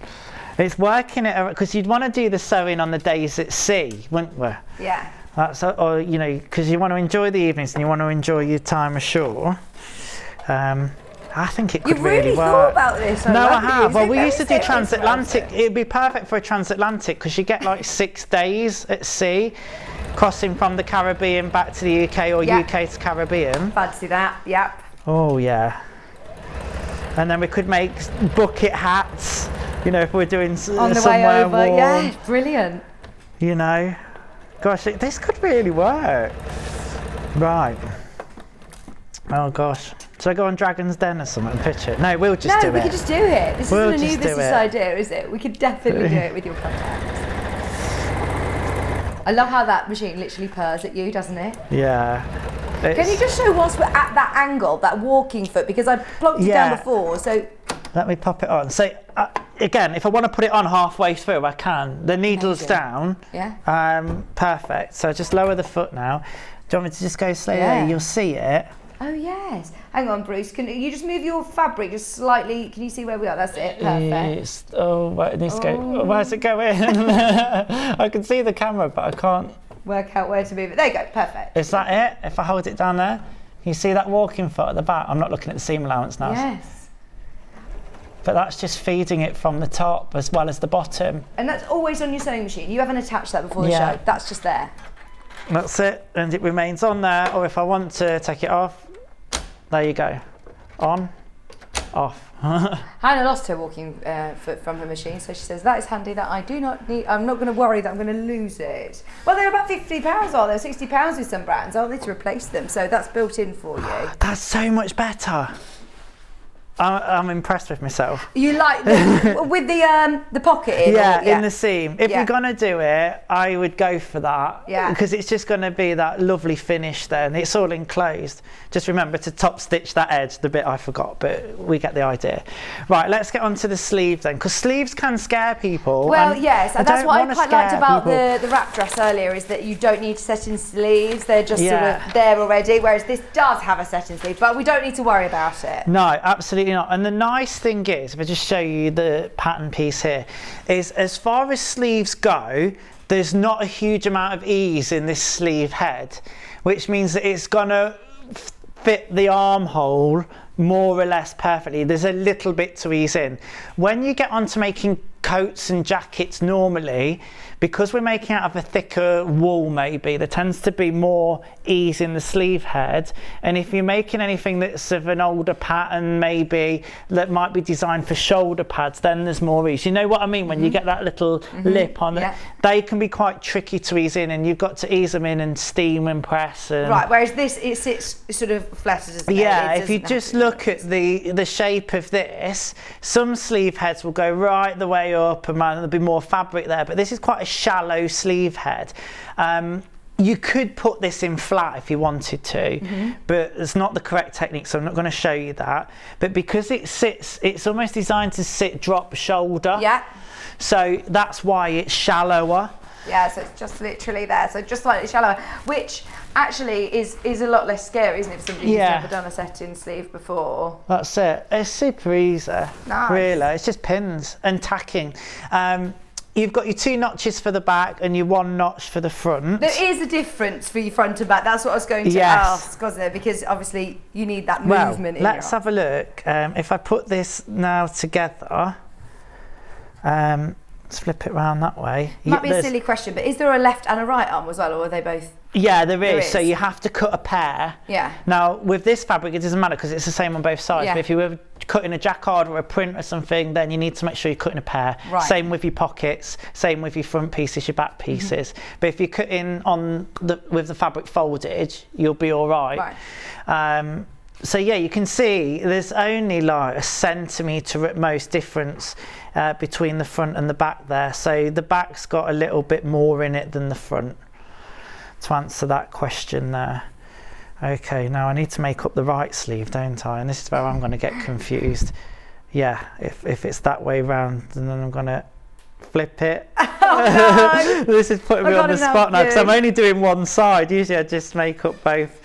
It's working it, because you'd want to do the sewing on the days at sea, wouldn't we? Yeah. That's, or, you know, because you want to enjoy the evenings and you want to enjoy your time ashore. I think it could really work. You've really thought about this. I have. Well, we used to do transatlantic. It'd be perfect for a transatlantic, because you get like 6 days at sea, crossing from the Caribbean back to the UK, or UK to Caribbean. Fancy that, yep. Oh, yeah. And then we could make bucket hats, you know, if we're doing on the somewhere way over, warm. yeah, brilliant. You know, gosh, this could really work. Right. Oh gosh. Should I go on Dragon's Den or something and pitch it? No, we'll just do it. No, we could just do it. This isn't a new business idea, is it? We could definitely do it with your contacts. I love how that machine literally purrs at you, doesn't it? Yeah. Can you just show whilst we're at that angle, that walking foot? Because I plonked it down before, so... Let me pop it on. So, again, if I want to put it on halfway through, I can. The needle's down. Yeah. Perfect. So just lower the foot now. Do you want me to just go slowly? Yeah. You'll see it. Oh, yes. Hang on, Bruce. Can you just move your fabric just slightly? Can you see where we are? That's it. Perfect. It needs to go. Where's it going? I can see the camera, but I can't work out where to move it. There you go. Perfect. Is that it? If I hold it down there? Can you see that walking foot at the back? I'm not looking at the seam allowance now. Yes. but that's just feeding it from the top as well as the bottom. And that's always on your sewing machine. You haven't attached that before the Yeah. show. That's just there. That's it, and it remains on there, or if I want to take it off, there you go. On, off. Hannah lost her walking foot from her machine, so she says, that is handy, that I do not need, I'm not going to worry that I'm going to lose it. Well, they're about £50, are they? £60 with some brands, aren't they, to replace them? So that's built in for you. That's so much better. I'm impressed with myself. You like with the pocket in? Yeah, or, in the seam. If Yeah. you're going to do it, I would go for that. Yeah. Because it's just going to be that lovely finish then. It's all enclosed. Just remember to top stitch that edge, the bit I forgot, but we get the idea. Right, let's get on to the sleeve then, because sleeves can scare people. Well, and yes, and that's don't what I wanna quite liked scare about people. the wrap dress earlier, is that you don't need to set in sleeves. They're just Yeah. sort of there already, whereas this does have a set in sleeve, but we don't need to worry about it. No, absolutely not. And the nice thing is, if I just show you the pattern piece here, is as far as sleeves go, there's not a huge amount of ease in this sleeve head, which means that it's gonna fit the armhole more or less perfectly. There's a little bit to ease in. When you get onto making coats and jackets normally, because we're making out of a thicker wool maybe, there tends to be more ease in the sleeve head. And if you're making anything that's of an older pattern maybe, that might be designed for shoulder pads, then there's more ease. You know what I mean? When you get that little lip on it, they can be quite tricky to ease in, and you've got to ease them in and steam and press. And Right, whereas this, it sits sort of flat as yeah, if you just look at the shape of this, some sleeve heads will go right the way up and there'll be more fabric there, but this is quite a shallow sleeve head. You could put this in flat if you wanted to, but it's not the correct technique, so I'm not going to show you that. But because it sits, it's almost designed to sit drop shoulder. Yeah. So that's why it's shallower. Yeah, so it's just literally there, so just slightly shallower, which actually is a lot less scary, isn't it, for somebody who's never done a set-in sleeve before? That's it. It's super easy. Nice. Really. It's just pins and tacking. You've got your 2 notches for the back and your 1 notch for the front. There is a difference for your front and back. That's what I was going to ask, wasn't there? Because obviously you need that movement in let's have a look. If I put this now together, let's flip it around that way. Might be a silly question, but is there a left and a right arm as well, or are they both? Yeah, there is. So you have to cut a pair. Yeah. Now, with this fabric, it doesn't matter because it's the same on both sides. Yeah. But if you were cutting a jacquard or a print or something, then you need to make sure you're cutting a pair. Right. Same with your pockets, same with your front pieces, your back pieces. But if you're cutting with the fabric folded, you'll be all right. Right. So yeah, you can see there's only like a centimetre at most difference between the front and the back there. So the back's got a little bit more in it than the front, to answer that question there. Okay, now I need to make up the right sleeve, don't I? And this is where I'm going to get confused. Yeah, if it's that way round, and then I'm going to flip it. Oh, no. This is putting me on the spot now because I'm only doing one side. Usually I just make up both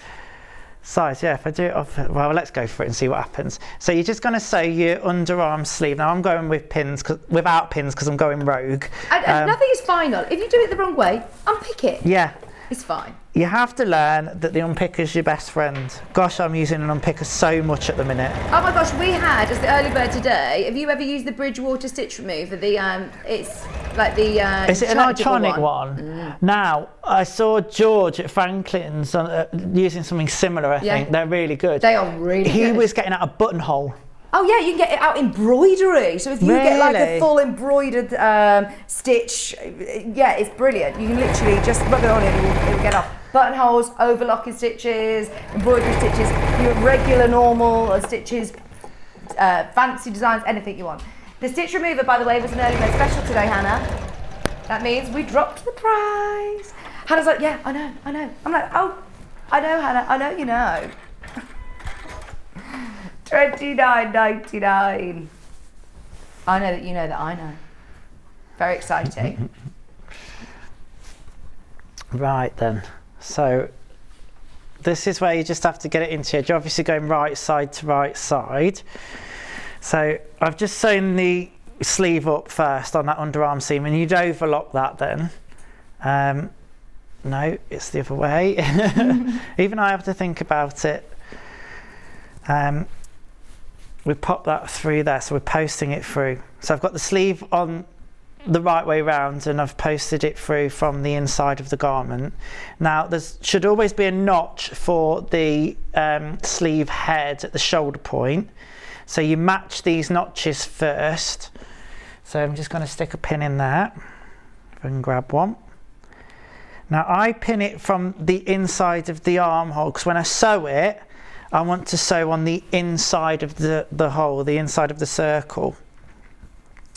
sides. Yeah, if I do it off, well, let's go for it and see what happens. So you're just going to sew your underarm sleeve. Now I'm going with pins, without pins, because I'm going rogue. And nothing is final. If you do it the wrong way, unpick it. Yeah. It's fine. You have to learn that the unpicker's your best friend. Gosh, I'm using an unpicker so much at the minute. Oh my gosh, we had, as the early bird today, have you ever used the Bridgewater stitch remover? It's like the Is it an electronic one? Now, I saw George at Franklin's using something similar, I think. They're really good. They are really good. He was getting out a buttonhole. Oh yeah, you can get it out embroidery. So if you get like a full embroidered stitch, yeah, it's brilliant. You can literally just rub it on and it will get off. Buttonholes, overlocking stitches, embroidery stitches, your regular normal stitches, fancy designs, anything you want. The stitch remover, by the way, was an early bird special today, Hannah. That means we dropped the price. Hannah's like, yeah, I know. I'm like, oh, I know, Hannah, I know you know. $29.99. I know that you know that I know. Very exciting. Right then. So this is where you just have to get it into here. You're obviously going right side to right side. So I've just sewn the sleeve up first on that underarm seam, and you'd overlock that then. No, it's the other way. Even I have to think about it. we pop that through there, so we're posting it through. So I've got the sleeve on the right way round and I've posted it through from the inside of the garment. Now there should always be a notch for the sleeve head at the shoulder point, so you match these notches first. So I'm just going to stick a pin in there, if I can grab one. Now I pin it from the inside of the armhole, because when I sew it, I want to sew on the inside of the hole, the inside of the circle.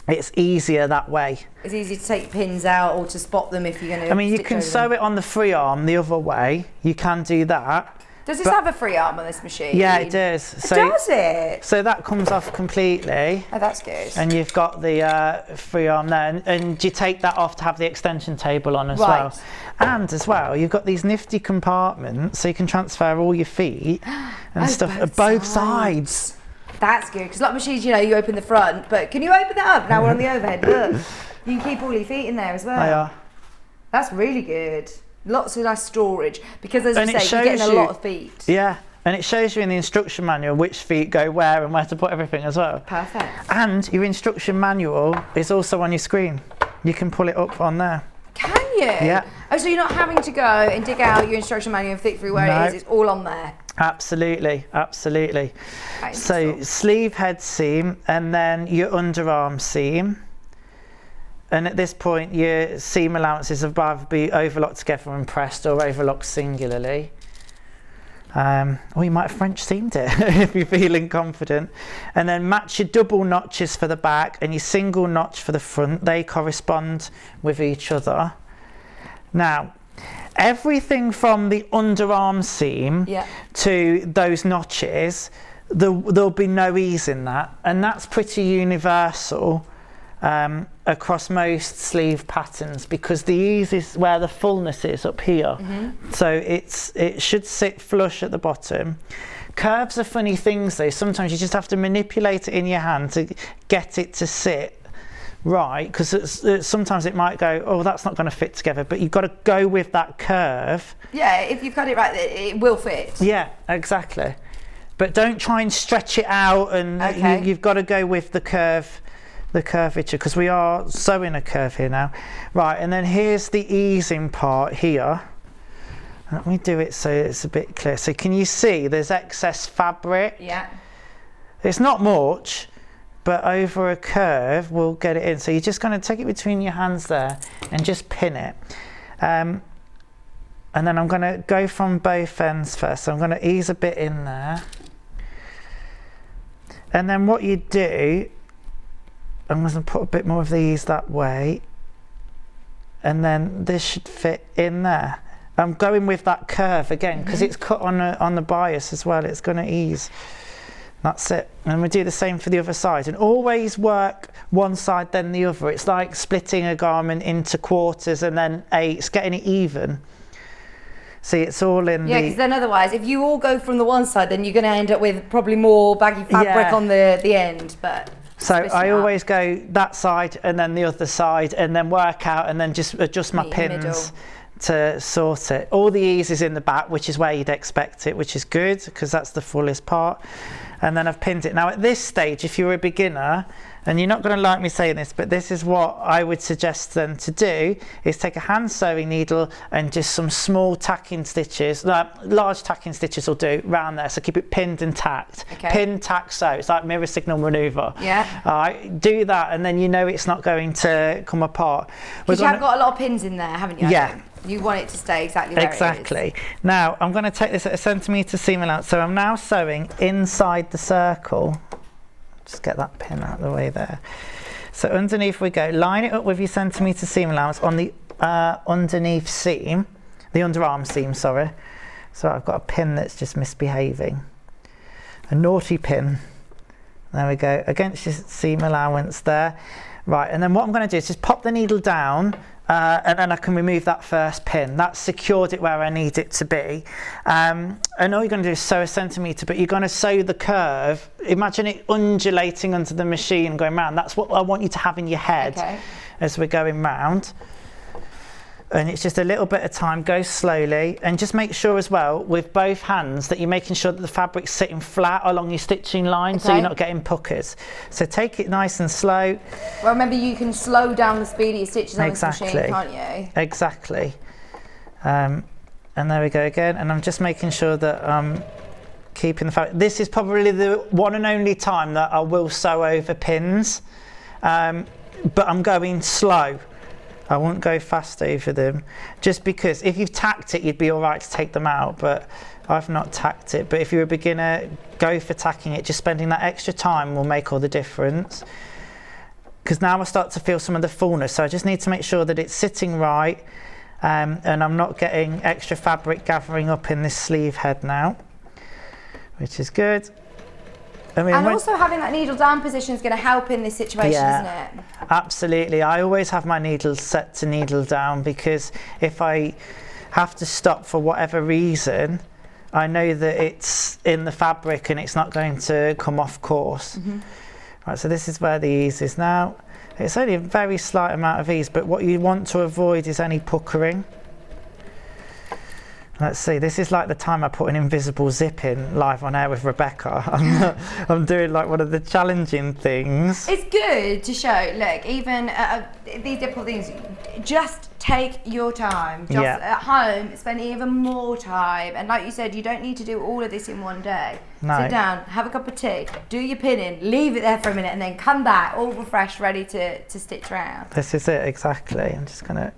It's easier that way. It's easy to take pins out or to spot them if you're going to. I mean, you can sew it on the free arm the other way. You can do that. Does this have a free arm on this machine? Yeah, it does. So, does it? So that comes off completely. Oh, that's good. And you've got the free arm there, and you take that off to have the extension table on as well. And as well, you've got these nifty compartments, so you can transfer all your feet and stuff at both sides. That's good, because a lot of machines, you know, you open the front, but can you open that up? Now we're on the overhead, look. You can keep all your feet in there as well. They are. That's really good. Lots of nice storage, because as you say, you're getting a lot of feet. Yeah, and it shows you in the instruction manual which feet go where and where to put everything as well. Perfect. And your instruction manual is also on your screen. You can pull it up on there. Can you? Yeah. Oh, so you're not having to go and dig out your instruction manual and flick through where it is, it's all on there? Absolutely, absolutely. So sleeve head seam and then your underarm seam. And at this point your seam allowances have either be overlocked together and pressed or overlocked singularly. Or you might have French seamed it if you're feeling confident. And then match your double notches for the back and your single notch for the front. They correspond with each other. Now, everything from the underarm seam to those notches, there'll be no ease in that, and that's pretty universal across most sleeve patterns, because the ease is where the fullness is up here. So it should sit flush at the bottom. Curves are funny things though. Sometimes you just have to manipulate it in your hand to get it to sit right, because sometimes it might go, oh, that's not going to fit together, but you've got to go with that curve. Yeah, if you've got it right, it will fit. Yeah, exactly. But don't try and stretch it out, and you've got to go with the curve, the curvature, because we are sewing a curve here now. Right, and then here's the easing part here. Let me do it so it's a bit clear. So can you see there's excess fabric? Yeah. It's not much, but over a curve we'll get it in. So you're just going to take it between your hands there and just pin it. And then I'm going to go from both ends first. So I'm going to ease a bit in there. And then what you do, I'm going to put a bit more of these that way. And then this should fit in there. I'm going with that curve again, because it's cut on the bias as well. It's going to ease. That's it. And we do the same for the other side, and always work one side then the other. It's like splitting a garment into quarters and then eighths, getting it even. See, it's all in Yeah, because then otherwise, if you all go from the one side, then you're going to end up with probably more baggy fabric on the end. But so I always go that side and then the other side, and then work out and then just adjust my pins to sort it. All the ease is in the back, which is where you'd expect it, which is good because that's the fullest part. And then I've pinned it. Now at this stage, if you're a beginner, and you're not going to like me saying this, but this is what I would suggest them to do, is take a hand sewing needle and just some small tacking stitches, large tacking stitches will do round there, so keep it pinned and tacked. Pin, tack, sew. It's like mirror signal manoeuvre. Alright, do that and then you know it's not going to come apart. Because you have got a lot of pins in there, haven't you? Yeah. You want it to stay exactly where it is. Now I'm going to take this at a centimetre seam allowance, so I'm now sewing inside the circle. Just get that pin out of the way there. So underneath we go. Line it up with your centimetre seam allowance on the underneath seam, the underarm seam, sorry. So I've got a pin that's just misbehaving. A naughty pin. There we go, against your seam allowance there. Right, and then what I'm going to do is just pop the needle down, and then I can remove that first pin. That's secured it where I need it to be. And all you're going to do is sew a centimetre, but you're going to sew the curve. Imagine it undulating under the machine and going round. That's what I want you to have in your head as we're going round. And it's just a little bit of time, go slowly, and just make sure as well with both hands that you're making sure that the fabric's sitting flat along your stitching line, so you're not getting puckers. So take it nice and slow. Well, remember you can slow down the speed of your stitches on this machine, can't you? Exactly. And there we go again, and I'm just making sure that I'm keeping the fabric. This is probably the one and only time that I will sew over pins, but I'm going slow. I won't go fast over them, just because if you've tacked it, you'd be all right to take them out, but I've not tacked it. But if you're a beginner, go for tacking it. Just spending that extra time will make all the difference. Because now I start to feel some of the fullness, so I just need to make sure that it's sitting right, and I'm not getting extra fabric gathering up in this sleeve head now, which is good. And also having that needle down position is going to help in this situation, isn't it? Absolutely. I always have my needles set to needle down, because if I have to stop for whatever reason, I know that it's in the fabric and it's not going to come off course. Right, so this is where the ease is now. It's only a very slight amount of ease, but what you want to avoid is any puckering. Let's see, this is like the time I put an invisible zip in live on air with Rebecca. I'm doing like one of the challenging things. It's good to show, look, even these difficult things, just take your time. Just at home, spend even more time. And like you said, you don't need to do all of this in one day. No. Sit down, have a cup of tea, do your pinning, leave it there for a minute, and then come back all refreshed, ready to stitch around. This is it, exactly. I'm just gonna,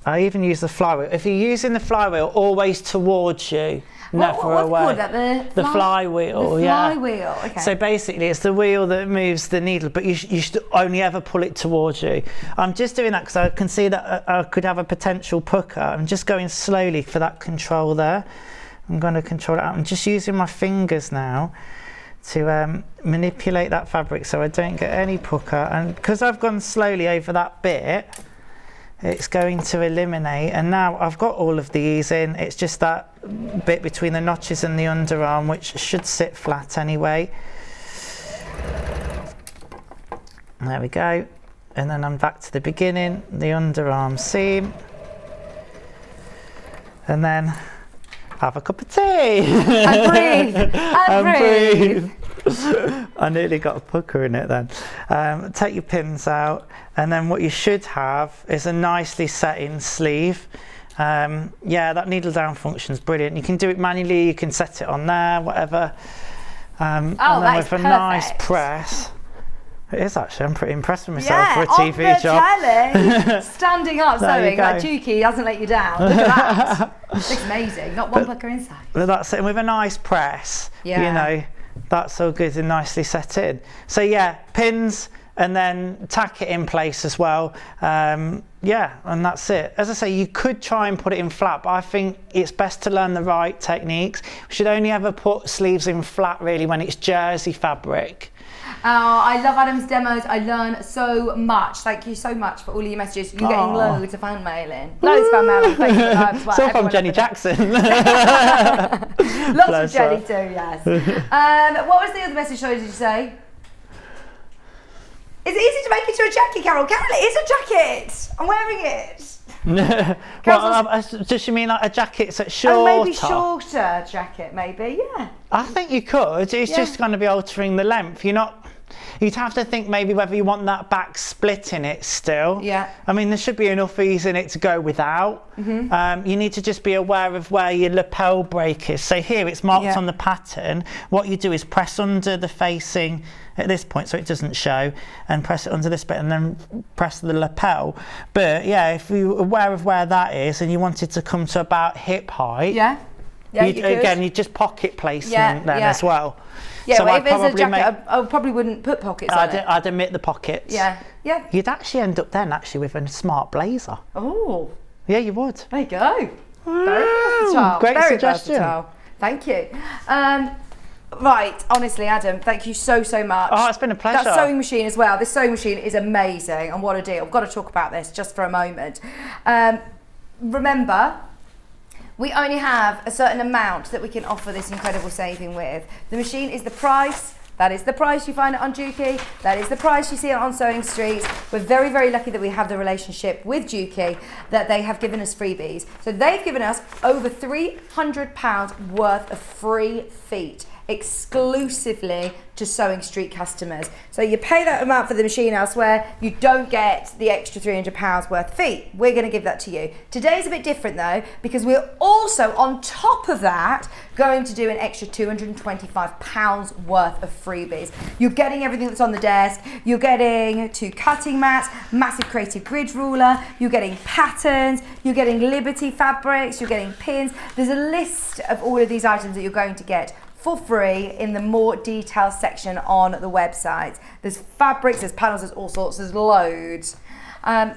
I even use the flywheel. If you're using the flywheel, always towards you, never away. What's called that? The flywheel, the flywheel, okay. So basically, it's the wheel that moves the needle, but you should only ever pull it towards you. I'm just doing that because I can see that I could have a potential pucker. I'm just going slowly for that control there. I'm going to control it out. I'm just using my fingers now to manipulate that fabric so I don't get any pucker. And because I've gone slowly over that bit, it's going to eliminate, and now I've got all of these in. It's just that bit between the notches and the underarm, which should sit flat anyway. There we go. And then I'm back to the beginning, the underarm seam. And then have a cup of tea. And breathe. And breathe. I nearly got a pucker in it then. Take your pins out, and then what you should have is a nicely set in sleeve. Yeah, that needle down function is brilliant. You can do it manually, you can set it on there, whatever. And then with a nice press. It is actually, I'm pretty impressed with myself for a TV job. Telly, standing up sewing, like Juki hasn't let you down. Look at that. Looks amazing, not one pucker inside. But that's it, and with a nice press, you know, that's all good and nicely set in. So yeah, pins, and then tack it in place as well. Yeah, and that's it. As I say, you could try and put it in flat, but I think it's best to learn the right techniques. We should only ever put sleeves in flat really when it's jersey fabric. Oh, I love Adam's demos. I learn so much. Thank you so much for all of your messages. You're getting loads of fan mailing. Loads of fan mailing. It's all from Jenny Jackson. Lots of Jenny too, yes. What was the other message, sorry, did you say? Is it easy to make into a jacket, Carol? Carol, it is a jacket. I'm wearing it. Well, does you mean like a jacket that's shorter? Oh, maybe shorter jacket, maybe, yeah. I think you could. It's just going to be altering the length. You'd have to think maybe whether you want that back split in it still. Yeah. I mean, there should be enough ease in it to go without. You need to just be aware of where your lapel break is. So here it's marked on the pattern. What you do is press under the facing at this point so it doesn't show, and press it under this bit and then press the lapel. But yeah, if you're aware of where that is and you want it to come to about hip height, you just pocket placement then as well. Yeah, so well, if it's a jacket, I probably wouldn't put pockets on it. I'd omit the pockets. Yeah. You'd actually end up then with a smart blazer. Oh. Yeah, you would. There you go. Very versatile. Great suggestion. Versatile. Thank you. Right, honestly, Adam, thank you so much. Oh, it's been a pleasure. That sewing machine as well. This sewing machine is amazing, and what a deal. I've got to talk about this just for a moment. Remember, we only have a certain amount that we can offer this incredible saving with. The machine is the price That is the price you find it on Juki. That is the price you see it on Sewing Street. We're very, very lucky that we have the relationship with Juki, that they have given us freebies. So they've given us over £300 worth of free feet exclusively to Sewing Street customers. So you pay that amount for the machine elsewhere, you don't get the extra £300 worth of feet. We're going to give that to you. Today's a bit different though, because we're also on top of that going to do an extra £225 worth of freebies. You're getting everything that's on the desk. You're getting 2 cutting mats, massive creative grid ruler, you're getting patterns, you're getting Liberty fabrics, you're getting pins. There's a list of all of these items that you're going to get for free in the more detailed section on the website. There's fabrics, there's panels, there's all sorts, there's loads. Bear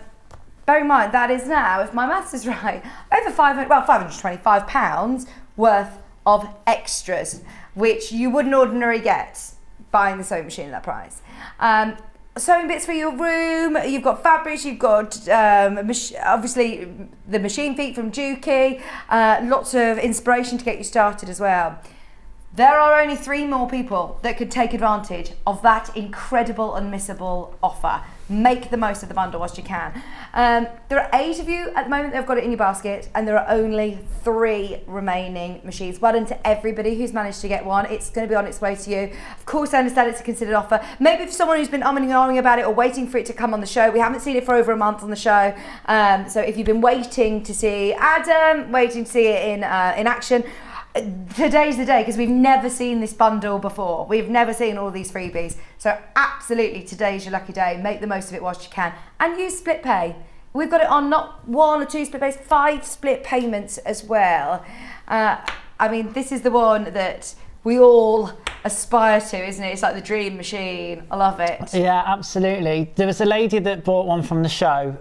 in mind, that is now, if my maths is right, over £525 worth of extras, which you wouldn't ordinarily get buying the sewing machine at that price. Sewing bits for your room, you've got fabrics, you've got obviously the machine feet from Juki, lots of inspiration to get you started as well. There are only 3 more people that could take advantage of that incredible unmissable offer. Make the most of the bundle whilst you can. There are 8 of you at the moment that have got it in your basket, and there are only 3 remaining machines. Well done to everybody who's managed to get one. It's going to be on its way to you. Of course, I understand it's a considered offer. Maybe for someone who's been umming and ahhing about it or waiting for it to come on the show. We haven't seen it for over a month on the show. So if you've been waiting to see Adam, waiting to see it in action, today's the day, because we've never seen this bundle before. We've never seen all these freebies. So absolutely, today's your lucky day. Make the most of it whilst you can. And use split pay. We've got it on not 1 or 2 split pays, 5 split payments as well. I mean, this is the one that we all aspire to, isn't it? It's like the dream machine. I love it. Yeah, absolutely. There was a lady that bought one from the show,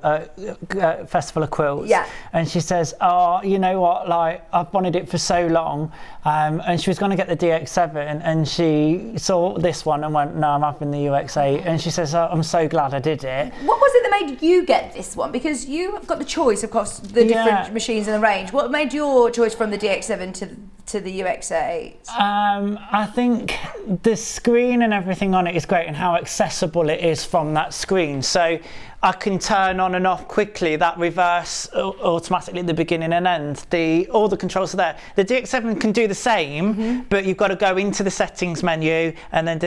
Festival of Quilts. Yeah. And she says, oh, you know what, like, I've wanted it for so long. And she was going to get the DX7 and she saw this one and went, no, I'm having the UX8. And she says, oh, I'm so glad I did it. What was it that made you get this one? Because you have got the choice, of course, the different machines in the range. What made your choice from the DX7 to the UX8? I think the screen and everything on it is great, and how accessible it is from that screen. So I can turn on and off quickly, that reverse automatically at the beginning and end. All the controls are there. The DX7 can do the same, but you've got to go into the settings menu and then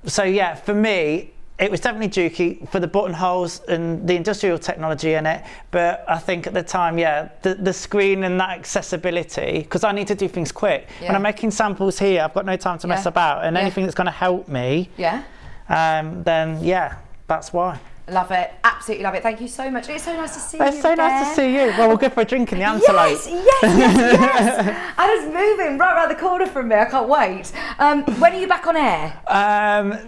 so yeah, for me, it was definitely Juki for the buttonholes and the industrial technology in it. But I think at the time, yeah, the screen and that accessibility, because I need to do things quick. Yeah. When I'm making samples here, I've got no time to mess about, and anything that's going to help me, then yeah, that's why. Love it, absolutely love it. Thank you so much. It's so nice to see you. It's so nice to see you. Well, we'll go for a drink in the Antelope. Yes. And it's moving right around the corner from me. I can't wait. When are you back on air?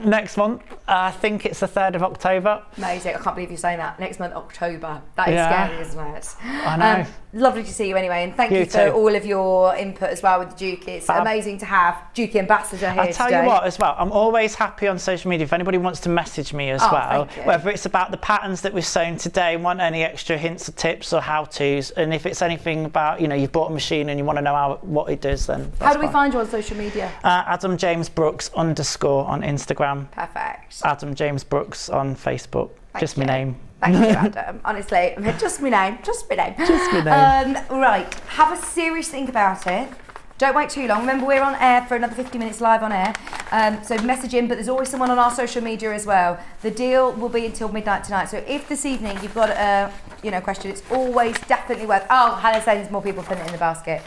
Next month. I think it's the 3rd of October. Amazing. I can't believe you're saying that. Next month, October. That is scary, isn't it? I know. Lovely to see you anyway, and thank you for all of your input as well with the Juki. It's amazing to have Juki Ambassador here today. I'll tell you what as well, I'm always happy on social media if anybody wants to message me as well, whether it's about the patterns that we've sewn today, want any extra hints or tips or how-tos, and if it's anything about, you know, you've bought a machine and you want to know what it does, then that's How do we find you on social media? Adam James Brooks _ on Instagram. Perfect. Adam James Brooks on Facebook. Just my name. Thank you, Adam. Honestly, just my name. Right, have a serious think about it. Don't wait too long. Remember, we're on air for another 50 minutes live on air. So message in, but there's always someone on our social media as well. The deal will be until midnight tonight. So if this evening you've got a question, it's always definitely worth. Oh, Hannah's saying there's more people putting it in the basket.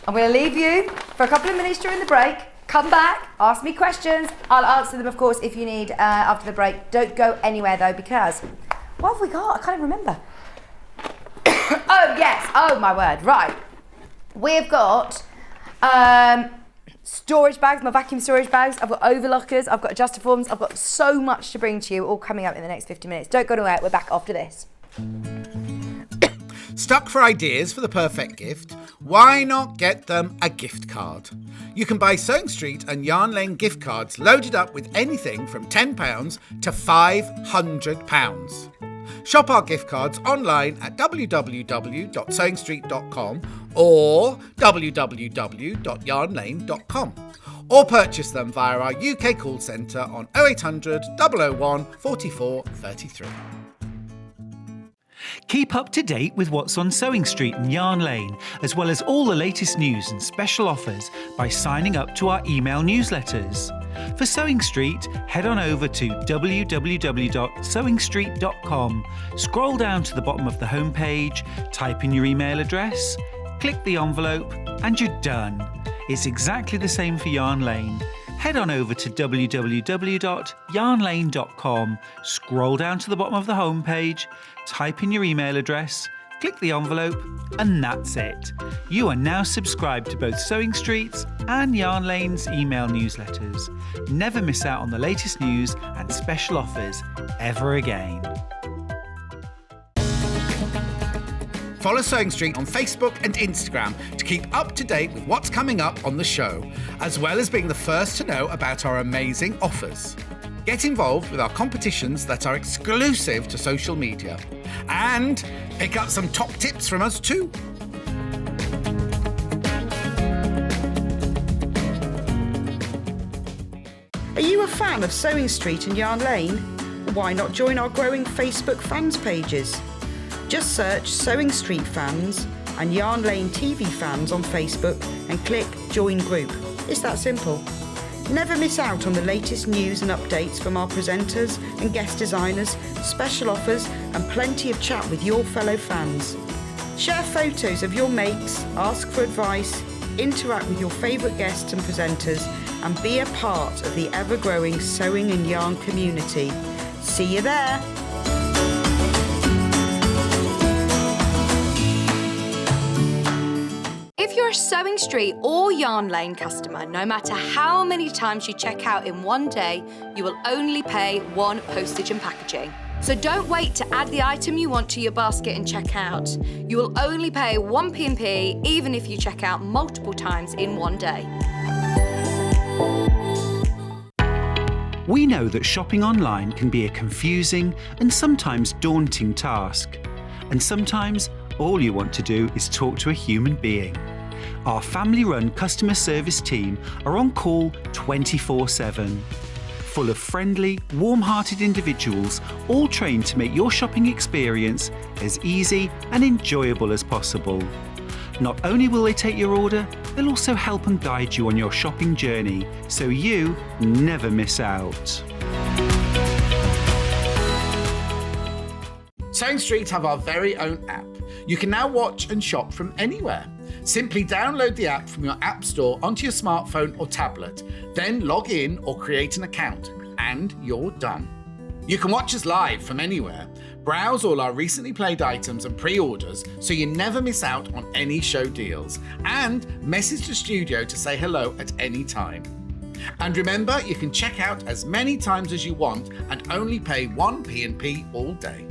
I'm going to leave you for a couple of minutes during the break. Come back, ask me questions. I'll answer them, of course, if you need after the break. Don't go anywhere, though, because what have we got? I can't even remember. Oh, yes. Oh, my word. Right. We've got storage bags, my vacuum storage bags. I've got overlockers. I've got adjusterforms. I've got so much to bring to you, all coming up in the next 50 minutes. Don't go anywhere. We're back after this. Stuck for ideas for the perfect gift? Why not get them a gift card? You can buy Sewing Street and Yarn Lane gift cards loaded up with anything from £10 to £500. Shop our gift cards online at www.sewingstreet.com or www.yarnlane.com. or purchase them via our UK call centre on 0800 001 44 33. Keep up to date with what's on Sewing Street and Yarn Lane, as well as all the latest news and special offers by signing up to our email newsletters. For Sewing Street, head on over to www.sewingstreet.com, scroll down to the bottom of the homepage, type in your email address, click the envelope, and you're done. It's exactly the same for Yarn Lane. Head on over to www.yarnlane.com, scroll down to the bottom of the homepage, type in your email address, click the envelope, and that's it. You are now subscribed to both Sewing Street's and Yarn Lane's email newsletters. Never miss out on the latest news and special offers ever again. Follow Sewing Street on Facebook and Instagram to keep up to date with what's coming up on the show, as well as being the first to know about our amazing offers. Get involved with our competitions that are exclusive to social media, and pick up some top tips from us too. Are you a fan of Sewing Street and Yarn Lane? Why not join our growing Facebook fans pages? Just search Sewing Street Fans and Yarn Lane TV Fans on Facebook and click Join Group. It's that simple. Never miss out on the latest news and updates from our presenters and guest designers, special offers, and plenty of chat with your fellow fans. Share photos of your makes, ask for advice, interact with your favourite guests and presenters, and be a part of the ever-growing sewing and yarn community. See you there! If you're a Sewing Street or Yarn Lane customer, no matter how many times you check out in one day, you will only pay one postage and packaging. So don't wait to add the item you want to your basket and check out. You will only pay one P&P even if you check out multiple times in one day. We know that shopping online can be a confusing and sometimes daunting task. And sometimes all you want to do is talk to a human being. Our family-run customer service team are on call 24/7. Full of friendly, warm-hearted individuals, all trained to make your shopping experience as easy and enjoyable as possible. Not only will they take your order, they'll also help and guide you on your shopping journey, so you never miss out. Sewing Street have our very own app. You can now watch and shop from anywhere. Simply download the app from your app store onto your smartphone or tablet, then log in or create an account, and you're done. You can watch us live from anywhere, browse all our recently played items and pre-orders so you never miss out on any show deals, and message the studio to say hello at any time. And remember, you can check out as many times as you want and only pay one P&P all day.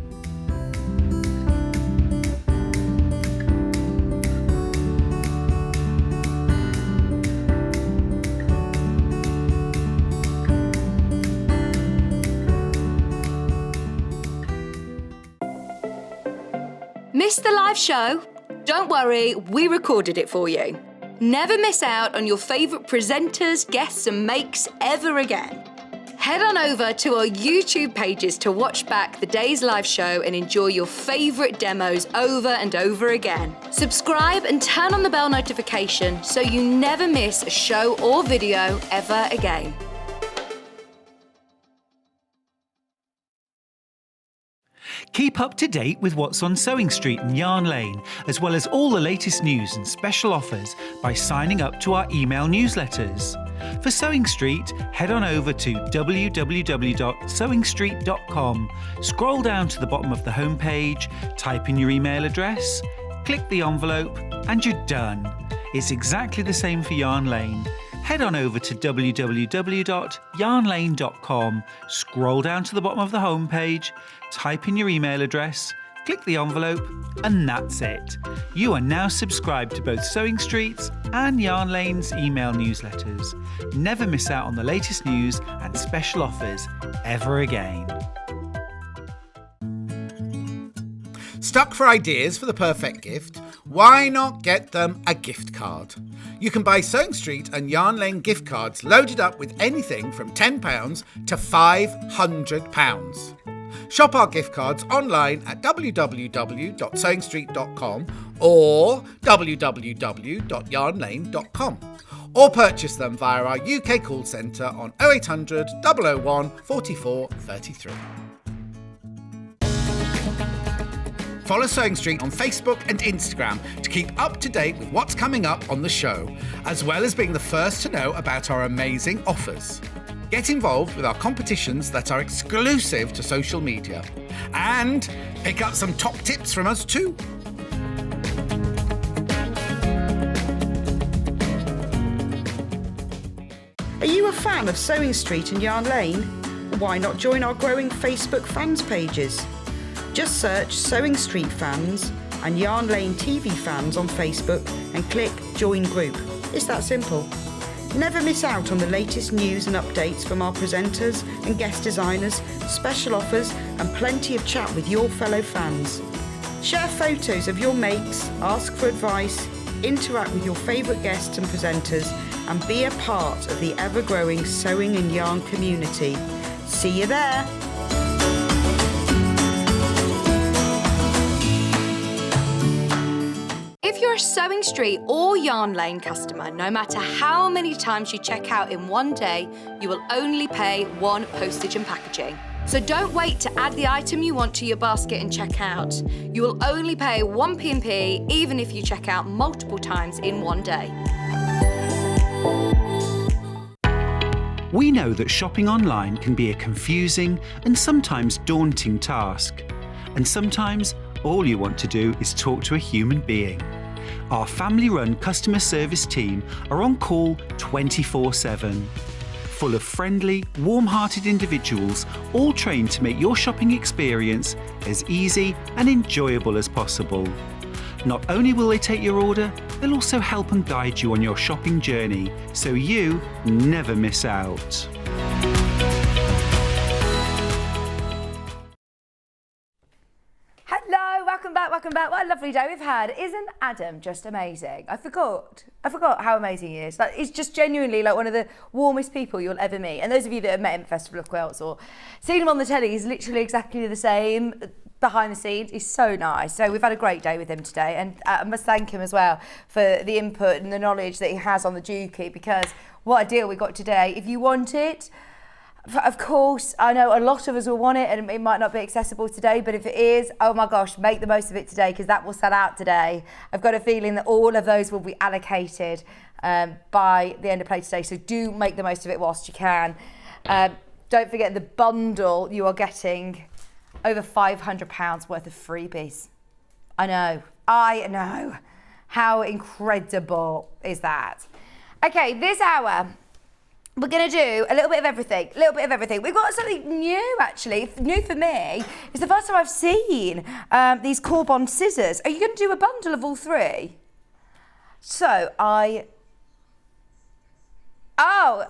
Missed the live show? Don't worry, we recorded it for you. Never miss out on your favourite presenters, guests and makes ever again. Head on over to our YouTube pages to watch back the day's live show and enjoy your favourite demos over and over again. Subscribe and turn on the bell notification so you never miss a show or video ever again. Keep up to date with what's on Sewing Street and Yarn Lane, as well as all the latest news and special offers by signing up to our email newsletters. For Sewing Street, head on over to www.sewingstreet.com, scroll down to the bottom of the homepage, type in your email address, click the envelope, and you're done. It's exactly the same for Yarn Lane. Head on over to www.yarnlane.com, scroll down to the bottom of the homepage, type in your email address, click the envelope, and that's it. You are now subscribed to both Sewing Street's and Yarn Lane's email newsletters. Never miss out on the latest news and special offers ever again. Stuck for ideas for the perfect gift? Why not get them a gift card? You can buy Sewing Street and Yarn Lane gift cards loaded up with anything from £10 to £500. Shop our gift cards online at www.sewingstreet.com or www.yarnlane.com, or purchase them via our UK call centre on 0800 001 44 33. Follow Sewing Street on Facebook and Instagram to keep up to date with what's coming up on the show, as well as being the first to know about our amazing offers. Get involved with our competitions that are exclusive to social media, and pick up some top tips from us too. Are you a fan of Sewing Street and Yarn Lane? Why not join our growing Facebook fans pages? Just search Sewing Street Fans and Yarn Lane TV Fans on Facebook and click Join Group. It's that simple. Never miss out on the latest news and updates from our presenters and guest designers, special offers and plenty of chat with your fellow fans. Share photos of your makes, ask for advice, interact with your favourite guests and presenters, and be a part of the ever-growing sewing and yarn community. See you there! If you're a Sewing Street or Yarn Lane customer, no matter how many times you check out in one day, you will only pay one postage and packaging. So don't wait to add the item you want to your basket and check out. You will only pay one P&P even if you check out multiple times in one day. We know that shopping online can be a confusing and sometimes daunting task. And sometimes all you want to do is talk to a human being. Our family-run customer service team are on call 24/7. Full of friendly, warm-hearted individuals, all trained to make your shopping experience as easy and enjoyable as possible. Not only will they take your order, they'll also help and guide you on your shopping journey, so you never miss out. Hello, welcome back. What a lovely day we've had. Isn't Adam just amazing? I forgot how amazing he is. Like, he's just genuinely like one of the warmest people you'll ever meet. And those of you that have met him at Festival of Quilts or seen him on the telly, he's literally exactly the same behind the scenes. He's so nice. So we've had a great day with him today, and I must thank him as well for the input and the knowledge that he has on the Juki, because what a deal we got today. If you want it, of course, I know a lot of us will want it and it might not be accessible today, but if it is, oh my gosh, make the most of it today, because that will sell out today. I've got a feeling that all of those will be allocated by the end of play today, so do make the most of it whilst you can. Don't forget the bundle, you are getting over £500 worth of freebies. I know. How incredible is that? Okay, this hour, we're going to do a little bit of everything. We've got something new, actually. New for me. It's the first time I've seen these Corbon scissors. Are you going to do a bundle of all three? So, I know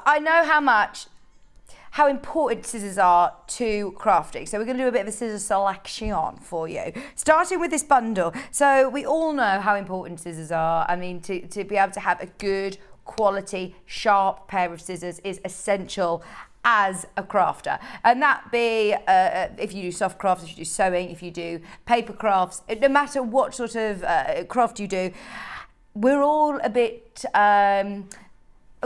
how important scissors are to crafting. So we're going to do a bit of a scissor selection for you, starting with this bundle. So we all know how important scissors are. I mean, to be able to have a good quality, sharp pair of scissors is essential as a crafter. And that be, if you do soft crafts, if you do sewing, if you do paper crafts, no matter what sort of craft you do, we're all a bit, I'm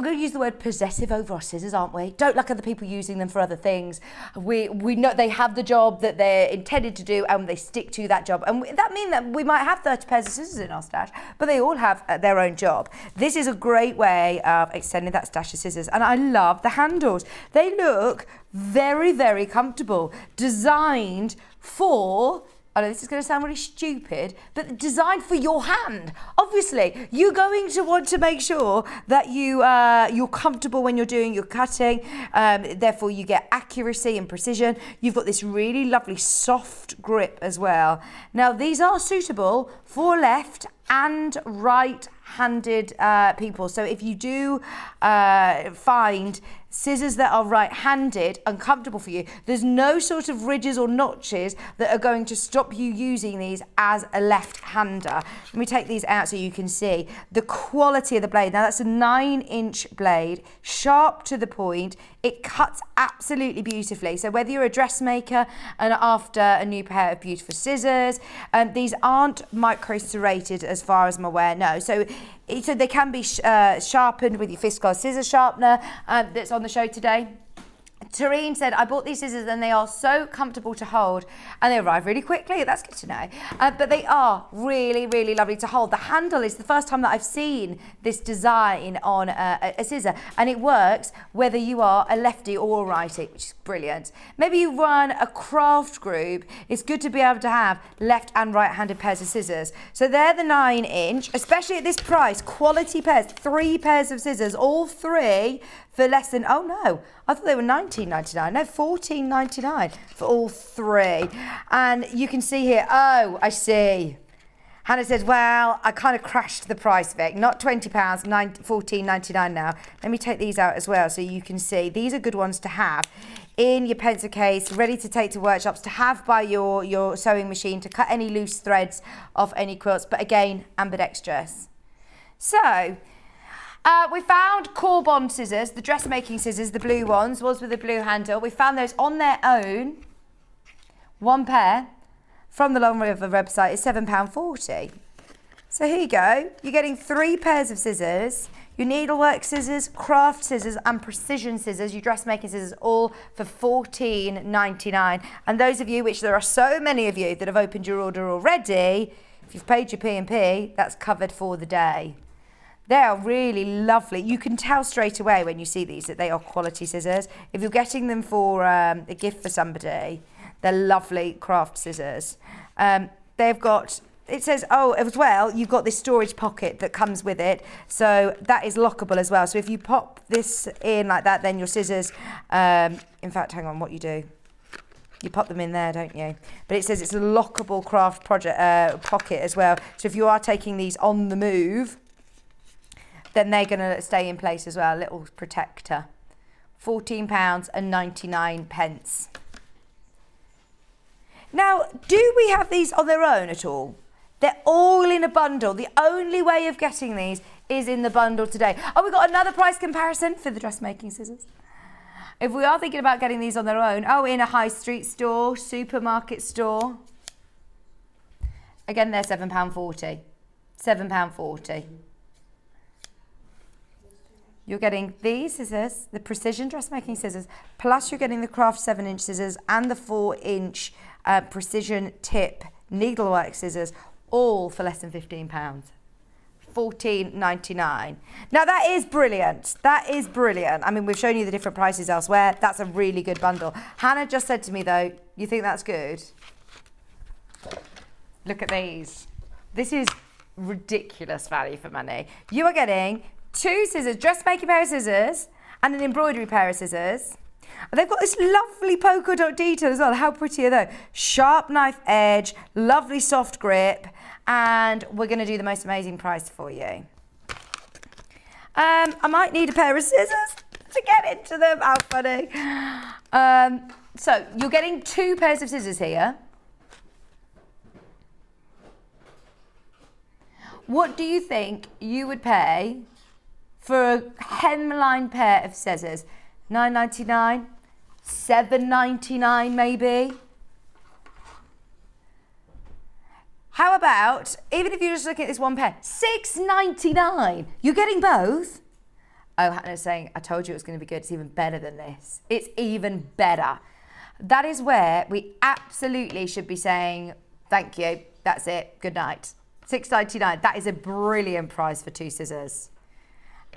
going to use the word possessive over our scissors, aren't we? Don't like other people using them for other things. We know they have the job that they're intended to do and they stick to that job. And that means that we might have 30 pairs of scissors in our stash, but they all have their own job. This is a great way of extending that stash of scissors. And I love the handles. They look very, very comfortable. Designed for, I know this is going to sound really stupid, but designed for your hand. Obviously, you're going to want to make sure that you're comfortable when you're doing your cutting. Therefore, you get accuracy and precision. You've got this really lovely soft grip as well. Now, these are suitable for left and right-handed people. So if you do find scissors that are right-handed uncomfortable for you, there's no sort of ridges or notches that are going to stop you using these as a left-hander. Let me take these out so you can see the quality of the blade. Now that's a 9-inch blade, sharp to the point. It cuts absolutely beautifully. So whether you're a dressmaker and after a new pair of beautiful scissors, these aren't micro-serrated as far as I'm aware, no. So they can be sharpened with your Fiskars scissors sharpener that's on the show today. Tareen said, I bought these scissors and they are so comfortable to hold and they arrive really quickly. That's good to know. But they are really, really lovely to hold. The handle is the first time that I've seen this design on a scissor, and it works whether you are a lefty or a righty, which is brilliant. Maybe you run a craft group. It's good to be able to have left and right-handed pairs of scissors. So they're the 9-inch, especially at this price, quality pairs, 3 pairs of scissors, all 3 for less than, oh no, I thought they were $19.99. No, $14.99 for all 3. And you can see here, oh, I see. Hannah says, well, I kind of crashed the price, Vic. Not £20, $14.99 now. Let me take these out as well so you can see. These are good ones to have in your pencil case, ready to take to workshops, to have by your sewing machine, to cut any loose threads off any quilts. But again, ambidextrous. So, we found core bond scissors, the dressmaking scissors, the blue ones with the blue handle. We found those on their own, 1 pair, from the Long River website is £7.40. So here you go. You're getting 3 pairs of scissors, your needlework scissors, craft scissors and precision scissors, your dressmaking scissors, all for $14.99. And those of you, which there are so many of you that have opened your order already, if you've paid your P&P, that's covered for the day. They are really lovely. You can tell straight away when you see these that they are quality scissors. If you're getting them for a gift for somebody, they're lovely craft scissors. They've got, it says, oh, as well, you've got this storage pocket that comes with it. So that is lockable as well. So if you pop this in like that, then your scissors, in fact, hang on, what you do. You pop them in there, don't you? But it says it's a lockable craft pocket as well. So if you are taking these on the move, then they're going to stay in place as well, a little protector. £14.99. Now, do we have these on their own at all? They're all in a bundle. The only way of getting these is in the bundle today. Oh, we've got another price comparison for the dressmaking scissors. If we are thinking about getting these on their own, oh, in a high street store, supermarket store, again, they're £7.40. £7.40. You're getting these scissors, the precision dressmaking scissors, plus you're getting the craft 7-inch scissors and the 4-inch precision tip needlework scissors, all for less than £15. $14.99. Now that is brilliant. That is brilliant. I mean, we've shown you the different prices elsewhere. That's a really good bundle. Hannah just said to me though, you think that's good? Look at these. This is ridiculous value for money. You are getting 2 scissors, dressmaking pair of scissors and an embroidery pair of scissors. And they've got this lovely polka dot detail as well. How pretty are those? Sharp knife edge, lovely soft grip, and we're going to do the most amazing price for you. I might need a pair of scissors to get into them. How funny. So you're getting 2 pairs of scissors here. What do you think you would pay for a hemline pair of scissors? $9.99, $7.99 maybe. How about, even if you're just looking at this one pair, $6.99. You're getting both. Oh, Hannah's saying, I told you it was going to be good. It's even better than this. It's even better. That is where we absolutely should be saying, thank you, that's it, good night. $6.99, that is a brilliant price for 2 scissors.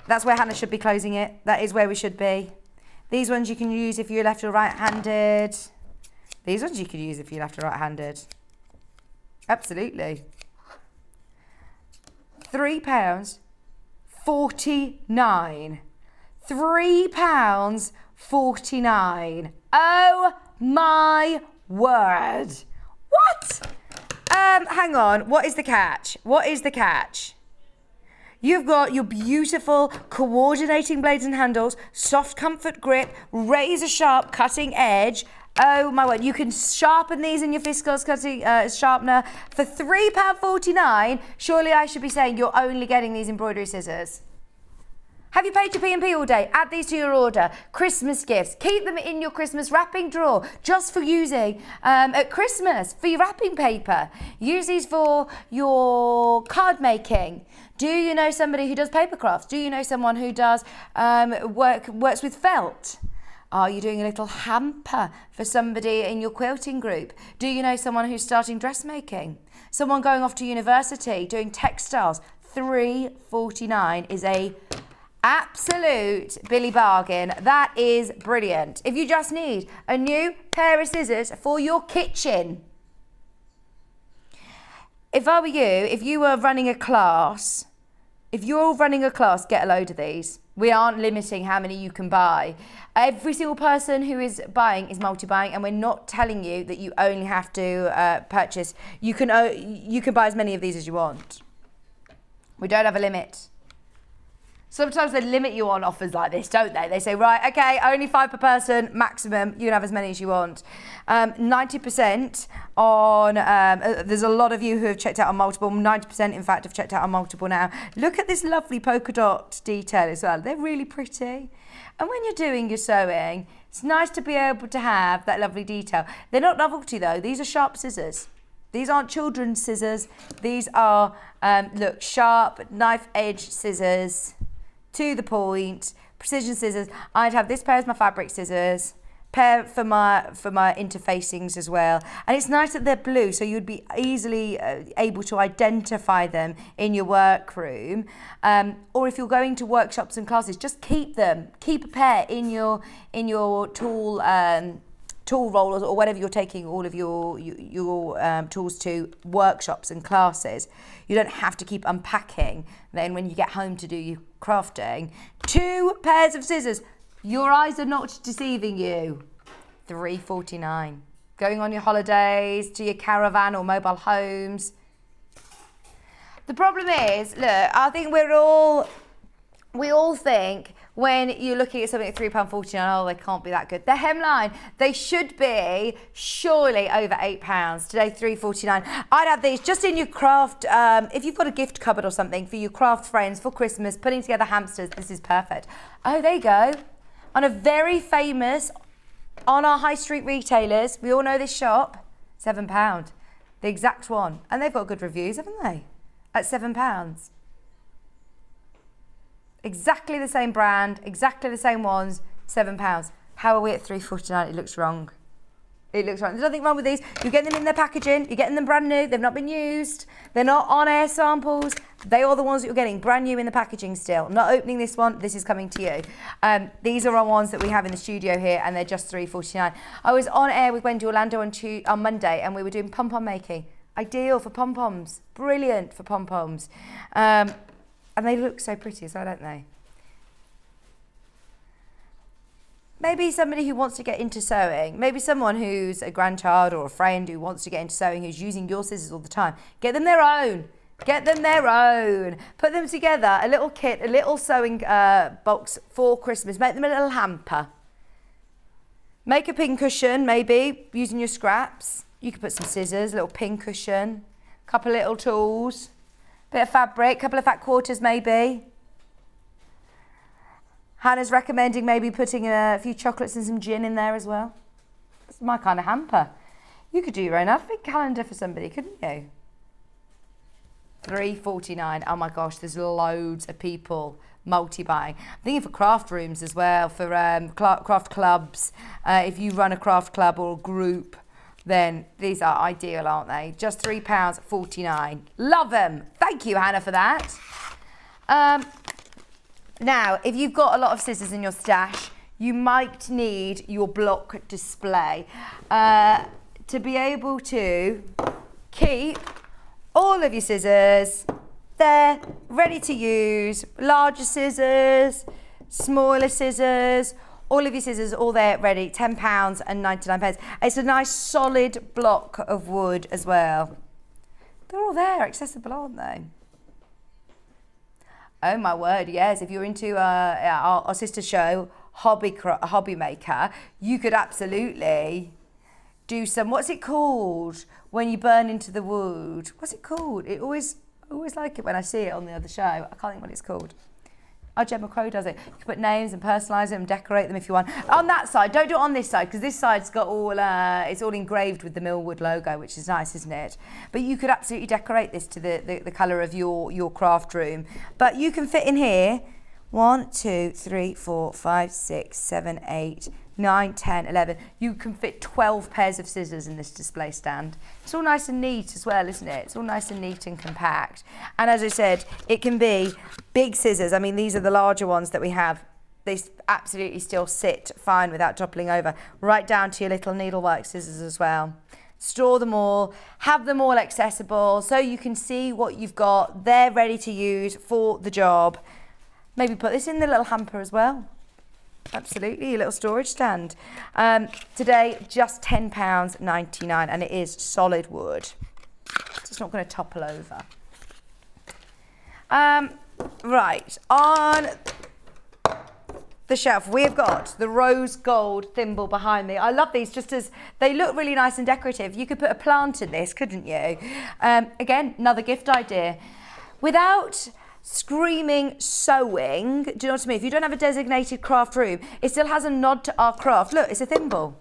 That's where Hannah should be closing it. That is where we should be. These ones you can use if you're left or right-handed. These ones you can use if you're left or right-handed. Absolutely. £3.49. £3.49. Oh my word. What? hang on. What is the catch? What is the catch? You've got your beautiful coordinating blades and handles, soft comfort grip, razor sharp cutting edge. Oh my word, you can sharpen these in your Fiscals cutting sharpener for £3.49. Surely I should be saying you're only getting these embroidery scissors. Have you paid your P&P all day? Add these to your order. Christmas gifts. Keep them in your Christmas wrapping drawer just for using at Christmas for your wrapping paper. Use these for your card making. Do you know somebody who does paper crafts? Do you know someone who does works with felt? Are you doing a little hamper for somebody in your quilting group? Do you know someone who's starting dressmaking? Someone going off to university doing textiles? $3.49 is a absolute Billy bargain. That is brilliant. If you just need a new pair of scissors for your kitchen. If I were you, if you were running a class, if you're running a class, get a load of these. We aren't limiting how many you can buy. Every single person who is buying is multi-buying, and we're not telling you that you only have to purchase. You can buy as many of these as you want. We don't have a limit. Sometimes they limit you on offers like this, don't they? They say, right, okay, only 5 per person, maximum. You can have as many as you want. 90% on, there's a lot of you who have checked out on multiple. 90% in fact have checked out on multiple now. Look at this lovely polka dot detail as well. They're really pretty. And when you're doing your sewing, it's nice to be able to have that lovely detail. They're not novelty though. These are sharp scissors. These aren't children's scissors. These are, look, sharp knife edge scissors. To the point, precision scissors. I'd have this pair as my fabric scissors, pair for my interfacings as well. And it's nice that they're blue, so you'd be easily able to identify them in your workroom. Or if you're going to workshops and classes, just keep them. Keep a pair in your tool rollers or whatever you're taking all of your tools to workshops and classes. You don't have to keep unpacking then when you get home to do your crafting. 2 pairs of scissors. Your eyes are not deceiving you. $3.49. Going on your holidays, to your caravan or mobile homes. The problem is, look, I think we all think when you're looking at something at £3.49, oh, they can't be that good. The hemline, they should be surely over £8. Today, $3.49. I'd have these just in your craft, if you've got a gift cupboard or something for your craft friends for Christmas, putting together hamsters, this is perfect. Oh, there you go. On a very famous, on our high street retailers, we all know this shop, £7. The exact one. And they've got good reviews, haven't they? At £7. Exactly the same brand, exactly the same ones, £7. How are we at $3.49? It looks wrong. It looks wrong. There's nothing wrong with these. You're getting them in their packaging. You're getting them brand new. They've not been used. They're not on-air samples. They are the ones that you're getting brand new in the packaging still. I'm not opening this one. This is coming to you. These are our ones that we have in the studio here, and they're just $3.49. I was on air with Wendy Orlando on Monday, and we were doing pom-pom making. Ideal for pom-poms. Brilliant for pom-poms. And they look so pretty as well, don't they? Maybe somebody who wants to get into sewing, maybe someone who's a grandchild or a friend who wants to get into sewing, who's using your scissors all the time. Get them their own. Get them their own. Put them together, a little kit, a little sewing box for Christmas. Make them a little hamper. Make a pin cushion, maybe, using your scraps. You could put some scissors, a little pin cushion, a couple of little tools. Bit of fabric, couple of fat quarters maybe. Hannah's recommending maybe putting a few chocolates and some gin in there as well. That's my kind of hamper. You could do your own advent calendar for somebody, couldn't you? $3.49. Oh my gosh, there's loads of people multi-buying. I'm thinking for craft rooms as well, for craft clubs. If you run a craft club or a group, then these are ideal, aren't they? Just £3.49. Love them. Thank you, Hannah, for that. Now, if you've got a lot of scissors in your stash, you might need your block display to be able to keep all of your scissors there, ready to use. Larger scissors, smaller scissors, all of your scissors all there ready, £10 and 99 pence. It's a nice solid block of wood as well. They're all there, accessible, aren't they? Oh my word, yes. If you're into our sister show, Hobby Maker, you could absolutely do some, what's it called when you burn into the wood? What's it called? I always like it when I see it on the other show. I can't think what it's called. Oh, Gemma Crow does it. You can put names and personalise them and decorate them if you want. On that side, don't do it on this side, because this side's got all, it's all engraved with the Millwood logo, which is nice, isn't it? But you could absolutely decorate this to the colour of your craft room. But you can fit in here 1, 2, 3, 4, 5, 6, 7, 8, 9, 10, 11. You can fit 12 pairs of scissors in this display stand. It's all nice and neat as well, isn't it? It's all nice and neat and compact. And as I said, it can be big scissors. I mean, these are the larger ones that we have. They absolutely still sit fine without toppling over, right down to your little needlework scissors as well. Store them all, have them all accessible so you can see what you've got. They're ready to use for the job. Maybe put this in the little hamper as well. Absolutely, a little storage stand. Today, just £10.99, and it is solid wood. So it's not going to topple over. Right, on the shelf, we've got the rose gold thimble behind me. I love these just as they look really nice and decorative. You could put a plant in this, couldn't you? Again, another gift idea. Without screaming sewing, do you know what I mean? If you don't have a designated craft room, it still has a nod to our craft. Look, it's a thimble.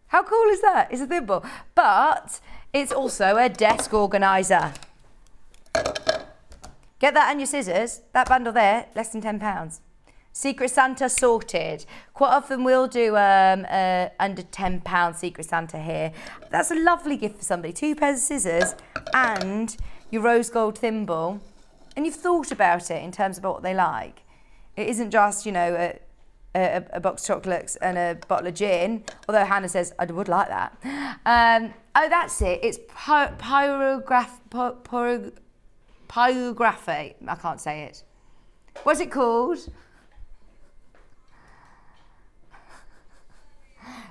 How cool is that? It's a thimble. But it's also a desk organiser. Get that and your scissors. That bundle there, less than £10. Secret Santa sorted. Quite often we'll do under £10 Secret Santa here. That's a lovely gift for somebody. 2 pairs of scissors and your rose gold thimble. And you've thought about it in terms of what they like. It isn't just, you know, a box of chocolates and a bottle of gin, although Hannah says, I would like that. Oh, that's it. It's pyrography. I can't say it. What's it called?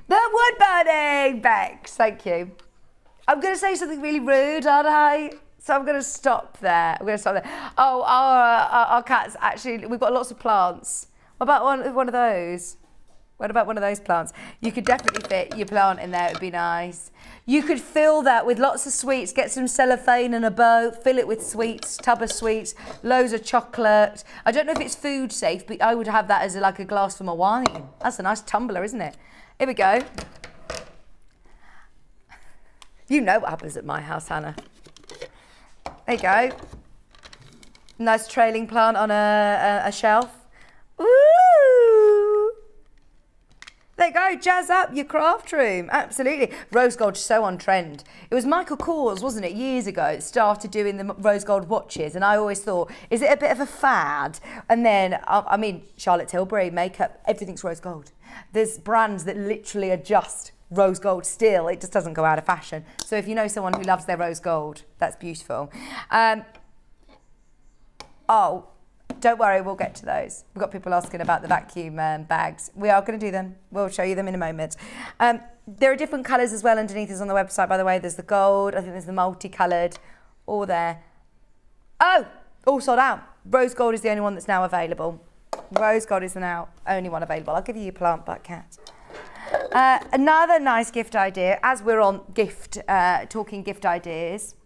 The wood burning, Bex. Thank you. I'm going to say something really rude, aren't I? So I'm going to stop there. Oh, our cats, actually, we've got lots of plants. What about one of those? What about one of those plants? You could definitely fit your plant in there. It would be nice. You could fill that with lots of sweets. Get some cellophane and a bow. Fill it with sweets, tub of sweets, loads of chocolate. I don't know if it's food safe, but I would have that as like a glass for my wine. That's a nice tumbler, isn't it? Here we go. You know what happens at my house, Hannah. There you go. Nice trailing plant on a shelf. Ooh! There you go, jazz up your craft room. Absolutely. Rose gold's so on trend. It was Michael Kors, wasn't it, years ago, that started doing the rose gold watches, and I always thought, is it a bit of a fad? And then, I mean, Charlotte Tilbury, makeup, everything's rose gold. There's brands that literally are just rose gold still. It just doesn't go out of fashion. So if you know someone who loves their rose gold, that's beautiful. Oh, don't worry, we'll get to those. We've got people asking about the vacuum bags. We are going to do them. We'll show you them in a moment. There are different colours as well underneath us on the website, by the way. There's the gold, I think there's the multicoloured, all there. Oh, all sold out. Rose gold is the only one that's now available. Rose gold is the now only one available. I'll give you your plant back, Kat. Another nice gift idea, as we're on talking gift ideas.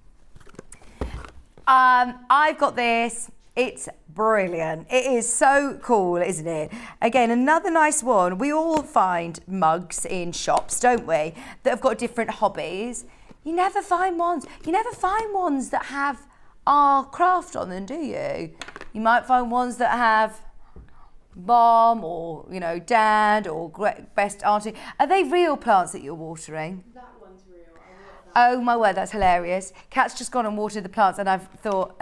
I've got this. It's brilliant. It is so cool, isn't it? Again, another nice one. We all find mugs in shops, don't we, that have got different hobbies. You never find ones that have our craft on them, do you? You might find ones that have mom or, you know, dad or best auntie. Are they real plants that you're watering? That one's real. Oh my word, that's hilarious. Kat's just gone and watered the plants and I've thought,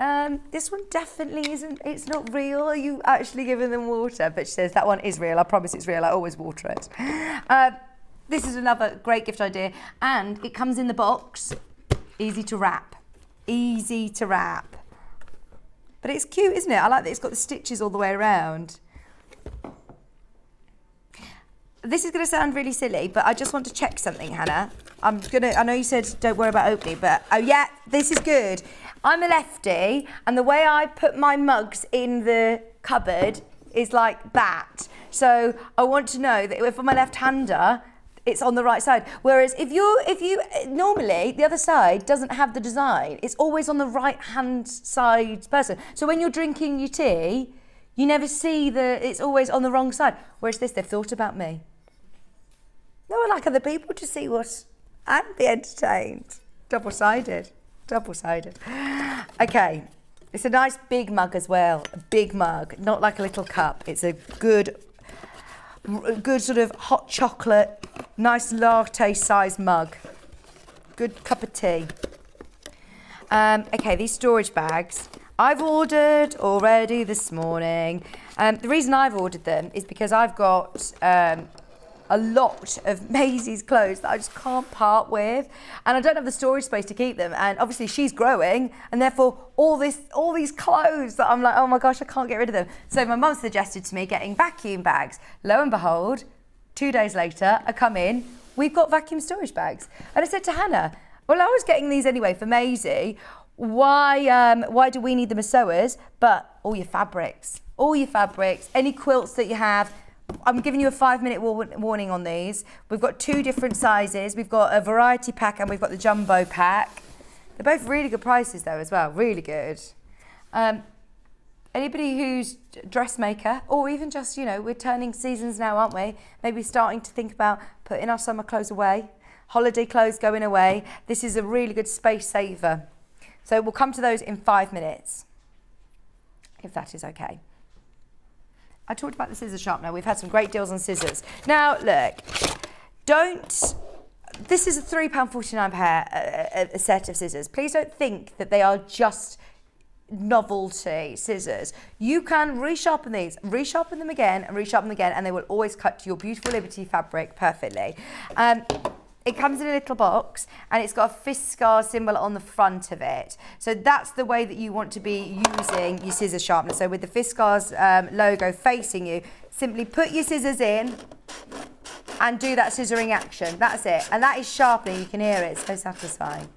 this one definitely isn't, it's not real. Are you actually giving them water? But she says, that one is real. I promise it's real. I always water it. This is another great gift idea. And it comes in the box. Easy to wrap. Easy to wrap. But it's cute, isn't it? I like that it's got the stitches all the way around. This is going to sound really silly, but I just want to check something, Hannah. I know you said don't worry about opening, but oh yeah, this is good. I'm a lefty, and the way I put my mugs in the cupboard is like that. So I want to know that if I'm a left-hander, it's on the right side. Whereas if you normally the other side doesn't have the design, it's always on the right-hand side person. So when you're drinking your tea, you never see it's always on the wrong side. Whereas this, they've thought about me. They would like other people to see what and be entertained. Double-sided. Okay, it's a nice big mug as well. A big mug, not like a little cup. It's a good sort of hot chocolate, nice latte size mug. Good cup of tea. Okay, these storage bags, I've ordered already this morning. The reason I've ordered them is because I've got a lot of Maisie's clothes that I just can't part with, and I don't have the storage space to keep them, and obviously she's growing, and therefore all these clothes that I'm like, oh my gosh, I can't get rid of them. So my mum suggested to me getting vacuum bags. Lo and behold, 2 days later, I come in, we've got vacuum storage bags. And I said to Hannah, well, I was getting these anyway for Maisie, why do we need them as sewers? But all your fabrics, any quilts that you have, I'm giving you a 5-minute warning on these. We've got 2 different sizes. We've got a variety pack and we've got the jumbo pack. They're both really good prices though as well, really good. Anybody who's a dressmaker, or even just, we're turning seasons now, aren't we? Maybe starting to think about putting our summer clothes away, holiday clothes going away. This is a really good space saver. So we'll come to those in 5 minutes, if that is okay. I talked about the scissor sharpener. We've had some great deals on scissors. Now, look, this is a £3.49 pair, a set of scissors. Please don't think that they are just novelty scissors. You can resharpen these, resharpen them again, and they will always cut your beautiful Liberty fabric perfectly. It comes in a little box and it's got a Fiskars symbol on the front of it. So that's the way that you want to be using your scissor sharpener. So with the Fiskars logo facing you, simply put your scissors in and do that scissoring action. That's it. And that is sharpening. You can hear it. It's so satisfying.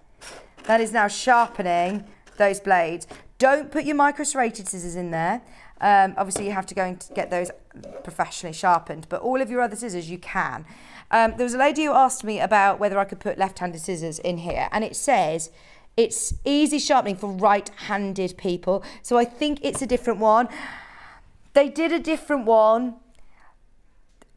That is now sharpening those blades. Don't put your micro serrated scissors in there. Obviously you have to go and get those professionally sharpened, but all of your other scissors you can. There was a lady who asked me about whether I could put left-handed scissors in here, and it says it's easy sharpening for right-handed people. So I think it's a different one. They did a different one.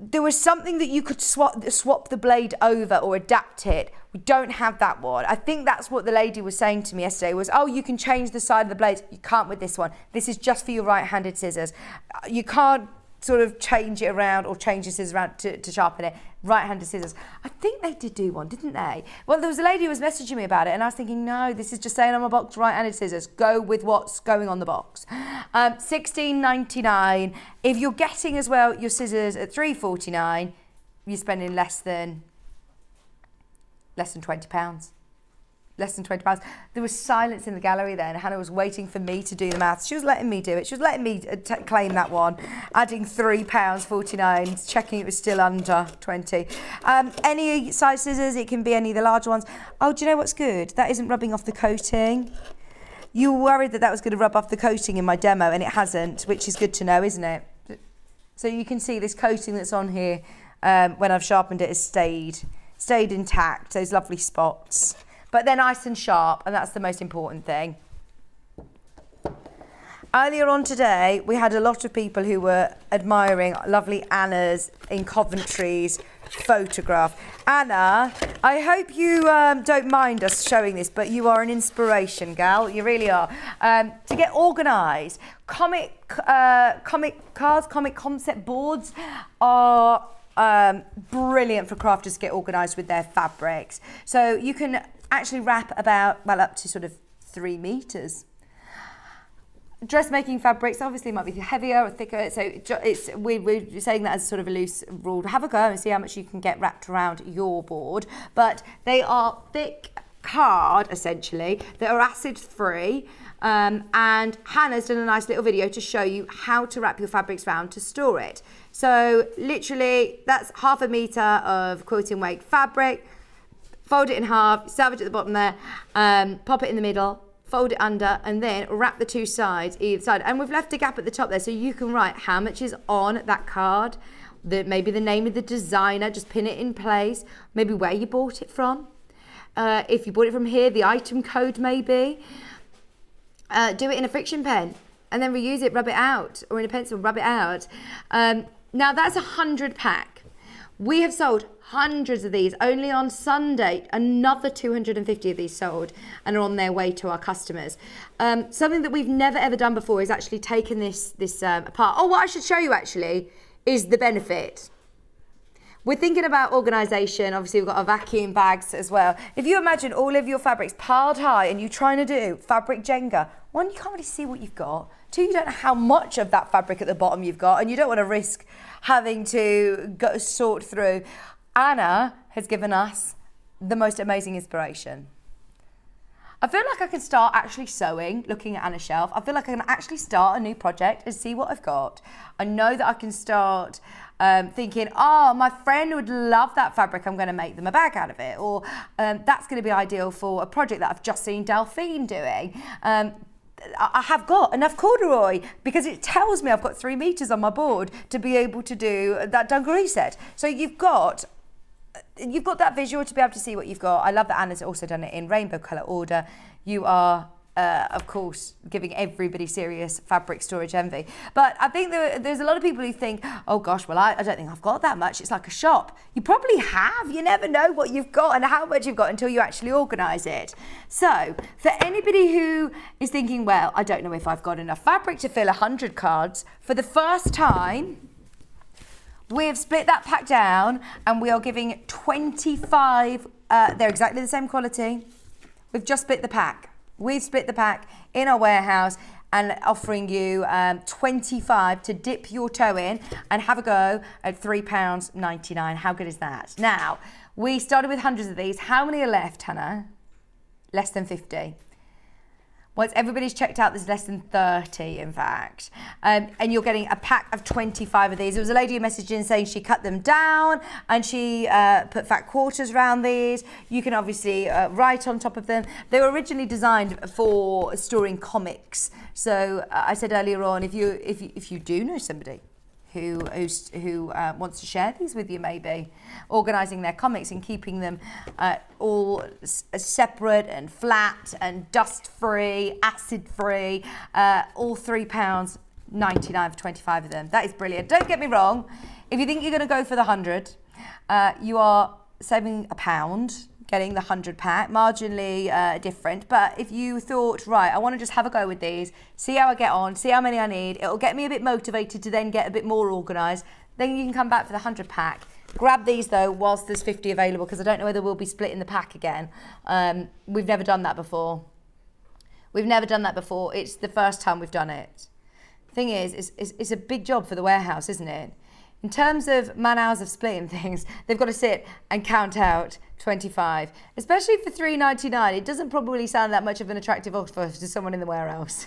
There was something that you could swap the blade over or adapt it. We don't have that one. I think that's what the lady was saying to me yesterday was, oh, you can change the side of the blades. You can't with this one. This is just for your right-handed scissors. You can't sort of change it around or change your scissors around to sharpen it. Right-handed scissors. I think they did do one, didn't they? Well, there was a lady who was messaging me about it and I was thinking, no, this is just saying on my box, right-handed scissors. Go with what's going on the box. $16.99. If you're getting as well your scissors at $3.49, you're spending less than £20. Less than £20. There was silence in the gallery then. Hannah was waiting for me to do the maths. She was letting me do it. She was letting me claim that one. Adding £3.49, checking it was still under 20. Any size scissors, it can be any of the larger ones. Oh, do you know what's good? That isn't rubbing off the coating. You were worried that was going to rub off the coating in my demo and it hasn't, which is good to know, isn't it? So you can see this coating that's on here when I've sharpened it has stayed intact, those lovely spots. But they're nice and sharp, and that's the most important thing. Earlier on today, we had a lot of people who were admiring lovely Anna's in Coventry's photograph. Anna, I hope you don't mind us showing this, but you are an inspiration, gal. You really are. To get organised, comic cards, comic concept boards are brilliant for crafters to get organised with their fabrics. So you can actually wrap up to sort of 3 meters. Dressmaking fabrics obviously might be heavier or thicker, so we're saying that as sort of a loose rule. Have a go and see how much you can get wrapped around your board. But they are thick card, essentially, that are acid free. And Hannah's done a nice little video to show you how to wrap your fabrics around to store it. So literally, that's 1/2 meter of quilting weight fabric. fold it in half, salvage at the bottom there, pop it in the middle, fold it under, and then wrap the two sides either side. And we've left a gap at the top there so you can write how much is on that card, maybe the name of the designer, just pin it in place, maybe where you bought it from. If you bought it from here, the item code maybe. Do it in a friction pen and then reuse it, rub it out, or in a pencil, rub it out. Now that's 100 pack. We have sold hundreds of these. Only on Sunday, another 250 of these sold and are on their way to our customers. Something that we've never ever done before is actually taken this apart. Oh, what I should show you actually is the benefit. We're thinking about organisation. Obviously, we've got our vacuum bags as well. If you imagine all of your fabrics piled high and you're trying to do fabric Jenga, one, you can't really see what you've got. Two, you don't know how much of that fabric at the bottom you've got, and you don't want to risk having to sort through. Anna has given us the most amazing inspiration. I feel like I can start actually sewing, looking at Anna's shelf. I feel like I can actually start a new project and see what I've got. I know that I can start thinking, oh, my friend would love that fabric, I'm going to make them a bag out of it. Or that's going to be ideal for a project that I've just seen Delphine doing. I have got enough corduroy because it tells me I've got 3 meters on my board to be able to do that dungaree set. So you've got that visual to be able to see what you've got. I love that Anna's also done it in rainbow colour order. You are, of course, giving everybody serious fabric storage envy. But I think there's a lot of people who think, oh gosh, well, I don't think I've got that much. It's like a shop. You probably have. You never know what you've got and how much you've got until you actually organise it. So for anybody who is thinking, well, I don't know if I've got enough fabric to fill 100 cards, for the first time, we've split that pack down and we are giving 25, they're exactly the same quality. We've just split the pack. We've split the pack in our warehouse and offering you 25 to dip your toe in and have a go at £3.99. How good is that? Now, we started with hundreds of these. How many are left, Hannah? Less than 50. Once everybody's checked out, there's less than 30, in fact. And you're getting a pack of 25 of these. There was a lady who messaged in saying she cut them down and she put fat quarters around these. You can obviously write on top of them. They were originally designed for storing comics. So I said earlier on, if you do know somebody who wants to share these with you, maybe organising their comics and keeping them all separate and flat and dust-free, acid-free, all £3.99 for 25 of them. That is brilliant. Don't get me wrong, if you think you're going to go for the 100, you are saving £1 getting the 100 pack, marginally different. But if you thought, right, I want to just have a go with these, see how I get on, see how many I need, it'll get me a bit motivated to then get a bit more organised, then you can come back for the 100 pack. Grab these though whilst there's 50 available, because I don't know whether we'll be splitting the pack again. We've never done that before. It's the first time we've done it. Thing is, it's a big job for the warehouse, isn't it? In terms of man hours of splitting things, they've got to sit and count out 25, especially for £3.99. It doesn't probably sound that much of an attractive offer to someone in the warehouse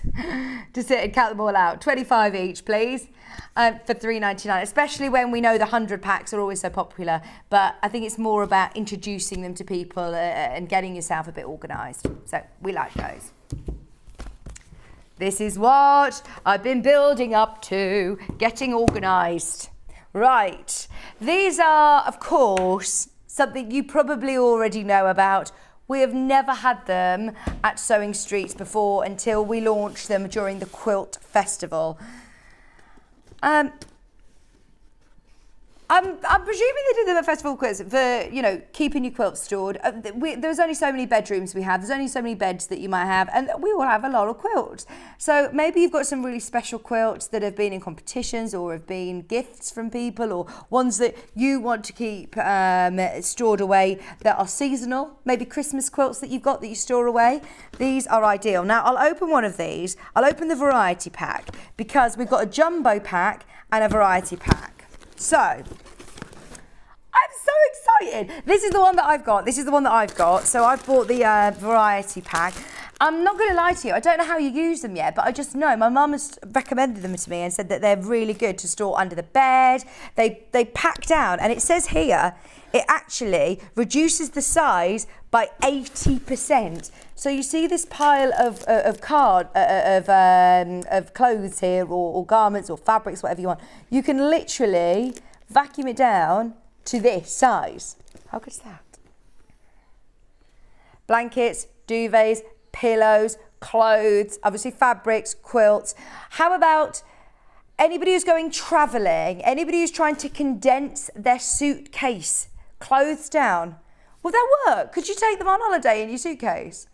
to sit and count them all out. 25 each, please, for £3.99, especially when we know the 100 packs are always so popular. But I think it's more about introducing them to people and getting yourself a bit organised. So we like those. This is what I've been building up to, getting organised. Right, these are, of course, something you probably already know about. We have never had them at Sewing Street before until we launched them during the Quilt Festival. I'm presuming they did them at Festival Quilts for, you know, keeping your quilts stored. There's only so many bedrooms we have. There's only so many beds that you might have, and we will have a lot of quilts. So maybe you've got some really special quilts that have been in competitions or have been gifts from people, or ones that you want to keep stored away that are seasonal. Maybe Christmas quilts that you've got that you store away. These are ideal. Now, I'll open one of these. I'll open the variety pack because we've got a jumbo pack and a variety pack. So, I'm so excited. This is the one that I've got. So I've bought the variety pack. I'm not going to lie to you, I don't know how you use them yet, but I just know my mum has recommended them to me and said that they're really good to store under the bed. They pack down, and it says here, it actually reduces the size by 80%. So you see this pile of clothes here, or garments, or fabrics, whatever you want. You can literally vacuum it down to this size. How good is that? Blankets, duvets, pillows, clothes, obviously fabrics, quilts. How about anybody who's going travelling, anybody who's trying to condense their suitcase, clothes down? Will that work? Could you take them on holiday in your suitcase?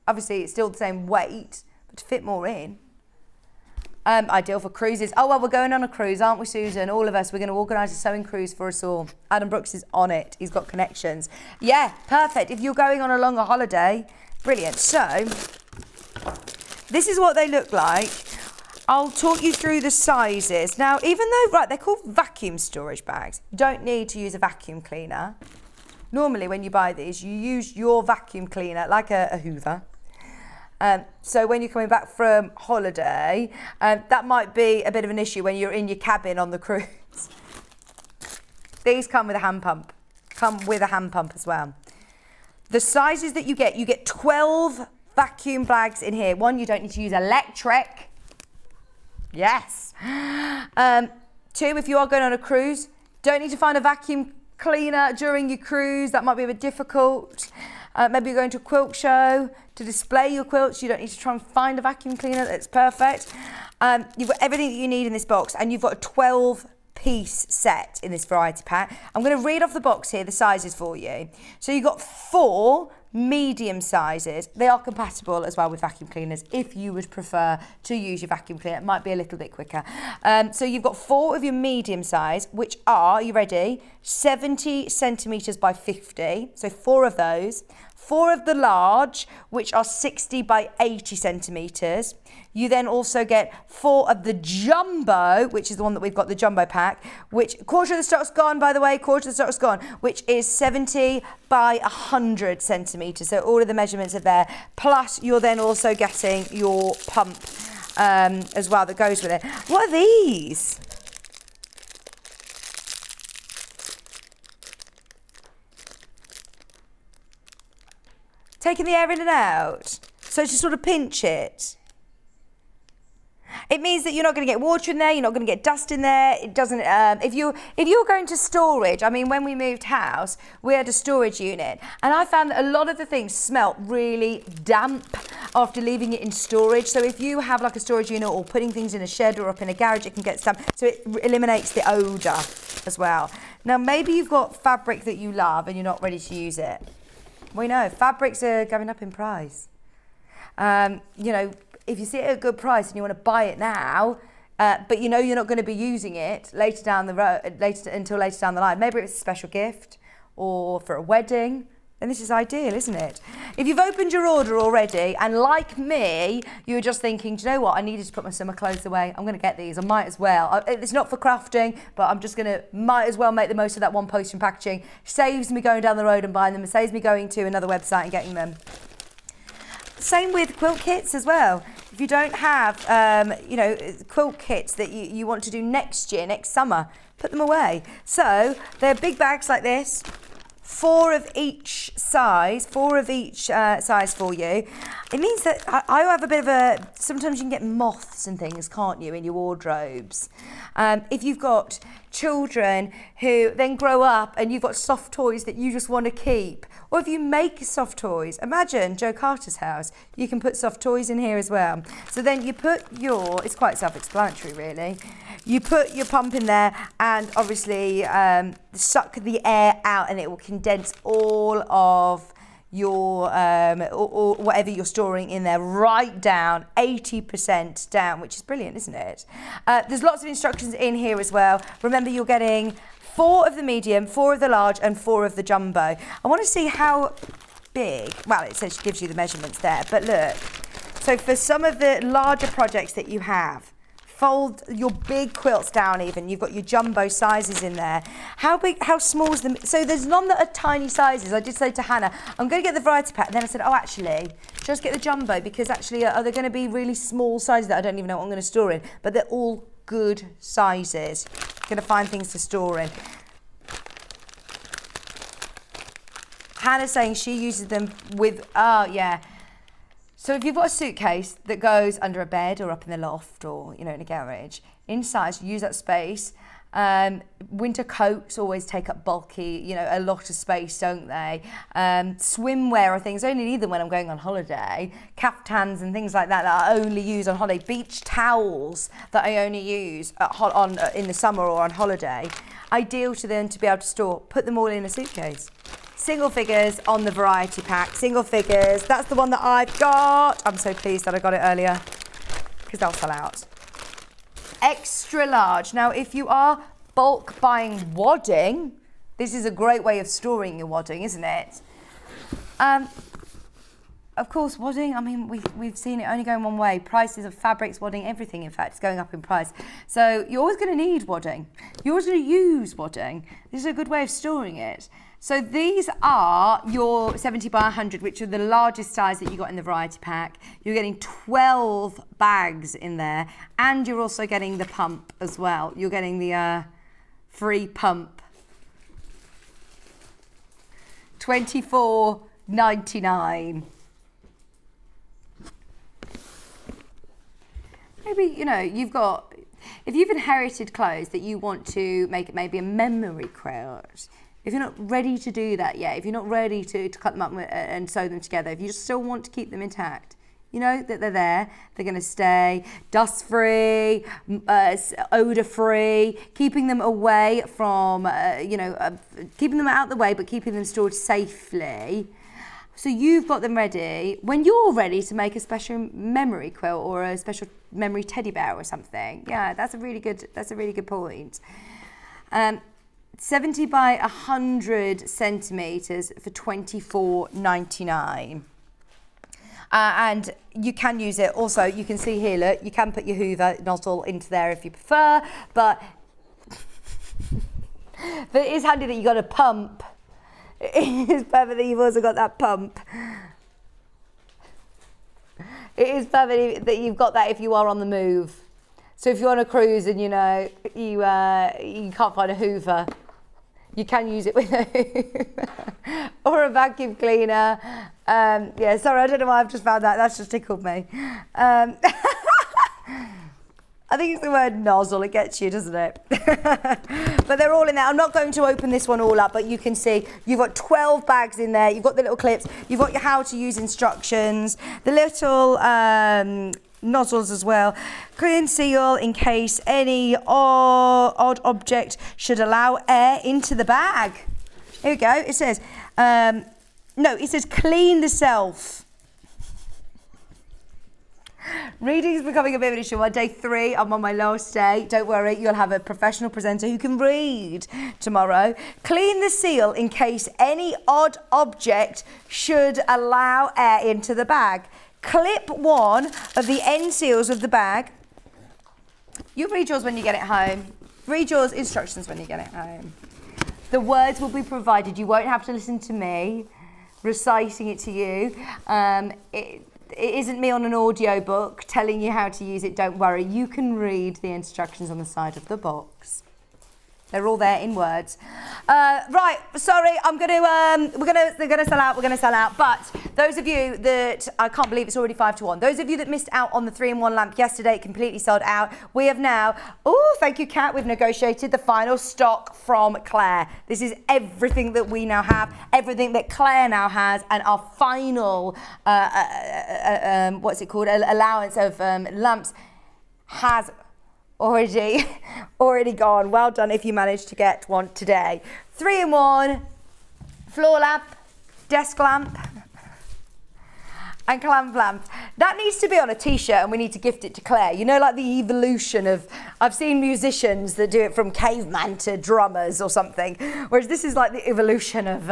Obviously, it's still the same weight, but to fit more in. Ideal for cruises. Oh, well, we're going on a cruise, aren't we, Susan? All of us, we're going to organise a sewing cruise for us all. Adam Brooks is on it. He's got connections. Yeah, perfect. If you're going on a longer holiday, brilliant. So, this is what they look like. I'll talk you through the sizes. Now, even though, right, they're called vacuum storage bags, you don't need to use a vacuum cleaner. Normally, when you buy these, you use your vacuum cleaner, like a Hoover. So when you're coming back from holiday, that might be a bit of an issue when you're in your cabin on the cruise. These come with a hand pump. Come with a hand pump as well. The sizes that you get 12 vacuum bags in here. One, you don't need to use electric. Yes. 2, if you are going on a cruise, don't need to find a vacuum cleaner during your cruise. That might be a bit difficult. Maybe you're going to a quilt show to display your quilts. You don't need to try and find a vacuum cleaner. That's perfect. You've got everything that you need in this box, and you've got a 12-piece set in this variety pack. I'm going to read off the box here, the sizes for you. So you've got 4 medium sizes. They are compatible as well with vacuum cleaners if you would prefer to use your vacuum cleaner. It might be a little bit quicker. So you've got 4 of your medium size, which are, you ready, 70 centimetres by 50. So 4 of those. 4 of the large, which are 60 by 80 centimetres. You then also get 4 of the jumbo, which is the one that we've got, the jumbo pack, which quarter of the stock's gone, by the way, quarter of the stock's gone, which is 70 by 100 centimetres. So all of the measurements are there. Plus, you're then also getting your pump as well that goes with it. What are these? Taking the air in and out, so to sort of pinch it. It means that you're not going to get water in there, you're not going to get dust in there. It doesn't. If you're going to storage, I mean, when we moved house, we had a storage unit, and I found that a lot of the things smelt really damp after leaving it in storage. So if you have like a storage unit or putting things in a shed or up in a garage, it can get damp. So it eliminates the odour as well. Now maybe you've got fabric that you love and you're not ready to use it. We know fabrics are going up in price. You know, if you see it at a good price and you want to buy it now, but you know you're not going to be using it later down the road, until later down the line. Maybe it's a special gift or for a wedding. Then this is ideal, isn't it? If you've opened your order already, and like me, you were just thinking, do you know what? I needed to put my summer clothes away. I'm going to get these. I might as well. It's not for crafting, but I'm just going to, might as well make the most of that one post and packaging. Saves me going down the road and buying them. It saves me going to another website and getting them. Same with quilt kits as well. If you don't have, you know, quilt kits that you want to do next year, next summer, put them away. So they're big bags like this. 4 of each size, 4 of each size for you. It means that I have a bit of a, sometimes you can get moths and things, can't you, in your wardrobes. If you've got children who then grow up and you've got soft toys that you just want to keep, or if you make soft toys, imagine Joe Carter's house, you can put soft toys in here as well. So then you put your, it's quite self-explanatory really, you put your pump in there and obviously suck the air out and it will condense all of your, or whatever you're storing in there right down, 80% down, which is brilliant, isn't it? There's lots of instructions in here as well. Remember, you're getting 4 of the medium, 4 of the large and 4 of the jumbo. I want to see how big, well, it says it gives you the measurements there, but look. So for some of the larger projects that you have, fold your big quilts down even. You've got your jumbo sizes in there. How small is them? So there's none that are tiny sizes. I did say to Hannah, I'm going to get the variety pack. And then I said, oh, actually, just get the jumbo because actually are there going to be really small sizes that I don't even know what I'm going to store in? But they're all good sizes. Going to find things to store in. Hannah's saying she uses them with, So if you've got a suitcase that goes under a bed or up in the loft or, in a garage, inside, use that space. Winter coats always take up bulky, a lot of space, don't they? Swimwear are things, I only need them when I'm going on holiday. Caftans and things like that I only use on holiday. Beach towels that I only use in the summer or on holiday. Ideal to them to be able to store. Put them all in a suitcase. Single figures on the variety pack. Single figures. That's the one that I've got. I'm so pleased that I got it earlier because they'll sell out. Extra large. Now, if you are bulk buying wadding, this is a great way of storing your wadding, isn't it? Of course, wadding, we've seen it only going one way. Prices of fabrics, wadding, everything, in fact, is going up in price. So you're always going to need wadding. You're always going to use wadding. This is a good way of storing it. So these are your 70 by 100, which are the largest size that you got in the variety pack. You're getting 12 bags in there, and you're also getting the pump as well. You're getting the free pump. $24.99. Maybe, you've got, if you've inherited clothes that you want to make it maybe a memory quilt, if you're not ready to do that yet, if you're not ready to cut them up and sew them together, if you still want to keep them intact, that they're there, they're going to stay dust-free, odor-free, keeping them away from, keeping them out of the way, but keeping them stored safely. So you've got them ready. When you're ready to make a special memory quilt or a special memory teddy bear or something, yeah, that's a really good point. 70 by 100 centimetres for $24.99. And you can use it. Also, you can see here, look, you can put your Hoover nozzle into there if you prefer, but it is handy that you got a pump. It is perfect that you've also got that pump. It is perfect that you've got that if you are on the move. So if you're on a cruise and you can't find a Hoover, you can use it with a Hoover or a vacuum cleaner. Sorry, I don't know why I've just found that. That's just tickled me. I think it's the word nozzle. It gets you, doesn't it? But they're all in there. I'm not going to open this one all up, but you can see you've got 12 bags in there. You've got the little clips. You've got your how to use instructions, the little nozzles as well. Clean seal in case any odd object should allow air into the bag. Here we go. It says, it says clean the self. Reading is becoming a bit of an issue. On day 3, I'm on my last day. Don't worry, you'll have a professional presenter who can read tomorrow. Clean the seal in case any odd object should allow air into the bag. Clip one of the end seals of the bag. You read yours when you get it home. Read yours instructions when you get it home. The words will be provided. You won't have to listen to me reciting it to you. It isn't me on an audio book telling you how to use it. Don't worry. You can read the instructions on the side of the box. They're all there in words. Right, sorry, they're gonna sell out, we're gonna sell out. But those of you that, I can't believe it's already 5 to 1. Those of you that missed out on the 3-in-1 lamp yesterday, it completely sold out. We have now, thank you, Kat, we've negotiated the final stock from Claire. This is everything that we now have, everything that Claire now has, and our final, allowance of lamps has already gone. Well done if you managed to get one today. 3-in-1, floor lamp, desk lamp, and clamp lamp. That needs to be on a t-shirt and we need to gift it to Claire. Like the evolution of, I've seen musicians that do it from caveman to drummers or something, whereas this is like the evolution of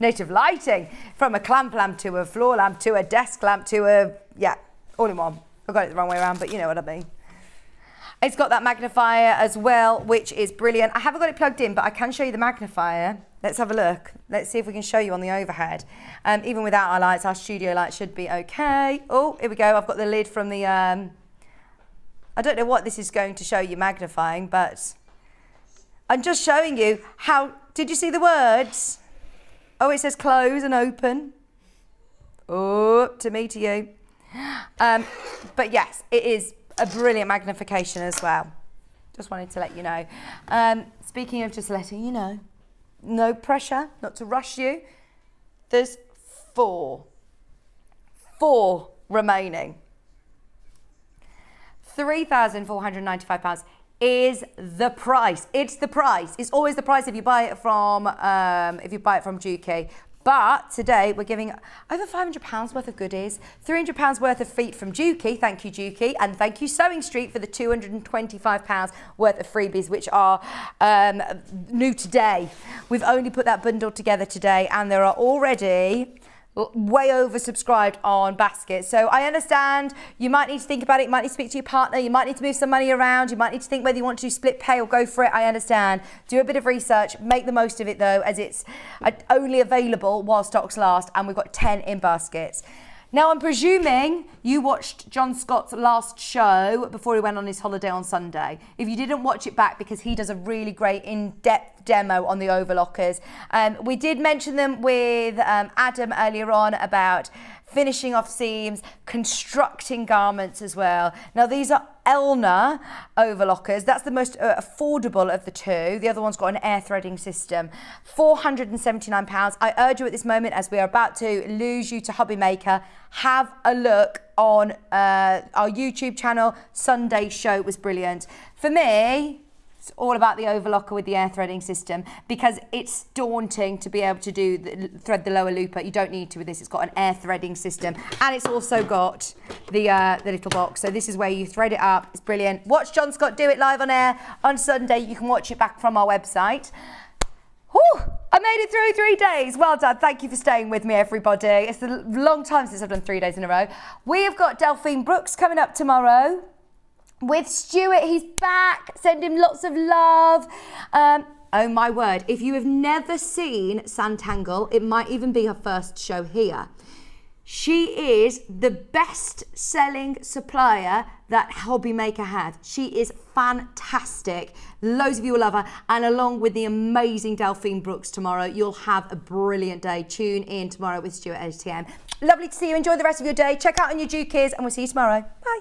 native lighting, from a clamp lamp to a floor lamp to a desk lamp to all in one. I got it the wrong way around, but you know what I mean. It's got that magnifier as well, which is brilliant. I haven't got it plugged in, but I can show you the magnifier. Let's have a look. Let's see if we can show you on the overhead. Even without our lights, our studio light should be okay. Oh, here we go. I've got the lid from the, I don't know what this is going to show you magnifying, but I'm just showing you how, did you see the words? Oh, it says close and open. Oh, to me, to you. But yes, it is a brilliant magnification as well. Just wanted to let you know. Speaking of just letting you know, no pressure, not to rush you. There's four remaining. £3,495 is the price. It's the price. It's always the price if you buy it from Juki. But today we're giving over £500 worth of goodies, £300 worth of feet from Juki. Thank you, Juki, and thank you, Sewing Street, for the £225 worth of freebies, which are new today. We've only put that bundle together today, and there are already way oversubscribed on baskets. So I understand you might need to think about it, you might need to speak to your partner, you might need to move some money around, you might need to think whether you want to split pay or go for it. I understand. Do a bit of research, make the most of it though, as it's only available while stocks last, and we've got 10 in baskets. Now, I'm presuming you watched John Scott's last show before he went on his holiday on Sunday. If you didn't watch it back, because he does a really great in-depth demo on the Overlockers. We did mention them with Adam earlier on about finishing off seams, constructing garments as well. Now, these are Elna Overlockers. That's the most affordable of the two. The other one's got an air threading system. £479. I urge you at this moment, as we are about to lose you to Hobby Maker, have a look on our YouTube channel. Sunday's show was brilliant. For me, it's all about the overlocker with the air threading system, because it's daunting to be able to thread the lower looper. You don't need to with this. It's got an air threading system, and it's also got the little box. So this is where you thread it up. It's brilliant. Watch John Scott do it live on air on Sunday. You can watch it back from our website. Whew, I made it through 3 days. Well done. Thank you for staying with me, everybody. It's a long time since I've done 3 days in a row. We have got Delphine Brooks coming up tomorrow with Stuart. He's back. Send him lots of love. Oh my word, if you have never seen Santangle, it might even be her first show here. She is the best-selling supplier that Hobby Maker has. She is fantastic. Loads of you will love her. And along with the amazing Delphine Brooks tomorrow, you'll have a brilliant day. Tune in tomorrow with Stuart ATM. Lovely to see you. Enjoy the rest of your day. Check out on your Jukis, and we'll see you tomorrow. Bye.